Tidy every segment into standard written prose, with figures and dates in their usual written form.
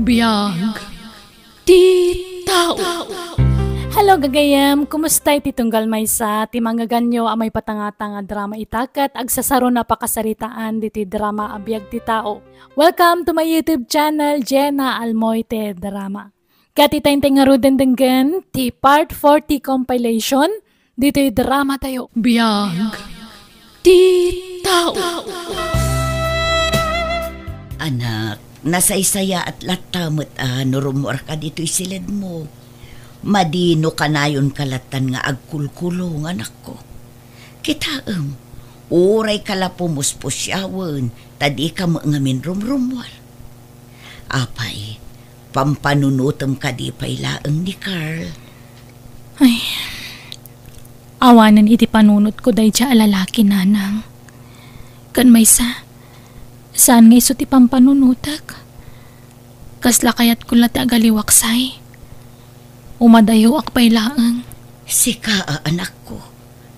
Biyag ti tao. Hello gagayam, kumusta iti tunggal maysa? Ti manggaganyo amay patanga-tanga drama itakat agsasaro na pakasaritaan diti drama abiyag ti tao. Welcome to my YouTube channel, Jenna Almoite Drama. Kati tayong nga denggan ti part 40 compilation diti drama tayo. Biyag ti tao. Anak, nasaysaya at latamot nurumor ka dito'y silid mo. Madino ka na yun kalatan nga agkulkulong anak ko. Kitaam, uray kala pumuspusyawan, tadi ka ngamin rumrumwal. Apay, pampanunutom ka di pay laang ni Carl. Ay, awanan iti panunot ko day siya alalaki nanang. Kan maysa, saan nga iso ti pampanunutak? Kasla kayat ko lati agaliwaksay. Umadayo akpay laang. Sika anak ko,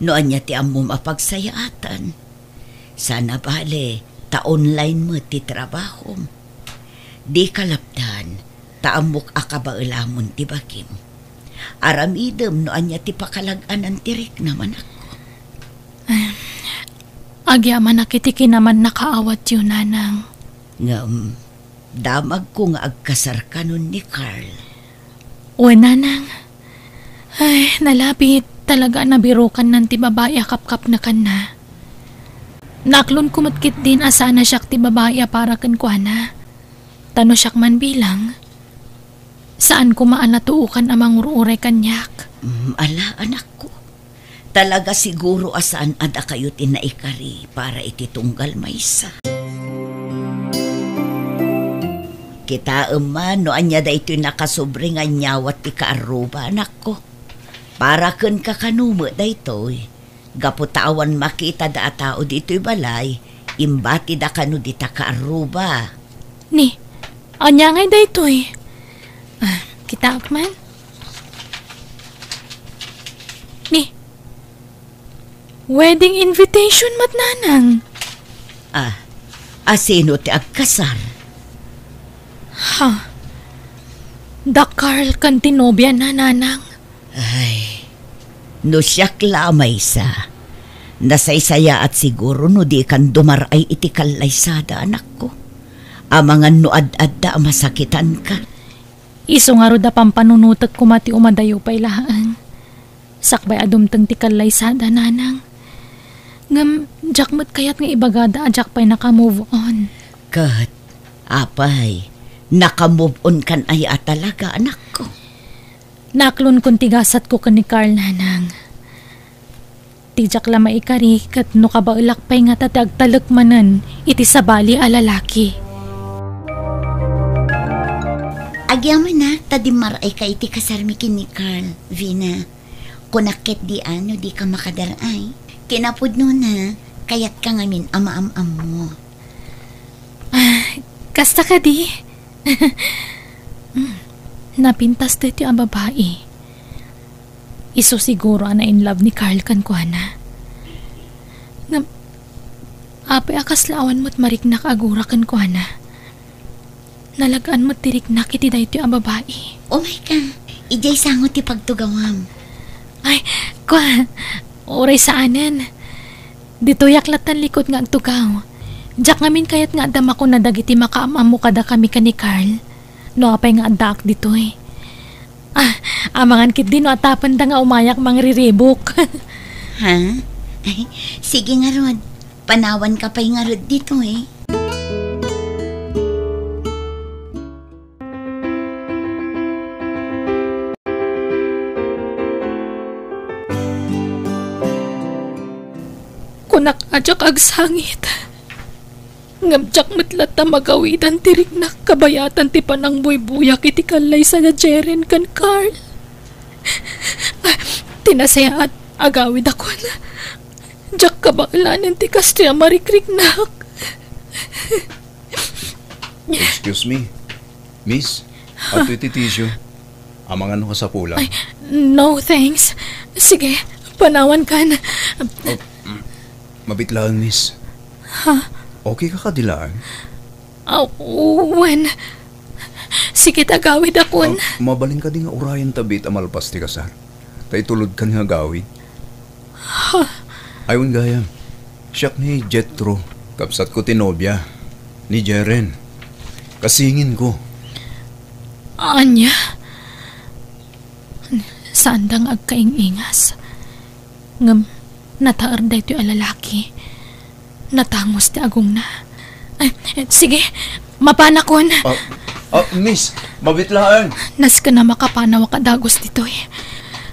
noan niya ti amom apagsayaatan. Sana bale, ta-online mo ti trabahom. Di kalapdan, taamok akabailamon ti bakim. Aramidem noan niya ti pakalagan tirik naman ako. Agyaman nakitiki naman nakaawat yun nanang. Ngam, damag ko nga agkasar ka nun ni Carl. O nanang, ay nalapit talaga nabirukan ng ti babae kap-kap na kan na. Naklon kumatkit din asa na siyak ti babae para kan kwa na. Tano siyak man bilang, saan ko maanatuukan amang ururay kanyak? Ala anak ko, talaga siguro asaan ada kayo tinaikari para ititunggal maysa. Kita man, no anya da ito'y nakasobre nga nyawat ti kaaruba, anak ko. Para kun kakanumo da ito'y. Gaputawan makita da tao dito'y balay, imbati da kanu di ta kaaruba. Ni, anya ngay da ito'y. Kita man? Ni, wedding invitation mat nanang. Sino ti agkasar? Ha? Da Carl kan tinobya na nanang. Ay, no siyak lamay sa. Nasaysaya at siguro no di kan dumaray iti kalaysada anak ko. Amangan no ad-ad da masakitan ka. Iso nga ro da pampanunutak kumati umadayo pay lahaan. Sakbay adumtang ti kalaysada nanang. Ngam, jakmat kayat nga ibagada ajak pay naka-move on. Kat, apay, naka-move on kan ay talaga anak ko. Naklon kung tigasat ko kan ni Carl nanang. Tijak la maikari kat no kabailak pay nga tatagtalak manan iti sabali a lalaki. Agyaman na, tadimar ay ka iti kasarmikin ni Carl, Vina. Kunakit di ano, di ka makadaray. Kinapudno na, kayat ka ngamin ama-am-am mo. Kasta ka di? Napintas dito ang babae. Iso siguro na in love ni Carl kan ko na. Apay akaslawan mo't mariknak agura kan ko na. Nalagaan mo't tiriknak iti dito ang babae. Oh my God, ijay sangot ti pagtugawam. Ay, kwa, oray saanan. Dito yaklatan likod nga agtugaw. Diyak ngamin kayat nga adama ko na dagiti makaamamu kada kami ka ni Carl. No apay nga adak dito eh. Amangan kit din no atapan da nga umayak mangriribok. Ha? Ay, sige nga Rod. Panawan ka pa'y nga Rod dito eh. Kunak ajak agsangit. Ngamjak matlat na magawitan tirik na kabayatan ti panang buy-buyak iti kalay sa Jeren kan Carl. Tinasaya at agawid ako na. Jak kabailanan ti kastya marikriknak. Excuse me, miss, ato iti tissue. Amangan ka sa pulang. Ay, no thanks. Sige, panawan ka na. Mabitlaan, miss. Ha? Okay ka kadilaan? When? Sige, tagawid akon. Mabaling ka din nga urayan tabit amalpas ti kasar. Tay tulod ka nga gawid. Ayon gayam. Siyak ni Jetro. Kapsat ko tinobya. Ni Jeren. Kasingin ko. Anya? Saan dang agkaingingas? Ngam, nataar da ito'y alalaki. Natangos ti agong na. Ay, sige, mapanakon. Miss, mabitlaan. Nas ka na makapanaw kadagos dito eh.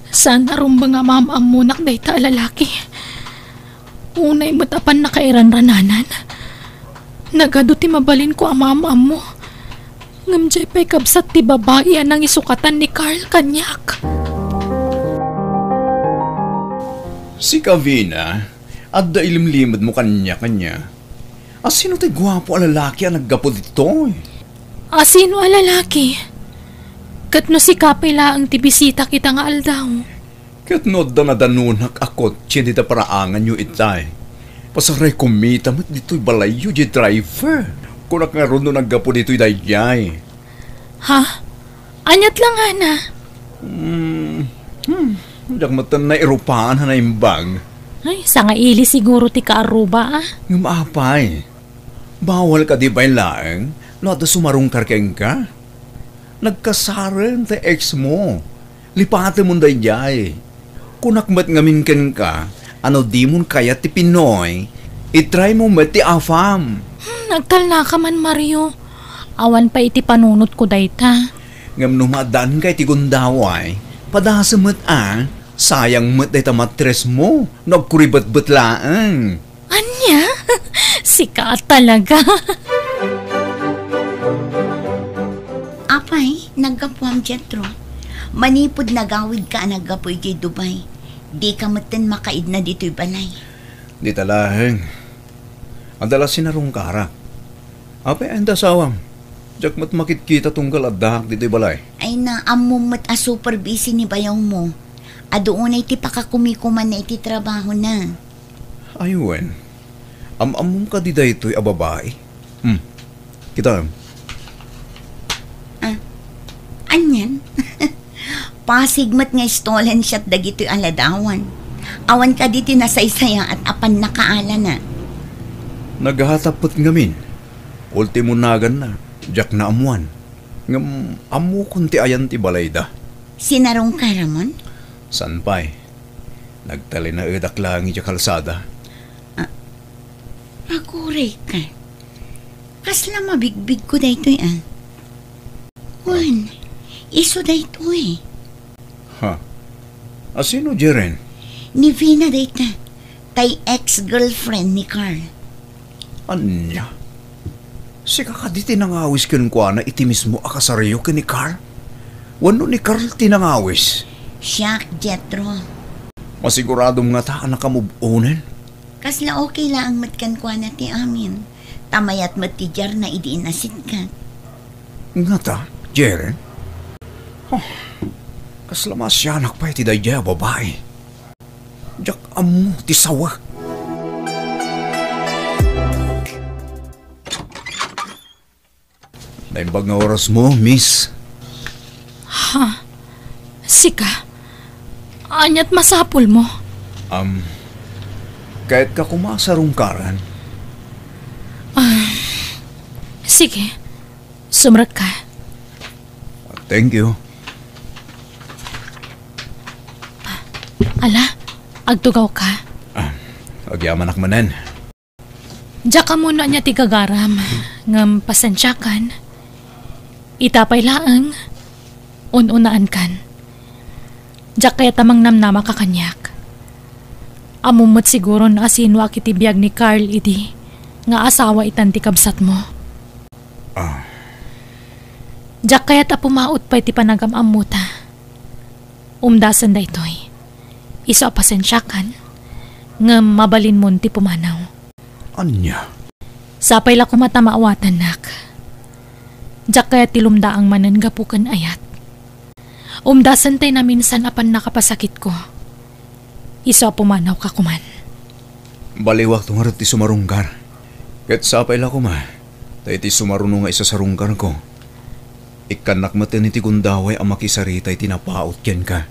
Saan arumba nga mamamunak da ita alalaki? Unay matapan na kairan-rananan. Nagado ti mabalin ko ang mamam mo. Ngam jay pa'y kabsat ti babae anang isukatan ni Carl kanyak. Si Kavina, at da ilimlimad mo kanya-kanya. Sino tayo gwapo ang lalaki ang naggapo dito? Sino ang lalaki? Katno si Kapila ang tibisita kita nga aldaw. Katno da nadanunak ako, tiyendita paraangan nyo itay. Pasaray kumita mo't dito'y balayo di driver. Kunak nga ron no naggapo dito'y dayay. Ha? Anyat lang, Ana. Dagmatan na irupahan na imbag. Ay, sa nga ili siguro ti kaaruba ah. Yung maapay. Bawal ka di ba yung laeng? No, da sumarong karkeng ka? Nagkasaran ta ex mo. Lipate mo dayay. Kunakmat ngamin ken ka, ano di mo kaya ti Pinoy, itry mo mati afam. Nagtalna ka man, Mario. Awan pa iti panunot ko dayta. Ngam numadaan kay ti gundaway, padasamat sayang mat dayta matres mo, nagkuribat-batlaan. Anya? Sika talaga. Apay, naggapuam Jetro. Manipod nagawid ka naggapoy kay Dubai. Di ka matin makaid na dito'y balay. Di talaheng. Ang dala sinarong karak. Apay, ang dasawam. Diyak mat makitkita tunggal at dahak dito'y balay. Ay na, amumot a super busy ni bayaw mo. Adoon ay ti pakakumikuman na iti trabaho na. Ayun. Amum ka di dayto'y ababae. Kita. Anyan? Pasigmat nga stolen siya't dagito'y aladawan. Awan ka dito nasaysaya at apan nakaala na. Naghatapot ngamin. Ultimo nagan na. Diyak na amuan. Ngam amu kunti ayan ti balayda. Sinarong ka, Ramon? Sanpay. Nagtali na edak lang iti kalsada. Paguray ka. Kasla mabigbig ko dayto'y Juan, iso dayto'y. Ha? Sino Jeren? Ni Vina dayta. Tay ex-girlfriend ni Carl. Anya? Sika ka di tinangawis kin kwa na iti mismo akasaryo kin ni Carl? Wano ni Carl tinangawis? Siya, Jetro. Masiguradong nga ta na kamubunin? Kasla okay lang ang matkan kwa na ti amin. Tamayat matijar na idiinasit ka. Nga ta, Jeren? Kaslamas siya nakpay ti dayjay babae. Diyak amu ti sawa. Naimbag nga oras mo, miss. Ha? Sika? Anyat masapul mo? Kahit ka kumasarong karan. Sige. Sumrak ka. Thank you. Ala, agtugaw ka. Agyaman akmanan. Diya ka muna niya tigagaram. Ngam pasensyakan. Itapay laang. Ununaan kan. Diya kaya tamang namnama ka kanyak. Amumot siguro na asino akitibiyag ni Carl idi. Nga asawa itan ti kabsat mo. Diya kaya tapumaot pa iti panagamamuta. Umdasan da ito'y. Iso pasensyakan. Nga mabalin mo ti pumanaw. Anya? Sapay la kumatamaawatan nak. Diyak kaya tilumda ang manangapukan ayat. Umdasan tayo na minsan apan nakapasakit ko. Iso pumanaw ka kuman. Baliwak tong harap ti sumarungkar. Ket sapay la kuma. Tayo ti sumaruno nga isa sarungkar ko. Ikanak matin iti kundaway ang makisaritay tinapaot yan ka.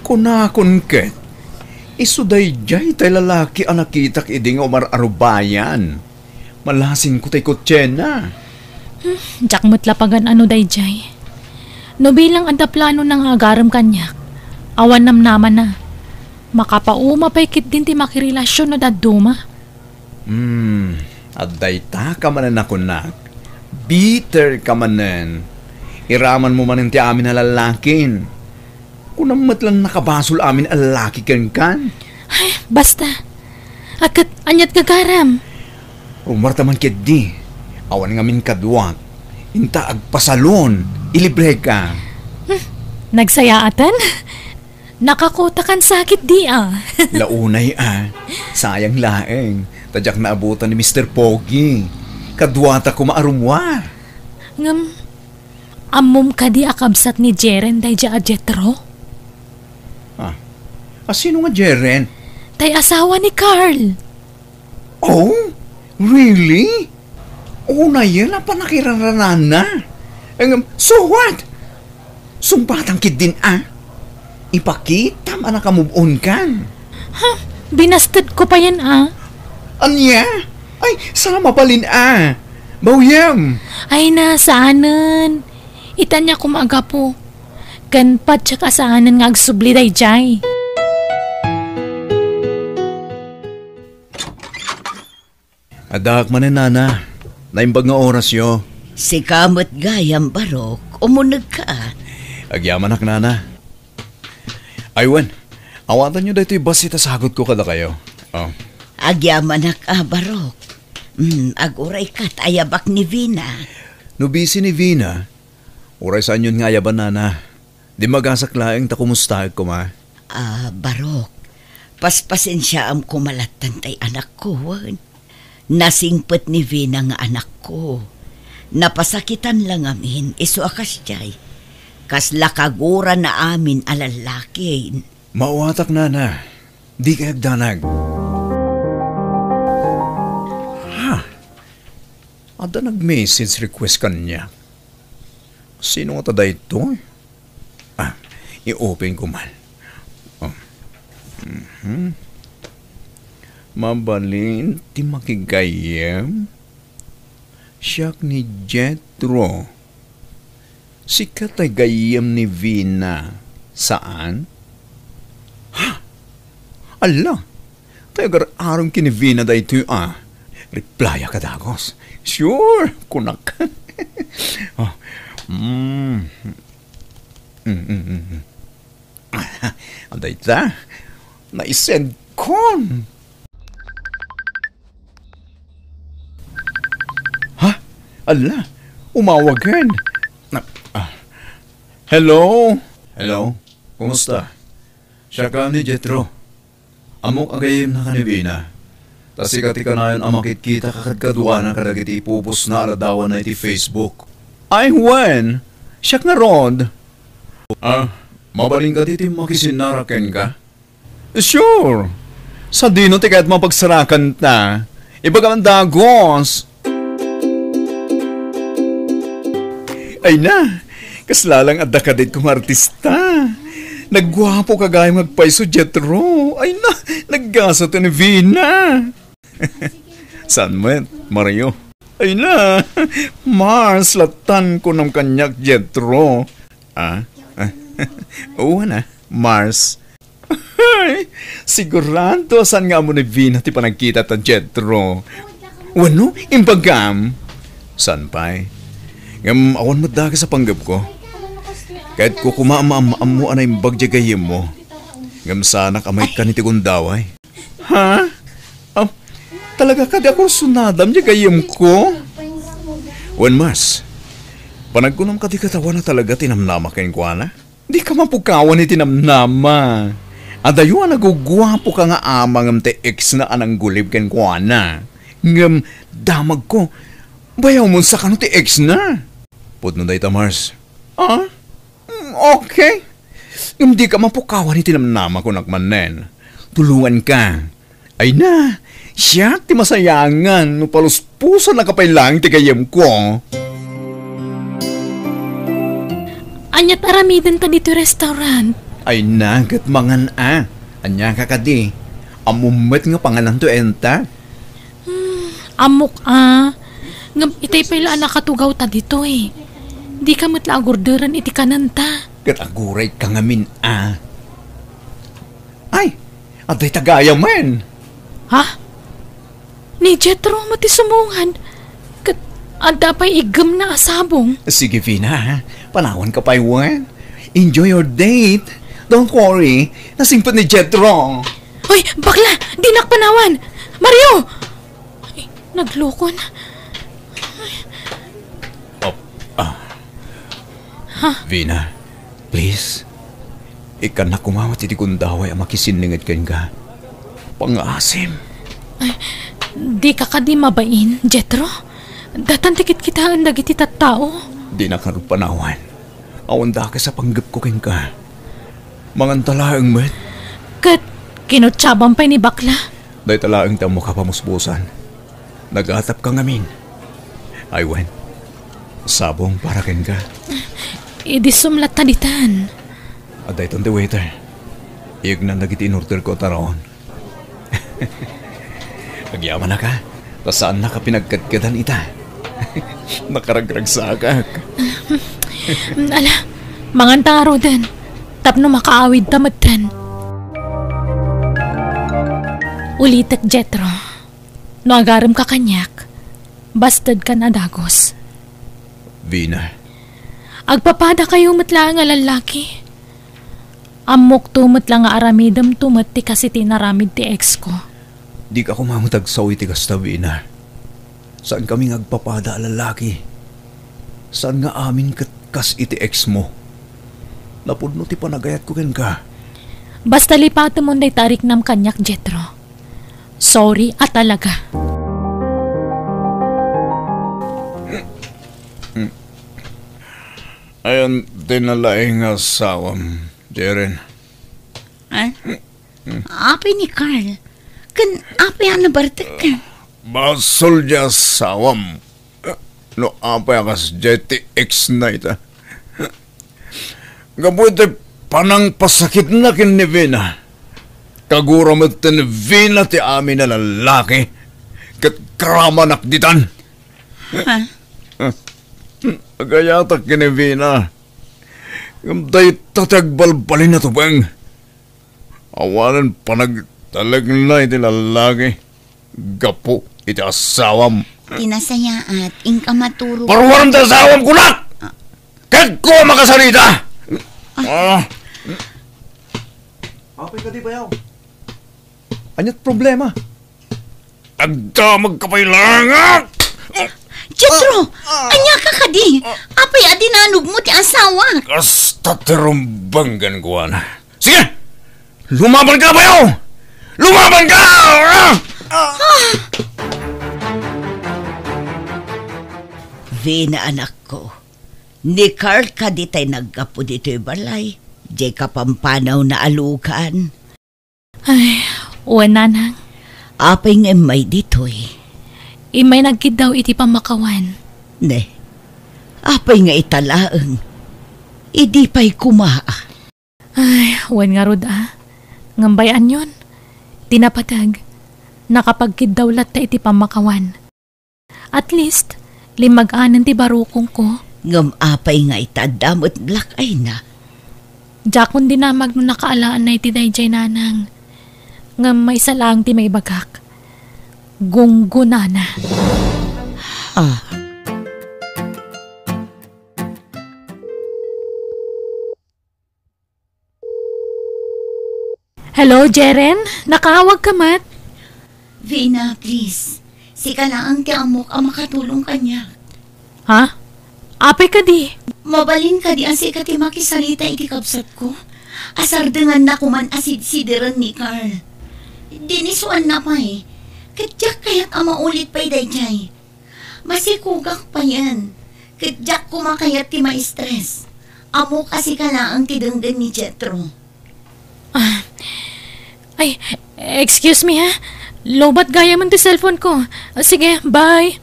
Kunakon ket, isuday jay tay lalaki ang nakitak iding umararubayan. Malasin ko tay kutsena. Jak mutlapagan ano dayjay. No bilang anda plano ng agaram kanyak, awan namnaman na. Makapauma pa'y kit din ti makirelasyon na daduma. Aday ta ka manan ako nak. Bitter ka manan. Iraman mo manan ti amin na lalakin. Kunamat lang nakabasol amin ang lalaki kan. Ay, basta. Akat anyat gagaram. Umarta man kit di. Awan ngamin kadwak. Inta agpasalon. Ilibre ka. Nagsayaatan? Nakakutakan sakit di Launay sayang laeng. Tadyak na abutan ni Mr. Pogi. Kadwata ko maarumwa. Ngam, amom ka di akabsat ni Jeren day ja Jetro? Sino nga Jeren? Tay asawa ni Carl. Oh? Really? Na yan ang panakiraranan na. So what? Sumpatang kid din Ipakita man na ka-move on kan. Binasted ko pa yan Anya? Ay, sama palin Bawyam. Ay na, saanan. Itan niya kumaga po. Ganpat siya kasaanan nga agsubli day jay. Adak man nana. Naimbag nga oras yo. Si kamot gayam barok, umunag ka. Agyaman ak nana. Aywan, awatan nyo dito basita sagot ko kada kayo. Agyaman ka barok. Aguray kat ayabak ni Vina. Nubisi ni Vina. Uray saan yun nga ayaban nana. Di magasak laeng ta kumusta ko ma. Barok. Paspasin siya am kumalatan tay anak ko. Nasingpet ni Vina nga anak ko. Napasakitan lang amin, iso akas jay. Kas lakagura na amin alalaki. Mauwatak nana. Di kayag danag. Ada nag-message request kanya. Sino nga tada ito? I-open ko man. Mabalin ti makigayem. Siyak ni Jetro. Sikat ay gayem ni Vina. Saan? Ala, tayo arong kini Vina da ito Replya ka dagos. Sure, kunak. Anday ta, naisend kon. Ala, umawagan. Hello? Hello? Kumusta? Siya ka ni Jetro. Amok agayim na kanibina. Tasi katika na yun amakit kita kakadkadwa na kadagiti pupus na aladawan na iti Facebook. Ay, when? Siya nga rod. Mabaling ka diti makisinaraken ka? Sure. Sa dino ti kaya't mapagsarakan ta. Ibagaman dagos. Ay na, kaslalang adda ka dit kong artista. Nagwapo ka gayang magpaiso Jetro. Ay na, naggasa to ni Vina. San mo, Mario? Ay na, Mars, latan ko ng kanyak Jetro. Oo na, Mars. Sigurado, saan nga mo ni Vina ti panagkita ta Jetro? Wano, impagam? San pa'y? Ngam, awan mo daga sa panggap ko. Kahit ko kumaam-am mo anay bagjagayim mo. Ngam sanak amay ka ni Tigundaway. Ha? Talaga ka di ako sunadam jagayim ko? Wan Mars, panagkunam ka di katawan na talaga tinamnama kain ko na? Di ka mapukawan ni tinamnama. Adayuan nagugwapo ka nga amang te ex na anang gulib kain ko na. Ngam, damag ko. Bayaw mo sa kano ti ex na. Putno day ta Mars. Okay. Hindi ka mapukawan ni tinamnama ko nakmanen. Tulungan ka. Ay na, Siya ti masayangan no paluspusan na kapailang ti gayem ko. Anyat aramidan ta dito restaurant. Ay nagat mangan Anya ka kadi. Amumet nga pangalan to enta. Amok ngam itay pala nakatugaw ta dito eh. Di ka matla agurderan iti kananta. Kat aguray ka ngamin Ay, aday tagaya man. Ha? Ni Jetro mati sumungan. Kat ada pa'y igam na asabong. Sige Vina, panawan ka pa iwan. Enjoy your date. Don't worry, nasingpat ni Jetro. Hoy, bakla! Dinak panawan! Mario! Ay, naglukon. Vina, please. Ikan na kumawat iti kundaway ang makisinlingad ka. Pangasim. Ay, di ka di mabain, Jetro. Datan tikit kita ang dagiti tattao. Di na karupanawan. Awanda ka sa panggap ko ka. Mangantalaang met. Kat, kinutsabang pa ni bakla. Day talaang tamo ka pamusbusan. Nagatap ka ngamin. Aywan, sabong para ka. Idisumlat taditan. Aday ton the waiter. Iyag na nagiti inorder ko taraon. Nagyaman na ka. Saan na ka pinagkadkadan ita? Nakaragrag sa agak. Ala, mangantaro din. Tapno makaawid tamatan. Ulitak Jetro. No agaram ka kanyak. Bastad ka na dagos. Vina. Agpapada kayo matla nga lalaki. Amok tumat lang nga aramidam tumat ti kasi tinaramid ti ex ko. Di ka kumamutag sa iti kasta, Vina. Saan kami agpapada lalaki? Saan nga amin kas iti ex mo? Napudno ti panagayat ko ka. Basta lipato mo day tarik nam kanyak, Jetro. Sorry at talaga. Ayan, dinalaing asawam, Jeren. Api ni Carl. Kan api ang nabartak ka. Basol dya asawam. No, apa akas JTX na ita. Gabuti panang pasakit na kin ni Vina. Kagura mo ni Vina ti amin na lalaki. Kat kramanak ditan. Agayatak kin ni Vina. Gamday tatagbalbalin na to bang. Awalan panagtalag na iti lalaki. Gapo iti asawam. Tinasaya at ingka maturo. Parwaran ta asawam kunak! Kag ko makasarita! Apay ka di bayaw? Anyat problema? Agda magkapailangan! Jetro! Anya ka kadi! Apay adinanog mo ti asawa! Kasta terumbanggan ko na. Sige! Lumaban ka bayaw! Lumaban ka! Vina anak ko, ni Carl ka di tayo nagkapo dito'y balay. Di ka pampanaw na alukan. Ay, wala nang. Apay nga may dito'y. Imay nagkid daw iti pamakawan. Ne, apay nga italaang. Idi pa'y kumaa. Ay, wan nga rod Ngambayan yon. Tinapatag. Nakapagkid daw latta iti pamakawan. At least, limag-anan ti barukong ko. Ngam apay nga itadamot blak ay na. Jakon dinamag no nakaalaan na iti dayjay nanang. Ngam may salang ti may bagak. Gunggunana. Hello, Jeren? Nakawag ka mat? Vina, please. Si ka na ang tiamok ang makatulong kanya. Ha? Apay ka di? Mabalin ka di ang si kati makisalita iti kapsat ko. Asar dengan na kuman asid-sideran ni Carl. Dinisuan na pa eh. Kadyak kaya't ama ulit pa'y dayjay. Masikugak pa yan. Kadyak kumakayat ti ma-stress. Amo kasi ka na ang tidanggan ni Jetro. Ay, excuse me ha? Lobat gaya man ti cellphone ko. Sige, bye.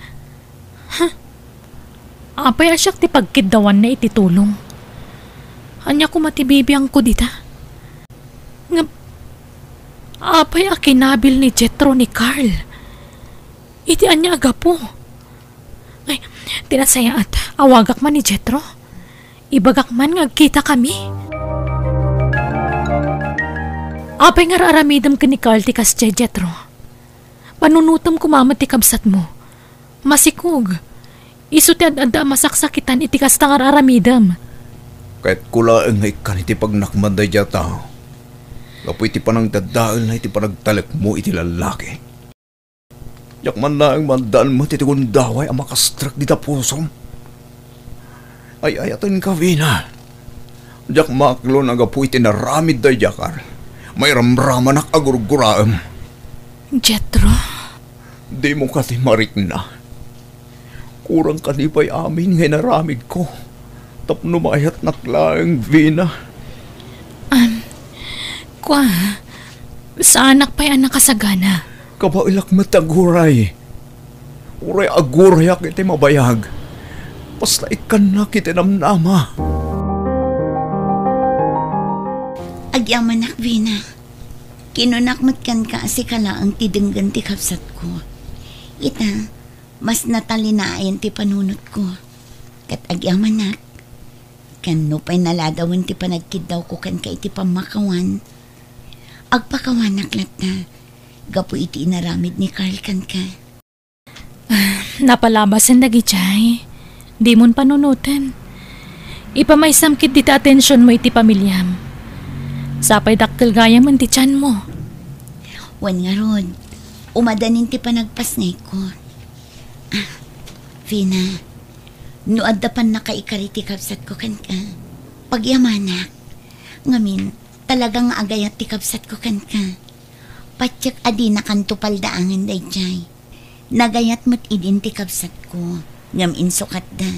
Apay asyak ti pagkiddawan na ititulong. Anya ko matibibiyang ko dita. Apay akinabil ni Jetro ni Carl. Iti anya agapo. Ay, tinasaya at awagak man ni Jetro. Ibagak man ngagkita kami. Apay nga raramidam ka ni Carl ti kas Jetro. Panunutom kumamat ti kabsat mo. Masikog. Isu ti adda masaksakitan iti kas nga raramidam. Kahit kulaang nga ikan iti pagnakmanday jata. Kapoy iti panang dadaal na iti panagtalek mo iti lalaki. Yak man na ang mandaan mo iti kundaway ang makastrak di tapusom. Ay ayatan ka, Vina. Jak maklo na gapoy iti naramid day jakar. May ramraman ak agurguraam. Jetro? Di mo ka timarik na. Kurang kanipay amin ngay naramid ko. Tapno mayat naklaang, Vina. Kwa, sa anak pa'y anak kasagana. Kabailak mataguray. Uray aguray ak iti mabayag. Basta ikan na kiti namnama. Agyaman nak, Vina. Kinunakmat kan ka asi kala ang tidenggan ti kapsat ko. Ita, mas natalinayan ti panunot ko. Kat agyaman nak, kan no pa'y naladawan ti panagkidaw ko kan ka iti pamakawan. Agpakawanak lat na, gapo iti inaramid ni Carl kan ka. Napalabasan na gichay. Di mon panunutan. Ipamaisamkit dita atensyon mo iti pamilyam. Sapay dakkel gaya man ti tiyan mo. Wan nga rod, umadanin ti panagpasngay ko. Vina, no addapan na kaikari ti kapsat ko kan ka. Pagyamanak, ngamin, talagang agayat ti kapsat ko kan ka. Patyak adi na kan tupaldaangan day jay. Nagayat mo't idin ti kapsat ko. Ngam insukat da.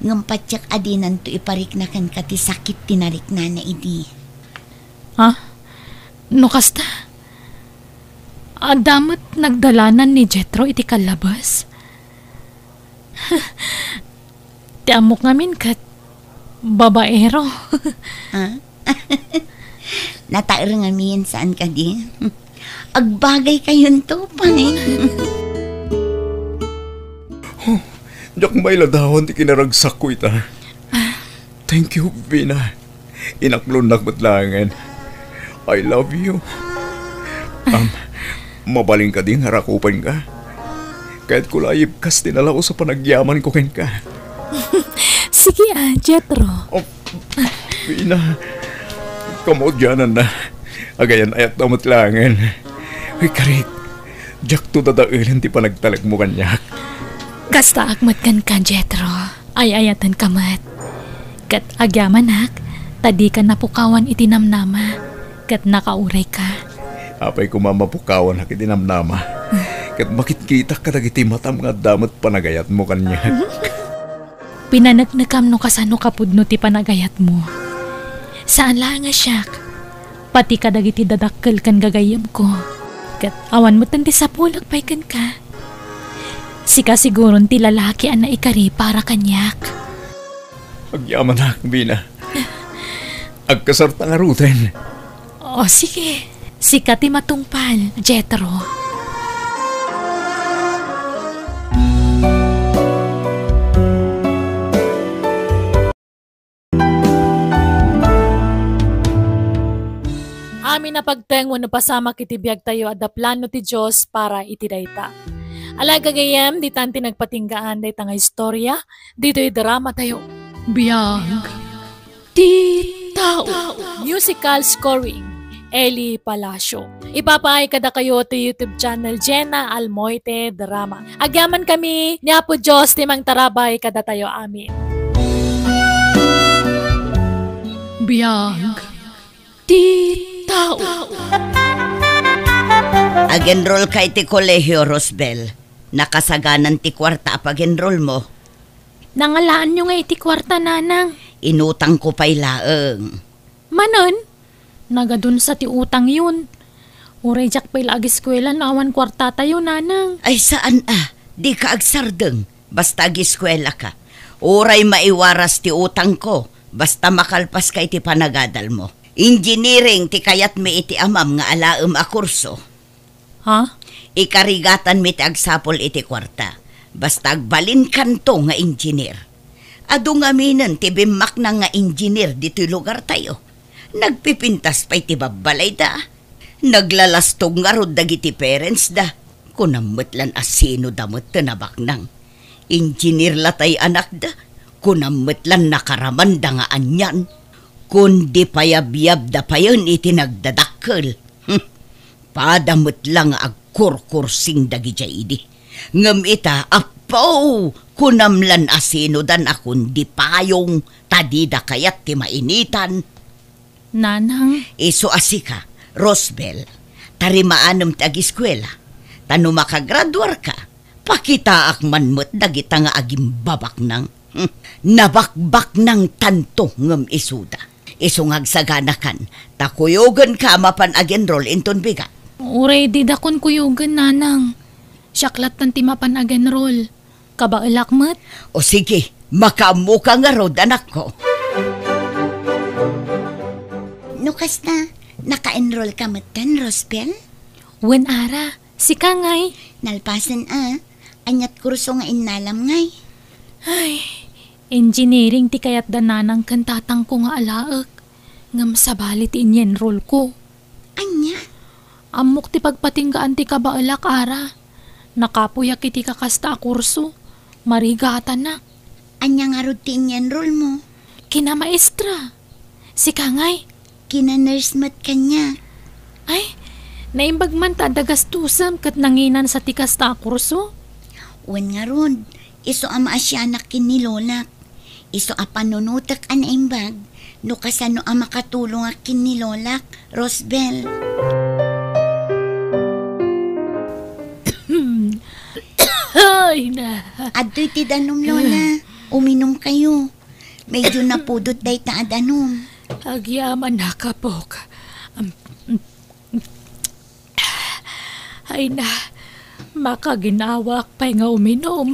Ngam patyak adi nanto iparik na kan ka ti sakit tinarik na na idi. Ha? No kasta? Damat nagdalanan ni Jetro iti kalabas? Ti amok ngamin kat babaero. Ha? Natair ngamin saan ka di? Agbagay kayon to, panay. Diyak may ladawan ti kinaragsak ko ita. Thank you, Vina. Inaklunak matlangan. I love you. Mabaling ka din, harakupan ka. Kahit kulayip kas tinala ko sa panagyaman ko ken ka. Sige Jetro. Oh, Vina. Kamodyanan na. Agayan ayat na matlangan. Uy, karit. Diyak to dadailan ti panagtalag mo kanyak. Kasta akmat kan ka, Jetro. Ay ayatan kamat. Kat agyaman tadi ka napukawan itinamnama. Kat nakauray ka. Apay kumamapukawan hak itinamnama. Kat makikita ka dagiti matam nga damat panagayat mo kanyak. Pinanagnagam no kasano kapudno ti panagayat mo. Saan lang nga siyak? Pati ka dagiti dadakkel kan gagayam ko. Kat awan mo tanti sa pulag pay kan ka. Sika siguron ti lalaki an naikari para kanyak. Agyaman na, Bina. Agkasarta nga ruten. O sige, sika ti matungpal, Jetro. Amin na pagteng wano pasama kitibiyag tayo at da plano ti Diyos para itidayta. Alaga gayam, di tanti nagpatinggaan day tanga istorya, dito'y drama tayo. Biyag ti tao. Musical scoring, Eli Palacio. Ipapaay kada kayo to YouTube channel Jenna Almoite Drama. Agyaman kami, niya po Diyos, timang tarabay kada tayo amin. Biyag ti tao. Agenroll ka iti kolehyo, Rosbel. Nakasaganan ti kwarta pag-enroll mo. Nangalaan nyo nga iti kwarta, nanang. Inutang ko pa'y laeng. Manon, nagadun sa ti utang yun. Uray jak pa'y lagi eskwela na awan kwarta tayo, nanang. Ay saan di ka agsardeng, basta giskwela ka. Uray maiwaras ti utang ko, basta makalpas ka iti panagadal mo. Engineering ti kayat mi iti amam nga alaem a kurso. Ha? Ikarigatan mi ti agsapol iti kwarta, basta agbalin kanto nga engineer. Adu nga minen ti bimak na nga engineer dito lugar tayo. Nagpipintas pa iti babalay da. Naglalastog nga rod dagiti parents da. Kunamutlan asino damot tinabak nang. Engineer latay anak da. Kunamutlan nakaraman da nga anyan. Kundi payab-yab da pa yun iti nagdadakkel. Padamot lang agkurkursing dagi jaydi. Ngam ita apaw kunamlan asino dan akon di payong tadida kayat ti mainitan. Nanang? Iso asika, Rosbel, tarimaanam ti agiskwela. Tano makagraduar ka, pakita akman mo't dagita nga agim babak nang. Nabakbak ng tanto ngam isuda. Isungag saganakan, takuyogan ka mapan agenrol inton bigat. Uray di dakon kuyugan, nanang. Syaklat tan ti mapan agenrol. Kabailak mat? O sige, makamuka nga rod anak ko. Nukas na, naka-enroll ka matan, Rosbel? Wen ara, si Kangay. Nalpasan anyat kurso nga inalam ngay. Ay, engineering ti kayat dananang kantatang ko nga alaak. Ngam sabali ti inyenrol ko. Anya? Amok ti pagpatinggaan ti kabailak ara. Nakapuyak iti kakasta a kurso. Marigatan na. Anya nga routine enroll mo? Kina maestra. Si Kangay. Kina-nurse mat kanya. Ay, naimbag man tadagastusam kat nanginan sa tikasta a kurso. Wan nga ron, iso ama asyanak kinilolak. Iso a panunutak an naimbag. No kasano a makatulong a kinilolak, Rosbel. Ay na. Adoy ti danom, Lola. Uminom kayo. Medyo napudot day ta danom. Agyaman nakapok. Ay na, makaginawak pa nga uminom.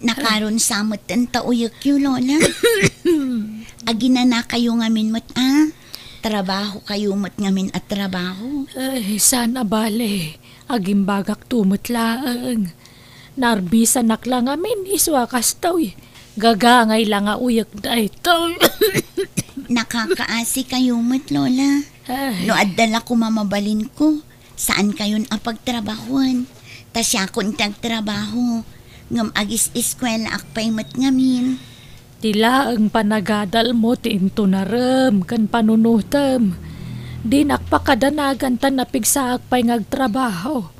Nakaroon samot ang tauyok yun, Lola. Agina na kayo ngamin mat, Trabaho kayo mat ngamin at trabaho. Ay, sana bale. Agimbagak tumot laang. Narbisa naklang amin iswakas taw. Gagangay lang nga uyak da ito. Nakakaasi kayo mat, Lola. Ay, No adala ko mamabalin ko, saan kayon apagtrabahuan? Tasya kon tagtrabaho, ngam agis eskwela akpay mat ngamin. tila ang panagadal mo tinto na ram kan panunutam. Di nakpakadanagan tan napigsaak pa'y ngagtrabaho.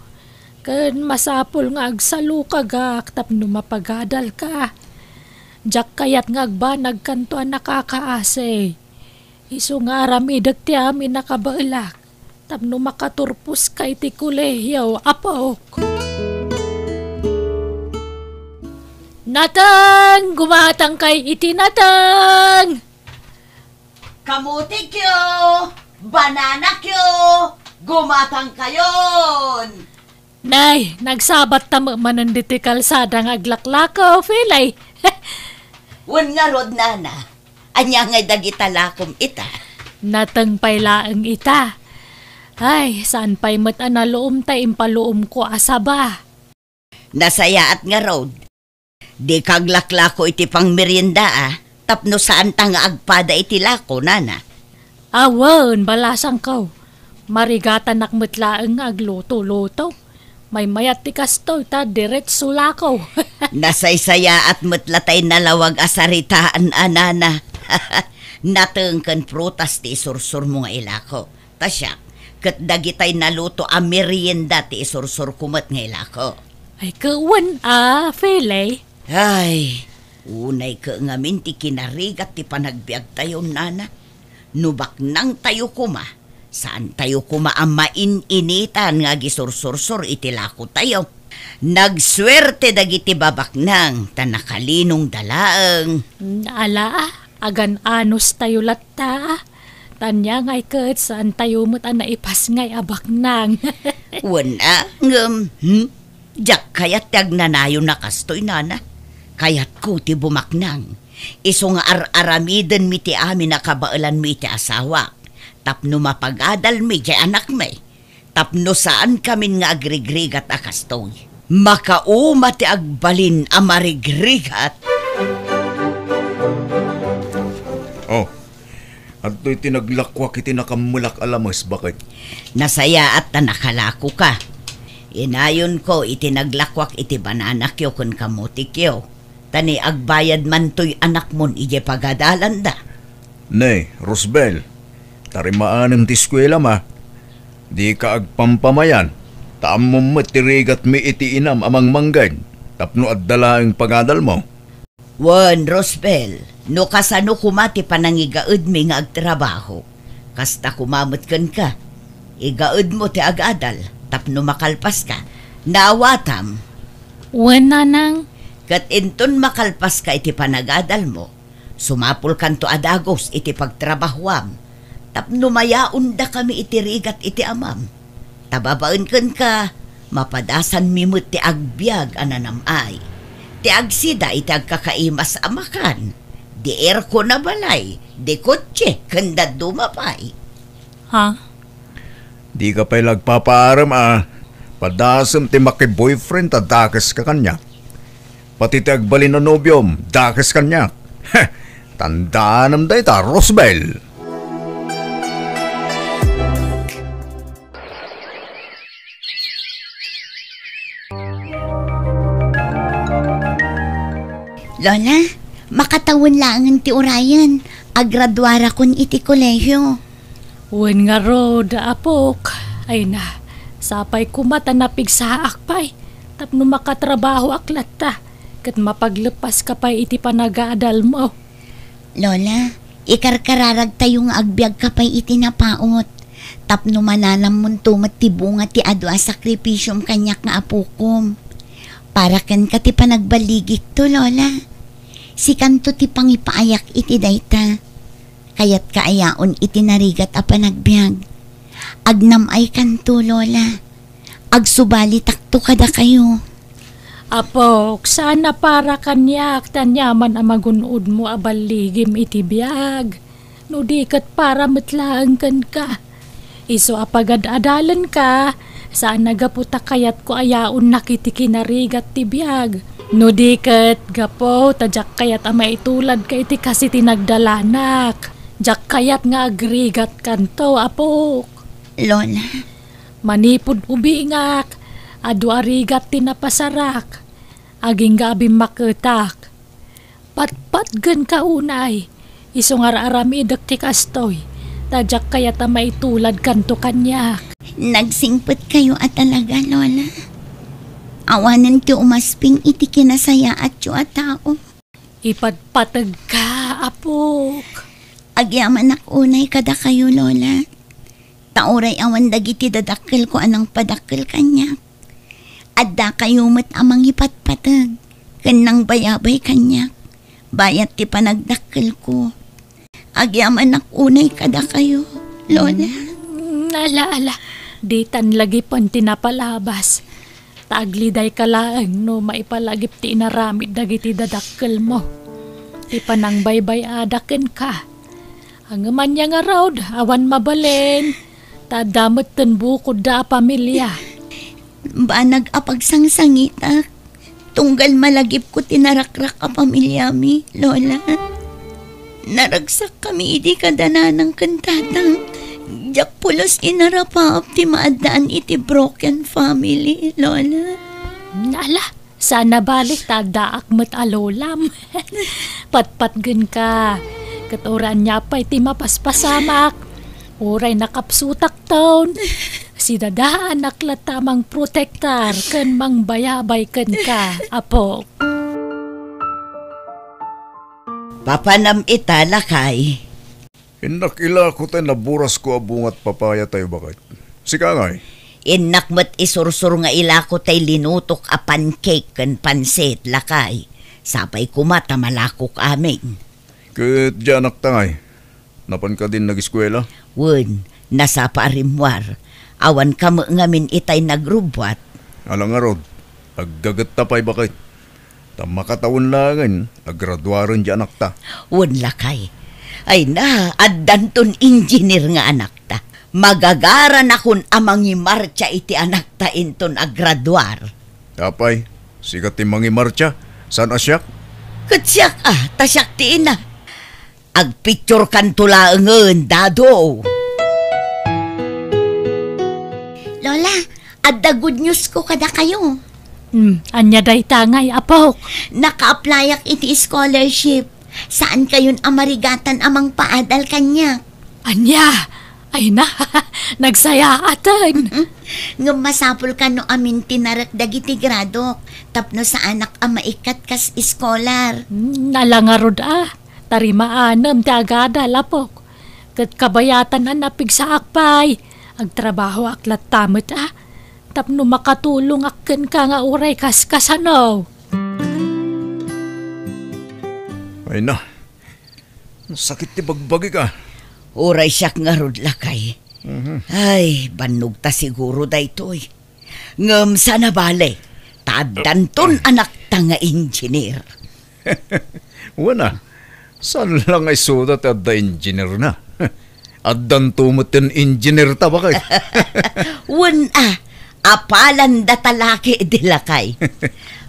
Kan masapol nga agsalu kagak tapno mapagadal ka. Jak kayat ngagbanag kanto ang nakakaase. Iso nga ramidag ti amin nakabailak. Tapno makaturpus kay ti kulehiyaw apok. Natang! Gumatang kay iti natang! Kamuti kyo! Banana kyo! Gumatang kayon! Nay, nagsabat tamo mananditi kalsada ng aglaklako, Filay. Wan nga rod nana. Anya ngay dagita lakom ita. Natang paylaang ita. Ay, saan pa'y matanaloom ta impaluom ko asaba. Nasaya at nga rod. Di kaglaklako iti pang merienda tapno saan ta nga agpada iti lako, nana. Awan, balasang kaw. Marigatan nakmutlaang agluto-luto. May mayat ti kasto ta diretso lakaw. Nasaysaya at mutlatay nalawag asaritaan, nana. Natengken prutas ti isursur mo nga ilako. Tasyak, kat dagitay naluto a merienda ti isursur kumat nga ilako. Ay, kawan Filay. Ay, unay ka ngamin ti kinarigat ti panagbiag tayo, nana. Nubak nang tayo kuma. Saan tayo kuma ang main-initan nga gisursursur iti lako tayo. Nagswerte dagiti babak nang tanakalinong dalaang. Ala, agan anos tayo latta. Tanya ngay kat saan tayo mo't naipas ngay abak nang. Wala, Jak kayat tag nanayo na kastoy nana. Kayat ko ti bumaknang. Iso nga ar-aramiden mi ti amin na kabailan mi ti asawa. Tapno mapagadal mi ti anak mi. Tapno saan kamin nga agrigrigat a kastoy. Makauma ti agbalin a marigrigat. Oh, at to'y tinaglakwak iti nakamulak alamas, bakit? Nasaya at nakalako ka. Inayon ko itinaglakwak iti banana kyo kun kamuti kyo. Tani agbayad man to'y anak mon ije pagadalan da. Nay, Rosbel, tarimaan ng tiskwela ma. Di ka agpampamayan. Taam mo matirigat mi iti inam amang manggad. Tapno at dala ang pagadal mo. Wan, Rosbel, no kasano kumati panangigaud mi nga agtrabaho. Kasta kumamot ka. Igaud mo ti agadal. Tapno makalpas ka. Naawatam. Wan nanang. Kat inton makalpas ka iti panagadal mo. Sumapul kanto adagos iti pagtrabahuam. Tapno mayaon da kami iti rigat iti amam. Tababaen ka. Mapadasan mimut ti agbyag ananamay. Ti agsida iti agkakaimas amakan. Di erko na balay. Di kotse kanda dumapay. Ha? Di ka pa'y lagpapaaram Padasam ti maki-boyfriend tadakas ka kanya. Pati ti agbalin na nobyom, dakas kanya. Tandaan day ta, Rosbel. Lola, makatawon lang ang ti Orion. Agradwara kun iti kolehyo. Wan nga road, apok. Ay na, sapay kumata na pigsaak pa'y. Tapno makatrabaho aklat ta. Kat mapaglepas ka pa'y iti panagadal mo. Lola, ikarkararag tayong agbyag ka pa'y iti napaot. Tapno mananam mon tumat ti bunga ti adwa sakripisyum kanyak nga apukom. Para kan ka ti panagbaligik to, Lola. Si kanto ti pangipaayak iti dayta. Kayat kaayaon iti narigat a panagbyag. Agnam ay kanto, Lola. Agsubali takto kada kayo. Apok, sana para kanyak tanyaman ang magunod mo abaligim iti biyag. No di kat para matlaang kan ka. Iso apagad-adalan ka, saan nagaputa kayat ko ayaon nakiti kinarigat ti biyag. No di kat gapo, tadyak kayat ama itulad ka iti kasi tinagdalanak. Jak kayat nga agrigat kanto, apok. Lola, Manipod ubingak, adu arigat tinapasarak, aging gabi maketak. Patpat gan kaunay, isong ararami ti kastoy, tadyak kaya ta maitulad kanto kanyak. nagsingpot kayo at talaga, Lola. Awanan ti umasping iti kinasaya at yu at tao. Ipadpatag ka, apok. Agyaman unay kada kayo, Lola. Tauray awan dagiti dadakkel ko anang padakkel kanya. Adda kayo mat amang ipatpatag. Kanang bayabay kanya. Bayat ti panagdakkel ko. Agyaman unay kada kayo, Lola. Ala, di tan lagi pan tinapalabas. Tagliday ka laang no maipalagip ti inaramid dagiti dadakkel mo. Ti panang baybay adaken ka. Ang man nga raw, awan mabalin. Tadamot ten bukod da pamilya. Banag apagsangsangita. Tunggal malagip ko tinarakrak a pamilya mi, Lola. Naragsak kami idi kadana ng kantatang. Diyak pulos inarapap ti maadaan iti broken family, Lola. Nala, sana balik tadaak met alolam. Patpatgen ka. Katuran niya pa iti mapaspasamak. Uray nakapsutak taon. Si dadaan naklatamang protektar ken mang bayabay ken ka, apok. Papanam ita lakay. Inakila ko tayo naburas ko abungat papaya tayo bakit. Sika ngay. Inakmat isursur nga ilako tay linutok a pancake ken pansit lakay. Sapay kumata malakok amin. Kat dyan tangay. Napan ka din nag-eskwela? Wen, nasa paarimwar. Awan ka mo ngamin itay nagrubwat. Alang nga rod, aggagat tapay bakit? Makataon langan, aggraduaran di anak ta. Wen lakay. Ay na, addanton engineer nga anak ta. Magagaran akon amangi marcha iti anak ta inton aggraduar. Tapay, sikat ti mangi marcha. San asyak? Katsyak tasyak tiin na. Agpicture kan tulaangan, dado. Lola, adda good news ko kada kayo. Anya day tangay, apok. Naka-applyak iti scholarship. Saan kayon amarigatan amang paadal kanya? Anya, ay na, nagsaya atan. Nga masapul ka no amin tinarak dagiti grado. Tapno sa anak ang maikat kas iskolar. Nalangarod tarimaanam ti agada lapok. Kat kabayatan napig sa akpay. Agtrabaho aklat tamot Tapno makatulong akken ka nga uray kaskasano. Ay na, sakit ti bagbagi ka. Uray siyak nga rod lakay. Ay, banog ta siguro daytoy. Ngam sana bale, tadanton anak ta nga engineer. Wana, saan lang ay sudat at da engineer na? Addan tumutin engineer ta bakit? Wen apalan da talaki di lakay.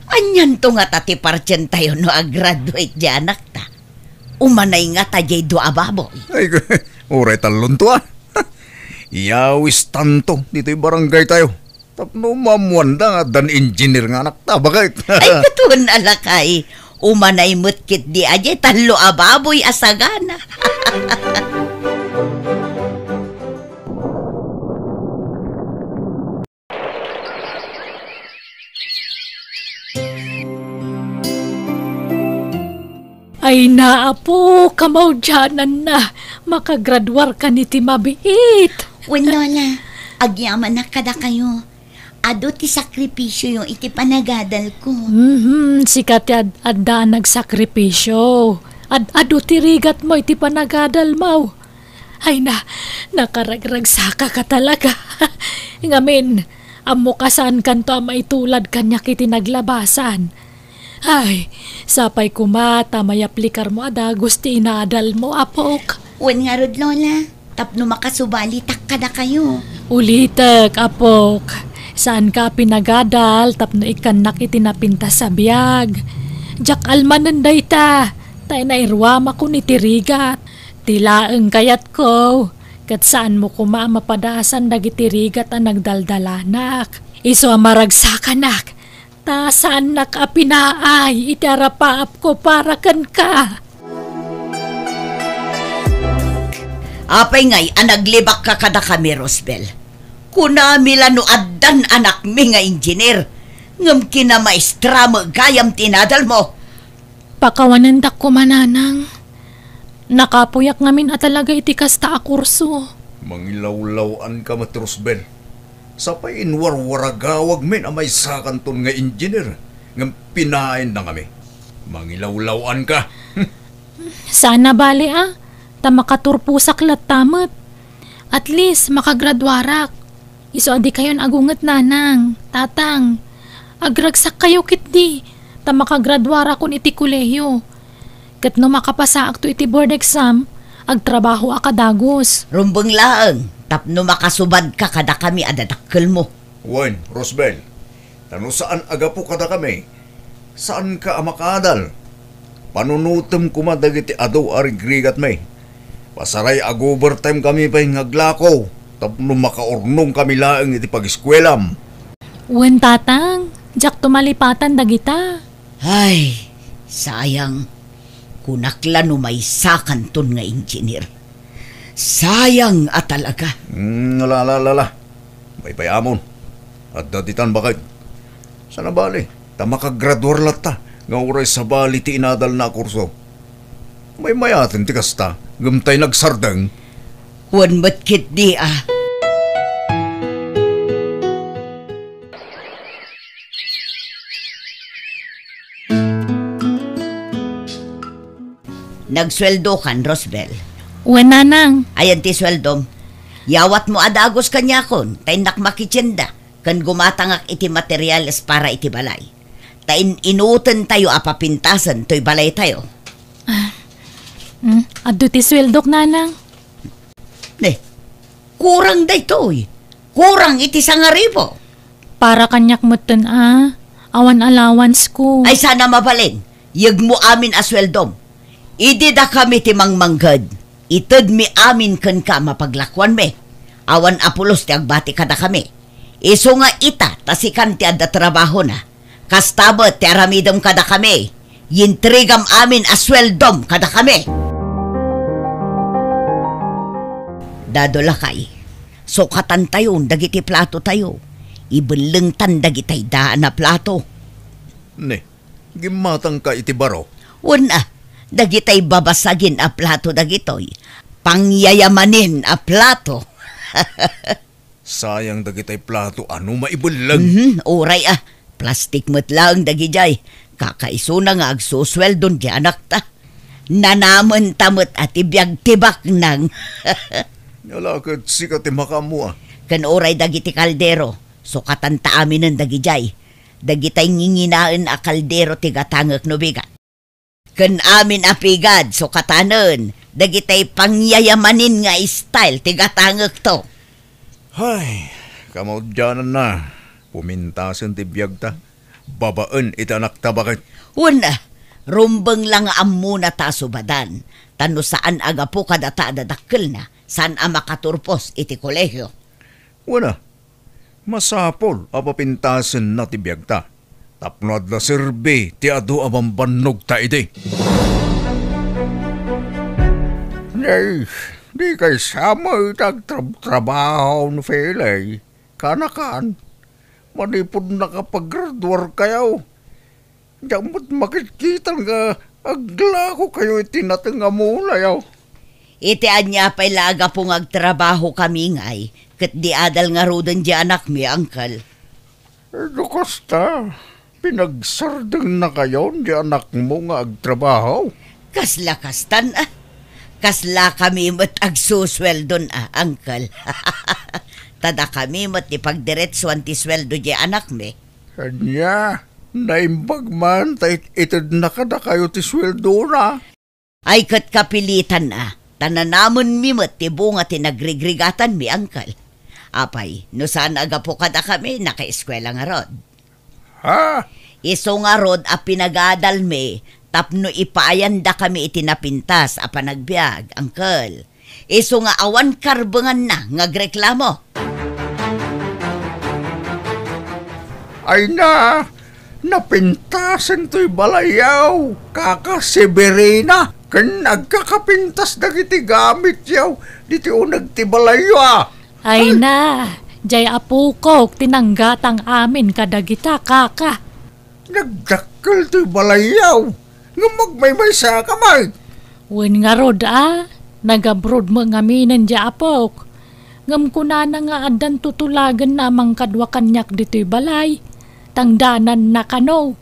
Anyan to nga tati parchen tayo no graduate di anak ta. Umanay nga ta jay do ababoy. Ay, uray talon to Iyawis tanto, dito'y barangay tayo. Tapno mamuanda nga dan engineer nga anak ta, bakit? Ay katun alakay. Umanay mutkit di ajay talo ababoy asagana. Ay naapo, kamaudyanan na. Makagraduar ka ni Timabiit. Wen Lola, agyaman na kada kayo. Ado ti sakripisyo yung iti panagadal ko. Sikat adda nagsakripisyo. Ado ti rigat mo iti panagadal mo. Ay na, nakaragragsaka ka talaga. Ngamin, amo kasan kanto maitulad kanya kiti naglabasan. Ay, sapay kumata may aplikar mo gusti inaadal mo, apok. Wen nga rod Lola, tapno makasubali takka na kayo. Ulitek, apok. Saan ka pinagadal tapno ikanak itinapinta sa biyag. Jak almanan day ta. Tay na irwama ko ni tirigat. Tilaeng kayat ko. Kat saan mo kuma mapadasan dagitirigat ang nagdaldalanak. Iso amaragsakannak. Ta saan nakapinaay itarapaap ko para kan ka. Apay ngay, naglibak ka kada kami, Rosbel. Kunamila no addan anak mi nga engineer. Ngam kina maestra mo gayam tinadal mo. Pakawanan dak ko mananang. Nakapuyak ngamin at talaga iti kasta a kurso. Mangilawlawan ka mat Rosbel. Sapay inwarwaragawag min amay sakanton nga engineer. Ngam pinain na kami. Mangilawlawan ka. Sana bali ta makaturpusak lat tamat. At least makagraduarak. Iso adi kayon agunget nanang, tatang. Agragsak kayo kitdi. Ta makagraduara kun iti kuleyo. Kat no makapasaak to iti board exam, agtrabaho akadagos. Rumbeng laeng, tapno makasubad ka kada kami adadakkel mo. Wen, Rosbel, tano saan agapo kada kami? Saan ka amakadal? Panunutem kumadagiti adaw arigrigat may. Pasaray ag-overtime kami pa yung aglako. Tapno makaurnong kami laeng iti pag-eskwelam. Wen tatang, jak tumalipatan dagita. Ay, sayang. Kunakla no may sakanton nga engineer. Sayang talaga. Lala. May payamon. At datitan bakit? Sana bali? Ta makagraduar lata. Nga uray sa bali ti inadal na kurso. May mayatin ti kasta. Gumtay nagsardeng. Wan matkit di Nagsweldo kan, Rosbel. Uwan nanang. Ayan ti sweldom. Yawat mo adagos kanya kon, tainak makitsenda, kan gumatangak iti materyales para iti balay. Tain inutan tayo apapintasan to'y balay tayo. Adto ti sweldok nanang. Kurang day to'y. Kurang iti 1,000. Para kanyak mutan awan allowance ko. Ay sana mabalin, yag mo amin asweldom. Idi da kami ti mangmanggad. Ited mi amin kan ka mapaglakwan me. Awan apulos ti agbati kada kami. Iso nga ita, tasikan ti adda trabaho na. Kastabot ti aramidom kada kami. Yintrigam amin asweldom kada kami. Dadola kay. Sukatan tayo, dagiti plato tayo. Ibelengtan dagitay daan na plato. Ne, gimatang ka iti baro. Una, dagitay babasagin a plato dagitoy. Pangyayamanin a plato. Sayang dagitay plato, ano maibulag? Oray plastik mo't lang dagijay. Kakaiso na nga agsusweldon di anak ta. Nanaman tamot at ibiyag tibak nang. Nalakad sikat ti makamu Kan oray dagiti kaldero. Sukatan ta amin ng dagijay. Dagitay nginginaan a kaldero tigatangak no bigat. Kan amin apigad sukatanon. Dagitay pangyayamanin nga style tigatangak to. Ay, kamaudyanan na. Pumintasan ti biyag ta. Babaan itanak ta bakit? Una, rumbang lang amu na tasubadan. Tano saan aga po kadata dadakkel na. Saan ang makaturpos iti kolehyo. Una, masapol apapintasan na ti biyag ta. Tapnod na sirbe ti adu amang banog ta iti. Nay, di kay sama itag trabaho no felay. Kanakan, manipod nakapag-graduar kayo. Diyan mo't makikita nga agla ko kayo itinatang amulayaw. Iti anya pa'y laga pong agtrabaho kami ngay. Kat di adal nga rodan di anak mi, angkal. Kasta, pinagsardang na kayo di anak mo nga agtrabaho. Kasla kastan Kasla kami mo't agsusweldon angkal. Tada kami mo't ipagdiretsuan ti sweldo di anak mi. Kanya, naimbag man, itad na kada kayo ti sweldo na. Ay kat kapilitan tananamon mi mo't ti bunga ti nagrigrigatan mi, angkal. Apay, no saan aga po kada kami, naka-eskwela nga rod. Ha? Iso nga rod pinagadal mi, tapno ipaayan da kami itinapintas panagbiag, angkal. Iso nga awan karbangan na ngagreklamo. Ay na, napintasan to'y balayaw, kaka-Severina. Kan nagkakapintas na kiti gamit yaw, diti o nagtibalayo Ay na, jay apukok, tinanggatang amin kadagita kaka. Nagdakkel to'y balayaw, nga magmaymay sa kamay. Wen nga rod nagabroad mo nga minen jay apok. Ngam kuna na nga adan tutulagan namang kadwa kanyak dito'y balay. Tangdanan na kano.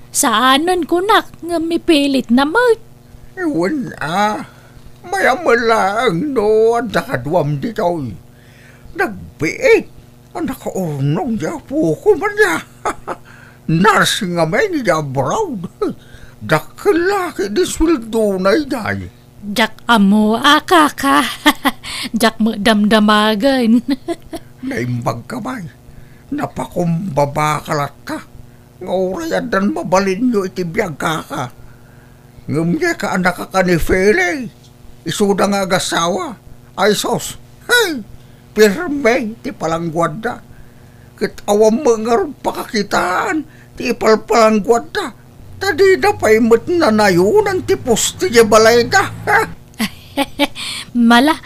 Saanan kunak nga mipilit na mo. Ewan mayamalang no, ang nakadwam dito'y. Nagbiit, ang nakaurnong niya po ko man niya. Nars nga may niya brown. Dakalaki di sweldo na iday. Jak amo kaka. Jak mo damdamagan. Naimbag kamay, napakumbaba kalat ka. Nga urayadan mabalin nyo itibiyag kaka. Ngamya ka anak ka ni Fele. Isuda nga agasawa. Ay sos, hey, pirme, ti palanggwada. Kit awam mga ron pakakitaan, ti ipalpalanggwada. Tadi na paimot na nayunan ti posti niya balay ka. Mala,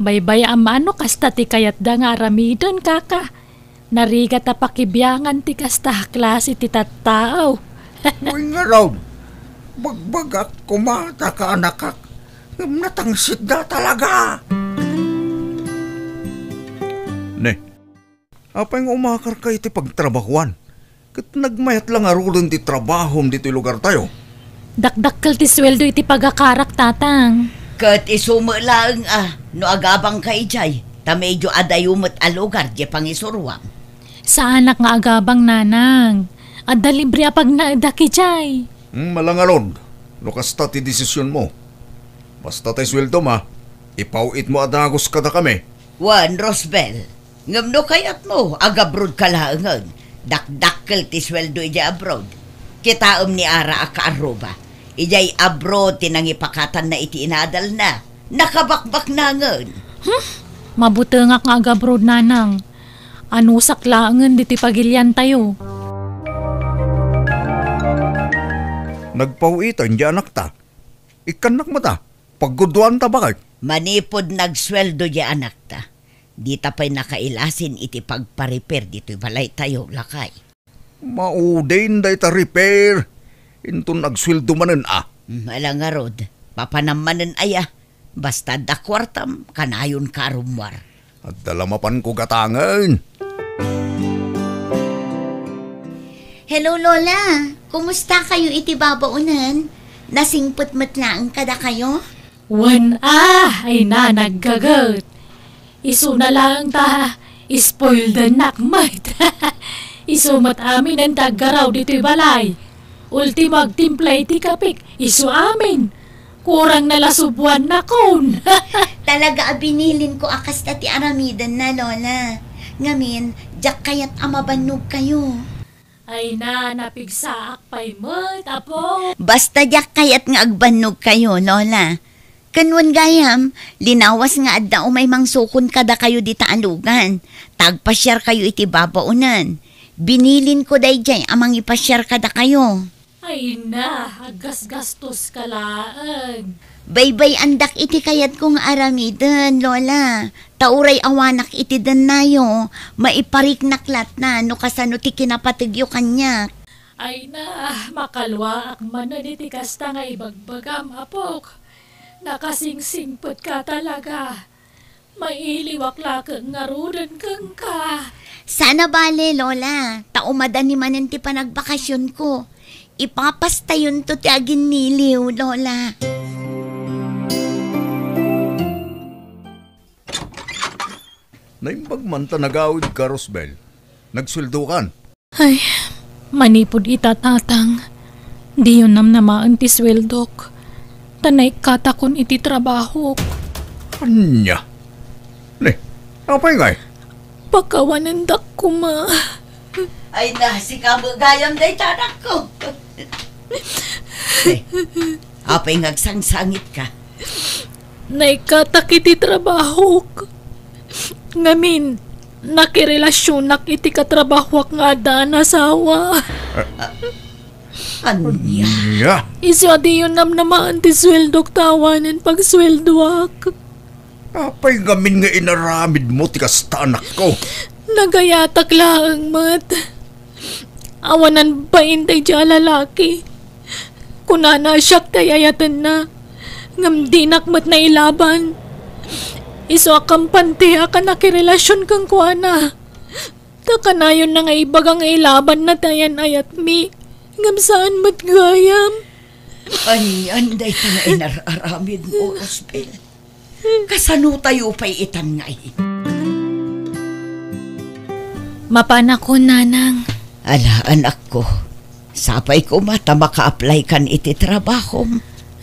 baybay amano kasta ti kayat da nga aramidon kaka. Narigat pakibyangan ti kasta klase ti tattao. Uy nga raw, bagbagak kumata ka anakak. Natangsit na talaga. Ne, apay nga umakar kayo ti pagtrabahuan. Kat nagmayat lang arulan ti trabahom dito lugar tayo. Dakdakkel ti sweldo iti pagakarak tatang. Kat isumo lang no agabang kay Jay. Ta medyo adayumot a lugar di pangisurwam. Sa anak nga agabang nanang. Adda libre apag naada kijay. Malangalod. No kasta ti desisyon mo. Basta tayo sweldo ma, ipauit mo adagos kada kami. Juan Rosbel, ngam no kayat mo, agabrod ka laangan. Dakdakkel ti sweldo ija abroad. Kitaom ni Ara akaaruba. Ijay abroad tinangipakatan na iti inadal na. Nakabakbak na ngan. Mabuti nga agabroad nanang. Ano saklangan diti pagilyan tayo. Nagpauitan di anak ta. Ikanak mata. Pagguduan ta bakit? Manipod nagsweldo di anak ta. Di ta pa'y nakailasin iti pagpa-repair dito'y balay tayo lakay. Maudain da ita repair. Into nagsweldo manen Malang nga rod, papanamanen aya. Basta da kwartam, kanayon karumwar. At dalamapan ko gatangan. Hello, Lola. Kumusta kayo iti babaunan? Nasingput-mat lang kada kayo? Wan ay na naggagat. Isu na lang ta, spoiled the nakmat. Isumat amin ang taggaraw dito'y balay. Ultimag timplay ti kapik, isu amin. Kurang nalasubuan na kon. Talaga binilin ko akas ti aramidan na, Lola. Ngamin, jak kayat amabanog kayo. Ay na, napigsaak pa'y mat, apo. Basta jak kayat nga agbanog kayo, Lola. Kanwan gayam, linawas nga adda umay mangsukon kada kayo di taalugan. Tagpasyar kayo iti babaunan. Binilin ko dayjay amang ipasyar kada kayo. Ay na, agas-gastos kalaan. Baybay andak iti kayat kong aramidan, Lola. Tauray awanak iti danayo. Maipariknaklat na no kasano ti kinapatigyo kanya. Ay na, makalwa ak manan iti kasta nga ibagbagam, apok. Nakasingsingpot ka talaga. Mailiwak lakang ngarudan kang ka. Sana bale, Lola. Taumadan ni manan ti panagbakasyon ko. Ipapastayon to ti agin niliw, Lola. Naimbag man ta nagawid ka, Rosbel. Nagsweldo kan. Ay, manipod itatatang. Di yun namaan ti sweldok. Tanay katakon iti trabaho. Anya? Ne, apa yung ngay? Pagkawanandak ko ma. Ay na, si kamagayam day tanak ko. Apay ngagsangsangit ka. Naikatak iti trabaho. Ngamin, nakirelasyonak iti katrabahwak nga daan asawa. Anya? Anya? Isyo di yun namaan ti sweldok tawanan pag sweldoak. Apay gamin nga inaramid mo ti kasta anak ko. Nagayatak laang mat. Awanan ba intay dya lalaki? Kunana siyak tayayatan na. Ngam di nakmat na ilaban. Iso akampante akan nakirelasyon kang kuana. Takanayon na nga ibagang ilaban na tayan ayat mi. Ngam saan mat gayam? Anyan day ta nga inararamid mo, Rosbel. Kasano tayo pa'y itan nga Mapana ko, nanang. Ala, anak ko. Sapay ko mata maka-apply kan iti trabaho.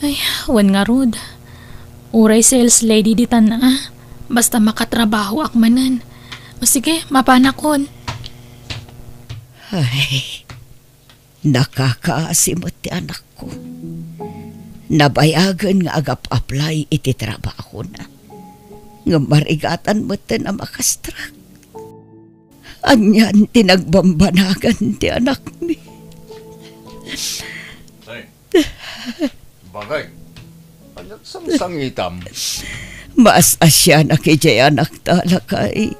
Ay, wan nga rod. Uray sales lady di na. Basta makatrabaho akmanan. O sige, mapana kon. Ay, nakakaasimot ti anak ko. Nabayagan nga agap-apply iti trabaho na. Nga marigatan mo ta na makastrak. Anyan tinagbambanagan ti anak mi. Ay, bagay. Anyat sang-sangitam. Maas asya na kay anak talakay.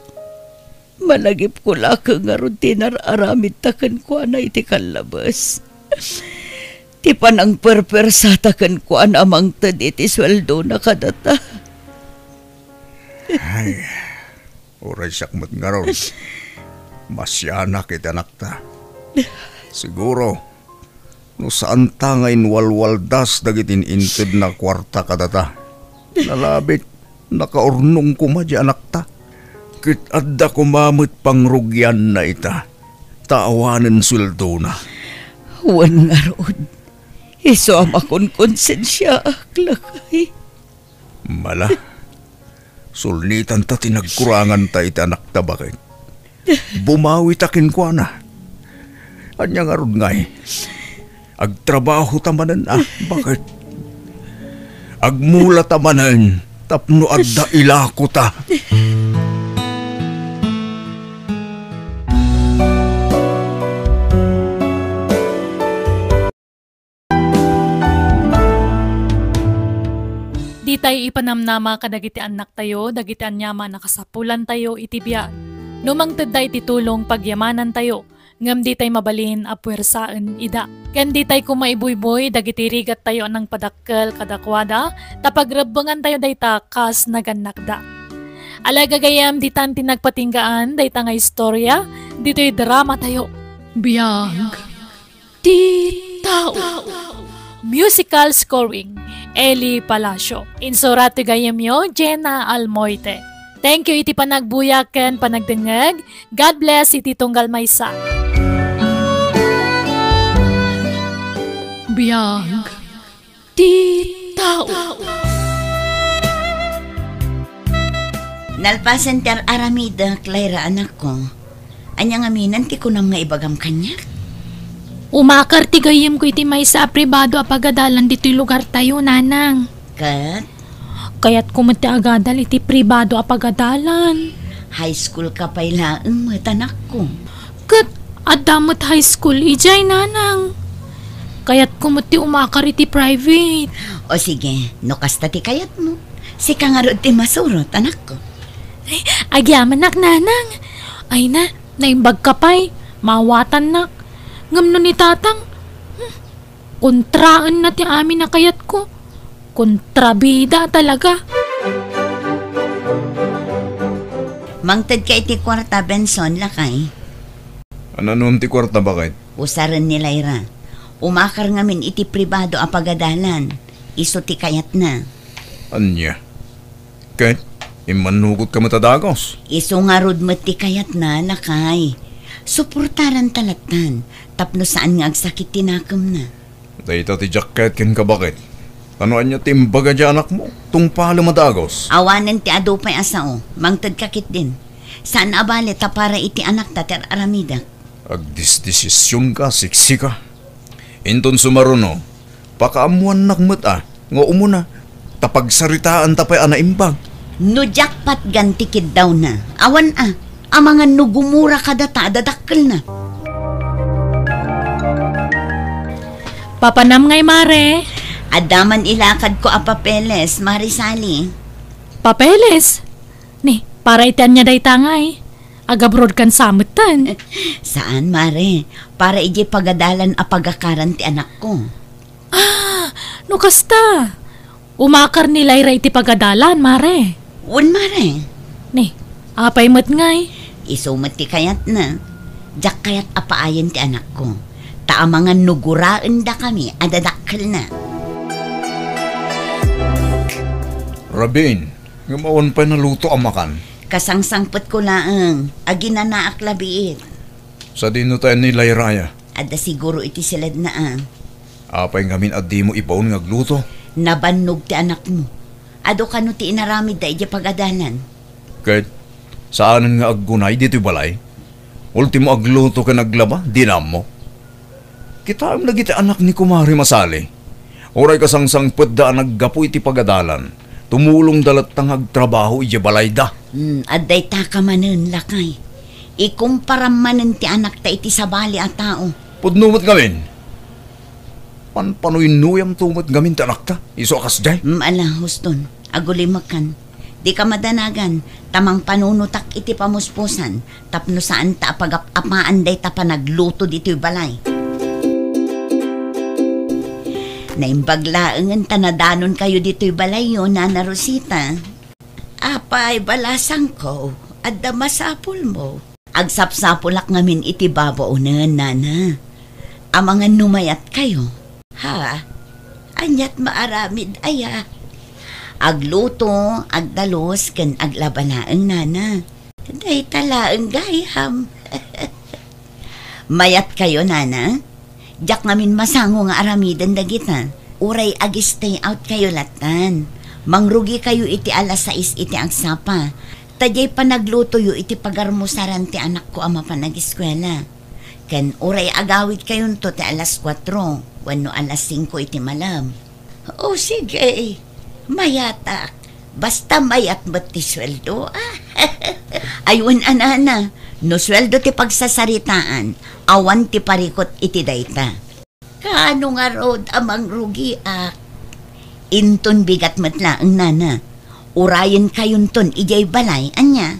Malagip ko laka nga ron tinararamid takan ko na iti kalabas. Ti panang perpersa takan ko amang tad iti sweldo na kadata. Ay, oray sakmat nga ron. Masyanak iti anak ta. Siguro, no saan ta ngayon walwaldas dagitin inted na kwarta kadata. Nalabit, nakaurnong kumadya anak ta. Kit adda kumamit pangrugyan na ita. Taawanan sulto na. Wan nga roon. Iso ang akong konsensya aklakay. Mala, sulnitan ta tinagkurangan ta ita anak ta bakit. Bumawi takin ko na. Anya nga ron ngay. Agtrabaho tamanan bakit? Agmula tamanan, tapno adda ilako ta. Di tayo ipanamnama kadagiti anak tayo, dagiti anyama nakasapulan tayo itibiyat. Numangted da iti tulong pagyamanan tayo, ngam di tayo mabalin apwersaan ida. Ken di tayo kumaibuyboy, dagiti rigat tayo anang padakkel kadakwada, tapagrabbangan tayo dayta kas naganakda. Alagagayam di tan tinagpatinggaan, dayta nga istorya, dito'y drama tayo. Biyag ti tao. Musical scoring, Eli Palacio. Insurati gayamyo, Jenna Almoite. Thank you iti panagbuyaken, panagdengeg. God bless iti tunggal maysa. Biyag ti tao. Nalpasan ter aramida, Clara anak ko. Anyang aminan ti kunam nga ibagam kanya. Umakar ti gayem ko iti may sa pribado apagadalan dito'y lugar tayo, nanang. Kat, Kaya't kumati agadal iti pribado apagadalan. high school ka pa'y laeng matanak ko. Kat adamot high school ijay, nanang. Kaya't kumati umakar iti private. O sige, no kasta ti kayat mo. Si kangarod ti masurot, anak ko. Agyaman nak, nanang. Ay na, naimbag ka pa'y. Mawatan nak. Ngam no ni tatang. Kontraan na ti amin na kayat ko. Kontrabida talaga. Mangtad ka iti kwarta, Benson, lakay. Ano nun ti kwarta bakit? Usaran ni Lyra. Umakar ngamin iti pribado apagadalan. Iso ti kayat na. Anya? Kahit imanugot ka matadagos. Iso nga rod mo ti kayat na, lakay. Suportaran talatan. Tapno saan nga agsakit tinakam na. Dahita ti jacket kin ka bakit? Ano anya timbaga di anak mo? Tungpala madagos. Awanan ti ado pa'y asao. Mangtad kakit din. Saan abali ta para iti anak ta ter aramida? Agdisdesisyon ka, siksi ka. Inton sumaruno, pakaamuan nakmata, nga umuna, tapagsaritaan tapay anaimbag. No jackpot gantikid daw na. Awan ang mga nugumura kadata, dadakkel na. Papanam ngay, mare. Adaman ilakad ko a papeles, Marisali. Papeles. Ni, para itian niya day tangay. Agabroad kan samutan. Saan, Mare? Para iji pagadalan a pagakaran ti anak ko. No kasta. Umakar ni Lyra iti pagadalan, mare. Un, Mare. Ni, apay mat ngay. Isumat ti kayat na. Jak kayat apaayan ti anak ko. Taamangan nuguraan da kami, adadakkel na. Rabin, ngamaon pa naluto ang makan. Kasangsangpot ko laang, aginanaak labiit. Sa dino tayo ni Layraya. Ada siguro iti silad na Apay ngamin at di mo ipaon ngagluto. Nabannog ti anak mo. Ado kano ti inaramid da iti pagadalan. Kahit saanan nga aggunay dito balay. Ultimo agluto ka naglaba, dinam mo. Kita ang nagiti anak ni Kumari Masali. Oray kasangsang pwedda naggapo iti pagadalan. Tumulong dalat tang agtrabaho iti balay da. Aday ta ka manen, lakay. Ikumparam manen ti anak ta iti sabali a tao. Pudnumot gamin. Panpanoy-nuyam tumot gamin ti anak ta. Iso akas jay. Ala, huston. Agulimakan. Di ka madanagan. Tamang panunutak iti pamuspusan. Tapno saan ta apagapapaan day ta panagluto dito'y balay. Naimbaglaangan tanadanon kayo dito'y balay yun, Nana Rosita. Apay, balasang ko. Adda masapul mo. Agsapsapulak ngamin iti babaunan, Nana. Amangan numayat kayo. Ha? Anyat maaramid aya. Agluto, agdalos, ken aglabanaang nana. Day talaang gayam. Mayat kayo, nana? Jak ngamin masango nga aramidan dagita. Uray agi-stay out kayo latan. Mangrugi kayo iti alas 6 iti agsapa. Tadyay pa nagluto yu iti pagarmusaran ti anak ko ama pa nag-eskwela. Ken uray agawit kayo to ti alas 4. Wano alas 5 iti malam. O sige, mayatak. Basta mayat ba't ti sweldo? Ayun anana, no sweldo ti pagsasaritaan, awan ti parikot iti dayta. Kaano nga rod amang rugi Inton bigat matla ang nana. Urayan kayon ton ijay balay, anya.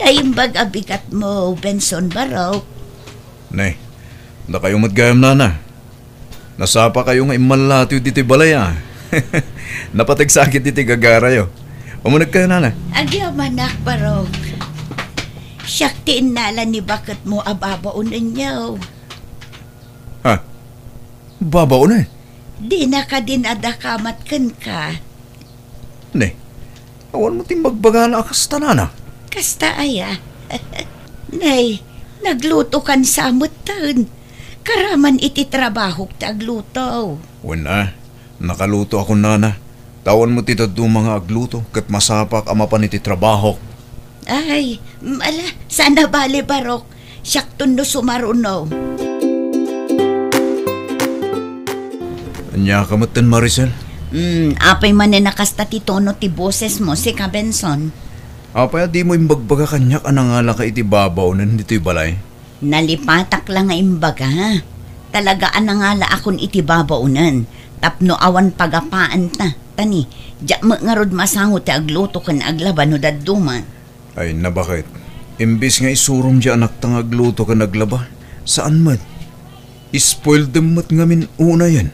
Naimbag abigat mo, Benson Barok. Nay, na kayo matgayam nana. Nasapa kayo nga imalatiw dito balay Napatigsakit dito gagarayo. Umunag kayo nana. Agyamanak, Barok. Siyaktiin nala ni bakit mo ababaunan niyo. Ha? Babaunan? Di na ka din adakamat ka. Nay, awan mo timbagbaga na akas tanana. Kasta aya. Nay, nagluto kan samutan. Karaman iti trabaho tagluto. Wala, nakaluto ako nana. Tawan mo titado mga agluto kat masapak ama pa niti trabaho. Ay, sana bali Barok. Siyakton no sumaruno. Anya ka matan Maricel? Apay man na nakasta ti tono ti boses mo si Benson. Apay di mo imbagbaga kanyak anangala ka iti babaw na dito'y balay. Nalipatak lang nga imbaga. Talaga anangala akon iti babaunan. Tapno awan pagapaan ta. Tani, diya mo nga rod masango ti agluto kan aglaban no daduma. Ay na bakit? Imbis nga isurom diya anak tang agluto ka naglaba. Saan man? Ispoil dem mat ngamin una yan.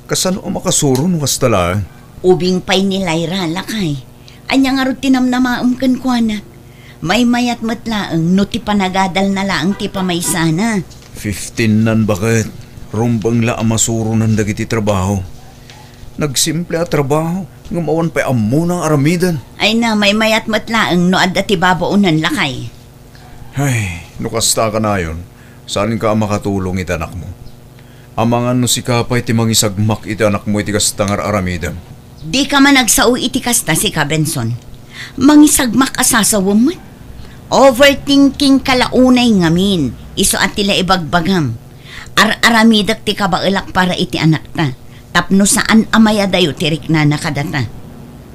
Kasano ang makasuro no kastala? Ubing pay ni Lyra lakay. Anya nga rod tinamnamaam kan kwa na. May mayat matlaang no ti panagadal na laang ti pamaysana. 15 nan bakit? Rumbang la amasuro nan dagiti trabaho. Nagsimple a trabaho, ngumawan pa'y amo ng aramidan. Ay na, may mayat matlaang no adda ti babaunan lakay. Ay, nukasta ka na yun. Saan ka makatulong iti anak mo? Amangan no si kapay ti mangisagmak iti anak mo iti kastangar aramidan. Di ka man nagsao iti kasta si Benson. Mangisagmak asasawam mo. Overthinking kalaunay ngamin. Iso at tila ibagbagam. Aramidak ti kabailak para iti anak ta. Tapno saan amaya dayo tirik na nakadata.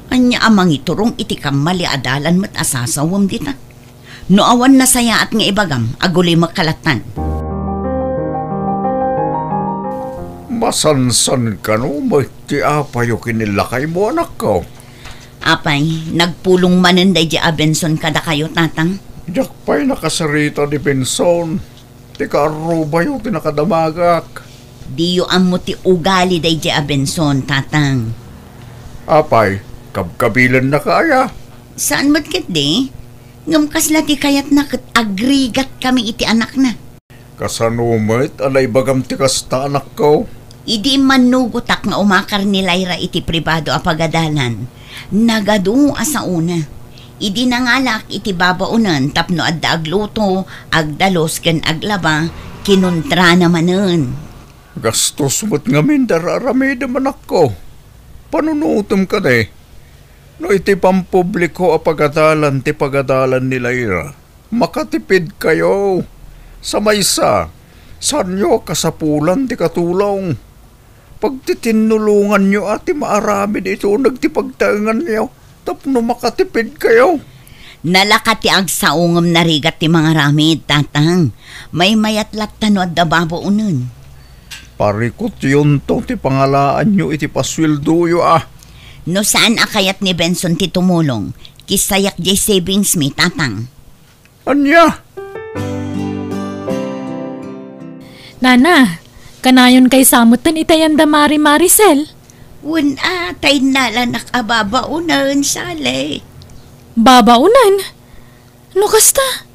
Anya amang iturong iti kamali adalan mat asasawam dita. No awan na saya at nga ibagam, aguli makalatan. Masansan ka no, mati apayo kinilakay mo anak ko. Apay, nagpulong manenday di Benson kada kayo tatang. Diyak pa'y nakasarita ni Benson. Ti karuba yung tinakadamagak. Diyo ang muti ugali day di Benson, tatang. Apay, kabkabilan na kaya. Saan matkit di? Ngamkas lati kayat na kat agrigat kami iti anak na. Kasanumit, alay bagam ti kasta anak ko. Idi manugutak nga umakar ni Lyra iti pribado a pagadalan. Nagadu asa una. Idi nangalak iti babaunan tapno adda agluto, agdalos ken aglaba, kinuntra namanen. Gastos mo't ngamin dararami naman ako. Panunutom ka de. No iti pampubliko a pagadalan ti pagadalan ni Lyra. Makatipid kayo. Sa maysa, sanyo kasapulan ti katulong. Pagtitinulungan nyo ati maaramid ito nagtipagtaangan nyo. Tapno makatipid kayo. Nalakati ag saungam narigat ti mga ramid, tatang. May mayat laktano at dababo unun. Parikot yun to ti pangalaan nyo iti paswildo ah. No saan akayat ni Benson ti tumulong? Kisayak jay savings mi, tatang. Anya? Nana, kanayon kay samutan itayan da Maricel. Wun atay nala nakababaunan sale. Babaunan? No kasta?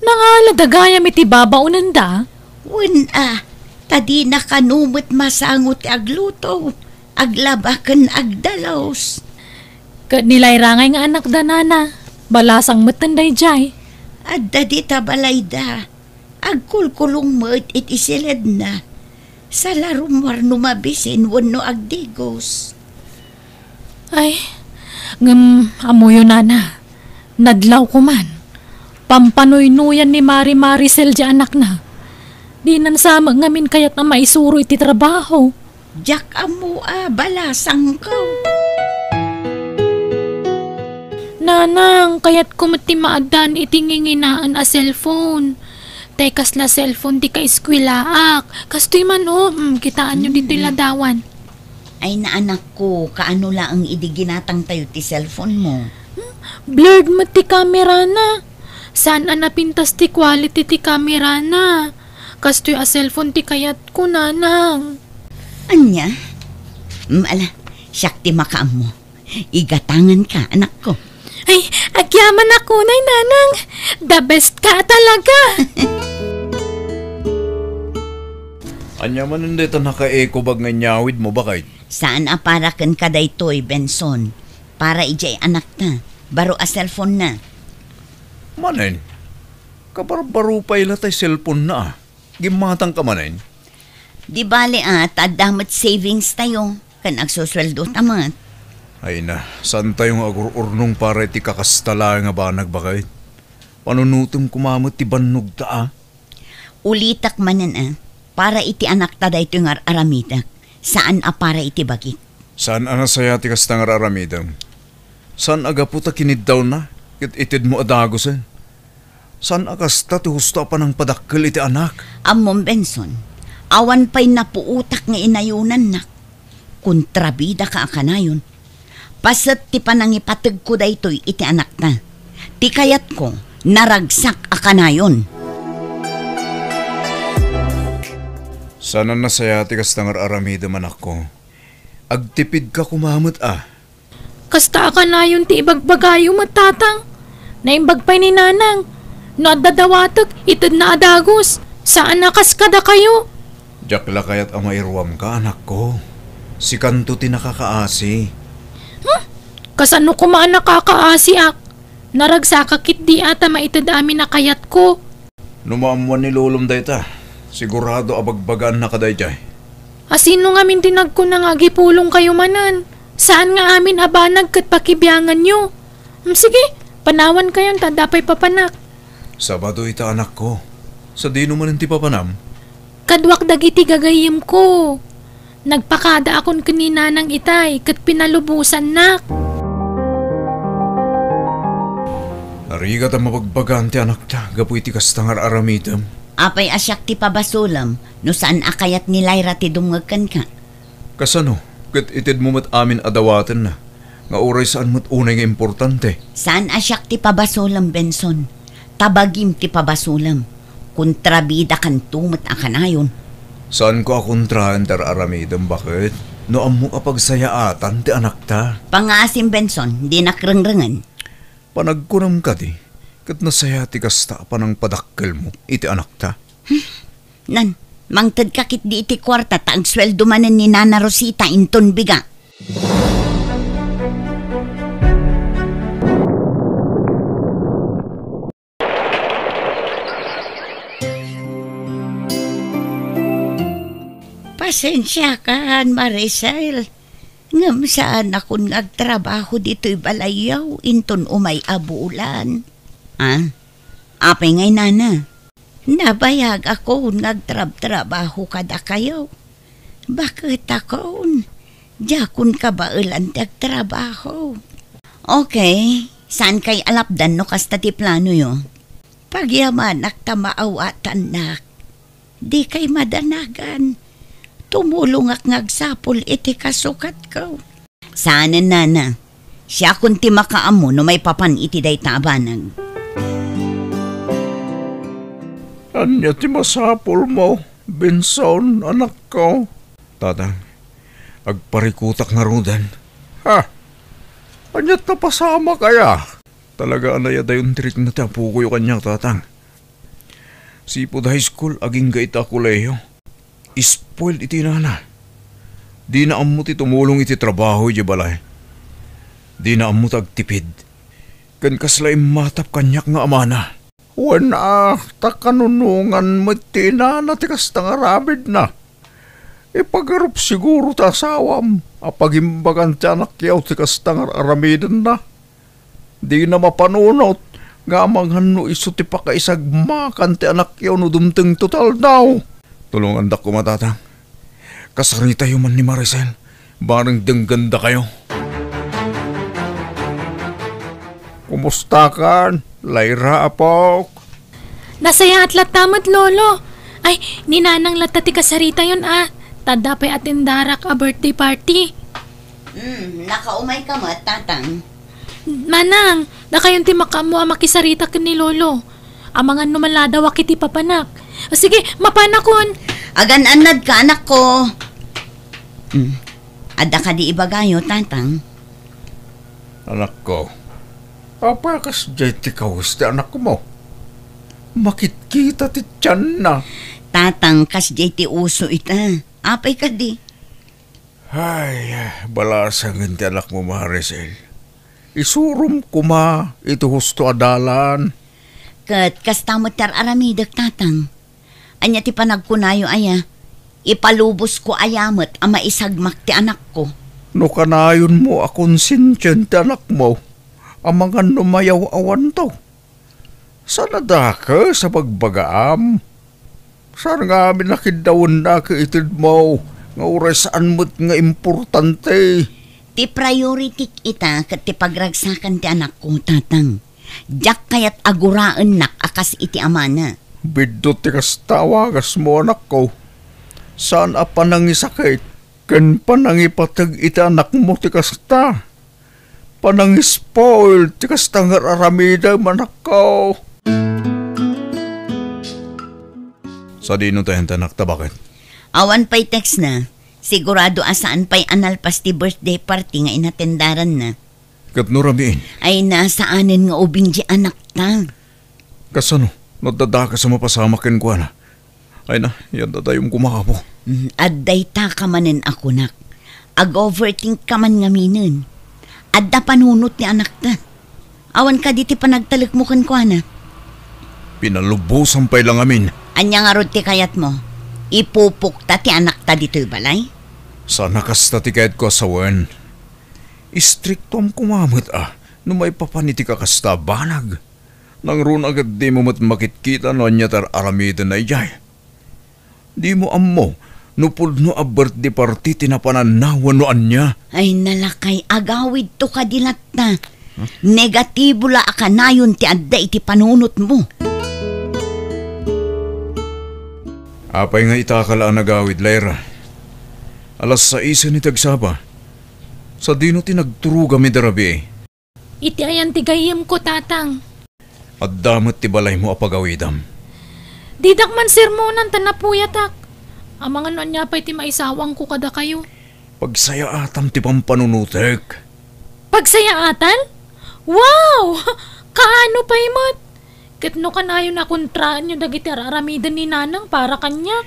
Nangala dagayam iti babaunan da? Wun Tadi nakanumot masangot agluto, aglabakan agdalos. Kat nilay rangay nga anak da nana. Balasang matanday jay. At dadi tabalayda, agkulkulong mo't itisilad na. Sa larumwar numabisin wano agdigos. Ay, amuyo nana. Nadlaw ko man. Pampanoy-nuyan ni Mari Maricel di anak na. Di nansama ngamin kaya't na maisuro iti trabaho. Jak amu balasang ko. Nanang, kaya't kumati maadan itinginginaan a cellphone. Tekas la cellphone di ka eskwilaak. Kastoy man kitaan nyo dito ladawan. Ay na anak ko, kaano la ang idiginatang tayo ti cellphone mo? Blurred mo ti camera na. Saan napintas ti quality ti camera na? Kastoy a cellphone ti kayat ko, nanang. Anya? Ala, siyak ti makaam mo. Igatangan ka, anak ko. Ay, agyaman ako, nanang. The best ka talaga. Anya man hindi ito naka-eco bag nga nyawid mo ba kahit? Saan aparakan ka daytoy, Benson? Para ijay anak na. Baro a cellphone na. Manen, kaparbaro pa ila tay cellphone na. Gimatang ka manen. Di bali tadamat savings tayo. Kan agsusweldo tamat. Ay na, saan tayong agururnong para iti kakastala nga banag bakit? Panunutom kumamot ti bannog ta Ulitak manan para iti anak ta dayto nga aramidak. Saan para iti bagik? Saan saya ti kastang aramidam? Saan agaputa kiniddaw na? Kit itid mo adagosan? Saan akasta ti husto pa ng padakkel iti anak? Amom Benson, awan pa'y napuutak nga inayunan na. Kontrabida ka akanayon. Pasat ti panangipatag ko daytoy iti anak na. Ti kayat ko, naragsak akanayon. Sana nasaya ti kastang aramida manak ko. Agtipid ka kumamot Kasta ka na yun ti ibagbagayo matatang. Naimbagpay ni nanang. No adadawatag, itad na adagos. Saan nakas kada kayo? Jakla kayat ang mairwam ka anak ko. Si kanto ti nakakaasi. Kasano ko maan nakakaasiak? Naragsakakit di ata maitad amin na kayat ko. Numaamuan ni lulom dayta. Sigurado abagbagaan na kaday jay. Asino nga min tinag ko nang agipulong kayo manan? Saan nga amin abanag kat pakibiyangan nyo? Sige, panawan kayon tadapay papanak. Sabado ita anak ko. Sa dino man ti papanam. Kadwak dagiti gagayim ko. Nagpakada akon kanina ng itay kat pinalubusan nak. Narigat ang mapagbagaan ti anak ta. Gapu iti kastangar aramidam. Apay asyak ti pabasulam, no saan akayat ni Lyra ti dumagkan ka? Kasano? Kat itid mo mat amin adawatan na. Nga oray saan mat unay nga importante. Saan asyak ti pabasulam, Benson? Tabagim ti pabasulam. Kontrabida kan tumat akanayon. Saan ko akontrahan tar aramidam bakit? No amo apagsayaatan ti anak ta. Pangasim, Benson, di nakrengrengan. Panagkunam ka di. Kat nasaya ti kasta pa ng padakkel mo, iti anak ta. Nan, mangtad kakit di iti kwarta ta ang sweldo manan ni Nana Rosita inton biga. Pasensya ka, Maricel. Ngam saan akong nagtrabaho dito'y balayaw inton umay abulan. Apay ngay nana. Nabayag ako nagtrabaho kada kayo. Bakit ako? Jakun ka ba ulan nagtrabaho? Okay, saan kay alapdan no kasta ti plano yo? Pagyaman akta maawatan nak. Di kay madanagan. Tumulong ak ngagsapol iti kasukat ko. Sana nana. Siya kun ti makaamo no may papan iti day tabanag. Anya ti masapol mo, Benson, anak ko. Tatang, agparikutak nga rudan. Anya't napasama kaya? Talaga anaya dayon trik na tapu ko yung kanyang tatang. Sipod high school, aging gaita koleyo. Spoiled iti nana. Di na ammo ti tumulong iti trabaho iti balay. Di na ammo tagtipid. Kan kaslay matap kanyak nga amana. Wana, takanunungan mo ti nana ti kastang arabid na. Ipagarup siguro ta asawam. Apagimbagan ti anak yaw ti kastang aramidan na. Di na mapanunot. Nga manghano iso ti pakaisagmakan ti anak yaw no dumteng total daw. Tulungan da ko matatang. Kasari tayo man ni Maricel. Barang dengganda kayo. Kumusta kan? Lyra apok. Nasaya at latamat, lolo. Ay, ninanang lata ti kasarita yun Tada pa'y atindarak a birthday party. Nakaumay ka mo, tatang. Manang, na kayon ti makamu a makisarita ken ni lolo. Amangan numalada wakiti papanak. Sige, mapanakon. Agan-anad ka, anak ko. Ada ka di ibagayo, tatang. Anak ko. Apakas jay ti kawas ti anak ko mo. Makit-kita ti tiyan na. Tatang, kas jay ti uso ita. Apay ka di. Ay, balasang ti anak mo, Maricel. Isurum kuma, ito husto adalan. Kat kastamot tar aramidak, tatang. Anya ti panagkunayo aya. Ipalubos ko ayamot ang maisagmak ti anak ko. No kanayon mo akong sinsyen ti anak mo. Ang mga numayaw awan to. Sana da ka sa pagbagaam. Sana nga amin nakidawon na ka itid mo. Nga oresaan mo't nga importante. Ti priority ita kat ti pagragsakan ti anak ko, tatang. Diyak kayat aguraan nak akas iti amana. Bidot ti kastawagas mo anak ko. Saan a panangisakit? Ken panangipatag iti anak mo ti kasta. Panangispoil ti kasta nga aramida manak ko. Sa dino tayo tanak ta bakit? Awan pa'y text na. Sigurado asaan pa'y analpas ti birthday party nga inatendaran na. Kat no ramiin? Ay nasaanin nga ubing di anak ta. Kasano? Nadada ka sa mapasamakin ko na. Ay na, yan na tayong kumakapo. Adday ta ka manen ako nak. Ag-overthink ka man nga minin. Adda panunot ni anak ta. Awan ka diti panagtalik mo kan ko na. Pinalubusan pa'y lang amin. Anya nga rod ti kayat mo. Ipupuk ta ti anak ta dito'y balay. Sana kasta ti kayat ko asawan. Istrikto am kumamot no may papaniti ka kasta banag. Nang ron agad di mo makitkita no anya tar aramidan na ijay. Di mo ammo, nupod no a birthday party tinapananawan no anya. Ay nalakay, agawid to kadilat na. Negatibo la akanayon ti adda iti panunot mo. Apay nga itakala ang nagawid, Lyra. Alas 6 ni tagsaba. Sa dino tinagturuga mi darabi. Iti ayan ti gayem ko, tatang. At damat ti balay mo apagawidam. Didak man sermonan tanapuyatak. Ang mga noon niya pa'y ti maisawang ko kada kayo. Pagsaya atam ti pampanunutek. Pagsayaatan? Wow! Kaano pa'y mat? Kitno ka na yun na kontraan yung dagiti aramidan ni nanang para kanya.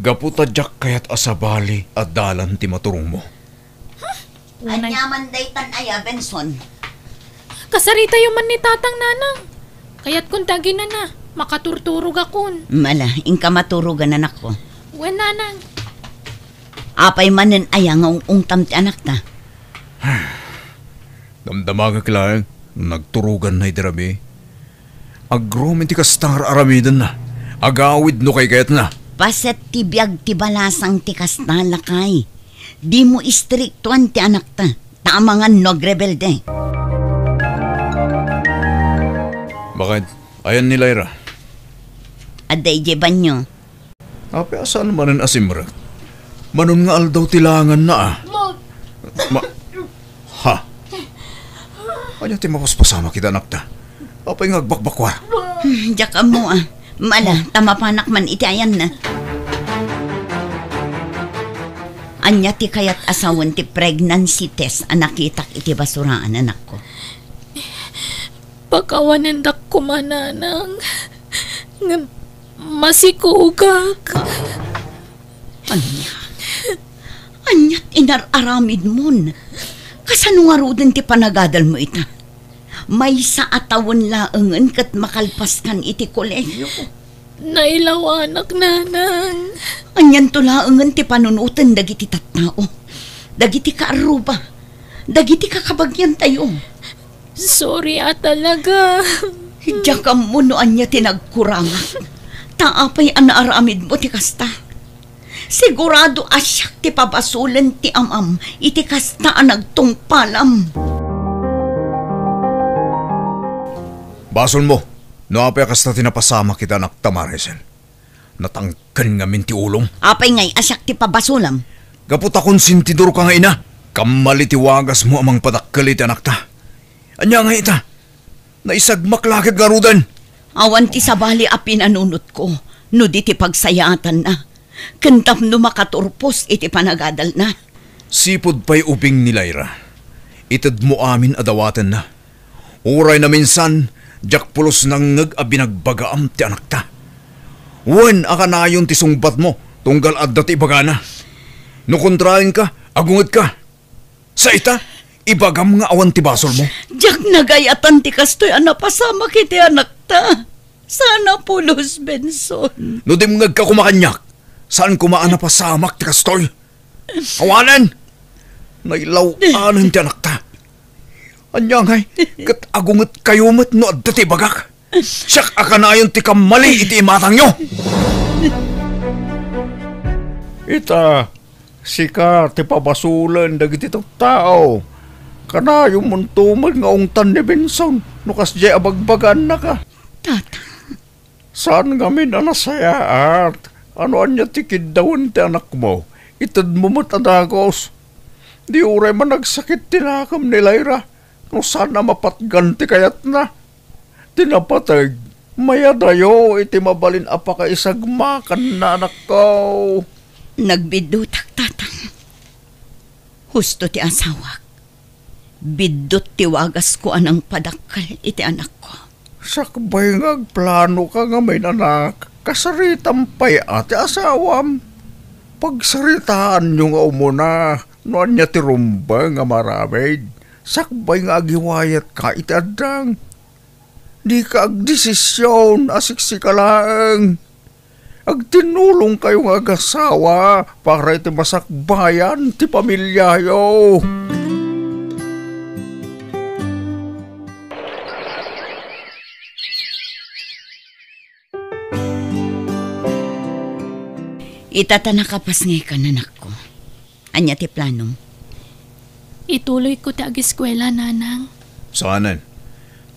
Gaputadyak kayat asabali at dalan ti maturong mo. Anyaman daytan aya, Benson. Kasarita yung man ni tatang nanang. Kaya't kung tagi na makaturturog akon. Mala, ingka maturugan anak ko. Wen nanang. Apay manen aya nga ungtam ti anak ta. Damdamaga kilaeng, nagturugan na idirabi. Agromen ti kastar aramidan na. Agawid no kay kayat na. Paset ti biag ti balasang ti kasta lakay. Di mo istriktuan ti anak ta. Tamangan no agrebelde. Bakit? Ayan ni Lyra. Aday jeban nyo. Ape asan manen asimra? Manon nga aldaw tilangan na Ha? Anya ti mapaspasama kita anak ta. Apay nga agbakbakwa. Diyak mo Mala, tamapanak man iti ayan na. Anya ti kayat asawan ti pregnancy test anakitak iti basuraan anak ko. Pagkawanan dak kumananang. Masikugak. Anyat inararamid mon. Kasano nga rodin ti panagadal mo ita? May sa atawon laengen kat makalpas kan iti kolegyo. Nailaw anak nanang. Anyan to laengen ti panunutan dagiti tattao. Dagiti kaaruba. Dagiti kakabagyan tayo. Sorry talaga. Hidya ka mo no anya tinagkuranga. Taapay anaaramid mo ti kasta. Sigurado asyak ti pabasulan ti amam iti kasta nagtungpalam. Basol mo, no apay kasta tinapasama kita anak Tamaresel. Natangkan nga min ti ulong. Apay ngay asyak ti pabasulam. Kaput akong sintidor ka nga ina. Kamalitiwagas mo amang padakkalit anak ta. Anya nga ita, naisagmaklakit garudan. Awan ti sabali a pinanunot ko, no di ti pagsayatan na. Kentap no makaturpos iti panagadal na. Sipod pa'y ubing ni Lyra. Itad mo amin adawatan na. Uray na minsan, jakpulos nang ngag-abinagbagaam ti anak ta. Wan akanayon ti sungbat mo, tunggal adda ti bagana. No kontrahin ka, agunget ka. Sa ita, ibagam nga awan ti basol mo. Jak nagayatan ti kastoy anapasama kiti anak ta. Sana pulos, Benson. No dimngag ka kumakanyak, saan kumaan na pasamak ti kastoy? Awanan! Nailawaanan ti anak ta. Anya ngay, kat agunget kayo met no adda ti bagak. Siyak akanayon ti kamali iti imatang nyo. Ita, sika ti pabasulan dagiti tao. Kanayo mong tumad nga ungtan ni Benson, no kasjay abagbagan na ka. Tata. Saan ngamin anasaya at ano anya tikid dawan ti anak mo? Itad mo matadagos. Di uray man nagsakit tinakam ni Lyra. No sana mapatganti kayat na. Tinapatag, maya dayo iti mabalin apa ka isagmakan na anak ko. Nagbidutak, tatang. Husto ti asawak. Bidot ti wagas ko anang padakal iti anak ko. Sakbay ngagplano ka nga may anak. Kasaritan pa'y ati asawam. Pagsaritaan nyo nga umuna. Noan niya ti rumba nga maramid. Sakbay nga agiwayat ka iti adang. Di ka agdesisyon asiksika lang. Agtinulong kayo nga agasawa para iti masakbayan ti pamilyayo. Itata nakapas ngay ka nanak ko. Anya ti planong? Ituloy ko ti ag-eskwela, nanang. Saanan?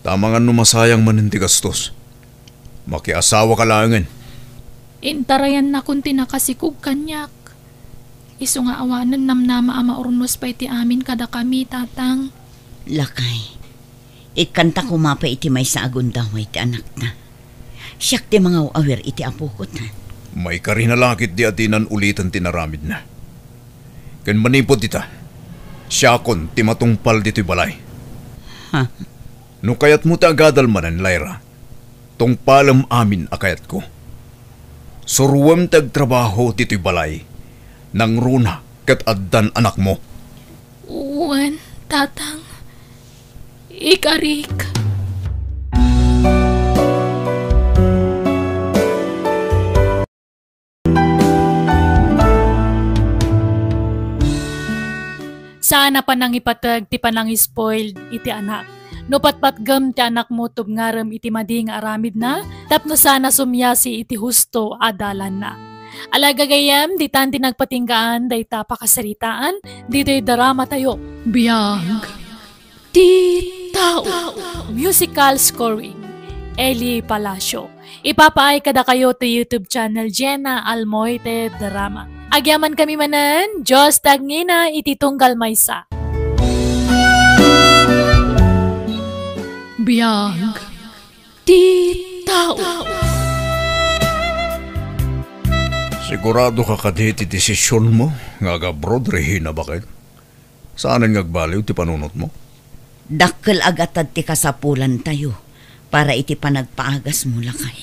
Tama nga numasayang maninti gastos. Makiasawa ka langan. Intarayan na kung tinakasikog kanyak. Iso nga awanan namnama ama urnos pa iti amin kada kami, tatang. Lakay. Ikanta kumapa iti may sa agundaway ti anak na. Siyak ti mga awer iti apukot na. May karinalakit di atinan ulitan tinaramid na. Kan manipod ita, siya kon ti matungpal dito'y balay. Ha? No kayat mo ti agadalmanan, Lyra, tungpalam amin akayat ko. Suruwam tagtrabaho dito'y balay, nang runa kat addan anak mo. Uwan, tatang. Ikarik. Sana pa nang ipatag ti panang spoiled iti anak. No patpatgam ti anak mo tubngaram iti mading aramid na, tapno sana sumyasi iti husto adalan na. Alagagayam, di tanti nagpatinggaan, day tapakasaritaan, dito'y darama tayo. Biyag. Ti tao. Musical scoring, Eli Palacio. Ipapaay kada kayo to YouTube channel Jenna Almoite Drama. Agyaman kami manan, Diyos tagngina ititunggal maysa. Biyag. Ti tao. Sigurado ka kaditi desisyon mo, nga abroad Regina bakit? Saanan ngagbaliw ti panunot mo? Dakkel agatad ti kasapulan tayo para iti panagpaagas mo lakay.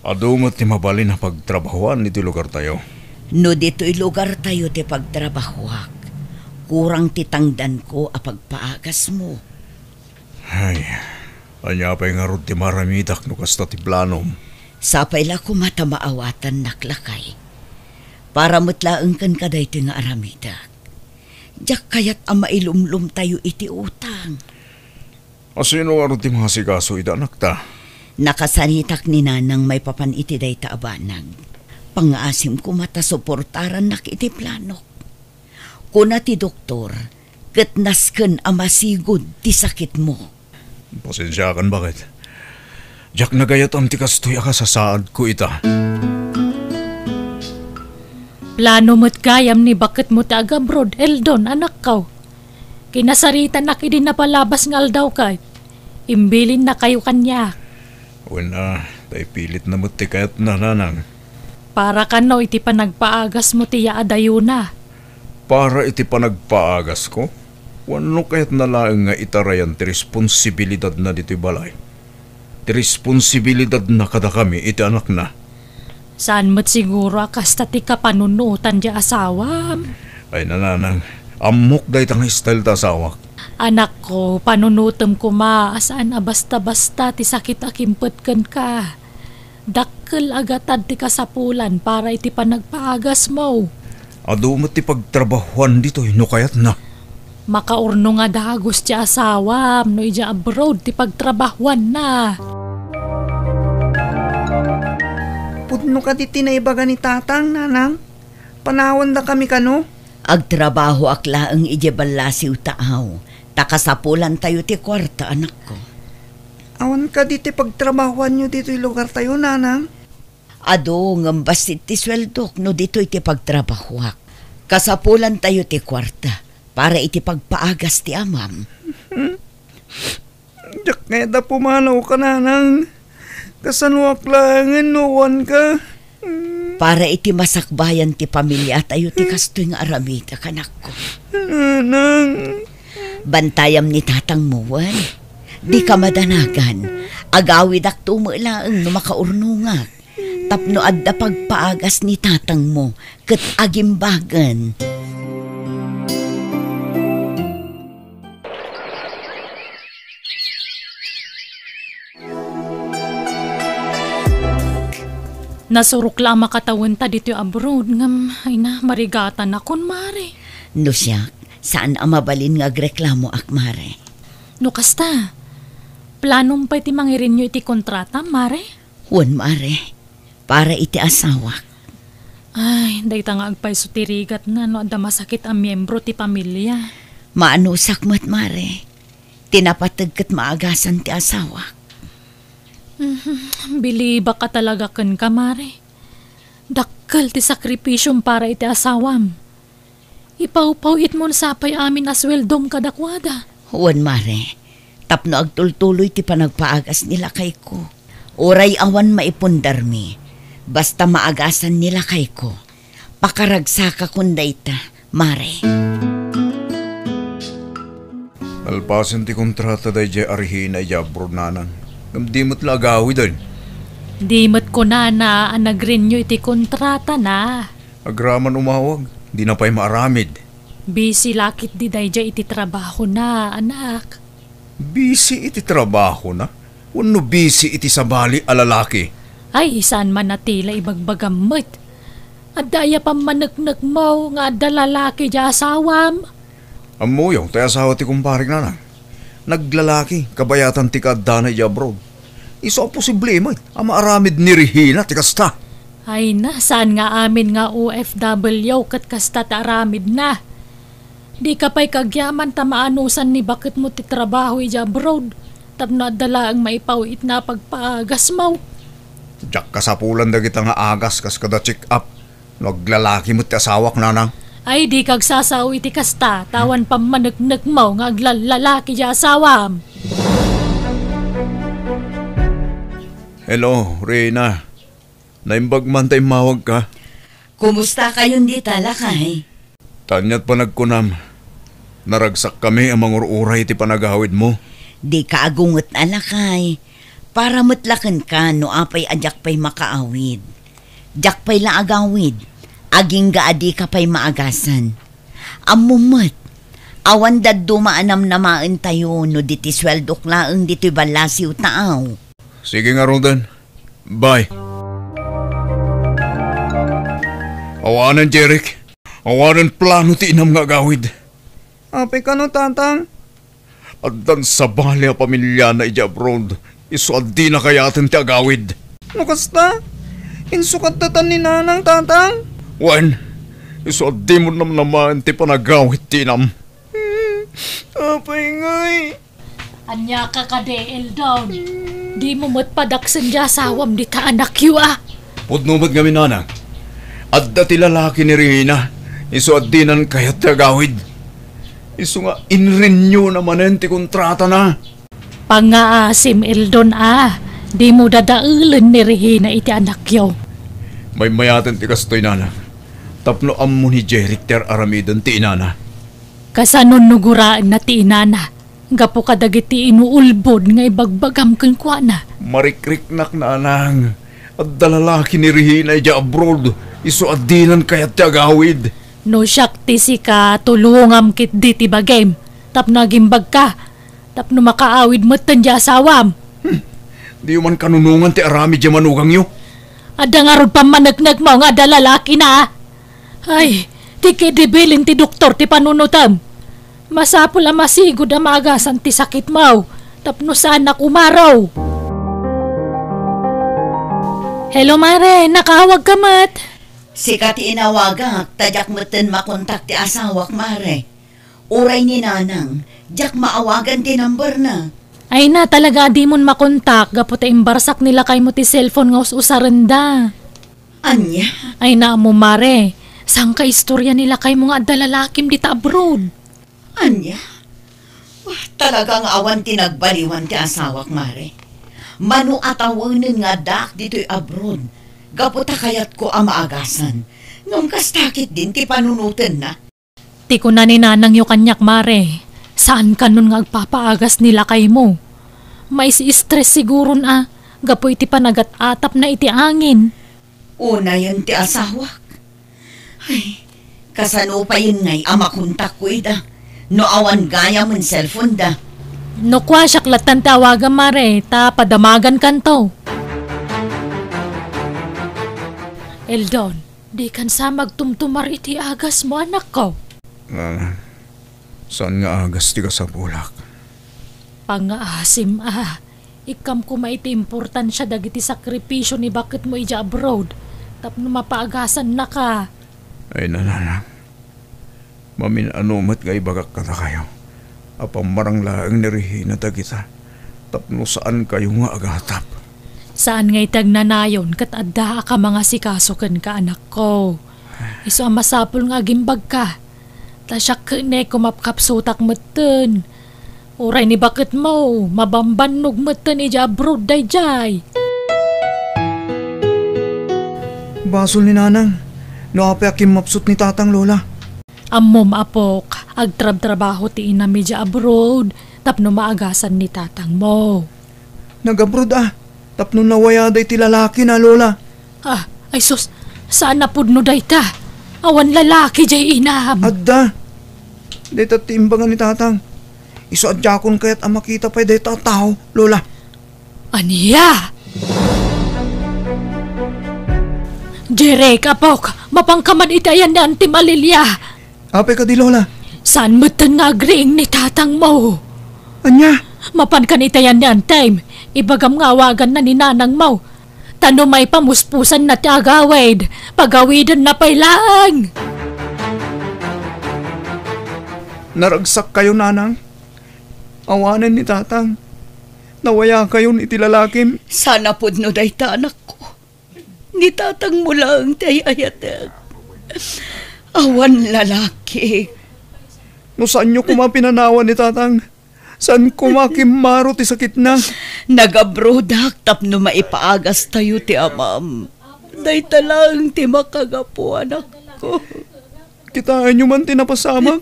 Adumot ti mabalin na pagtrabahuan iti lugar tayo. No dito'y lugar tayo ti pagtrabahuak. Kurang titangdan ko a pagpaagas mo. Ay, anya pa'y nga ron ti maramidak no kasta ti planom. Sapay la ko mata maawatan naklakay. Para mutlaeng kan kaday ti nga aramidak. Diyak kayat ang mailumlum tayo iti utang. Asino nga ron ti mga sigaso ida anak ta? Nakasanitak ni nanang may papan iti day ta abanag. Pangaasim ko mata suportaran nak iti planok. Kuna ti doktor, ket nasken a masigod ti sakit mo. Pasensya kan bakit? Jak nagayat am ti kastoy aka sa saad ko ita. Plano mo't gayam ni bakit mo taga abroad, Eldon, anak kaw. Kinasarita na kidi na palabas ngal daw kay. Imbilin na kayo kanya. Wala, tay pilit na mo't ti kayat na nanang. Para ka no iti panagpaagas mo tiya adayo na. Para iti panagpaagas ko, wano kahit nalaang nga itarayan ti responsibilidad na dito'y balay. Ti responsibilidad na kada kami iti anak na. Saan mo't siguro akasta ti kapanunutan di asawam? Ay nananang, amok dahi tang style ta asawak. Anak ko, panunutom ko asaan basta-basta ti sakit akimpetken ka. Dakkel agatad ti kasapulan para iti panagpaagas mo. Ado mo ti pagtrabahuan dito'y no kayat na. Makaurno nga dagos ti asawam no ija abroad ti pagtrabahuan na. Pudno ka di tinaibaga ni tatang, nanang. Panawan da kami kano. Agtrabaho aklaang ijebalasiw taaw. Takasapulan tayo ti kwarta, anak ko. Awan ka di ti pagtrabahuan nyo dito'y lugar tayo, nanang. Ado ngambasit ti sweldok no dito'y ti pagtrabahuak. Kasapulan tayo ti kwarta para iti pagpaagas ti amam. Diyak nga da pumanaw ka, nanang. Kasanuak langan, nuwan ka. Para iti masakbayan ti pamilya tayo ti kastoy nga aramita, kanak ko. Nanang. Bantayam ni tatang muwan. Di ka madanagan. Agawid ak tumulaang no makaurnungak. Tapno adda pagpaagas ni tatang mo. Ket agimbagan. Nasurok lang makatawan ta dito abroad ngam ay na marigatan akon mare. No siya, saan ang mabalin nga agreklamo akmare? No kasta, planom pa iti mangirin nyo iti kontrata mare? Huwag mare, para iti asawak. Ay, day ta nga agpay sutirigat na no adda masakit ang miyembro ti pamilya. Maanusak mo't mare, tinapatag kat maagasan ti asawak. Biliba ka talaga kan ka, mare. Dakkel ti sakripisyong para iti asawam. Ipawpawit mo sapay amin asweldom kadakwada. Huwag mare, tapno agtultuloy ti panagpaagas nila kay ko. Oray awan maipundar mi, basta maagasan nila kay ko. Pakaragsaka kunday ta, mare. Alpasan ti kontrata day jay arhina jabro nanang. Di mo't lagawi doon. Di mo't ko na nag-renew iti kontrata na. Agraman umawag, di na pa'y maaramid. Busy lakit di dayja iti trabaho na, anak. Busy iti trabaho na? Wano busy iti sabali alalaki? Ay, isan man natila ibagbagamot. At daya pa managnag mo nga adda lalaki di asawam. Amo yung tayo asawa ti kumparing nanang. Naglalaki, kabayatan ti kadana di abroad. Iso posible mo, ang maaramid ni Regina ti kasta. Ay na, saan nga amin nga OFW kat kasta ta aramid na. Di ka pa'y kagyaman ta maanusan ni bakit mo ti trabaho di abroad. Tapno adala ang maipawit na pagpaagas mo. Diyak kasapulan da kita nga agas kas kada check up. Naglalaki mo ti asawak nanang. Ay di kag sasaw iti kasta, tawan pa managnag mo nga aglalaki di asawam. Hello, Reyna. Naimbag man tayo mawag ka. Kumusta kayon di talakay? Tanyat pa nagkunam. Naragsak kami ang mangururay ti panagawid mo. Di ka agungot alakay. Para mutlakan ka no apay adyak pa'y makaawid. Jak pa'y laagawid. aging gaadi ka pa'y maagasan. Amumot, awan dad dumaanam na maan tayo no diti sweldo klaang diti balasiw taaw. Sige nga, Roldan. Bye. Awanan, Jeric. Awanan plano ti inam nga gawid. Apay ka no, tatang? Addan sa bali a pamilya na ija abroad. Iso di na kayatin ti agawid. No kasta? Insukat tatan ni nanang, tatang? Wen, iso di mo nam naman ti panagawid ti inam. Apay ngay. Anya ka kade, Eldon. Di mo matpadaksan dya sawam di ta anak yu Pudnumad kami nanang. Adda ti lalaki ni Rina. Iso di nan kayat ti agawid. Iso nga inrenew naman ti kontrata na. Pangaasim, Eldon Di mo dadaulan ni Regina iti anak yu. May mayaten ti kastoy nana. Tapno ammo ni Jeric ter aramidan ti inana. Kasanon nuguraan na ti inana. Gapo kadagiti inuulbod nga ibagbagam kang kuana. Marikriknak na anang. At dalalaki ni Regina ija abroad. Iso adinan kayat ti agawid. No syakti si ka tulungam kit di ti bagem. Tapno agimbag ka. Tapno makaawid mo tandya asawam. Di man kanunungan ti arami di manugang yo. Ada nga ron pamanagnag mo nga dalalaki na. Ay, ti kidibilin ti doktor ti panunutam. Masapul ang masigod ang maagasan ti sakit mo. Tapno saan na kumaraw. Hello Mare, nakawag ka mat. Sika ti inawagak, tadyak meten makontak ti asawak, Mare. Uray ni nanang, jak maawagan ti number na. Ay na talaga di mon makontak. Gapo ta imbarsak nila kay mo ti cellphone nga usaranda. Anya? Ay na mo Mare. Sang ka istorya nila kay mo nga dalalakim di ta abroad. Anya? Wah, talagang awan tinagbaliwan ti asawak, Mare. Manu atawanin nga dak dito'y abroad. Gaputa kayat ko ang maagasan. Ngam kastakit din ti panunutin na. Ti ko na ni nanang yu kanyak Mare. Saan ka nun nga agpapaagas nila kay mo? May si stress siguro na. Gapo iti panagat-atap na iti angin. Una yan ti asawak. Ay, kasano pa yun ngay amakuntak ko ida. No awan gaya mon cellphone da. No kwa syaklatan tawagan Mare. Ta padamagan kanto. Eldon, di kan sa magtumtumar iti agas mo anak ko. Saan nga agas ti ka sa bulak? Pangaasim Ikam ko maiti importansya dagiti sakripisyo ni bakit mo ija abroad. Tapno mapaagasan na ka. Ay nananang. Maminanumat nga ibagak ka na kayo. Apang marang laang nirihina tagita. Tapno saan kayo nga agatap. Saan nga itagnanayon kat adda ka mga sikasukan ka anak ko. Iso ang masapul nga gimbag ka. Tasyak ne kumapkapsutak meten. Uray ni bakit mo, mabambanog meten ija abroad dayjay. Basol ni nanang. No apayakim mapsut ni tatang lola. Ammom apok, agtrab-trabaho ti ina medya abroad. Tapno maagasan ni tatang mo. Nag-abroad Tapno nawaya day ti lalaki na lola. Ay sus, saan na pudno day ta? Awan lalaki jay inam. Adda. Day tatimbangan ni tatang. Iso adjakon kayat ang makita pa'y day tao, lola. Aniya? Jerek, apok, mapangkaman itayan na anti malilya. Apay ka di lola. Saan mo tanagring ni tatang mo? Anya? Mapan ka itayan na time. Ibagam ngawagan na ni nanang mo. Tano may pamuspusan na ti agawid. Pagawidan na pailang. Naragsak kayo nanang. Awanan ni tatang. Nawaya kayo ni tilalakim. Sana pod no day ta anak ko. Ni tatang mo lang tay ayatek. Awan lalaki. No saan nyo kumapinanawan ni tatang? Saan kumakimaro ti sakit na? Nagabrodak tapno maipaagas tayo ti amam. Day talang ti makagapo anak ko. Kitaan nyo man tinapasamak.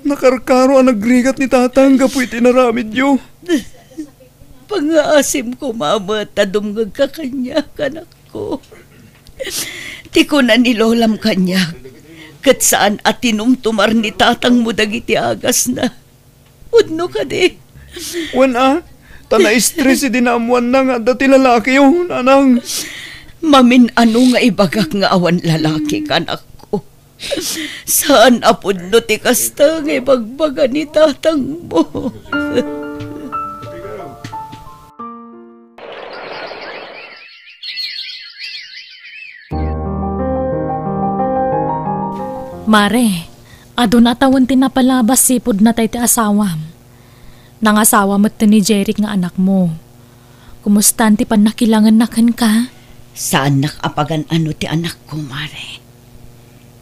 Nakarkaro ang nagrigat ni tatang kapoy tinaramid nyo. Pangaasim ko mama, tadumgag ka kanya, anak ko. Ti ko na nilolam kanya. Kat saan at tinumtumar ni tatang mo dagiti agas na. Udno ka di. Wan tana-stress din amuan na nga dati lalaki yung nanang. Mamin ano nga ibagak nga awan lalaki kanak ko. Saan apod no ti kasta nga ibagbaga ni tatang mo. Mare, adun atawon tinapalabas sipod na tayo ti asawam. Nangasawa mo't ni Jeric nga anak mo. Kumustan ti panakilangan nakan ka? Saan nakapagan ano ti anak ko, Mare?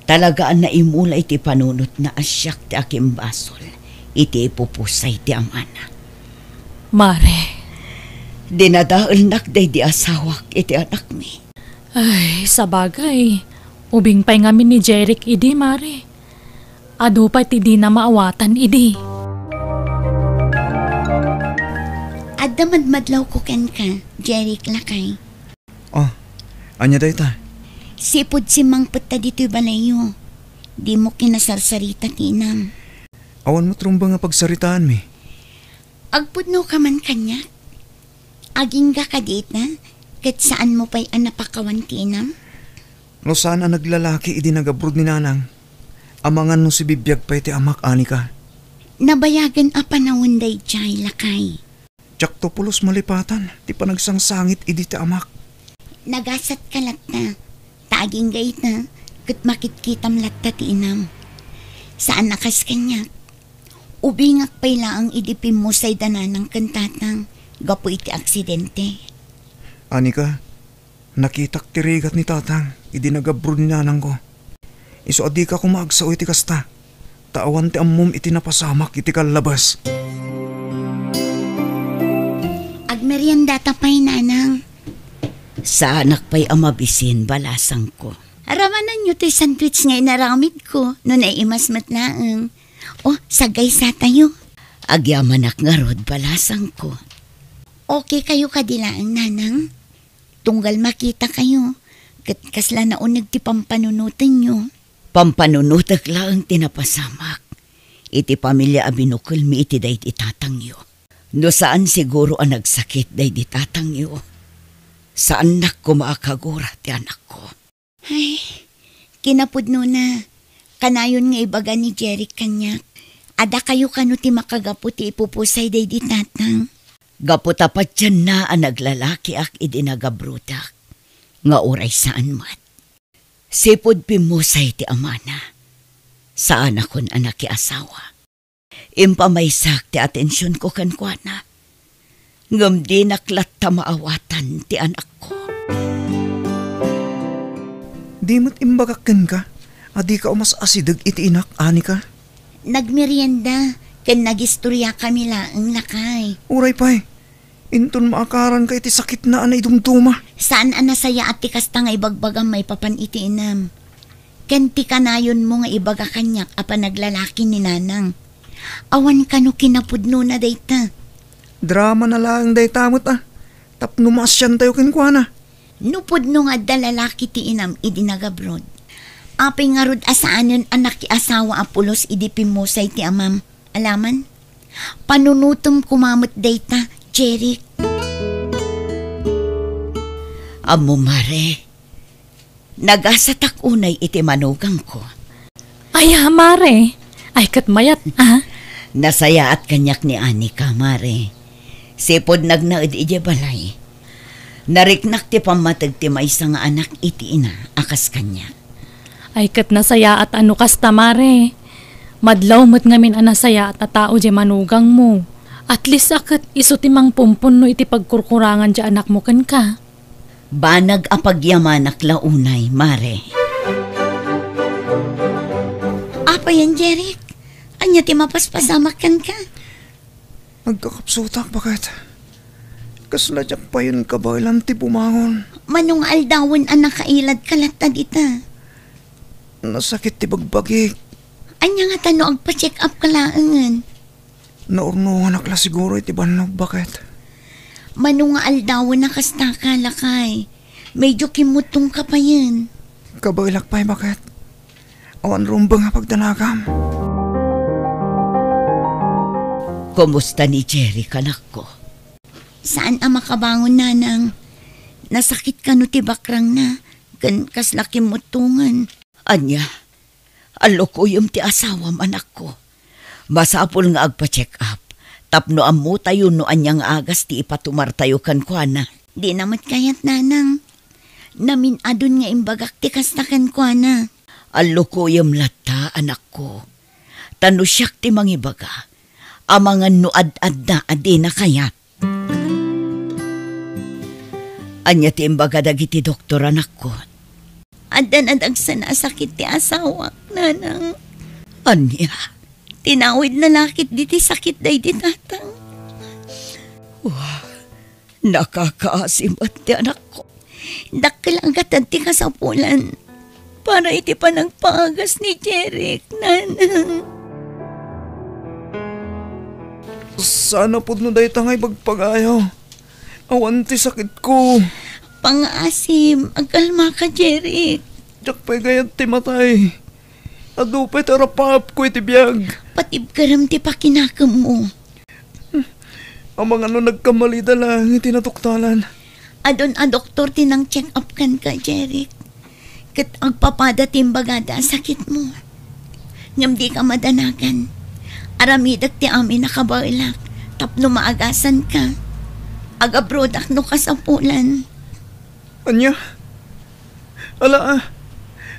Talagaan na imula iti panunot na asyak ti aking basol. Iti ipupusay ti amana. Mare. Dinadaal nakday di asawak iti anak mi. Ay, sabagay. Ubing pa'y ngamin ni Jeric idi, Mare. Ado pa ti di na maawatan idi. Adda madmadlaw ko ken ka, Jeric lakay. Anya day ta? Sipod si Mang Putta dito'y balayo. Di mo kinasarsarita tinam. Awan mo trumba nga pagsaritaan mi. Agpudno ka man kanya. Aging ka kadita, kat saan mo pa'y anapakawan tinam? No sana naglalaki idi nagabrod ni nanang. Amangan no si bibiyag pa iti amak ani ka. Nabayagan a panawon day jay lakay. Tsak to pulos malipatan, ti panagsangsangit idi ti amak. Nagasat ka latta, taging gayit na, kat makitkitam latta ti inam. Saan nakas kanya? Ubingak pa'y laang idipim mo sa'y dananang kantatang, gapo iti aksidente. Ani ka, nakitak tirigat ni tatang, idi nagabrod ni nanang ko. Iso adi ka kumagsaw iti kasta, tawan ti ammom iti napasamak iti kalabas. Agmerienda tapay nanang. Sa anak pa'y amabisin balasang ko. Aramanan nyo to'y sandwich ngay naramid ko, nun ay imasmat laang. Sagay sa tayo. Agyamanak nga rod balasang ko. Okay kayo kadilaang nanang? Tunggal makita kayo, kat kasla na unag ti pampanunutan nyo. Pampanunutak lang tinapasamak. Iti pamilya abinukul mi iti day itatangyo. No saan siguro ang nagsakit day itatangyo. Saan na ko maakagura ti anak ko? Ay, kinapudno na. Kanayon nga ibaga ni Jeric kanyak. Ada kayo kano ti makagaputi ipupusay day di tatang. Gaputapat dyan na ang naglalaki ak idinagabrutak. Nga oray saan mat. Sipod pimusay ti amana. Saan akon anak ki asawa. Impamaysak ti atensyon ko kankwana. Ngam di naklat ta maawatan ti anak ko. Di mo't imbagakken ka, adi ka umas asidag iti inak, ani ka. Nagmerienda, ken nagistorya kami laang lakay. Uray pa'y, inton maakaran ka iti sakit na anay dumtuma. Saan anasaya at ti kasta nga ibagbagang may papan iti inam? Ken ti kanayon mo nga ibaga kanyak apa naglalaki ni nanang. Awan kano kinapudno na dayta. Drama na lang day tamot Tapno masyan tayo kinkwana. Nupudno nga dalalaki ti inam idinagabrod. Apay nga rod asaanon anak ki asawa apulos idipimusay ti amam. Alaman? Panunutom kumamot dayta, Jeric. Amo Mare, nagasatak unay iti manugang ko. Ay, Mare. Ay, katmayat, Nasaya at kanyak ni Anika, Mare. Sipod nagnaid ije balay. Nariknak ti pamatag ti maysa nga anak iti ina, akas kanya. Ay, kat nasaya at ano kasta, Mare. Madlaw mo't ngamin anasaya at tao di manugang mo. At least akat iso timang pumpun no iti pagkurkurangan di anak mo kan ka. Banag apagyamanak launay, Mare. Apa yan, Jeric? Anya ti mapaspasamak kan ka? Nagkakapsutak bakit? Kasladyak pa yun ka ba ilan ti bumangon? Manong aldawon ang nakailad kalata dita. Nasakit ti bagbagik. Anya nga tano agpa-check up kalaangan. Naurnuhan akla siguro iti banog bakit? Manong aldawon na kasta ka lakay. Medyo kimutong ka pa yan. Kabailak pa'y bakit? Awan rumba nga pagdanagam. Kumusta ni Jerry, kanak ko? Saan ang makabangon, nanang? Nasakit ka no tibakrang na. Kan kaslaki mutungan. Anya, aloko yung ti asawam anak ko. Masapol nga agpa-check up. Tapno amu tayo no anyang agas ti ipatumar tayo kan kuana. Di namat kayat, nanang. Namin adun nga imbagak ti kastakan ko, na. Aloko yung lata, anak ko. Tano siyak ti mangibaga. Amangan no ad-ad na adi na kayat. Anya ti imbaga dagiti doktor, anak ko. Adan-adag sa nasakit ti asawa, nanang. Anya? Tinawid na lakit di ti sakit day di tatang. Nakakaasimat ti anak ko. Dakkel agad ti kasapulan. Para iti pa nagpaagas ni Jeric, nanang. Sana po no dahi tangay pagpagayaw. Awan ti sakit ko. Pang-asim, agkalma ka, Jeric. Diyak pa'y gayat ti matay. Adupay tarapap ko iti biyag. Patib karam ti pakinakam mo. Ang mga nagkamali lang iti natuktalan. Adon a doktor tinang check up kan ka, Jeric. Kat agpapada timbagada sakit mo. Ngam di ka madanagan. Aramidak ti amin nakabailak. Tapno maagasan ka. Agabrodak no kasapulan. Anya?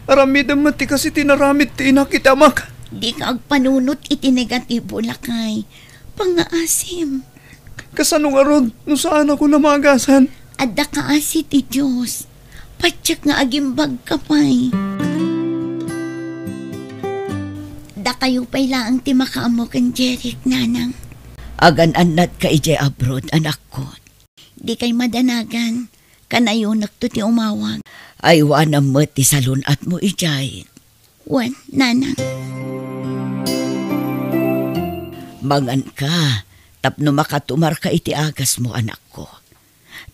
Aramidam mati kasi tinaramit ti inakitamak. Di ka agpanunot iti negatibo lakay. Pang-aasim. Kasanong arod, no saan ako namagasan? Adda ka asi ti Diyos. Patsak nga agimbag ka pa'y. Da kayo pa'y laang ti makaamo kan Jeric, nanang. Agan-anat ka ije abroad, anak ko. Di kay madanagan. Kanayo nakto ti umawag. Ay wanam mo ti salunat mo ijay. Wan, nanang. Mangan ka, tapno makatumar ka iti agas mo, anak ko.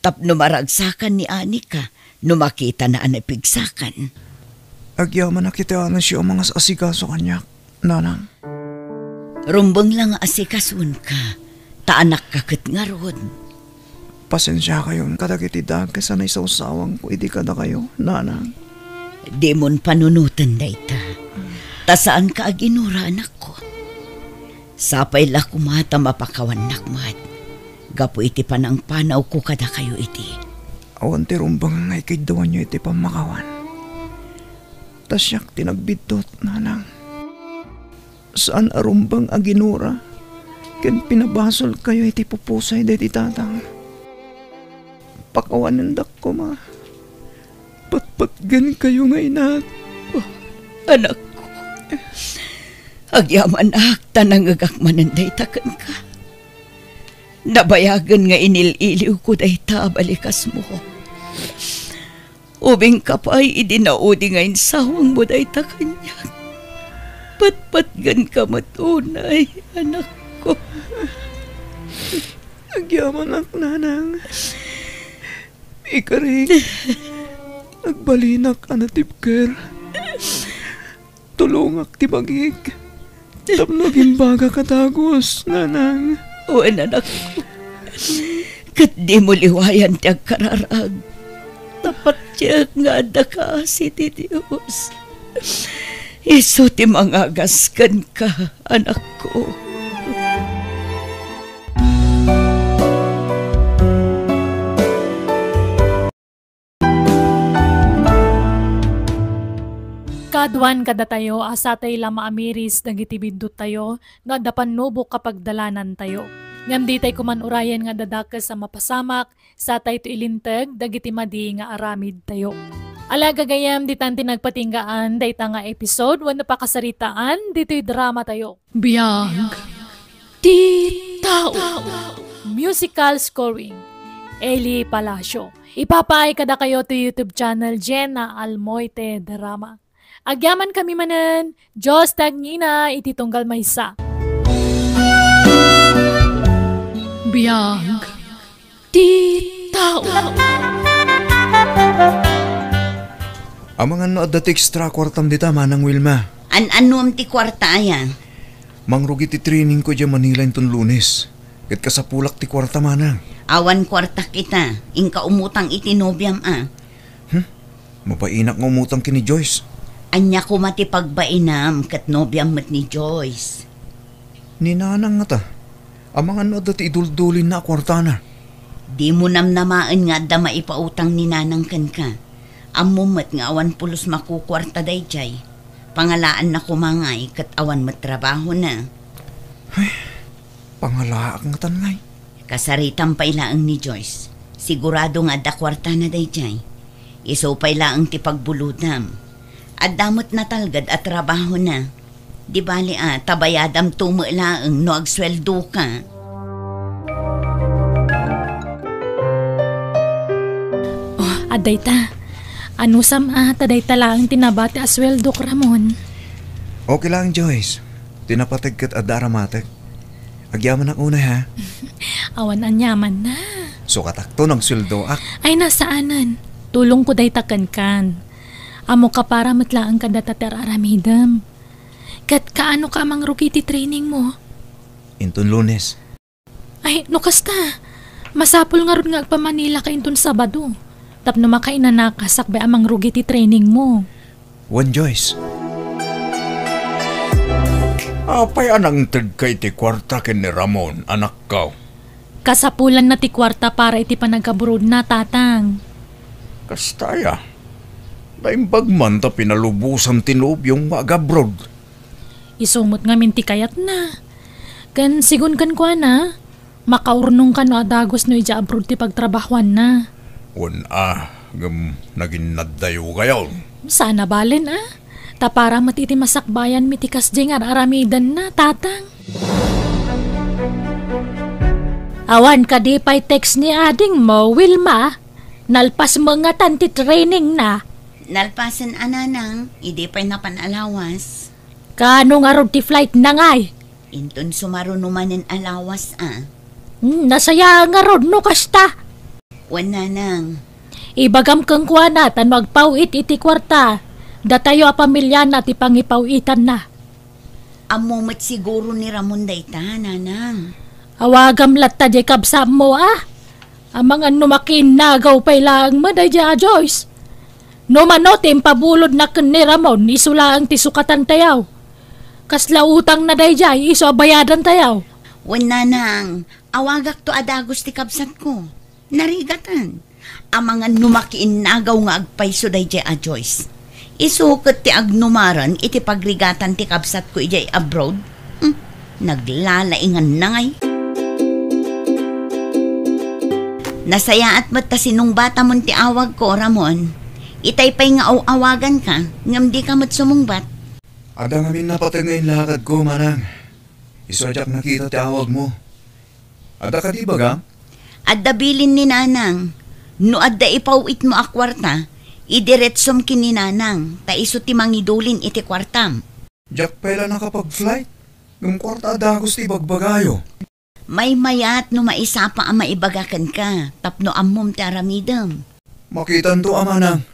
Tapno maragsakan ni ani ka, no makita na anapigsakan. Agyaman na kita na siya mga asikaso kanya, nanang. Rumbang lang asikasun ka, taanak ka kat nga rod. Pasensya kayo, kadagiti dagas na isaw-sawang ko, idi kada kayo, nanang. Di mon panunutan da ita. Ta saan ka aginura, anak ko? Sapay la kumata mapakawan nakmat. Gapo iti panang panaw ko kada kayo iti. Awan ti rumbang ngay kaidawan nyo iti pamakawan. Tasyak tinagbidot, nanang. Saan arumbang aginura? Ken pinabasol kayo iti pupusay deti tatang. Pakawanan dak ko, ma. Patpatgan kayo nga inak. Oh, anak ko. Agyaman akta nangagakmanan daytakan ka. Nabayagan nga inililiw ko dayta balikas mo. Ubing kapay idinaudi nga insawang mo dayta kanya. Patpatgan ka matunay, anak ko. Agyaman ak, nanang. Ikaring. Nagbalinak anatipker. Tulungak ti bagig. Tapno gimbaga katagos, nanang. O anak ko. Kat di mo liwayan ti agkararag. Tapat siya nga ada ka si ti Diyos. Isu ti mangagaskan ka, anak ko. Kadwan kada tayo, asatay lama amiris, nagitibindot tayo, nga dapan nubo kapag dalanan tayo. Ngam di tayo kumanurayan nga dadakas sa mapasamak, satay to ilintag, dagiti madi nga aramid tayo. Ala gagayam, di tanti nagpatinggaan, dayta nga episode, wano pa kasaritaan, dito'y drama tayo. Biyag ti tao. Musical scoring, Eli Palacio. Ipapaay kada kayo to YouTube channel Jenna Almoite Drama. Agyaman kami manan, Diyos tagngina iti tunggal maysa. Biyag ti tao. Amangan no adda ti extra kwartam dita manang Wilma. An-anuam ti kwarta ayan. Mangrugi ti training ko dyan Manila inton Lunes. Kat kasapulak ti kwarta manang. Awan kwarta kita. Ingka umutang iti nobyam Mapainak nga umutang kini Joyce. Anya ko mati pagbainam kat nobyam mat ni Joyce. Ninanang nga ta. Amangan no adda ti iduldulin na kwarta na. Di mo namnamaan nga da maipautang ni nanang ka. Amumat nga awan pulos makukwarta dayjay. Pangalaan na kumangay kat awan matrabaho na. Pangalaak nga tanngay. Kasaritan pa ilaang ni Joyce. Sigurado nga da kwarta na dayjay. Iso pa ilaang ti pagbuludam. At damot na talgad at trabaho na. Di bali tabayadam tumulaang no agsweldo ka. Aday ta. Ano sam taday talaang tinabati asweldo ko Ramon. Okay lang Joyce. Tinapatag kat adda aramatek. Agyaman ang unay ha. Awan anyaman na. So katakto ng sweldo ak. Ay nasaanan. Tulong ko day takan. Amo ka para matlaan ka datater aramidam. Kat kaano ka amang rukiti training mo? Inton Lunes. Ay, no kasta. Masapul nga ron nga agpa Manila ka inton Sabado. Tapno makainanakas akbay amang rugiti training mo. One Joyce. Apay anang ted kay ti kwarta ken ni Ramon, anak kaw. Kasapulan na ti kwarta para iti panagkaburod na tatang. Kastaya. Daimbag man ta pinalubusam tinoob yung magabrod. Isumot nga minti kayat na. Kan sigun kan kwa na. Makaurnong ka no adagos no ija abroad ti pagtrabahuan na. Naging naddayo kayo. Sana balen Ta para matiti masakbayan mitikas jengar aramidan na tatang. Awan ka di pa'y text ni ading mo, Wilma. Nalpas mo nga tanti training na. Nalpasan ananang, hindi pa'y napanalawas. Kano nga rod ti flight na ngay? Inton sumaro numanin alawas Nasaya nga rod no kasta. Wala nang. Ibagam kang kwa natan magpawit iti kwarta. Datayo a pamilya na ti pangipawitan na. Amumat siguro ni Ramon dayta, nanang. Awagam latta di kabsam mo Amang ano makinagaw pa'y lang madadya Joyce. No manotim pabulod na ken ni Ramon isulaang ti sukatan tayaw. Kasla utang na dayjay iso bayadan tayaw. Wala nang. Awagak to adagos ti kabsat ko. Narigatan. Amangan numakiin nagaw nga agpayso dayjay Joyce. Isukot ti agnumaran iti pagrigatan ti kabsat ko ijay abroad. Naglalaingan na ngay. Nasaya at mata sinong bata mon ti awag ko, Ramon. Itay pa'y nga awagan ka, ngam di ka mat sumungbat. Ada nga minapatag ngayon lakad ko, manang. Isadyak nakita ti awag mo. Ada ka di baga? Adda bilin ni nanang. No adda ipawit mo akwarta, idiretsom kini nanang, ta iso ti mangidulin iti kwartam. Jack pala nakapag-flight. Ng kwarta adagos ti bagbagayo. May mayat no maisapa ang maibagakan ka, tapno ammom ti aramidam. Makitan to amanang.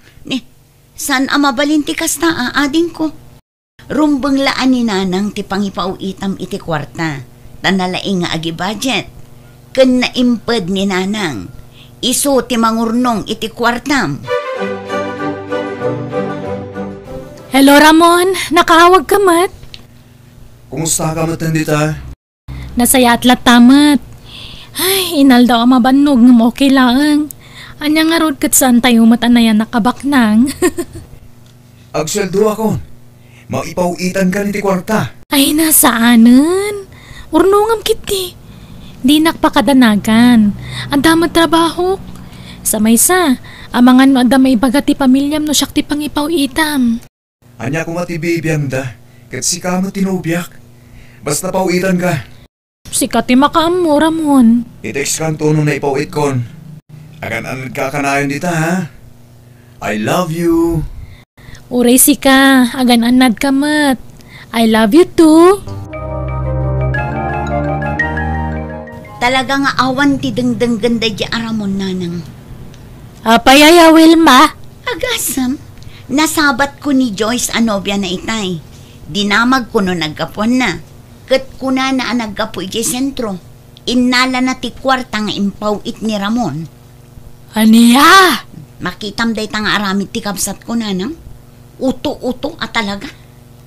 San amabalin ti kasta ading ko? Rumbang laan ni nanang ti pangipauitam iti kwarta, tanalaing nga agi budget. Ken naimped ni nanang, iso ti mangurnong iti kwartam. Hello Ramon, nakaawag ka mat? Kumusta ka matandita? Nasaya atlat tamat. Ay, inal daw ang mabanog ng okay lang. Anya nga rod kat saan tayo matanayan nakabaknang. Agsweldo ako. Maipawitan ka ni ti kwarta. Ay, nasaanan? Urnungam kiti. Di nakpakadanagan. Ang damang trabaho. Sa maysa, amangan no ada may baga ti pamilyam no siyak ti pangipawitam. Anya ko matibibiyang da. Kat si ka mo tinubyak. Basta pawitan ka. Sikat ti makaam mo, Ramon. I-text kang tono na ipawit kon. Agan-anad ka kanayon dita ha. I love you. Uray si ka, agan-anad ka mat. I love you too. Talaga nga awan ti dengdeng ganda di aramon nanang. Apayaya Wilma. Agasam, nasabat ko ni Joyce anobya na itay. Dinamag ko no naggapuan na. Kat kuna na naggapu iti sentro. Inala na ti kwarta nga impaw it ni Ramon. Aniya? Makitam day tang aramid ti kapsat ko na nang. Uto-uto at talaga.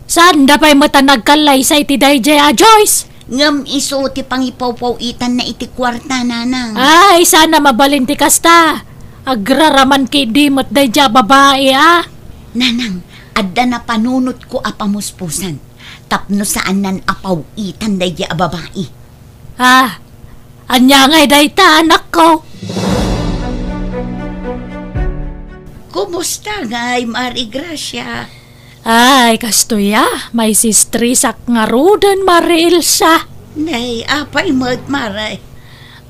Saan da pa'y mata nagkalay sa iti dayjay Joyce? Ngam iso ti pangipaw-paw-itan na iti kwarta nanang. Ay, sana mabalinti kasta. Agraraman ki di mo't dayjay babae Nanang, adda na panunot ko apamuspusan. Tapno saan nan apaw-itan dayjay babae. Anya ngay dayta anak ko. Kumusta ngay, Mari Gracia? Ay, kastoya, may sistri sak nga rudan Mari Ilsa. Nay, apay mo't maray.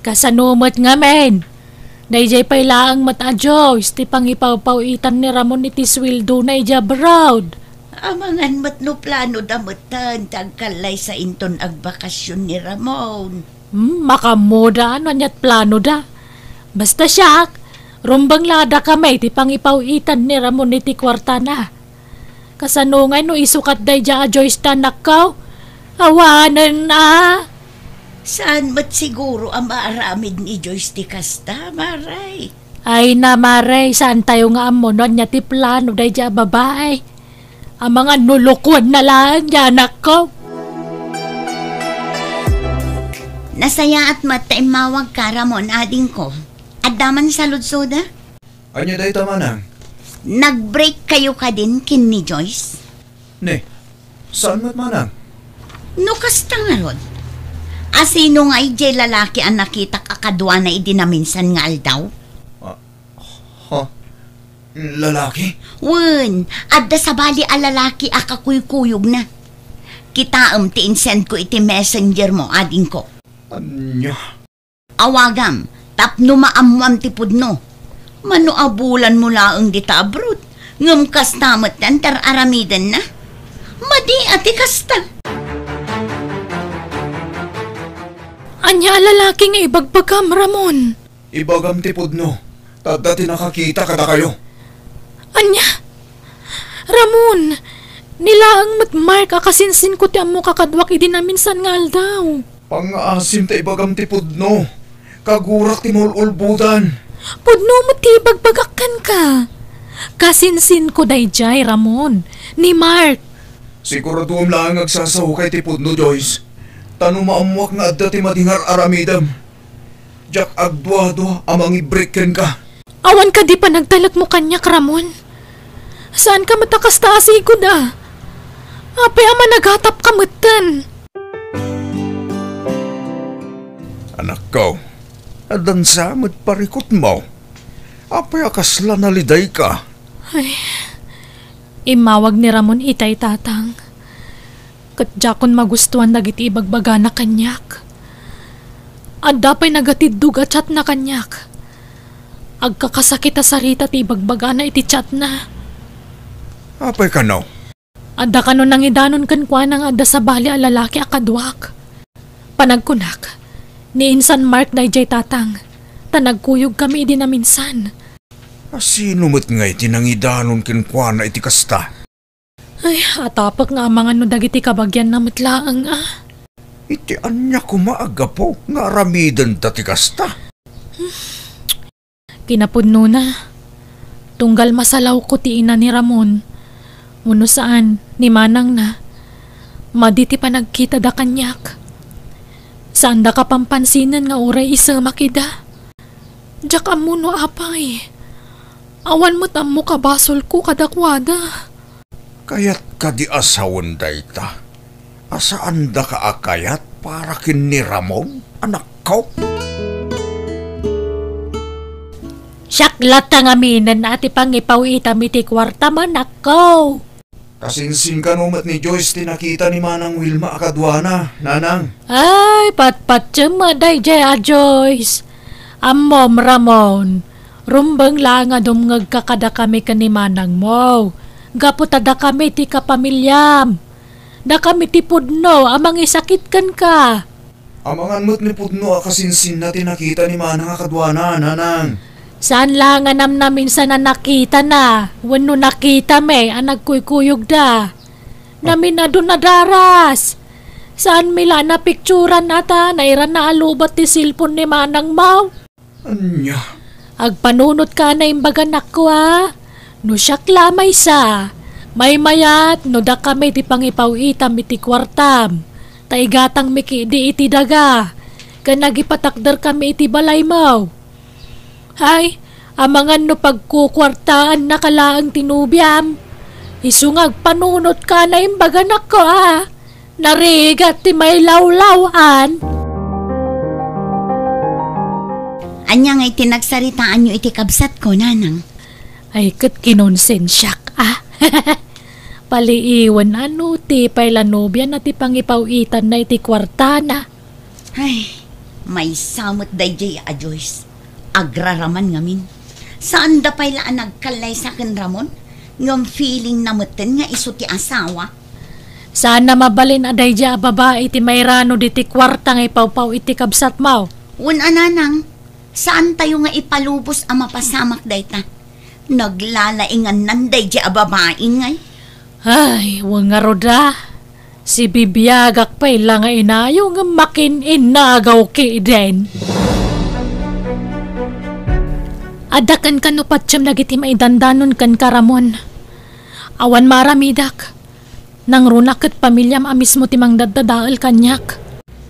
Kasanumot nga men. Dayjay pa'y laang mata Joyce, ti pangipaw-pawitan ni Ramon iti swildo na ija broad. Amangan mo't no plano damutan, tagkalay sa inton agbakasyon ni Ramon. Makamoda ano nyat plano da. Basta siyak, rumbang lada kami ti pangipawitan ni Ramon iti kwarta na. Kasanungay no isukat dayja Joyce tanak ko. Awanan Saan mo't siguro ang maaramid ni Joyce ti kasta, Maray? Ay na Maray, saan tayo nga amonon niya ti plano dayja babae. Ang mga nulukwan na lang yanak ko. Nasaya at mataimawag ka, Ramon, ading ko. Adaman sa ludsoda? Anya day tamanang? Nag-break kayo ka din kin ni Joyce? Ne, saan mo't manang? No kasta nga ron. Asino nga ijay lalaki ang nakita kakadwa na idinaminsan nga aldaw? Lalaki? Wen, adda sa bali a lalaki akakuyukuyog na. Kitaam ti insend ko iti messenger mo, ading ko. Anya? Awagam, tapno maamuam ti pudno. Mano abulan mo laang di ta abroad. Ngam kastamot tan tar aramidan na. Madi ati kasta. Anya lalaki nga ibagbagam Ramon. Ibagam tipod no. Tadda tinakakita kada kayo. Anya? Ramon, nilaang matmark akasinsin ko ti amo kakadwak idinaminsan nga aldaw. Pang-aasim ta ibagam tipod no. Kagurak ti mululbudan. Pudno mo ti bagbagakan ka. Kasinsin ko dayjay Ramon, ni Mark. Siguraduam lang agsasaw kay tipod no, Joyce. Tano maamuak nga adda ti madingar aramidam. Jak agdwa-dwa amang ibrekken ka. Awan ka di pa nagtalag mo kanyak Ramon. Saan ka matakas taasigod Ape ama naghatap ka matan. Anak ko, adan samot parikot mo. Apay akasla naliday ka. Ay, imawag ni Ramon itay tatang. Katjakon magustuhan dagiti ibagbaga na kanyak. Adda pa'y nagatidug at chat na kanyak. Agkakasakit a sarita ti ibagbaga na iti chat na. Apay ka no? Adda ka no nang idanon kan kwa nang adda sa bali a lalaki akadwak. Panagkunak, ni Insan Mark na ijay tatang. Tanagkuyog kami di na minsan. Sino mo't ngay tinangidanon kinkwa na iti kasta? Ay, atapak nga mga no dagiti kabagyan na matlaang Iti anya kumaaga po nga ramidan ta ti kasta. Kinapudno na. Tunggal masalaw ko ti ina ni Ramon. Muno saan, ni Manang na. Maditi pa nagkita da kanyak. Saan da kapampansinan nga uray isa makida. Diyak amuno apay. Awan mo't amo kabasol ko kadakwada. Kayat ka di asawan dayta. Asaan da ka akayat para kin ni Ramon, anak ko? Syaklat ang aminan ati pangipawitam iti kwarta manak ko. Kasinsin ka numat ni Joyce tinakita ni Manang Wilma akadwana, nanang. Ay, patpat sumaday jaya Joyce. Amom Ramon, rumbang lang nga dumngag kakada kami kanimanang mo. Gaputada kami ti kapamilyam. Da kami ti pudno, amang isakit kan ka. Amangan mo't ni Pudno akasinsin na tinakita ni Manang akadwana, nanang. Saan lang anam namin sa nakita na? Wano nakita me, nagkuykuyog da. Namin na doon na daras. Saan mila na picturan nata, nairan na alubat ti silpon ni Manang Mau? Anya? Agpanunot ka na imbagan ako ha. No siyak lamay sa. May mayat, no da kami ti pangipaw itam iti kwartam. Taigatang miki di iti daga. Kanagipatakdar kami iti balay Mau. Hay, amangan no pagkukwartaan na kalaang tinubyam. Isungag panunot ka na imbagan ako ha. Narigat ti may lawlawan. Anya nga'y tinagsaritaan nyo iti kabsat ko, nanang. Ay kat kinonsensyak Paliiwan ti pailanobya na ti pangipawitan na iti kwartana. Ay, may samot dayjay a Joyce. Agraraman ngamin. Saan da pailaan nagkalay sa akin, Ramon? Ngam feeling na muten nga iso ti asawa. Sana mabalin aday dya babae iti mayrano di ti kwarta nga ipawpaw iti kabsat Mau. Ananang, saan tayo nga ipalubos ang mapasamak dayta? Naglalaingan nanday dya babae ngay. Ay, wanga roda. Si bibiyagak pa ilang nga inayo nga makin inagaw ki den. Adakan ka no patsyam nagiti maidandanon kan karamon. Awan maramidak. Nang runak at pamilyam mismo timang dadadaal kanyak.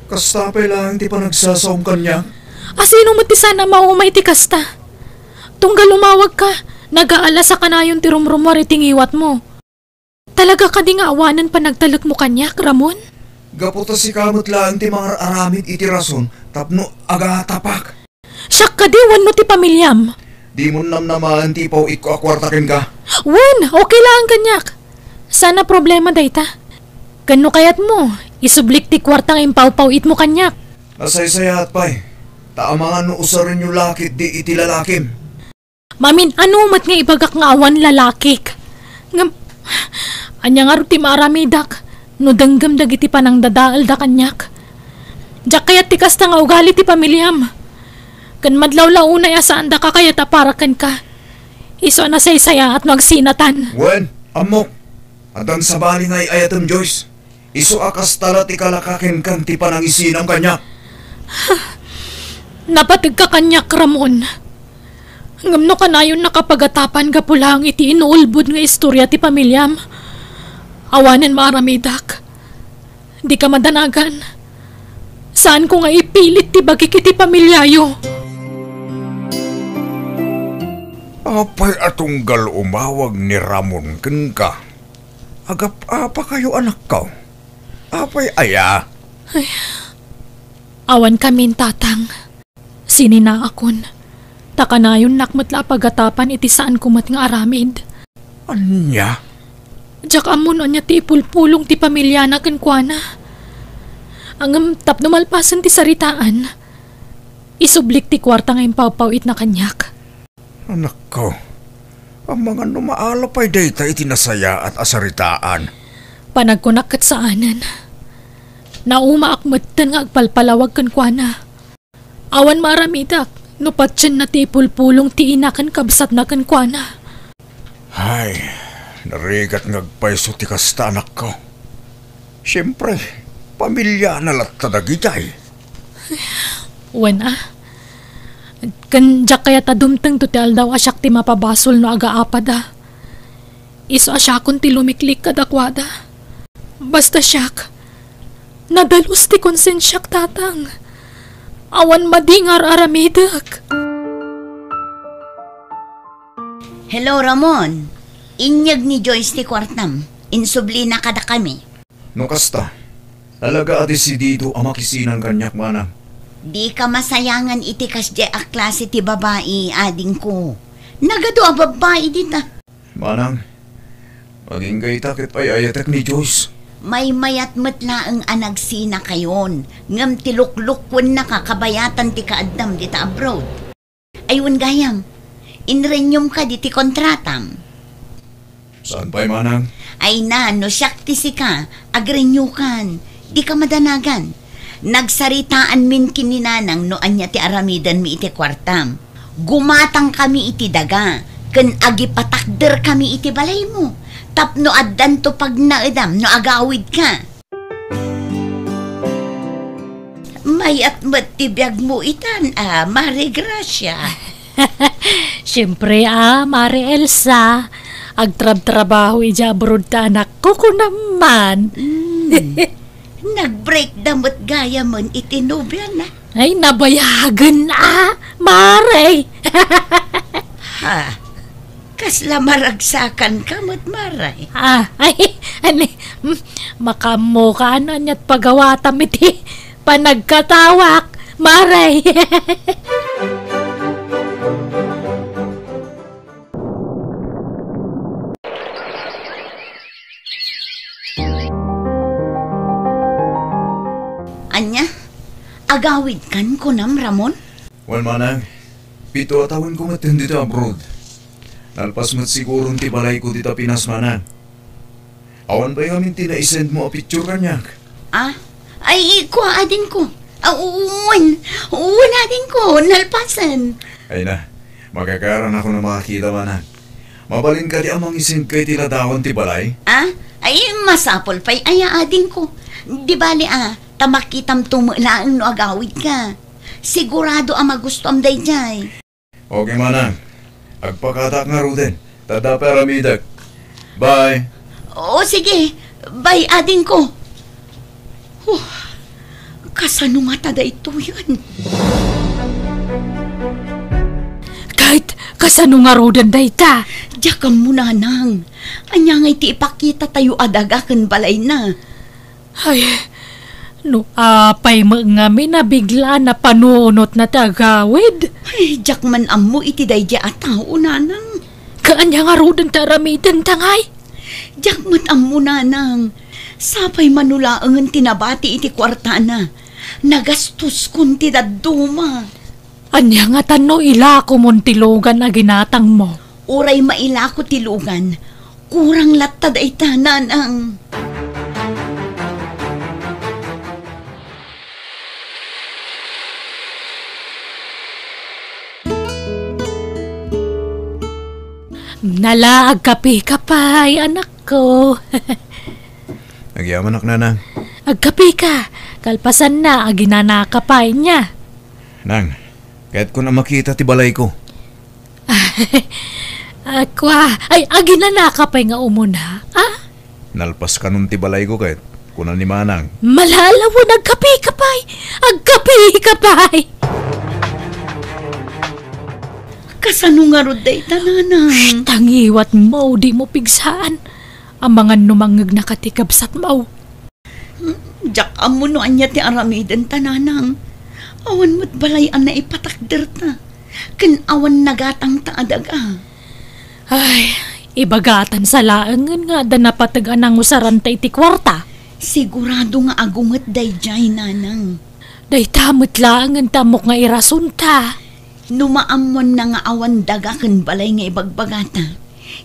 Kasta pa lang ti pa nagsasaom kanya. Asino mo ti sana maumay ti kasta? Tunggal umawag ka, nagaala sa kanayon ti rumrumwar itingiwat mo. Talaga ka di nga awanan pa nagtalak mo kanyak, Ramon? Gaputa si kamot lang ti mga aramid iti rason, tapno agatapak. Siyak ka di, wano ti pamilyam. Di mo naman ti paw iko akwartakin ka. Wan, okay lang kanyak. Sana problema dayta. Kano kayat mo, isublik ti kwartang impaw-paw it mo kanyak. Nasaysayat pa'y. Taamangan no usarin yung lakit di iti lalakim. Mamin, ano mat nga ibagak nga awan lalakik? Ngam, anya nga ruti maaramidak, no danggam dagiti panang dadaal da kanyak. Diyak kayat ti kasta nga ugali ti pamilyam. Kan madlaw-launay asaan da ka kayat aparakan ka. Iso na saysaya at magsinatan. Wen, amok. Adan sa bali nga'y ayatom Joyce. Iso akas tala ti kalakakin kan ti panangisinam kanya. Napatig ka kanyak, Ramon. Ngam no kanayon nakapagatapan ka pulang iti inuulbod nga istorya ti pamilyam. Awanan maaramidak. Di ka madanagan. Saan ko nga ipilit ti bagik iti pamilyayo? Apay atunggal umawag ni Ramon ken ka. Agap apa kayo anak ko? Apay aya? Ay, awan kamin tatang. Sinina akon. Takanayon nakmatla pagatapan iti saan kumat nga aramid. Anya? Diyak amon anya ti ipulpulong ti pamilya na kenkwana. Ang tapno malpasan ti saritaan. Isublik ti kwarta nga impawpawit na kanyak. Anak ko, ang mga numaalapay dayta iti nasaya at asaritaan. Panagkunak kat saanan. Naumaakmatan nga agpalpalawag kenkwana. Awan maramidak. No patsyan na ti ipulpulong ti inakan kabsat na kenkwana. Ay, narigat ngagpaiso ti kasta anak ko. Siyempre, pamilya na latadagitay. Wana. Kan jak kaya tadumteng to ti aldaw asyak ti mapabasol no agaapada. Iso asyakon ti lumiklik kadakwada. Basta syak. Nadalus ti konsensyak tatang. Awan madingar aramidak. Hello, Ramon. Inyag ni Joyce ti kwartam. Insubli na kada kami. No kasta. Talaga ati si Dito ang makisinan kanyak manang. Di ka masayangan iti kasje a klase ti babae, ading ko. Nagado a babae dita. Manang, maging gay takit ay ayatek ni Joyce. May mayat matla ang anagsina kayon. Ngam ti luklukwan na kakabayatan ti kaadam dita abroad. Ayun gayam, inrenyum ka di ti kontratam. Saan pa'y manang? Ay na, no siyak ti sika, agrenyukan. Di ka madanagan. Nagsaritaan min kininanang no anya ti aramidan mi iti kwartam. Gumatang kami iti daga, ken agipatakder kami iti balay mo. Tapno addan to pag naedam, no agawid ka. May at matibiyag mo itan, Mari Gracia. Siyempre, Mari Elsa. Agtrab-trabaho ija abroad ta anak ko naman. Nag-break damot gaya mon itinubya na. Ay, nabayagan na, Mare. Ha? Kasla maragsakan ka mo't Maray. Makamo ka na niya't pagawatam iti panagkatawak, Mare. Anya? Agawid kan ko nam, Ramon? Wan manang, pito atawin ko matin dito abroad. Nalpas mo't siguro ti balay ko dito Pinas manang. Awan ba yung tina-isend mo a picture kanyak? Ay, kuha din ko. Uwan din ko, nalpasan. Ay na, magkakaroon ako na makakita manang. Mabalin ka di amang isend kay tiladawon ti balay? Ay, masapol pa'y ayaadin ko. Di bali tamakitam tumulaan no agawid ka. Sigurado magusto day jay. Okay manang, agpakatak nga ruden. Tada peramidag. Bye. O sige, bye adin ko. Kasano nga tada ito yan? Kahit kasano nga rodan day ta. Diyan mo na nang. Anya nga iti ipakita tayo adagakan balay na. Ay, no apay mga minabigla na panunot na tagawid. Ay, diyak man amo iti day diya at tao nanang. Kaanya nga rodan taramitan tangay. Diyak man amo nanang. Sapay manulaangan tinabati iti kwarta na. Nagastos kunti daduma. Anya nga tano ila ko montilogan na ginatang mo. Uray maila ko tilugan. Kurang latad ay tanan ang... Nala, agkapi-kapay, anak ko. Nagyaman ak nanang. Agkapi ka, kalpasan na, aginanakapay niya. Nang, kahit ko na makita ti balay ko. Ay, aginanakapay nga umuna, Nalpas ka nun ti balay ko kahit kunan ni manang. Malalawo, agkapi-kapay, agkapi-kapay. Kasano nga rod day tananang? Tangiwat mo, di mo pigsaan. Ang mga numangag na katikabsat mo. Diyak amo no anya ti aramiden tananang. Awan mo't balayan na ipatakder ta. Ken awan nagatang taadaga. Ay, ibagatan sa laangan nga da napatagan ang usaran ta iti kwarta. Sigurado nga agunget day jay nanang. Day tamot laangan tamok nga irasunta. Numaamon na nga awan daga ken balay nga ibagbagata.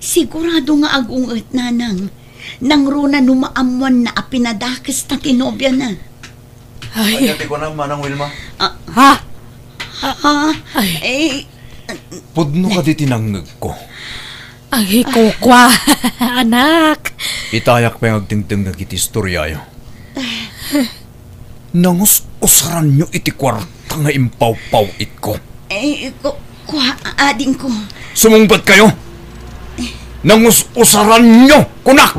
Sigurado nga agunget nanang. Nang runa numaamon na apinadakes ta tinobya na. Ay, Ayati ko na manang Wilma. Ay. Pudno ka di tinangag ko. Ay, kukwa, anak. Itayak pa yung agtingting nagiti istoryayo. Nangus usaran nyo iti kwarta nga impaw-paw it ko. Ading ko. Sumungbat kayo! Nangus usaran nyo, kunak!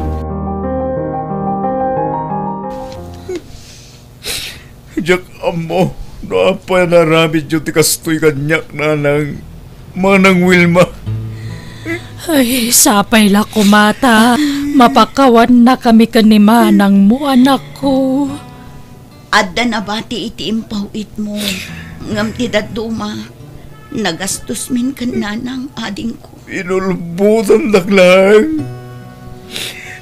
Diyak amo, naapay naramid yung tikastoy kanyak nanang manang Wilma. Ay, sapay la kumata. Mapakawan na kami kanimanang mo, anak ko. Adda na bati iti impaw it mo. Ngam ti daduma. Nagastos min kan nanang ading ko. Inulbutan lang.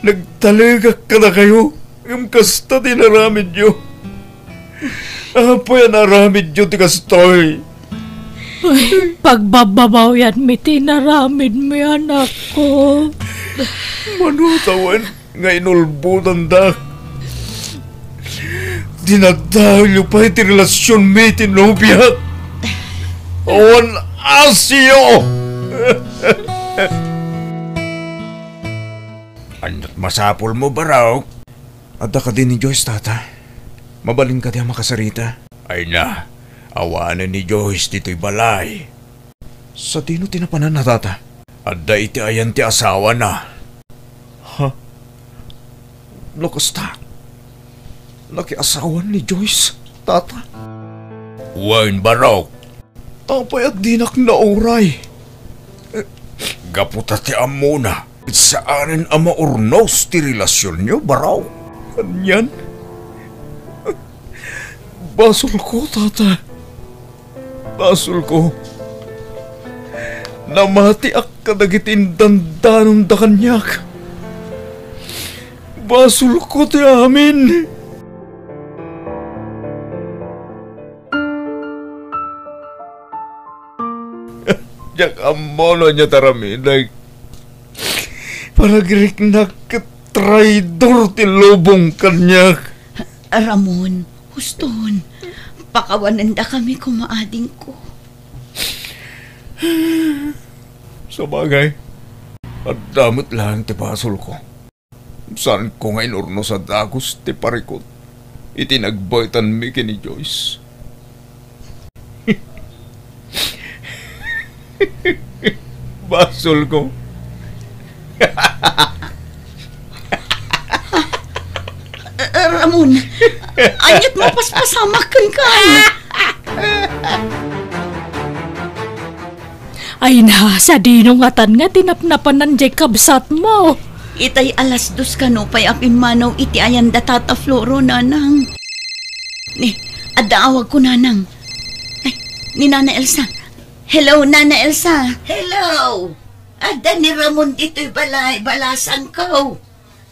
Nagtaligak ka na kayo. Yung kasta tinaramid nyo. Apoy naramid nyo tikastoy. Ay, pagbababaw yan, may tinaramid mo, anak ko. Manutawan nga inulbutan dak. Dinadahil nyo pa iti relasyon may tinobiyat. Awan Asyo! Ano't masapol mo ba raw? Adda ka din ni Joyce, tata. Mabaling ka di ang makasarita. Ay na, awanan ni Joyce dito'y balay. Sa dino tinapanan na, tata? Adda iti ayan ti asawa na. Lakas ta. Nakiasawan ni Joyce, tata. Wain ba raw? Apay at dinak na oray. Gaputa ti amuna. Saanin ang maurnos ti relasyon niyo ba raw? Kanyan? Basol ko, tata. Basol ko. Namati ak kadagitin dandanon da kanyak. Basol ko ti amin. Diyak amono niya taraminag. Paragirik na traidor ti lubong kanyak. Ramon, huston. Pakawanan da kami kumaading ko. Sa bagay, at damot lang ti basol ko. Saan ko nga inurno sa dagos ti parikot. Itinagbaytan mi kini Joyce. Basol ko. Ramon, anyat mo paspasamakan ka. Ay na, sa dinongatan nga tinapnapan ng Jacob sat mo. Itay alas 2 kanupay apin manaw iti ayan da Tata Floro, nanang. Ni, adaawag ko, nanang. Ay, ni Nana Elsa. Hello, Nana Elsa. Hello. Ada ni Ramon dito'y balay, balasan ko.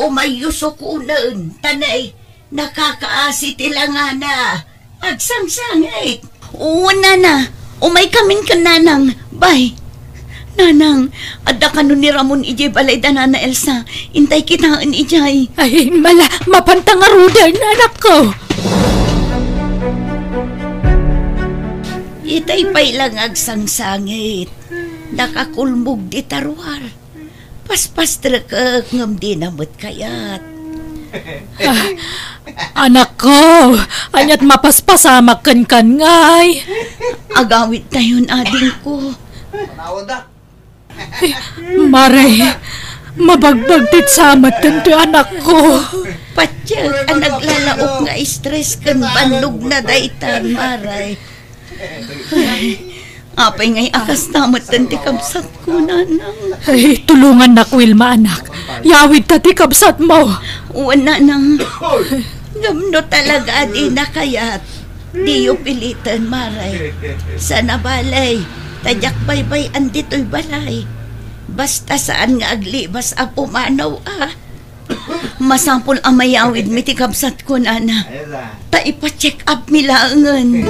Umayusok unan, tanay, nakakaasi tilangana. Agsangsangay. Oo, Nana. Umay kamin ka, nanang. Bye. Nanang, ada ka nun ni Ramon ijay balay da, Nana Elsa. Intay kitaan ijay. Ay, mapantang arudan, anak ko. Itay pa'y lang agsangsangit. Nakakulmog di tarwar. Paspas trakak ngam di namot kayat. Anak ko, anyat mapaspasamak kan ngay. Agawit na yun, ading ko. Maray, mabagbagtit samat kan ti anak ko. Patsyak, ang naglalaok nga stress kan bandog na daitan, maray. Apay ngay akas namat ti kabsat ko, nanang. Ay, tulungan na Wilma, anak. Yawid ta ti kabsat mo. Uwan, nanang. Gamno talaga di na kayat. Di yung pilitan, maray. Sana balay. Tadyak baybay andito'y balay. Basta saan nga aglibas a pumanaw Masampol ang mayawid miti kabsat ko, nana. Ta ipa-check up milangan.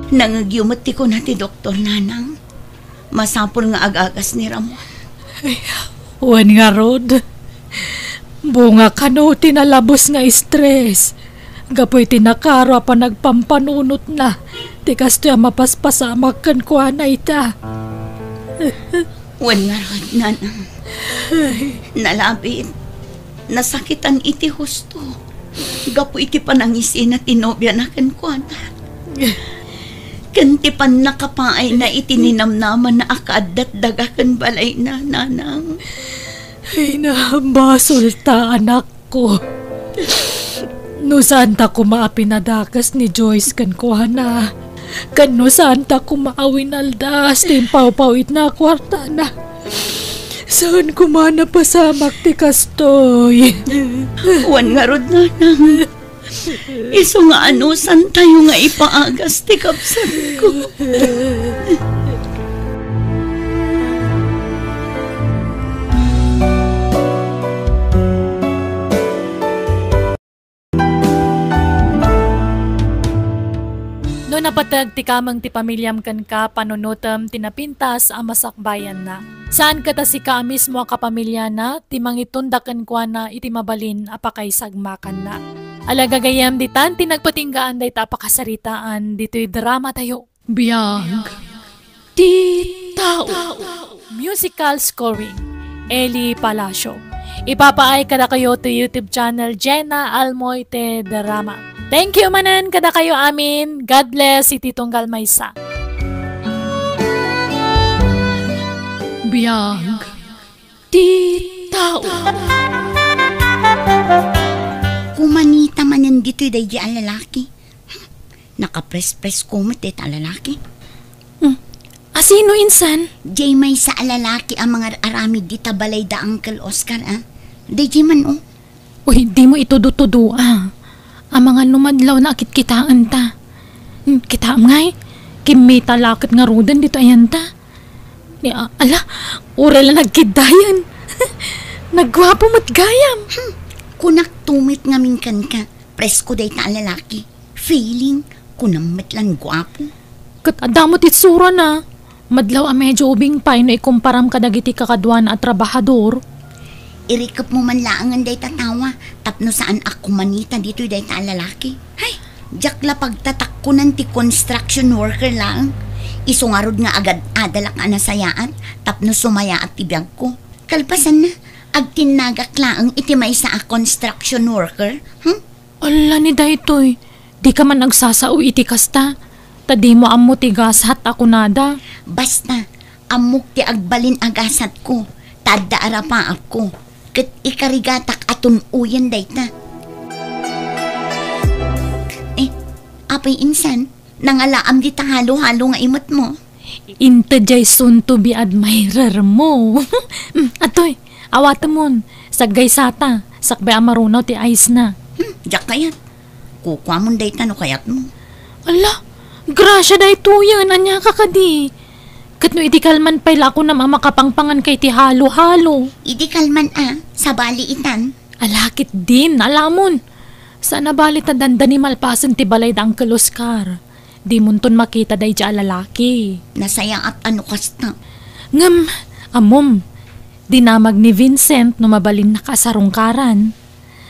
Nangagyumat ti ko na ti doktor, nanang. Masampol nga agagas ni Ramon. Uwan nga, Rod. Bunga ka no, tinalabos nga stress. Gapoy tinakaro pa nagpampanunot na. Di kasto yung mapaspasamak kan kuha na ita. Uwan nga, Rod, nanang. Nalabit. Nasakitan iti husto. Gapoy iti panangisin na tinobya na kan kuha na. Kanti pan nakapaay na itininamnaman na akadat dagakan balay na, nanang. Ay na, basol ta, anak ko. No saan ta kumaapinadakas ni Joyce kan kuha na. Kan no saan ta kumaawin aldas, timpaw-pawit na kwarta na. Saan kumana pasamak ti kastoy? Uwan nga, Rod, nanang. Iso nga anusan tayo nga ipaagas ti kapsat ko. No napatag ti kamang ti pamilyam kan ka panunutam tinapintas ang masakbayan na. Saan ka ta si ka mismo a kapamilya na ti mangitundakan kwa na iti mabalin apakay sagmakan na. Alagagayam ditan tinagpatinggaan day tapakasaritaan dito'y drama tayo. Biyag ti tao. Musical scoring, Eli Palacio. Ipapaay kada kayo to YouTube channel Jenna Almoite Drama. Thank you manan kada kayo amin. God bless iti tunggal maysa. Biyag ti tao. Kumanita manan dito'y day di ang lalaki. Nakapres-pres kumot dito ang lalaki. Asino insan? Jay may sa lalaki ang mga aramid di tabalay da Uncle Oscar Day jay man Uy, di mo itudo-tudo Ang mga numadlaw na akit-kitaan ta. Kitaam ngay. Kimita lakit nga rudan dito ayan ta. Ala, oral na nagkidayan. Nagwapo mo't gayam. Kunak tumit nga minkan ka. Presko day ta ang lalaki. Feeling kunamit lang gwapo. Kat adamot itsura na. Madlaw medyo ubing pay no ikumparam kadagiti kakadwan at trabahador. Irikap mo man laangan day tatawa. Tapno saan ako manita dito day ta ang lalaki. Hay, jakla pagtatak ko ng ti construction worker lang. Isungarod nga agad adalak nga nasayaan. Tapno sumaya at ibiyag ko. Kalpasan na, agtinagak laang iti may sa construction worker. Ala ni daytoy. Di ka man nagsasao iti kasta. Tadi mo amo tigas hat ako nada. Basta, amok ti agbalin agasat ko. Tada arapa ako. Kat ikarigatak atun uyan dayta. Apay insan, nangalaam di halo-halo nga imot mo. Inte jay soon to be admirer mo. Atoy, awata mon. Saggay sata. Sakbay amarunaw ti ice na. Diyak kayat. Kukwa mo dayta no kayat mo. Ala, grasya day tuyan. Anya ka kadi. Kat no iti kalman pala ako na makapangpangan kay ti halo-halo. Idi kalman sa baliitan. Alakit din, alamon. Sana bali ta dandani malpasan ti balay da Uncle Oscar. Di munton makita day di lalaki. Nasaya at ano kasta. Ngam, amom. Dinamag ni Vincent no mabalin na kasarungkaran.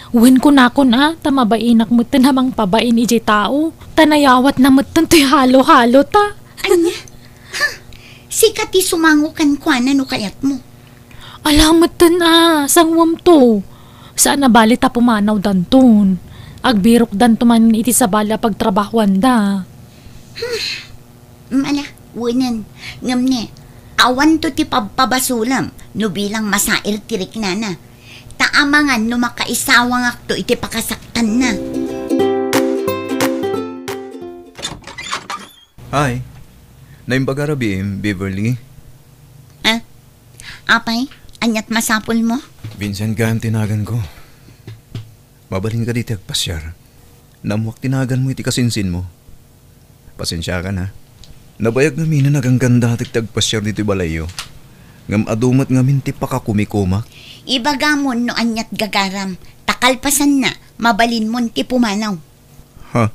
Uwin ko na tamabainak mo hamang pabain iji tao. Tanayawat na mo to'y halo-halo ta. Anya? Sikat ti sumangukan kwa na no kayat mo. Alam mo sangwam to. Saan na bali ta pumanaw danton. Agbirok danto man iti sa bala pagtrabahuan da. Ala, wunan. Ngam ne, awan to ti pabpabasulam no bilang masair tirik na. Taamangan no makaisawang akto iti pakasaktan na. Hi. Naimbaga rabim, Beverly. Apay, anyat masapol mo? Vincent ka ang tinagan ko. Mabalin ka dito agpasyar. Namuak tinagan mo iti kasinsin mo. Pasensya ka na. Nabayag namin na nagangganda tagpasyar dito balayo. Ngam adumat ngamin ti pakakumikumak. Ibagamon no anyat gagaram. Takalpasan na, mabalin mon ti pumanaw. Ha?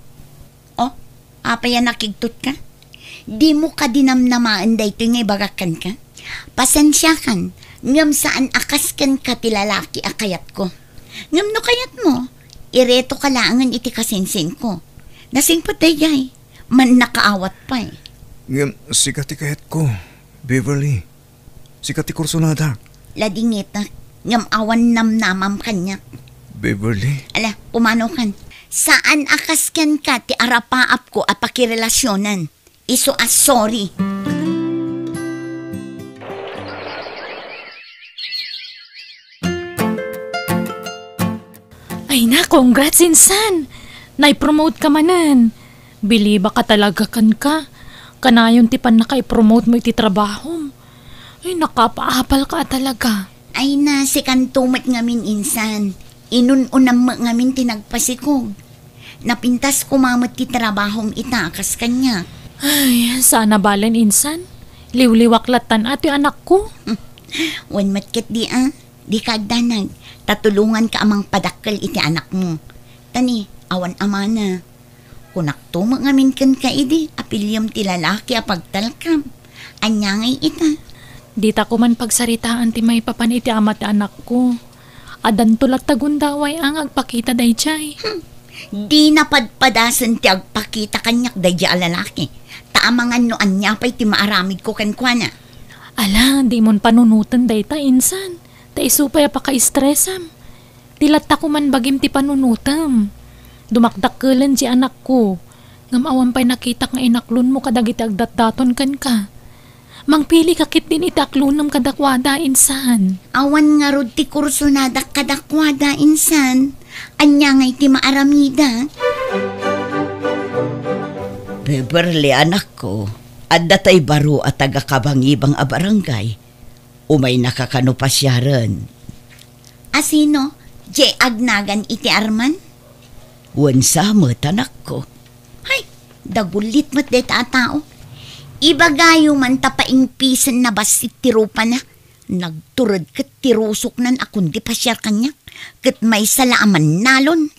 Apay nakigtot ka? Di mo ka dinamnamaan da ito nga ibagakan ka? Pasensya kan, ngam saan akas kan ka ti lalaki akayat ko. Ngam no kayat mo, ireto ka laangan iti kasinsin ko. Nasingpot dayay, man nakaawat pa eh. Ngam sikat ti kayat ko, Beverly. Sikat ti kursunada. Ladingita, ngam awan namnamam kanya. Beverly. Ala, pumanaw kan. Saan akas kan ka ti arapaap ko at pakirelasyonan? Iso sorry. Ay na, congrats insan. Nai-promote ka manan. Biliba ka talaga kan ka. Kanayon tipan na kay-promote mo iti trabaho. Ay, nakapaapal ka talaga. Ay na, si kantumat ngamin insan. Inununam ngamin tinagpasikog. Napintas kumamot ti trabahong itakas kanya. Ay, sana balan insan. Liwliwaklatan at yung anak ko. Wan matkit di di kagdanag. Tatulungan ka amang padakkel iti anak mo. Tani, awan amana. Kunak tumo ngamin kan ka idi, apilyam ti lalaki apagtalkam. Anyangay ita. Di ta ko man pagsaritaan ti may papan iti amat ti anak ko. Adan tulat tagundaway ang agpakita day chay. Di napadpadasan ti agpakita kanyak day a lalaki. Taamangan noan niya pa'y ti maaramid ko kankwana. Ala, di mon panunutan dayta insan. Ta isupay paka-stressam. Tilat ko man bagim ti panunutam. Dumakdakkelan si anak ko. Ngam awan pa'y nakitak nga inaklon mo kadagiti agdatdaton kan ka. Mangpili kakit din itaklunam kadakwada insan. Awan nga rod ti kursunada kadakwada insan. Anya ngay ti maaramida. Beverly, anak ko, adda tay baro at taga-kabangibang a barangay. Umay nakakanupasyaran. Asino? Je agnagan iti Arman? Wansamot, anak ko. Hay, dagulit mo't deta tao. Ibagayo man tapaing pisan na basit tirupa na. Nagturod kat tirusok nan akong di pasyar kanya. Kat may salaaman nalon.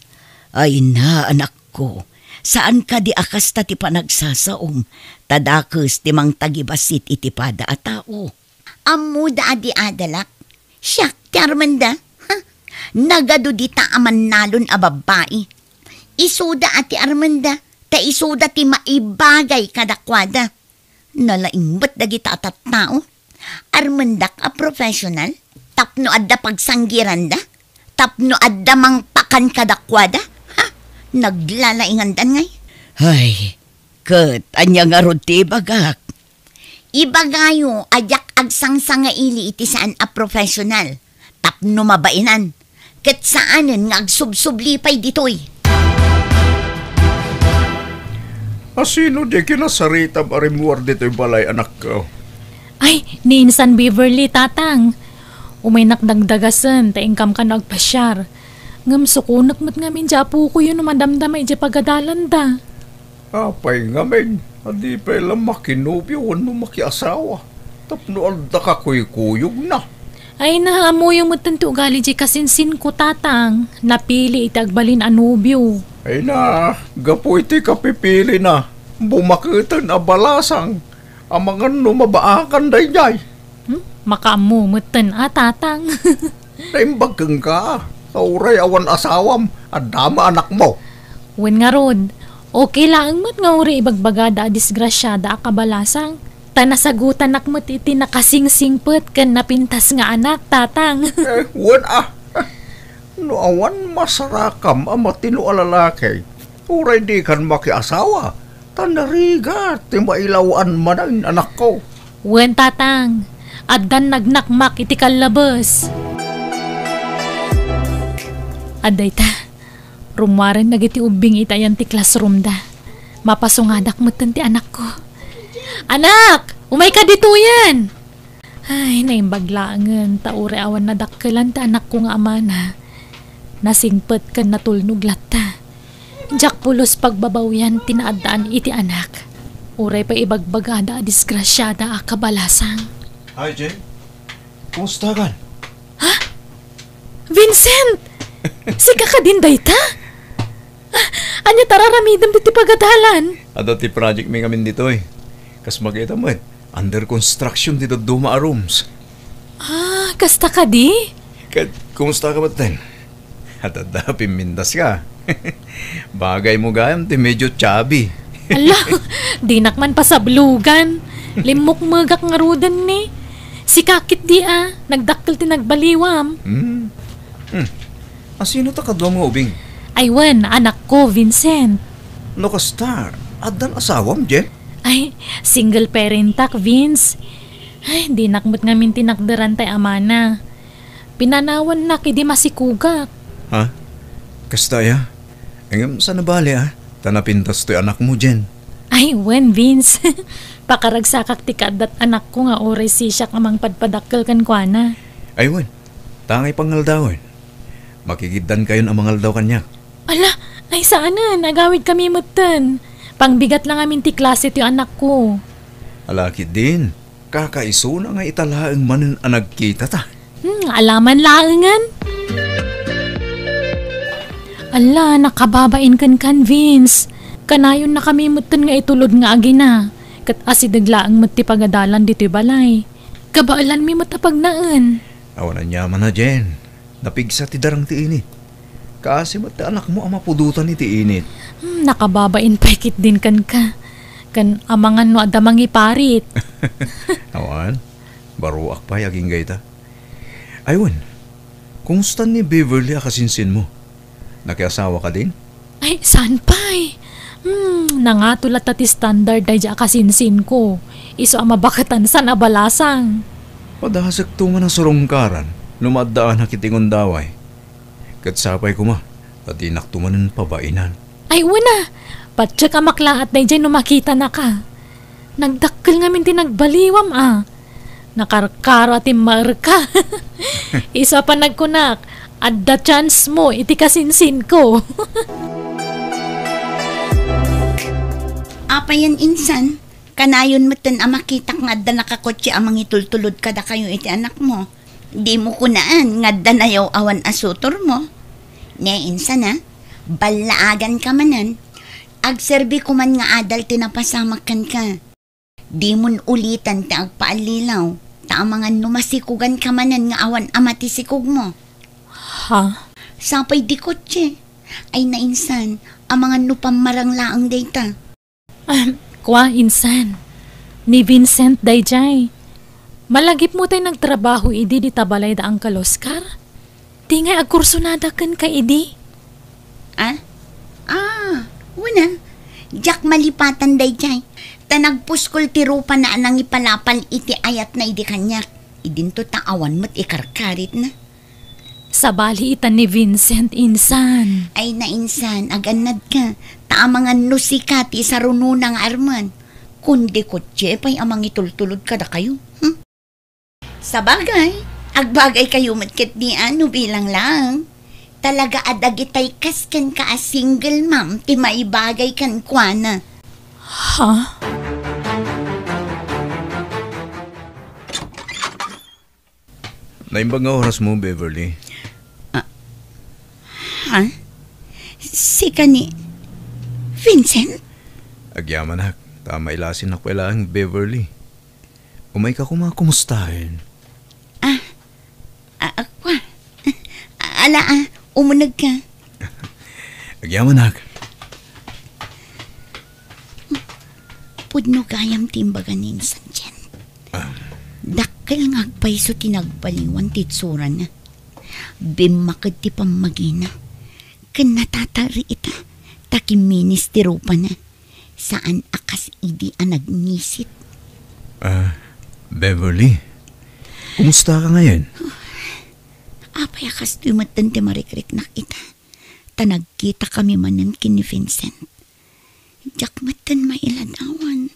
Ay na, anak ko. Saan ka di akas ta ti panagsasaom? Tadakes ti mang tagibasit iti pada a tao. Amuda adi adalak. Siyak, ti Armanda. Ha? Nagado di ta aman nalon a babae. Isuda ati Armanda. Ta isuda ti maibagay kadakwada. Nalaing ba't dagita atat tao? Armandak a professional? Tapno adda pagsanggiran da? Tapno adda mang pakan kadakwada? Ha? Naglalaingandan ngay? Ay, kat, anya nga rod ti bagak. Ibagayo, ajak agsang ili iti saan a professional. Tapno mabainan. Kat saanen nga agsubsublipay ditoy. Asino di kinasaritam arimuar dito'y balay anak ko? Ay, ni insan Beverly, tatang. Umay nakdagdagasan, taingkam ka nagpasyar. Ngam sukunak mo't ngamin japu ko yun madamdamay di pagadalan da. Apay ngamin, adi pa ilang makinubyo, wano makiasawa. Tapno alda ka kuyog na. Ay, nahamo yung matanto ugali di kasinsin ko, tatang. Napili itagbalin anubyo. Ay na, gapo iti kapipili na. Bumakitan a balasang. Amangan no mabaakan day jay. Makamumutan tatang. Naimbag kang ka. Kauray awan asawam. Adama anak mo. Wen nga rod, okay lang mo't nga uri ibagbagada disgrasyada akabalasang. Tanasagutan nakmo't iti nakasingsingpet kan napintas nga anak, tatang. Wan no awan masarakam ang matino alalaki. Uray di kan makiasawa. Tanariga, ti mailawan man ang anak ko. Wen, tatang, addan nagnakmak iti kalabas. Aday ta, rumwaren nagiti ubing itayan ti classroom da. Mapasungadak mo ti anak ko. Anak! Umay ka dito yan! Ay, naimbaglaangan, taure awan na dakkelan ta anak ko nga amana. Nasingpet kan natulnog latta. Jak pulos pagbabawyan tinaadaan iti anak. Uray pa ibagbagada disgrasyada a kabalasang. Hi, Jen. Kumusta ka? Ha? Vincent! Sika ka din dayta? Anya tararamidam diti pagadalan? Ada ti project may kami dito eh. Kas makita mo under construction dito duma a rooms. Ah, kasta ka di? Kumusta ka ba ten? At pimindas ka. Bagay mo gayam ti medyo chubby. Ala, dinak man pasablugan. Limok magak nga rudan ni. Si kakit di nagdakkel ti nagbaliwam. Asino ta kadwa mo ubing? Aywan, anak ko, Vincent. No kasta, adan asawam, Jen? Ay, single parent tak, Vince. Ay, dinakmot ngamin tinakdaran tay amana. Pinanawan na kidi masikugak. Ha? Kasta ya? Engam sa nabali tanapintas to'y anak mo, Jen. Ay, wen, Vince. Pakaragsakak ti kadat anak ko nga oray siya kamang padpadakkel kan kuana. Ay, wen. Tangay pangaldawin. Makikiddan kayon ang mangaldaw kanya. Ala, ay saanan, nagawid kami mutan. Pangbigat lang amin ti klase ti anak ko. Alaki din. Kakaiso na nga italaang manin ang nagkita ta. Alaman laangan. Ala, nakababain kan Vince. Kanayon na kami mutan nga itulod nga agina. Kat asidaglaang mat ti pagadalan dito'y balay. Kabaalan mi matapagnaan. Awanan yaman na, Jen. Napigsa ti darang ti init. Kasi mat anak mo ang mapudutan ni ti init. Nakababain paikit din kan ka. Kan amangan no adamang iparit. Awan, baruak pa yaging gayta. Aywan, kumusta ni Beverly akasinsin mo? Nakiasawa ka din? Ay, saan pa eh? Nangatula tati standard ay dya kasinsin ko. Iso ang mabakatan sa nabalasang. Padahasag tuman ang surungkaran, lumadaan na kitingon daway. Katsapay ko ma, pati naktumanan pabainan. Ay, una. Patsa ka maklaat na dyan makita na ka. Nagdakkel nga minti nagbaliwam Nakarkaro at marka. Isa pa nagkunak. At the chance mo, iti kasinsin ko. Apa yan insan? Kanayon mo tan makita nga da nakakotse amang itultulod kada kayo iti anak mo. Di mo kunaan nga da nayaw awan asutor mo. Ne insan balaagan ka manan. Agserbi ko man nga adal tinapasamakan ka. Di mon ulitan ti agpaalilaw. Ta mga numasikugan ka manan nga awan amati sikog mo. Ha? Sapay di kotse. Ay na insan, ang mga nupamarang laang data. Kwa insan. Ni Vincent dayjay. Malagip mo tayo nagtrabaho idi di tabalay da ang Oscar? Di nga agkursunada kan ka idi? Una. Jak malipatan dayjay. Tanagpuskol ti rupa na anang ipalapal iti ayat na idi kanyak. Idinto taawan mo't ikarkarit na. Sabali itan ni Vincent insan. Ay na insan, aganad ka. Taamangan nusikati sa rununang arman. Kundi kotse pa'y amang itultulod kada kayo. Sa bagay, agbagay kayo matkit ni ano bilang lang. Talaga adagitay kaskan ka a single mom ti maibagay kan kuana. Ha? Naimbang nga oras mo, Beverly. Si kani Vincent? Agyaman hak, tama ilasin na kwela ang Beverly. Umay ka kumustahin. Akwa. Umunag ka. Agyaman hak. Pudno gayam timbagan ninsan dyan. Dakkel ngagpay so tinagbaliwan titsura na. Bimakad ti pamagina. Kan natatari ita. Takiminis ti rupa na. Saan akas idi ang nagnisit. Beverly, kumusta ka ngayon? Apay akas tumatan ti marikrik na kita. Tanagkita kami manan kin ni Vincent. Jak matan mailadawan.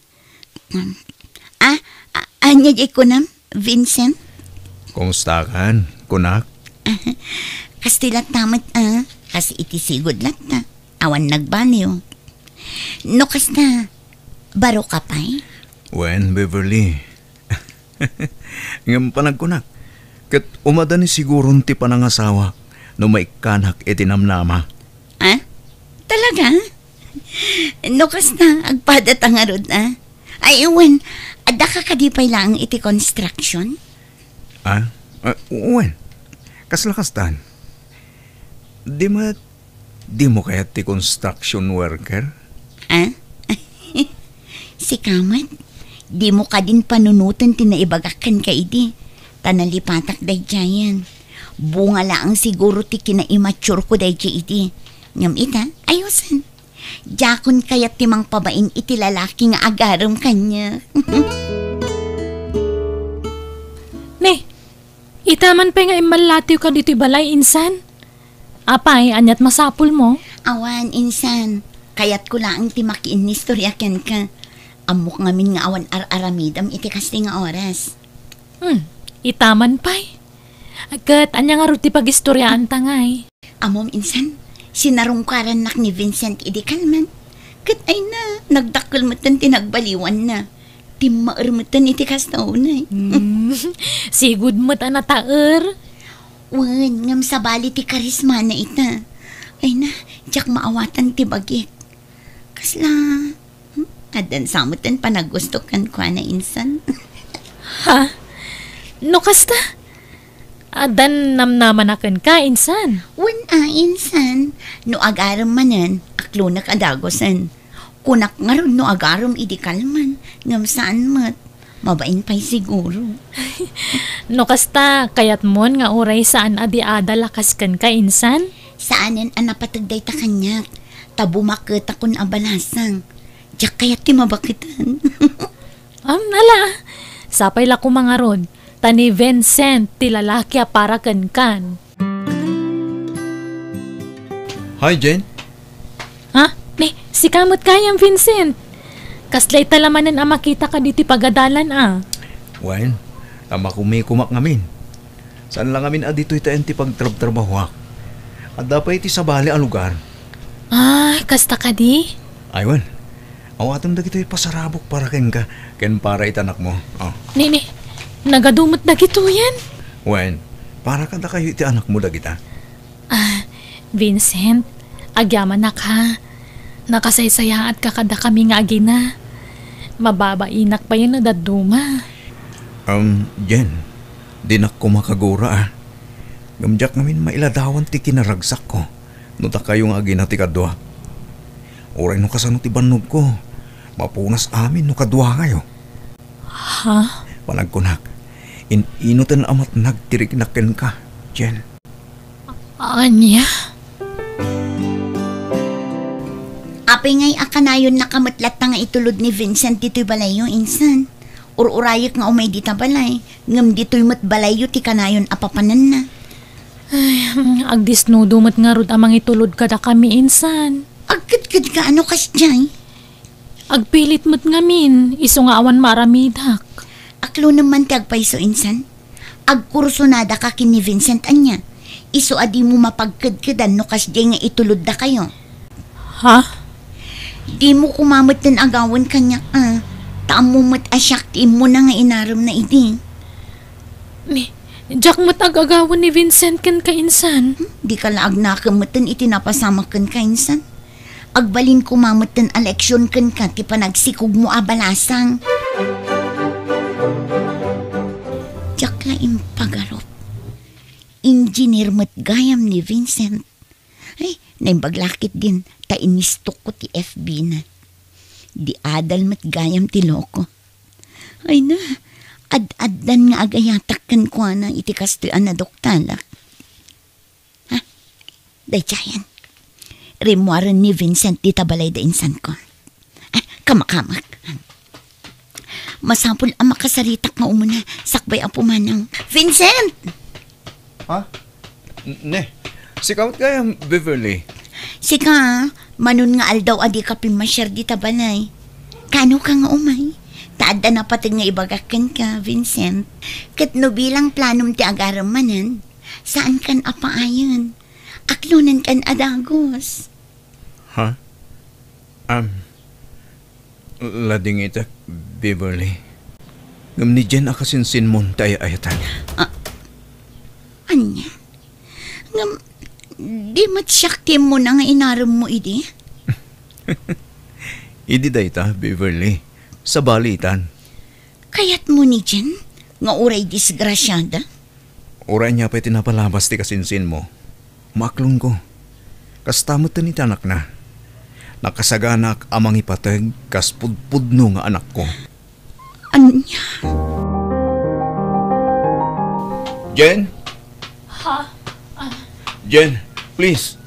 Anya di ko nam, Vincent? Kumusta ka, kunak? Kastilat tamat kasi itisigod lat na. Awan nagbaniw. No kasta, baro ka pa'y? Wen, Beverly. Ngam panagkunak. Kat umada ni sigurong ti panangasawa no maikanak itinamnama. Talaga? No kasta, agpadat ang arod Ay, Wen, ada ka kadipay lang iti construction? Wen, kaslakastan. Di mo kaya ti construction worker? Si Kamat, di mo ka din panunutan tinaibagakan ka idi. Tanalipatak day jayan. Bunga lang siguro ti kina-immature ko day jay idi. Ngam ita, ayusan. Jakon kayat timang pabain iti lalaki nga agaram kanya. Ne, itaman pa nga imalatiw ka dito balay insan. Apay, anyat masapul mo? Awan, insan. Kayat ko lang ti makiin ni storya ken ka. Amok ngamin nga awan ar-aramidam iti kasti nga oras. Itaman pa'y. Agkat, anya nga ruti pag-istoryaan tangay. Amom, insan. Sinarungkaran nak ni Vincent idi kalman. Kat ay na, nagdakkel matan tinagbaliwan na. Timaer matan iti kastaw na. Sigud mo't anataer. Wan, ngam sabali ti karisma na ita. Ay na, jak maawatan ti bagik. Kasla, adan samutan panagustokan ko na insan. Ha? No kasta? Adan namnamanakan ka, insan. Wan insan. No agaram manan, aklo na kadagosan. Kunak nga ron no agarom idi kalman. Ngam saan mat. Mabain pa'y siguro. No kasta, kayat mon nga uray saan adi-ada lakas kan ka insan? Saanin ang napatagday ta kanyak. Tabu makita kun abalasang. Diyak kayat ti mabakitan. Nala. Sapay la ko mga rod. Tani Vincent, ti lalaki para kan. Hi, Jen. Ha? Si kamot kayang Vincent. Kaslay talamanan ang makita ka diti pagadalan Wen, tama kumak ngamin. Saan lang ngamin dito itaen ti pagtrabaho. At dapat iti sabali ang lugar. Kasta ka di? Aywan, awatam da gito'y pasarabok para ken ka. Ken para itanak mo. Nini, nagadumot na gito yan. Wen, para ka da kayo iti anak mo da kita. Vincent, agyaman na ka. Nakasaysaya at kakada kami nga agina. Mababainak pa yun na daduma. Jen, dinak ko makagura Gamjak ngamin mailadawan ti kinaragsak ko. No ta kayo nga agina ti kadwa. Uray no kasano ti banog ko. Mapunas amin no kadwa kayo. Ha? Panagkunak, inutan amat nagtiriknaken ka, Jen. Anya? Apay ngay akanayon nakamutlat na nga itulod ni Vincent dito'y balayo insan. Ururayak nga umay dita balay. Ngam dito'y matbalayo ti kanayon apapanan na. Agdisnudo mat nga rod amang itulod kada kami insan. Agkad-kad ka ano kas dyan? Agpilit mat ngamin, iso nga awan maramidak. Aklo naman ti agpaiso insan. Agkursunada ka kin ni Vincent anya. Iso adi mo mapagkadkadan no kas dyan nga itulod da kayo. Ha? Di mo kumamot ng agawan kanya Taam mo mat asyak ti mo na nga inaram na idi. Jack mat agagawan ni Vincent kan ka insan. Di ka laag nakamatan itinapasama kan ka insan. Agbalin kumamot ng eleksyon kan ka ti panagsikog mo abalasang. Jack la impagarop. Engineer mat gayam ni Vincent. Ay, naibaglakit din. Tainistok ko ti FB na. Di adal mat gayam ti loko. Ay na, ad-addan nga agayatak kan ko na iti kastoyan na doktalak. Ha? Day tiyan. Rimuaran ni Vincent di tabalay da insan ko. Kamakamak. Masapul ang makasaritak nga umuna. Sakbay ang pumanang. Vincent! Ha? Ne, si kamot kaya Beverly. Sika, manon nga aldaw adi ka pimasyar di tabalay. Kano ka nga umay? Taada na pati nga ibagakan ka, Vincent. Kat no bilang planom ti agaram manan, saan kan apaayon? Aklunan kan adagos. Ha? Lading ita, Beverly. Ngam ni Jen akasinsin mon tayo ayatan. Anya? Ngam, di matsyakti mo na nga inaram mo, idi? Idi da ita, Beverly. Sa balitan. Kayat mo ni Jen? Nga uray disgrasyada? Oray niya pa'y tinapalabas ti kasinsin mo. Maklon ko. Kastamot ni tanak na. Nakasaganak amang ipatag kas pudpudno nga anak ko. Anya? Jen? Ha? Jen, please.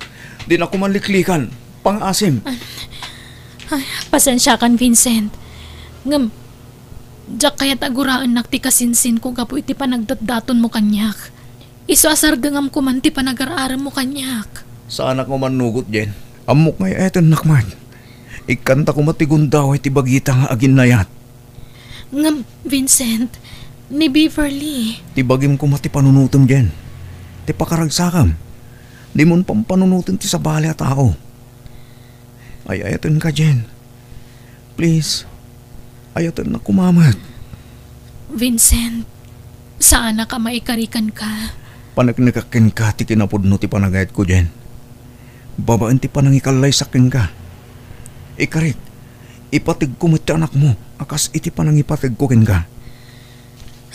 Di na ko maliklikan. Pang-asim. Ay, pasensya kan Vincent. Ngam, Jack kaya taguraan nakti kasinsin ko kapo iti panagdatdaton mo kanyak. Iso asargangam ko man ti panag-araram mo kanyak. Sa anak mo manugot, Jen. Amok ngay eton nakman. Ikanta ko matigundaw iti bagita nga agin nayat. Ngam, Vincent, ni Beverly. Ti bagim ko mati panunutom, Jen. Ti pakaragsakam. Di mon pampanunutom ti sabali at tao. Ay eton ka, Jen. Please. Ayatan na kumamat. Vincent, saan na ka maikarikan ka? Panagnakakin ka ti kinapudno ti panagayat ko, Jen. Babaan ti panangikalay sakin ka. Ikarit, ipatig ko ti anak mo. Akas iti panangipatig ko kin ka.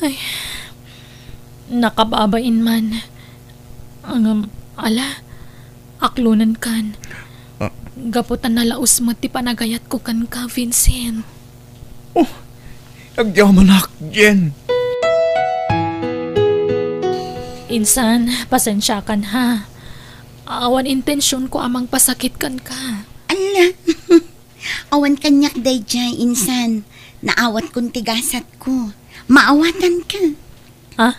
Ay, nakababain man. Ala, aklunan kan. Gaputan nalaos mo ti panagayat ko kan ka, Vincent. Oh, agyaman Jen. Insan, pasensya kan ha. Awan intensyon ko amang pasakit kan ka. Ala, awan kanyak day dyan, insan. Naawat kong tigasat ko. Maawatan ka. Ha?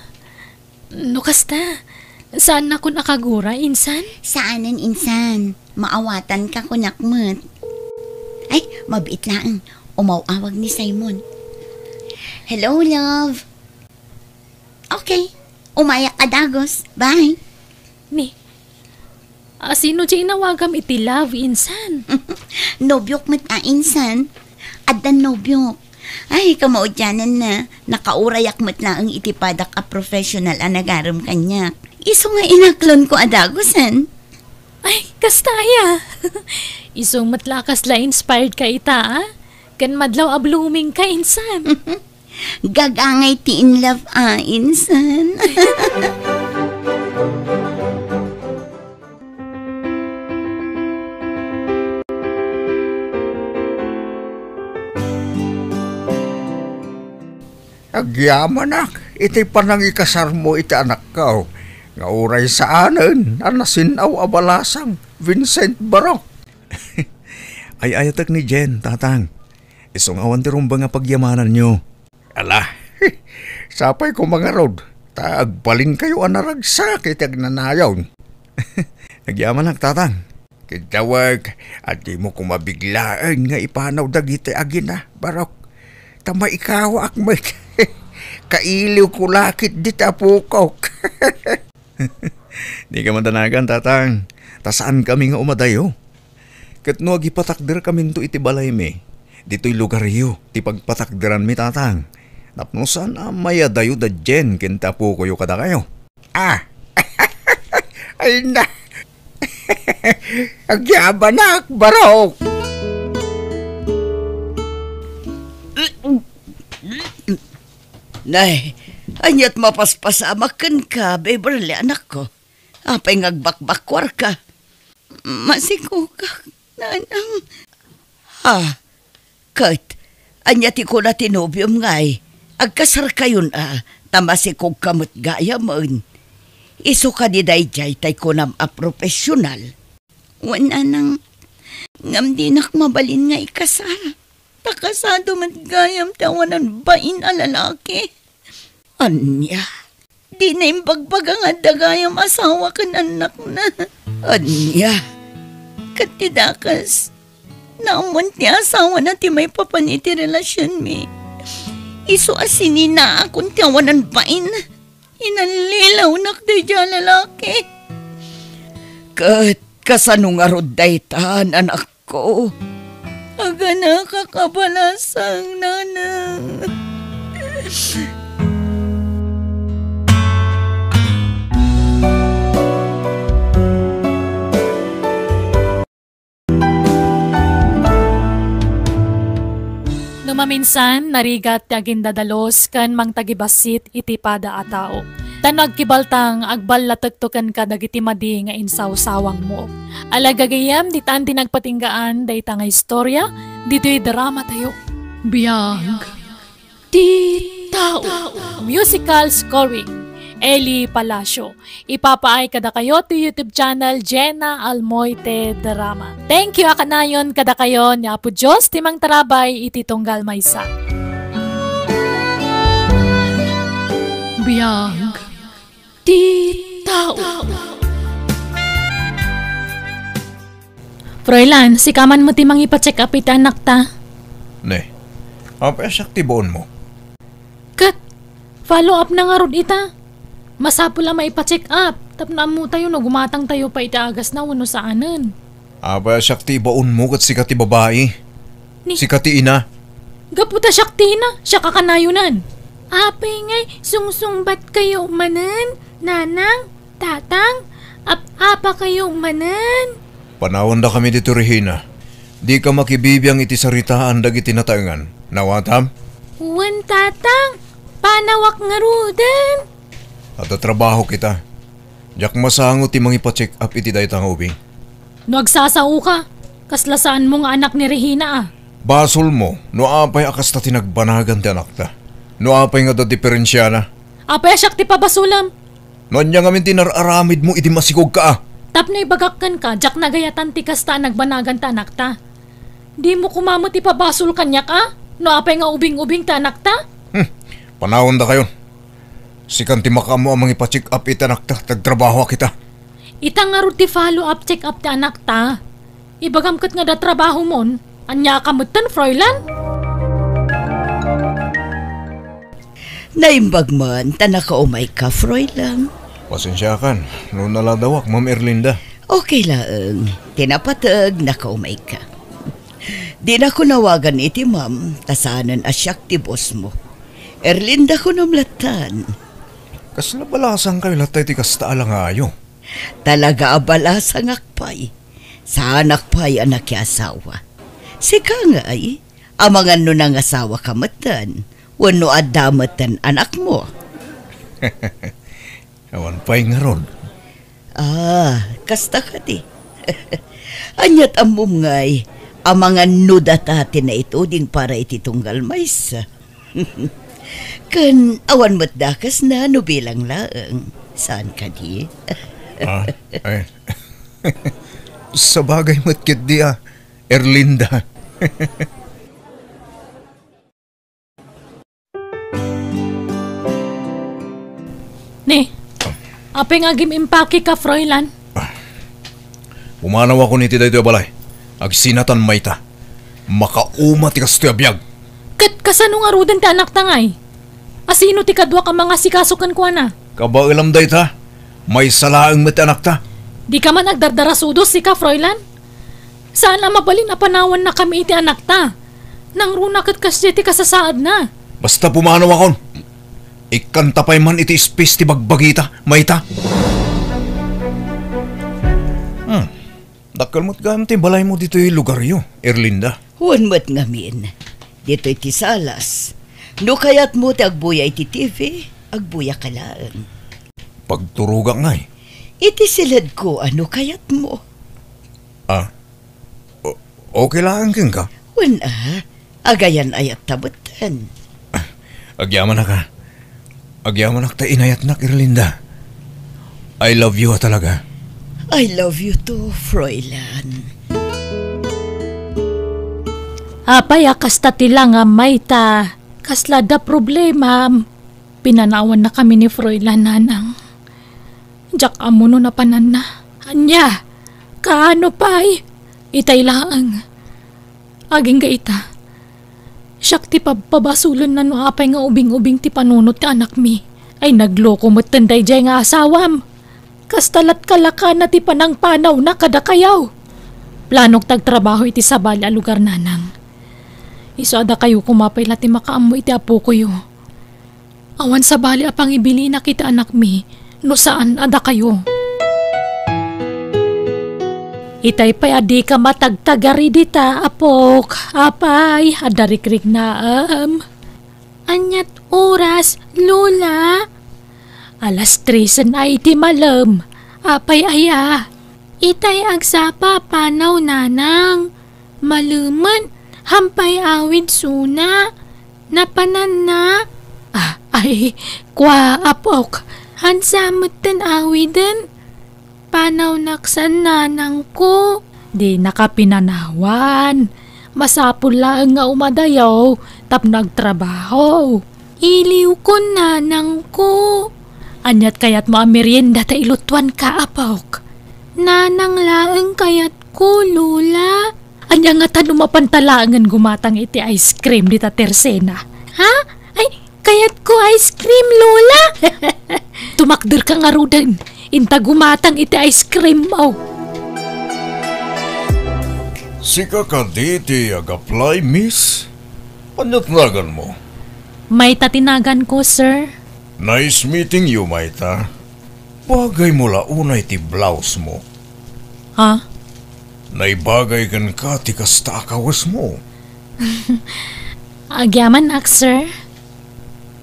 No kasta? Saan na ko nakagura, insan? Saanan, insan? Maawatan ka kunakmat. Ay, mabait lang. Umawawag ni Simon. Hello, love. Okay. Umayak ka, Dagos. Bye. Ni, sino di inawagam iti love, insan? Nobyok mat insan. Adan nobyok. Ay, kamaudyanan na. Nakaurayak mat lang ang itipadak a professional anagaram kanyak. Iso nga inaklon ko adagosan. Ay, kastaya. Isong matlakas la inspired ka ita, ah? Kan madlaw a blooming ka, insan. Gagangay ti in love insan. Agyaman iti panang ikasar mo iti anak ka. Nga uray sa anan, anasinaw abalasang Vincent Barok. Ay ayatak ni Jen, tatang. Isong awan ti rumba nga pagyamanan nyo. Ala, sapay ko mga rod. Taagbalin kayo anaragsak itag nanayaw. Nagyaman tatang. Kitawag, at di mo kumabiglaan nga ipanaw dagiti agina, Barok. Tama ikaw akmay. Kailiw ko lakit di tapukok. Di ka madanagan, tatang. Tasaan kami nga umadayo? Kat no agipatakder kami to iti balay mi. Dito'y lugar iyo, ti pagpatakderan mi, tatang. Napno saan maya dayo da Jen kintapo ko kada kayo. Ah, ay na. Agyabanak, Barok. Nay, anyat mapaspasamakan ka, Beverly, anak ko. Apay ngagbakbakwar ka. Masiko ka, nanang. Ha, Kat, anyati ko na tinobyom ngay. Agkasar kayon tamasikog kamot gaya mon. Iso ka di dayjay tay ko nam a profesional. Wala nang ngamdinak mabalin nga ikasal. Takasado man gayam tawanan bain a lalaki. Anya, Di na imbagbag ang adagayam asawa kan anak na. anya. Katidakas, naamon ti asawa na ti may papaniti relasyon mi. Iso asini na akong tiyawanan bain. Inalilaw nak di dyan lalaki. Kat, kasanong arod daytan, anak ko. Aga nakakabalasang nanang. Numaminsan, narigat ti agindadalos kan mang tagibasit iti pada a tao. Tanag kibaltang agbal latagtukan ka dagiti madi nga insawsawang mo. Alagagayam di taan tinagpatinggaan dayta nga istorya, dito'y drama tayo. Biyag. Ti tao. Musical scoring, Eli Palacio. Ipapaay kada kayo to YouTube channel Jenna Almoite Drama. Thank you akanayon kada kayo ni Apo Diyos timang tarabay iti tunggal maysa. Biyag. Ti tao. Froilan, si kaman mo timang ipacheck up iti anak ta. Ne, apa saktiboon mo? Kat, follow up na nga rod ita. Masapo lang maipacheck up. Tapna mo tayo no gumatang tayo pa iti agas na uno saanan. Apa saktiboon mo kat sikati babae? Ni- Sikati ina? Gaputa Shaktina, siya kakanayunan. Apay ngay, sungsungbat kayo manan, nanang, tatang, apa kayo manan. Panawan da kami dito, Regina. Di ka makibibiyang iti saritaan dagiti nataengan. Nawatam? Wan tatang, panawak nga rudan. At trabaho kita. Diyak masangot ti mangipa-check up iti daytang ubing. Nagsasao ka. Kaslasaan mo nga anak ni Regina ah. Basol mo, no apay akas ta tinagbanagan ti anak ta. No apay nga da diferensya na. Apay asyak ti pabasulam. No anya nga min tinararamid mo iti masikog ka ah. Tap na ibagakkan ka, jak nagayatan ti kasta nagbanagan ta anak ta. Di mo kumamot ipabasol kanyak ah? No apay nga ubing-ubing ta anak ta? Panahon da kayon. Sikan ti makamo amang ipa-check up iti anak ta, tagtrabaho kita. Itang nga ti follow up check up ti anak ta. Ibagamkat nga da trabaho mon, anya kamutan, Fräulein? Naimbag man, tanakaumay ka, Fräulein. Pasensya kan, no naladawak, Ma'am Erlinda. Okay lang, tinapatag, nakaumay ka. Di na ko nawagan iti, ma'am, tasanan asyak ti boss mo. Erlinda ko namlatan. Kasla balasan kayo latay ti kasta alang ayo. Talaga abalasang akpay. Sa anak pa'y anak ki asawa. Sika nga ay, amangan no nang asawa kamatan, wano adamatan anak mo. Awan pa'y nga ron. Kasta ka di. Anyat amom nga'y, amangan nudatate na ito ding para ititunggal maysa. Kan awan mo't dakas na no bilang laang. Saan ka di? Ay. Sa bagay matkit di Erlinda. Ni, apay nga gimimpake ka, Fräulein. Pumanaw ako niti dayto balay. Agsinatan may ta. Makauma ti kastoy abiyag. Kat kasano nga rudan ti anak tangay? Asino ti kadwa ka mga sikasukan ko na? Kabailam day ta. May salaang met anak ta. Di ka man nagdardarasudos si ka, Fräulein? Saan na mabalin na panawan na kami iti anak ta? Nang runa kat kasya ti kasasaad na. Basta pumanaw akon. Ikantapay man iti space ti bagbagita, may ta. Dakal mo't gamti balay mo dito yung lugar yo, Erlinda. Huwag mo't ngamin. Dito iti salas. No kayat mo ti agbuya iti TV, agbuya kalaan. Pagturuga nga'y. Iti silad ko, ano kayat mo? Okay lang king ka? Wala, agayan ayat tabutan. Agyaman na ka. Agyaman na ta inayat na, Erlinda. I love you talaga. I love you too, Fräulein. Apay akasta tila nga may ta. Kasla da problema. Pinanawan na kami ni Fräulein nanang. Jak amuno na panan na. Anya, kaano pa'y? Itay laang. Aging ga ita. Siyak ti pabasulan na no apay nga ubing-ubing ti panunot ti anak mi. Ay nagloko mo't tanday jay nga asawam. Kastalat kalaka na ti panang-panaw na kada kayaw. Planok tagtrabaho iti sabal a lugar nanang. Iso ada kayo kumapay lati makaamo iti apo ko yo. Awan sa bali apang ibili na kita anak mi. No saan ada kayo? Itay pa'y adi ka matagtagari dita, apok. Apay, adarikrik na Anyat oras, Lola? Alas 3 na iti malam. Apay aya. Itay agsapa panaw nanang. Maluman, hampay awid suna. Napanan na. Ay, kwa apok. Hansamot tan awiden. Panaw naksan nanang ko. Di nakapinanawan. Masapul lang nga umadayaw. Tap nagtrabaho. Iliw ko nanang ko. Anyat kayat mo merienda ta ilutuan ka apok. Nanang laeng kayat ko, Lula. Anya nga tanong mapantalangan gumatang iti ice cream dita Tersena. Ha? Ay, kayat ko ice cream, Lola. Tumakder ka nga rudan. Inta gumatang iti ice cream mo. Sika ka diti ag-apply, miss? Panyatnagan mo. May tatinagan ko, sir. Nice meeting you, Maita. Bagay mo launay ti blouse mo. Ha? Naibagay kan ka ti kasta akawas mo. Agyaman ak, sir.